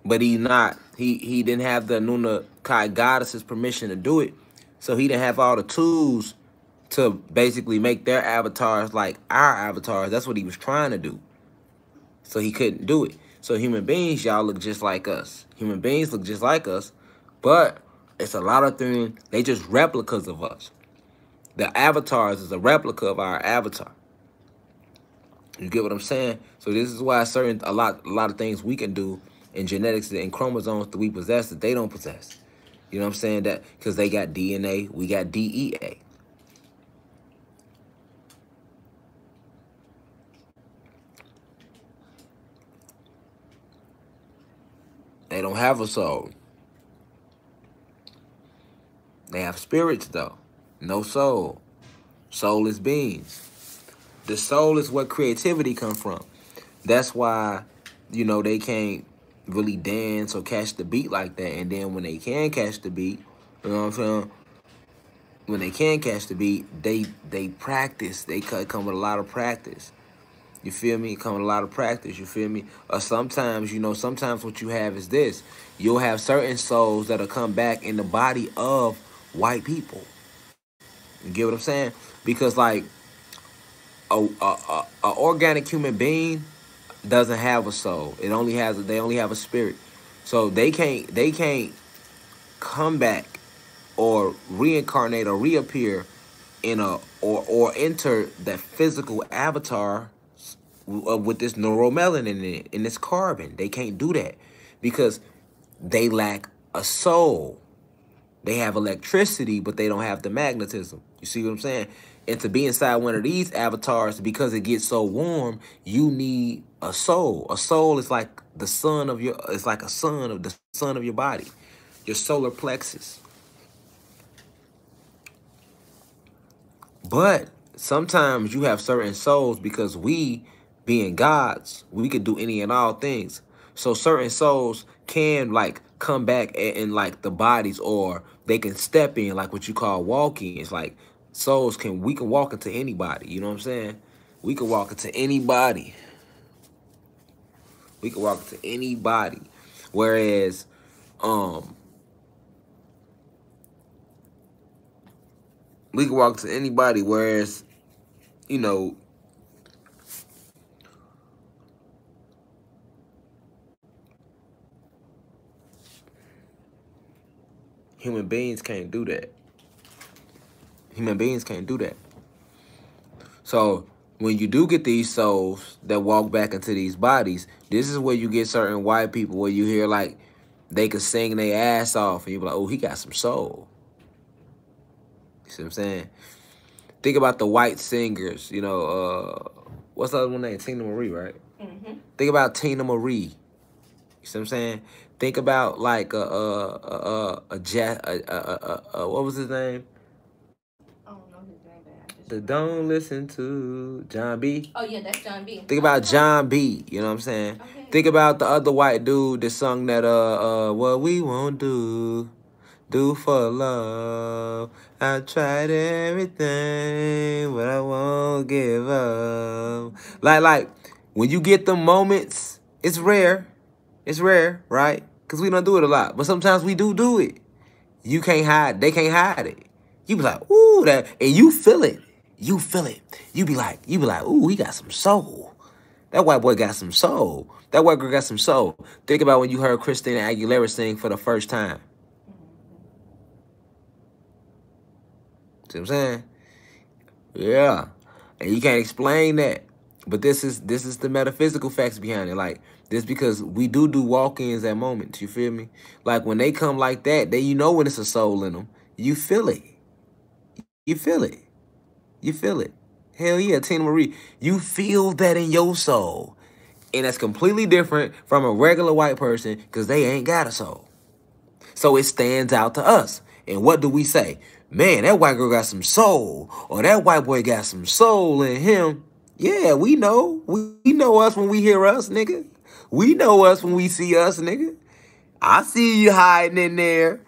But he didn't have the Nuna Kai goddess's permission to do it. So he didn't have all the tools to basically make their avatars like our avatars. That's what he was trying to do. So he couldn't do it. So human beings, y'all look just like us. Human beings look just like us, but it's a lot of things, they just replicas of us. The avatars is a replica of our avatar. You get what I'm saying? So this is why a lot of things we can do in genetics and chromosomes that we possess that they don't possess. You know what I'm saying? That because they got DNA, we got DEA. They don't have a soul. They have spirits though. No soul. Soulless beings. The soul is what creativity comes from. That's why, you know, they can't really dance or catch the beat like that. And then when they can catch the beat, you know what I'm saying? When they can catch the beat, they practice. They come with a lot of practice. You feel me? Come with a lot of practice. You feel me? Or sometimes, you know, sometimes what you have is this. You'll have certain souls that'll come back in the body of white people. You get what I'm saying? Because like a organic human being doesn't have a soul. They only have a spirit. So they can't come back or reincarnate or reappear in or enter that physical avatar with this neuromelanin in it, in this carbon. They can't do that because they lack a soul. They have electricity, but they don't have the magnetism. You see what I'm saying? And to be inside one of these avatars, because it gets so warm, you need a soul. A soul is like the sun of your, it's like a sun of the sun of your body, your solar plexus. But sometimes you have certain souls because we, being gods, we could do any and all things. So certain souls can like come back in like the bodies, or they can step in like what you call walking. It's like souls we can walk into anybody. You know what I'm saying? We can walk into anybody. We can walk into anybody. Whereas, we can walk to anybody. Whereas, you know, human beings can't do that. Human beings can't do that. So when you do get these souls that walk back into these bodies, this is where you get certain white people where you hear like they can sing their ass off and you're like, oh, he got some soul. see what I'm saying? Think about the white singers, you know, what's the other one name? Tina Marie, right? Mm-hmm. Think about Tina Marie. You see what I'm saying? Think about like what was his name? I don't know his name, but I just The Don't Listen to John B. Oh yeah, that's John B. Think about John B. You know what I'm saying? Okay. Think about the other white dude that sung that what we won't do for love. I tried everything, but I won't give up. Like when you get the moments, it's rare. It's rare, right? Because we don't do it a lot. But sometimes we do it. You can't hide. They can't hide it. You be like, ooh, that, and you feel it. You feel it. You be like, ooh, he got some soul. That white boy got some soul. That white girl got some soul. Think about when you heard Christina Aguilera sing for the first time. See what I'm saying? Yeah. And you can't explain that. But this is the metaphysical facts behind it. Like, this because we do walk-ins at moments. You feel me? Like, when they come like that, then you know when it's a soul in them. You feel it. You feel it. You feel it. Hell yeah, Tina Marie. You feel that in your soul. And that's completely different from a regular white person because they ain't got a soul. So it stands out to us. And what do we say? Man, that white girl got some soul. Or that white boy got some soul in him. Yeah, we know. We know us when we hear us, nigga. We know us when we see us, nigga. I see you hiding in there.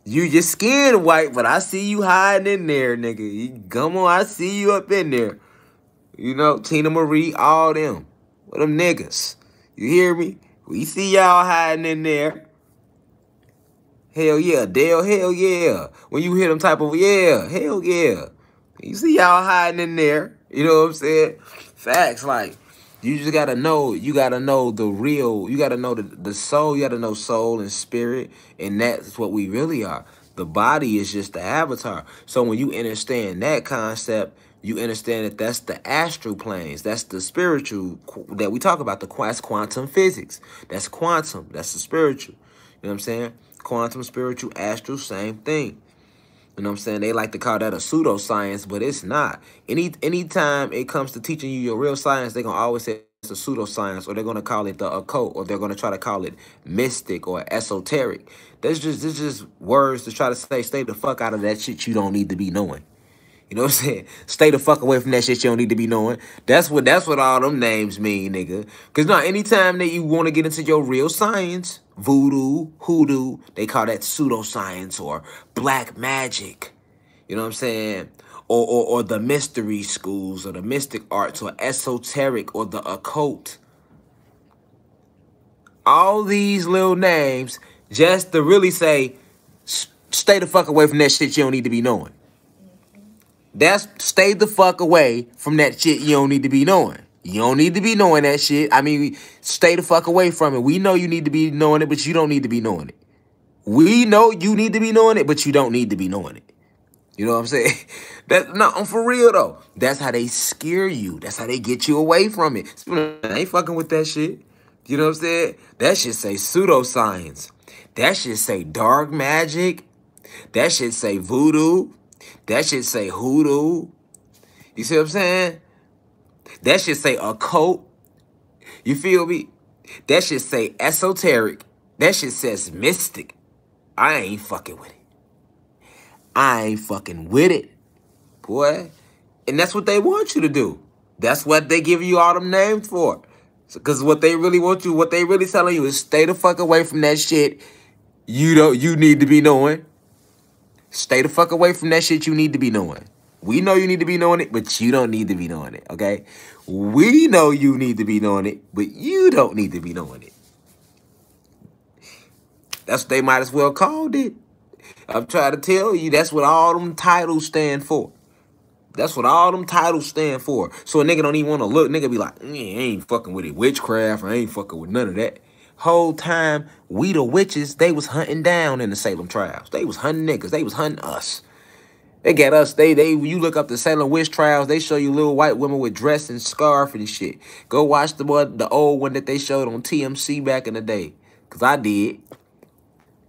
You your skin white, but I see you hiding in there, nigga. Come on, I see you up in there. You know, Tina Marie, all them. What them niggas. You hear me? We see y'all hiding in there. Hell yeah, Dale, hell yeah. When you hear them type of, yeah, hell yeah. You see y'all hiding in there. You know what I'm saying? Facts, like, you just gotta know, the real, you gotta know the soul, you gotta know soul and spirit, and that's what we really are. The body is just the avatar. So when you understand that concept, you understand that that's the astral planes. That's the spiritual that we talk about. That's quantum physics. That's quantum. That's the spiritual. You know what I'm saying? Quantum, spiritual, astral, same thing. You know what I'm saying? They like to call that a pseudoscience, but it's not. Anytime it comes to teaching you your real science, they're going to always say it's a pseudoscience, or they're going to call it the occult, or they're going to try to call it mystic or esoteric. This just words to try to stay the fuck out of that shit you don't need to be knowing. You know what I'm saying? Stay the fuck away from that shit you don't need to be knowing. That's what all them names mean, nigga. Because now, anytime that you want to get into your real science, voodoo, hoodoo, they call that pseudoscience or black magic. You know what I'm saying? Or the mystery schools or the mystic arts or esoteric or the occult. All these little names just to really say, stay the fuck away from that shit you don't need to be knowing. That's stay the fuck away from that shit you don't need to be knowing. You don't need to be knowing that shit. I mean, stay the fuck away from it. We know you need to be knowing it, but you don't need to be knowing it. We know you need to be knowing it, but you don't need to be knowing it. You know what I'm saying? I'm for real, though. That's how they scare you. That's how they get you away from it. I ain't fucking with that shit. You know what I'm saying? That shit say pseudoscience. That shit say dark magic. That shit say voodoo. That shit say hoodoo. You see what I'm saying? That shit say occult. You feel me? That shit say esoteric. That shit says mystic. I ain't fucking with it. I ain't fucking with it, boy. And that's what they want you to do. That's what they give you all them names for. Because what they really want you, what they really telling you is stay the fuck away from that shit you need to be knowing. Stay the fuck away from that shit you need to be knowing. We know you need to be knowing it, but you don't need to be knowing it, okay? We know you need to be knowing it, but you don't need to be knowing it. That's what they might as well called it. I'm trying to tell you, that's what all them titles stand for. That's what all them titles stand for. So a nigga don't even want to look. Nigga be like, I ain't fucking with it. Witchcraft, I ain't fucking with none of that. Whole time, we the witches, they was hunting down in the Salem trials. They was hunting niggas. They was hunting us. They got us. You look up the Salem witch trials, they show you little white women with dress and scarf and shit. Go watch the old one that they showed on TMC back in the day. Because I did.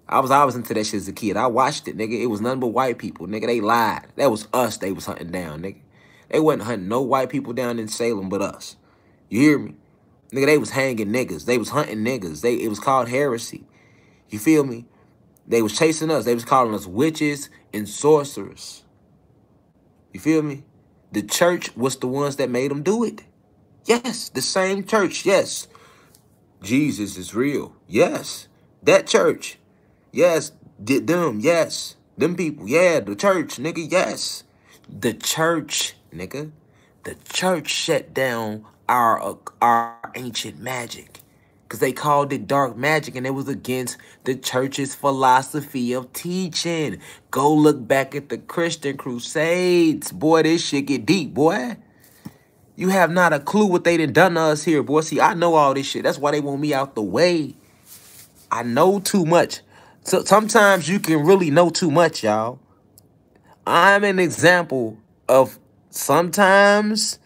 I was always into that shit as a kid. I watched it, nigga. It was nothing but white people, nigga. They lied. That was us they was hunting down, nigga. They wasn't hunting no white people down in Salem but us. You hear me? Nigga, they was hanging niggas. They was hunting niggas. It was called heresy. You feel me? They was chasing us. They was calling us witches and sorcerers. You feel me? The church was the ones that made them do it. Yes, the same church. Yes. Jesus is real. Yes. That church. Yes. Them. Yes. Them people. Yeah. The church, nigga. Yes. The church, nigga. The church shut down our ancient magic. Because they called it dark magic and it was against the church's philosophy of teaching. Go look back at the Christian Crusades. Boy, this shit get deep, boy. You have not a clue what they done to us here, boy. See, I know all this shit. That's why they want me out the way. I know too much. So sometimes you can really know too much, y'all. I'm an example of sometimes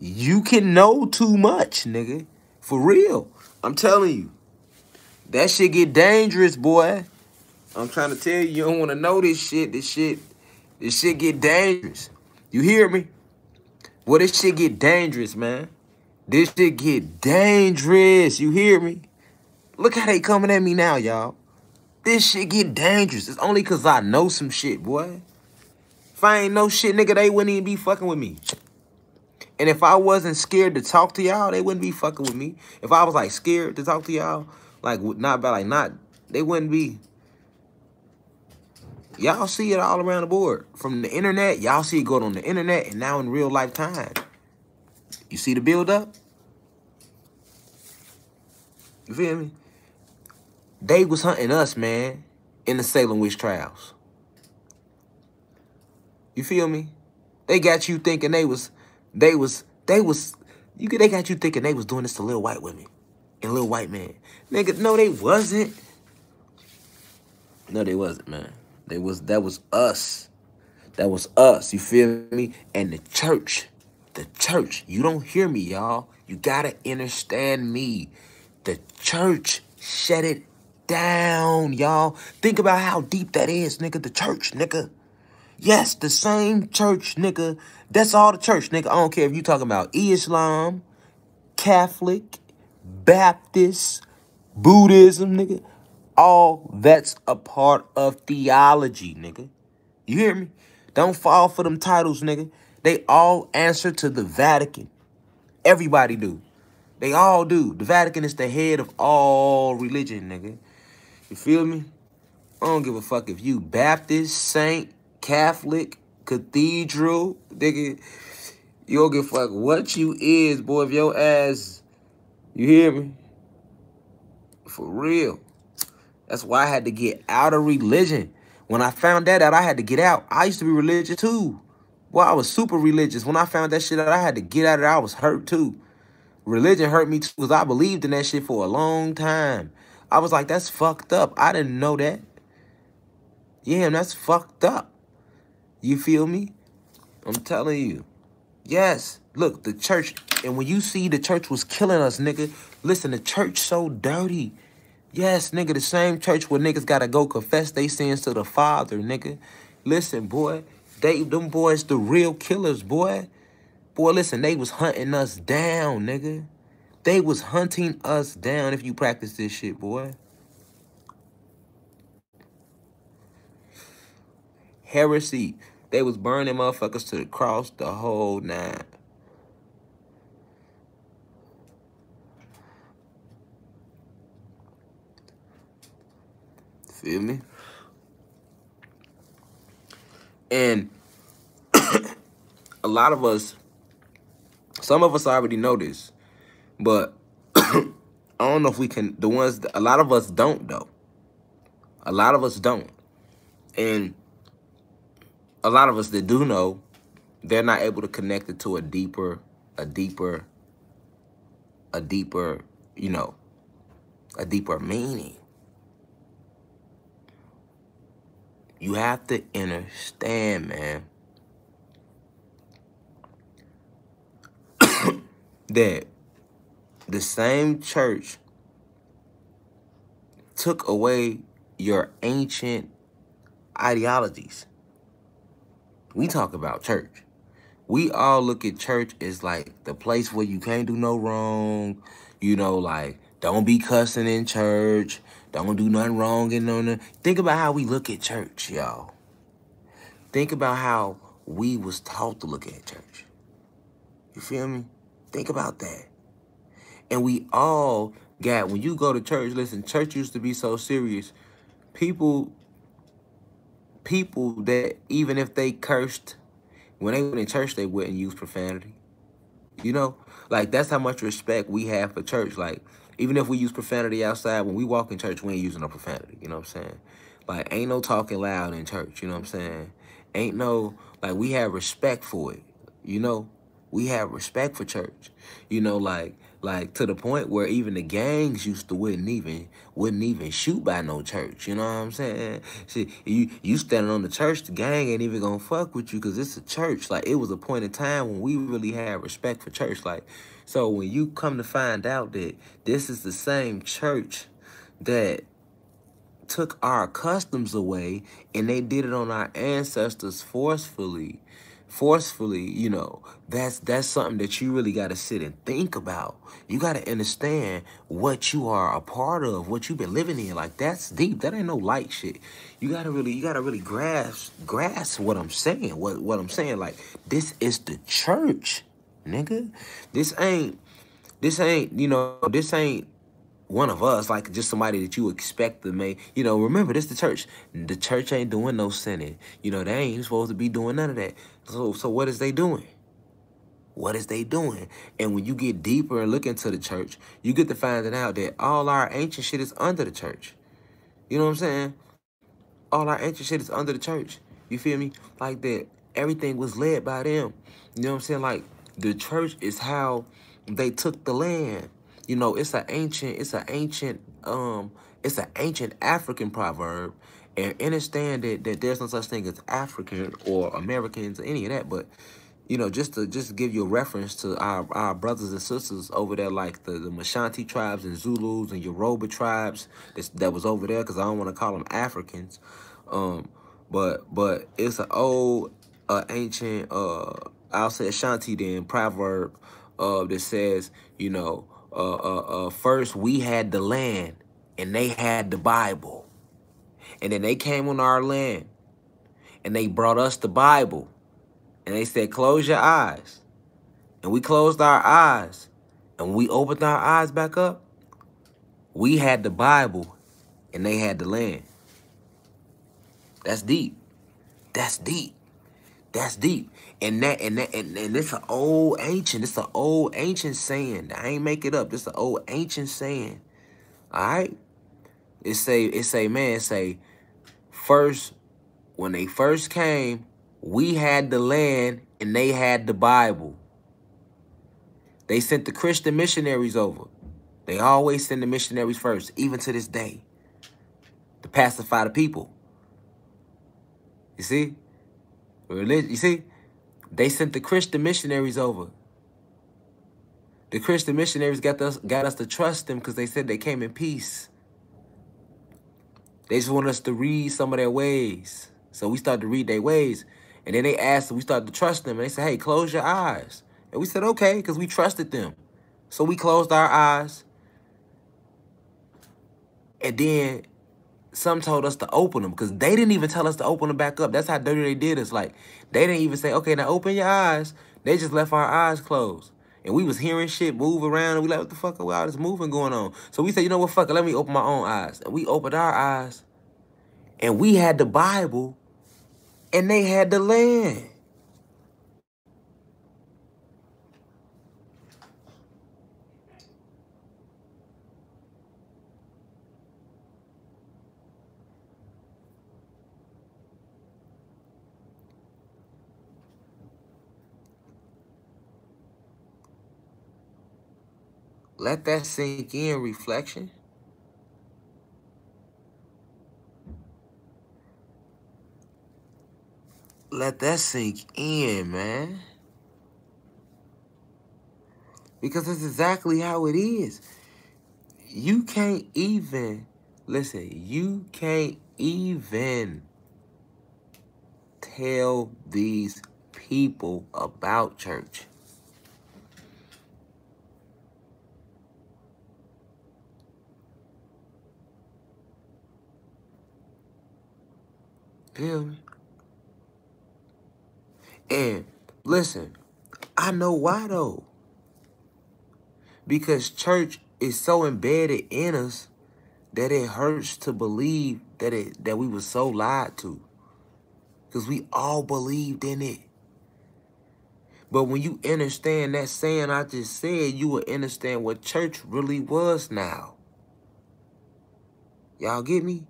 you can know too much, nigga. For real. I'm telling you. That shit get dangerous, boy. I'm trying to tell you, you don't want to know this shit. This shit get dangerous. You hear me? Well, this shit get dangerous, man. This shit get dangerous. You hear me? Look how they coming at me now, y'all. This shit get dangerous. It's only because I know some shit, boy. If I ain't know shit, nigga, they wouldn't even be fucking with me. And if I wasn't scared to talk to y'all, they wouldn't be fucking with me. If I was, like, scared to talk to y'all, like, they wouldn't be. Y'all see it all around the board. From the internet, y'all see it going on the internet and now in real life time. You see the build up? You feel me? They was hunting us, man, in the Salem witch trials. You feel me? They got you thinking they got you thinking they was doing this to little white women and little white men. Nigga, no, they wasn't. No, they wasn't, man. That was us. That was us, you feel me? And the church, you don't hear me, y'all. You gotta understand me. The church shut it down, y'all. Think about how deep that is, nigga. The church, nigga. Yes, the same church, nigga. That's all the church, nigga. I don't care if you talking about Islam, Catholic, Baptist, Buddhism, nigga. All that's a part of theology, nigga. You hear me? Don't fall for them titles, nigga. They all answer to the Vatican. Everybody do. They all do. The Vatican is the head of all religion, nigga. You feel me? I don't give a fuck if you Baptist, Saint, Catholic, Cathedral, nigga. You don't give a fuck what you is, boy, if your ass, you hear me? For real. That's why I had to get out of religion. When I found that out, I had to get out. I used to be religious too. Well, I was super religious. When I found that shit out, I had to get out of there. I was hurt too. Religion hurt me too because I believed in that shit for a long time. I was like, that's fucked up. I didn't know that. Yeah, that's fucked up. You feel me? I'm telling you. Yes. Look, the church. And when you see the church was killing us, nigga. Listen, the church so dirty. Yes, nigga, the same church where niggas gotta go confess they sins to the Father, nigga. Listen, boy. Them boys the real killers, boy. Boy, listen, they was hunting us down, nigga. They was hunting us down if you practice this shit, boy. Heresy. They was burning motherfuckers to the cross the whole nine. Feel me? And a lot of us, some of us already know this, but I don't know if we can, a lot of us don't, though. A lot of us don't. And a lot of us that do know, they're not able to connect it to a deeper, you know, a deeper meaning. You have to understand, man, that the same church took away your ancient ideologies. We talk about church. We all look at church as like the place where you can't do no wrong. You know, like, don't be cussing in church. Don't do nothing wrong in no. Think about how we look at church, y'all. Think about how we was taught to look at church. You feel me? Think about that. And we all got, when you go to church, listen, church used to be so serious. People that even if they cursed, when they went in church, they wouldn't use profanity. You know? Like, that's how much respect we have for church. Like, even if we use profanity outside, when we walk in church, we ain't using no profanity. You know what I'm saying? Like, ain't no talking loud in church. You know what I'm saying? Ain't no, like, we have respect for it. You know? We have respect for church. You know, like to the point where even the gangs used to wouldn't even shoot by no church. You know what I'm saying? See, you standing on the church, the gang ain't even gonna fuck with you because it's a church. Like, it was a point in time when we really had respect for church. Like, so when you come to find out that this is the same church that took our customs away and they did it on our ancestors forcefully, you know, that's something that you really got to sit and think about. You got to understand what you are a part of, what you've been living in. Like, that's deep. That ain't no light shit. You gotta really grasp what I'm saying. What I'm saying. Like, this is the church, nigga. This ain't one of us, like just somebody that you expect to make, you know, remember, this the church. The church ain't doing no sinning. You know, they ain't supposed to be doing none of that. So what is they doing? What is they doing? And when you get deeper and look into the church, you get to finding out that all our ancient shit is under the church. You know what I'm saying? All our ancient shit is under the church. You feel me? Like that everything was led by them. You know what I'm saying? Like, the church is how they took the land. You know, it's an ancient African proverb. And understand that there's no such thing as African or Americans or any of that. But, you know, just to give you a reference to our brothers and sisters over there, like the Mashanti tribes and Zulus and Yoruba tribes that was over there, because I don't want to call them Africans. But it's an old, ancient, I'll say Ashanti then, proverb that says, you know, first we had the land and they had the Bible. And then they came on our land and they brought us the Bible. And they said, close your eyes. And we closed our eyes. And when we opened our eyes back up, we had the Bible and they had the land. That's deep. That's deep. That's deep. And it's an old ancient saying. I ain't make it up. It's an old ancient saying. All right? It say, first, when they first came, we had the land and they had the Bible. They sent the Christian missionaries over. They always send the missionaries first, even to this day, to pacify the people. You see? You see? They sent the Christian missionaries over. The Christian missionaries got us to trust them because they said they came in peace. They just want us to read some of their ways. So we started to read their ways. And then they asked, and we started to trust them. And they said, hey, close your eyes. And we said, okay, because we trusted them. So we closed our eyes. And then some told us to open them because they didn't even tell us to open them back up. That's how dirty they did us. Like, they didn't even say, okay, now open your eyes. They just left our eyes closed. And we was hearing shit move around. And we like, what the fuck are all this moving going on? So we said, you know what, fuck it, let me open my own eyes. And we opened our eyes. And we had the Bible. And they had the land. Let that sink in, reflection. Let that sink in, man. Because that's exactly how it is. You can't even Listen, you can't even tell these people about church. Feel me? And listen, I know why though. Because church is so embedded in us that it hurts to believe that we were so lied to. Because we all believed in it. But when you understand that saying I just said, you will understand what church really was now. Y'all get me?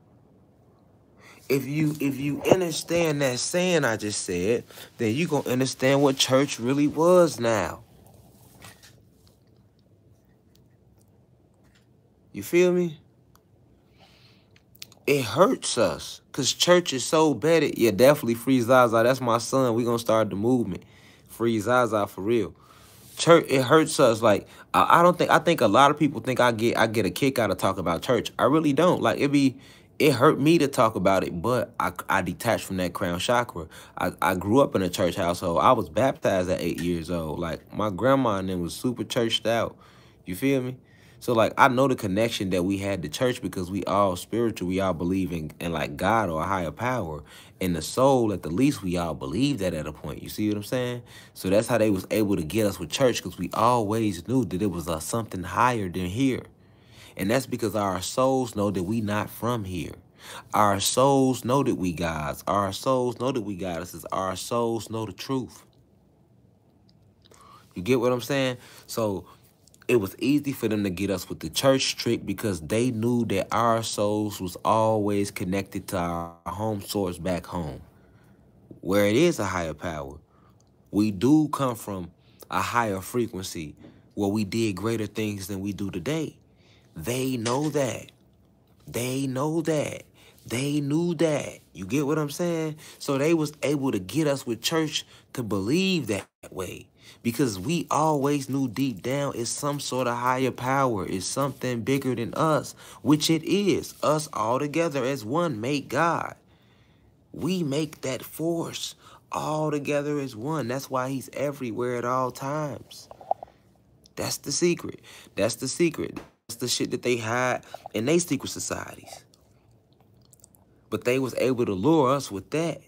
If you understand that saying I just said, then you gonna understand what church really was now. You feel me? It hurts us because church is so bad. Yeah, definitely free Zaza. That's my son. We gonna start the movement. Free Zaza for real. Church, it hurts us. Like I think a lot of people think I get a kick out of talking about church. I really don't. Like it hurt me to talk about it, but I detached from that crown chakra. I grew up in a church household. I was baptized at 8 years old. Like my grandma and them was super churched out. You feel me? So like I know the connection that we had to church because we all spiritual. We all believe in like God or a higher power. And the soul, at the least, we all believe that at a point. You see what I'm saying? So that's how they was able to get us with church because we always knew that it was something higher than here. And that's because our souls know that we not from here. Our souls know that we gods. Our souls know that we goddesses. Our souls know the truth. You get what I'm saying? So it was easy for them to get us with the church trick because they knew that our souls was always connected to our home source back home, where it is a higher power. We do come from a higher frequency where we did greater things than we do today. They know that. They know that. They knew that. You get what I'm saying? So they was able to get us with church to believe that way. Because we always knew deep down it's some sort of higher power. It's something bigger than us, which it is. Us all together as one make God. We make that force all together as one. That's why he's everywhere at all times. That's the secret. That's the secret. That's the shit that they hide in their secret societies. But they was able to lure us with that.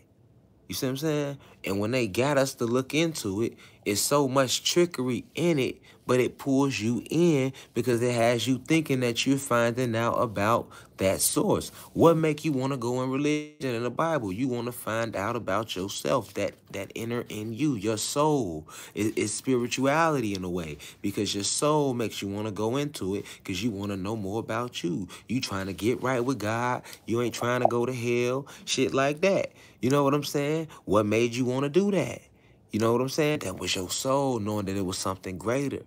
You see what I'm saying? And when they got us to look into it, it's so much trickery in it, but it pulls you in because it has you thinking that you're finding out about that source. What make you want to go in religion and the Bible? You want to find out about yourself, that inner in you, your soul. It's spirituality in a way because your soul makes you want to go into it because you want to know more about you. You trying to get right with God. You ain't trying to go to hell, shit like that. You know what I'm saying? What made you want to do that? You know what I'm saying? That was your soul knowing that it was something greater.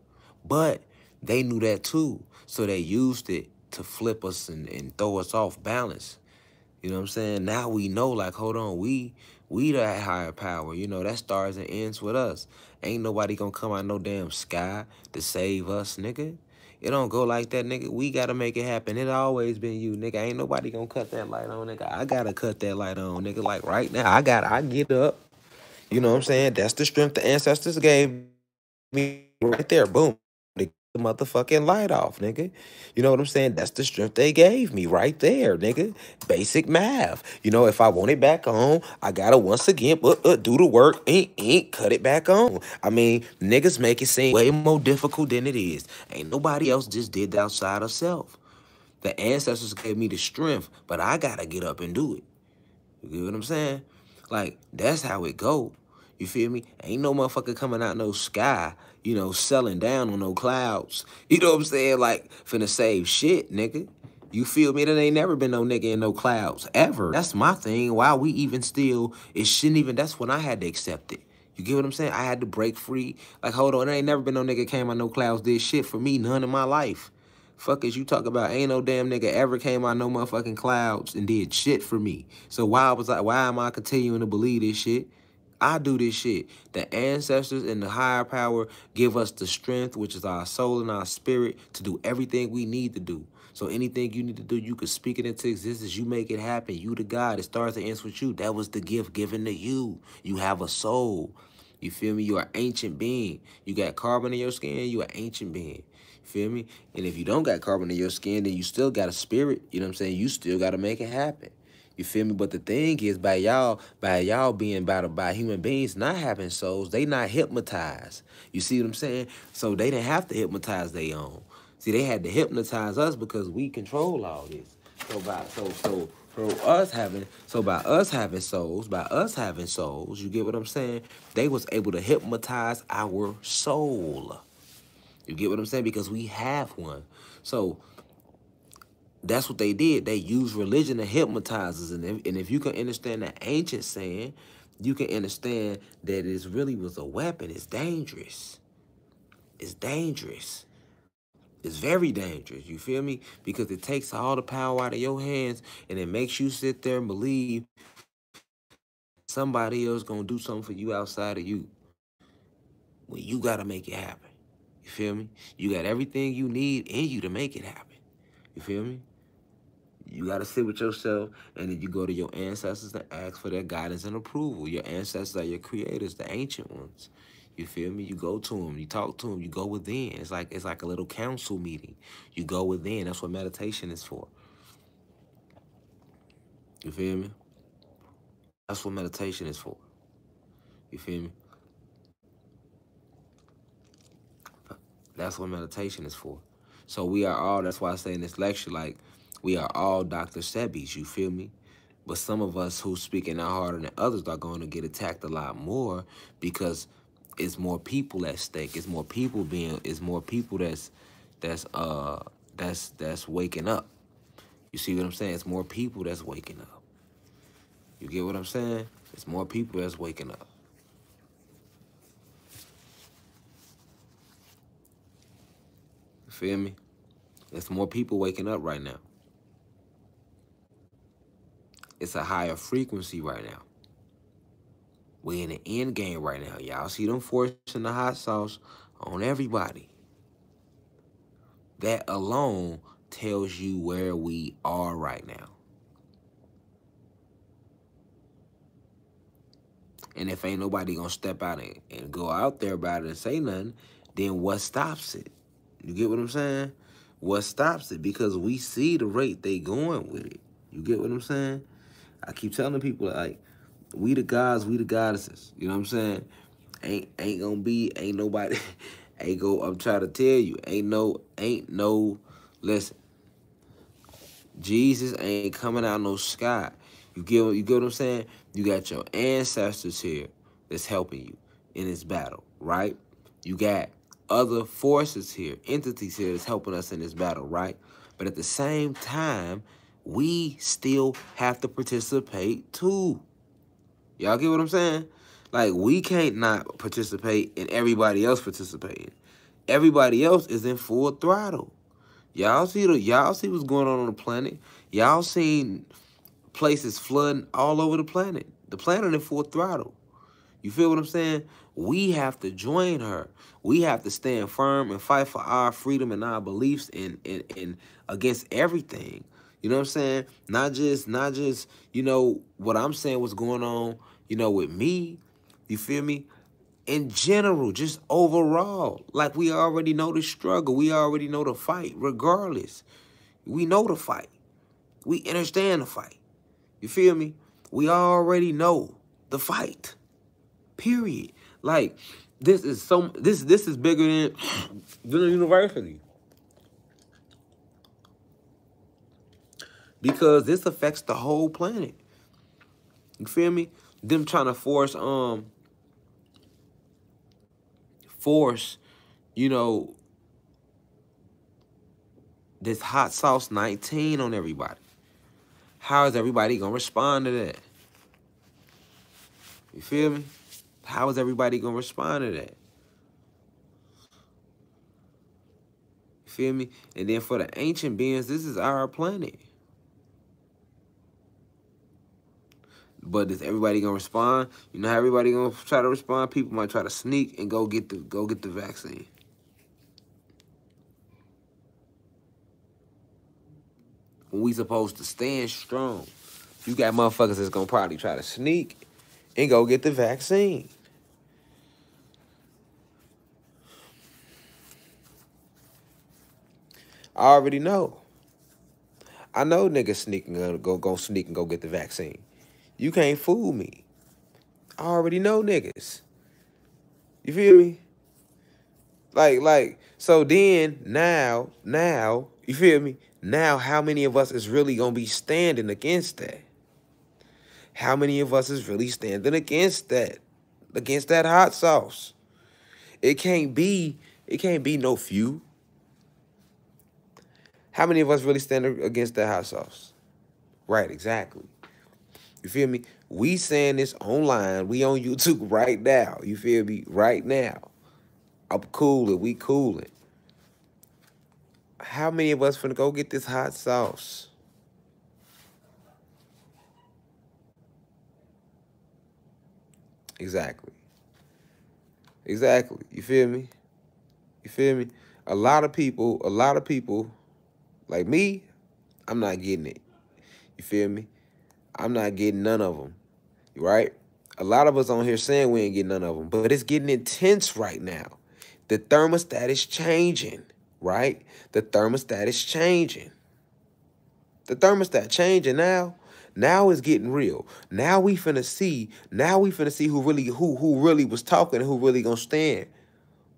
But they knew that too. So they used it to flip us and throw us off balance. You know what I'm saying? Now we know, like, hold on, we that higher power. You know, that starts and ends with us. Ain't nobody gonna come out no damn sky to save us, nigga. It don't go like that, nigga. We gotta make it happen. It always been you, nigga. Ain't nobody gonna cut that light on, nigga. I gotta cut that light on, nigga. Like right now, I get up. You know what I'm saying? That's the strength the ancestors gave me right there. Boom. They cut the motherfucking light off, nigga. You know what I'm saying? That's the strength they gave me right there, nigga. Basic math. You know, if I want it back on, I gotta once again do the work, cut it back on. I mean, niggas make it seem way more difficult than it is. Ain't nobody else just did that outside of self. The ancestors gave me the strength, but I gotta get up and do it. You get what I'm saying? Like, that's how it go. You feel me? Ain't no motherfucker coming out no sky, you know, selling down on no clouds. You know what I'm saying? Like, finna save shit, nigga. You feel me? There ain't never been no nigga in no clouds, ever. That's my thing. Why we even still, it shouldn't even, that's when I had to accept it. You get what I'm saying? I had to break free. Like, hold on, there ain't never been no nigga came out no clouds, did shit for me, none in my life. Fuck is you talk about? Ain't no damn nigga ever came out no motherfucking clouds and did shit for me. So why am I continuing to believe this shit? I do this shit. The ancestors and the higher power give us the strength, which is our soul and our spirit, to do everything we need to do. So anything you need to do, you can speak it into existence. You make it happen. You the God. It starts and ends with you. That was the gift given to you. You have a soul. You feel me? You're an ancient being. You got carbon in your skin, you're an ancient being. You feel me? And if you don't got carbon in your skin, then you still got a spirit. You know what I'm saying? You still got to make it happen. You feel me? But the thing is, by y'all being by human beings not having souls, they not hypnotized. You see what I'm saying? So they didn't have to hypnotize their own. See, they had to hypnotize us because we control all this. By us having souls, you get what I'm saying? They was able to hypnotize our soul. You get what I'm saying? Because we have one. So that's what they did. They used religion to hypnotize us. And if you can understand the ancient saying, you can understand that it really was a weapon. It's dangerous. It's dangerous. It's very dangerous, you feel me? Because it takes all the power out of your hands and it makes you sit there and believe somebody else gonna do something for you outside of you. When you gotta make it happen. You feel me? You got everything you need in you to make it happen. You feel me? You gotta sit with yourself and then you go to your ancestors and ask for their guidance and approval. Your ancestors are your creators, the ancient ones. You feel me? You go to them, you talk to them, you go within. It's like a little council meeting. You go within. That's what meditation is for. You feel me? That's what meditation is for. You feel me? That's what meditation is for. So we are all, that's why I say in this lecture, like, we are all Dr. Sebis, you feel me? But some of us who speaking out harder than others are going to get attacked a lot more because it's more people at stake. It's more people that's waking up. You see what I'm saying? It's more people that's waking up. You get what I'm saying? It's more people that's waking up. You feel me? It's more people waking up right now. It's a higher frequency right now. We in the end game right now. Y'all see them forcing the hot sauce on everybody. That alone tells you where we are right now. And if ain't nobody gonna step out and go out there about it and say nothing, then what stops it? You get what I'm saying? What stops it? Because we see the rate they going with it. You get what I'm saying? I keep telling people, like, we the gods, we the goddesses. You know what I'm saying? Ain't nobody, I'm trying to tell you, ain't no, listen, Jesus ain't coming out no sky. You get what I'm saying? You got your ancestors here that's helping you in this battle, right? You got other forces here, entities here that's helping us in this battle, right? But at the same time, we still have to participate too. Y'all get what I'm saying? Like, we can't not participate and everybody else participating. Everybody else is in full throttle. Y'all see what's going on the planet. Y'all seen places flooding all over the planet. The planet in full throttle. You feel what I'm saying? We have to join her. We have to stand firm and fight for our freedom and our beliefs in against everything. You know what I'm saying? Not just, you know, what I'm saying, what's going on, you know, with me. You feel me? In general, just overall. Like, we already know the struggle. We already know the fight, regardless. We know the fight. We understand the fight. You feel me? We already know the fight. Period. Like, this is bigger than the university. Because this affects the whole planet. You feel me? Them trying to force, you know, this hot sauce 19 on everybody. How is everybody gonna respond to that? You feel me? How is everybody gonna respond to that? You feel me? And then for the ancient beings, this is our planet. But is everybody gonna respond? You know how everybody gonna try to respond? People might try to sneak and go get the vaccine. when we supposed to stand strong. You got motherfuckers that's gonna probably try to sneak and go get the vaccine. I already know. I know niggas sneaking go sneak and go get the vaccine. You can't fool me. I already know niggas. You feel me? So then now, you feel me? Now, how many of us is really gonna be standing against that? How many of us is really standing against that? Against that hot sauce? It can't be no few. How many of us really stand against that hot sauce? Right, exactly. You feel me? We saying this online. We on YouTube right now. You feel me? Right now. I'm cooling. We cooling. How many of us finna go get this hot sauce? Exactly. Exactly. You feel me? You feel me? A lot of people, like me, I'm not getting it. You feel me? I'm not getting none of them. Right? A lot of us on here saying we ain't getting none of them, but it's getting intense right now. The thermostat is changing, right? The thermostat is changing. The thermostat changing now. Now it's getting real. Now we finna see who really was talking and who really gonna stand.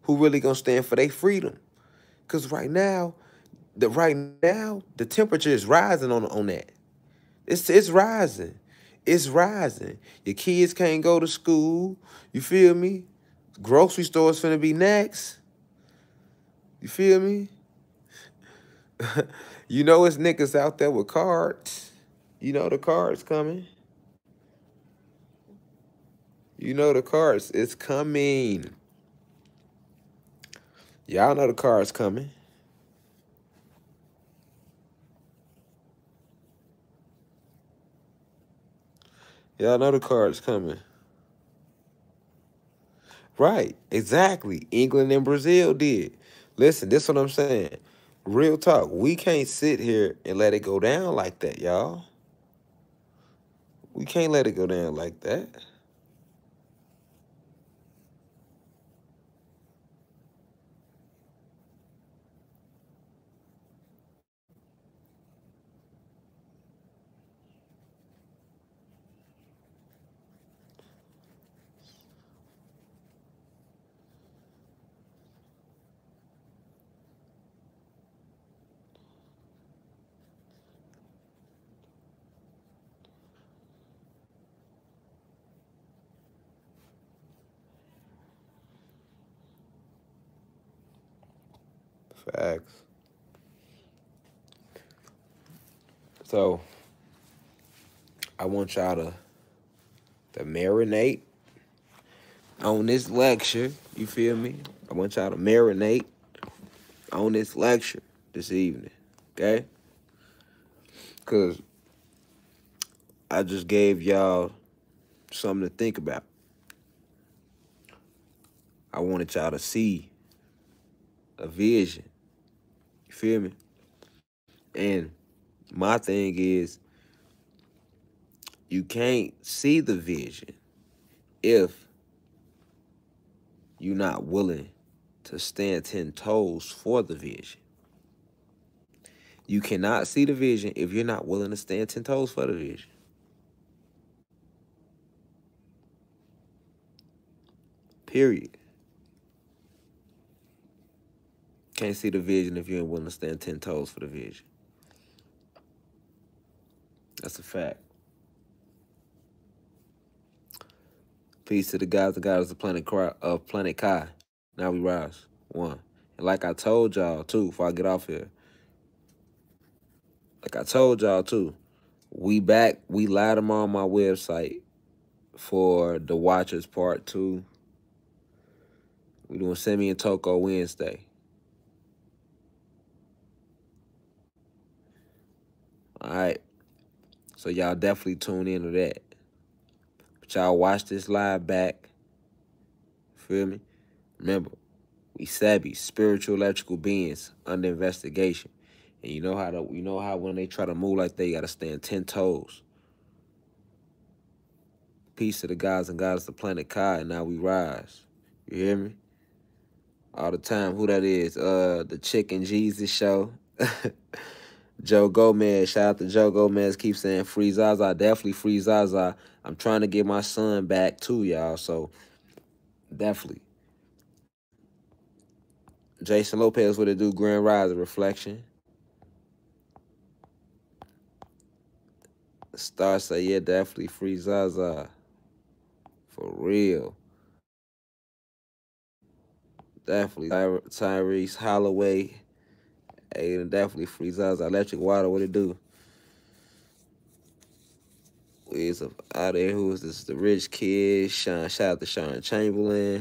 Who really gonna stand for their freedom. Cause right now, the temperature is rising on that. It's rising. It's rising. Your kids can't go to school. You feel me? Grocery stores finna be next. You feel me? You know it's niggas out there with cards. You know the cards coming. You know the cards. It's coming. Y'all know the cards coming. Y'all know the cards coming. Right, exactly. England and Brazil did. Listen, this is what I'm saying. Real talk. We can't sit here and let it go down like that, y'all. We can't let it go down like that. Facts. So, I want y'all to marinate on this lecture. You feel me? I want y'all to marinate on this lecture this evening. Okay? Because I just gave y'all something to think about. I wanted y'all to see a vision. You feel me? And my thing is, you can't see the vision if you're not willing to stand 10 toes for the vision. You cannot see the vision if you're not willing to stand 10 toes for the vision. Period. Can't see the vision if you ain't willing to stand 10 toes for the vision. That's a fact. Peace to the gods and goddesses of Planet Kai. Now we rise. One. And like I told y'all, too, before I get off here. Like I told y'all, too. We back. We live them on my website for the Watchers Part 2. We doing Semi and Toko Wednesday. All right. So y'all definitely tune into that. But y'all watch this live back. Feel me? Remember, we Sebi, spiritual electrical beings under investigation. And you know how when they try to move like that, you gotta stand 10 toes. Peace to the gods and goddess of planet Kai, and now we rise. You hear me? All the time. Who that is? The Chicken Jesus show. Joe Gomez. Shout out to Joe Gomez. Keep saying free Zaza. Definitely free Zaza. I'm trying to get my son back too, y'all. So definitely. Jason Lopez, what it do? Grand Rise Reflection. Star say, yeah, definitely free Zaza. For real. Definitely. Tyrese Holloway. Hey, definitely free Zaza. Electric Water, what it do? Is out there. Who is this? The Rich Kid. Shout out to Sean Chamberlain.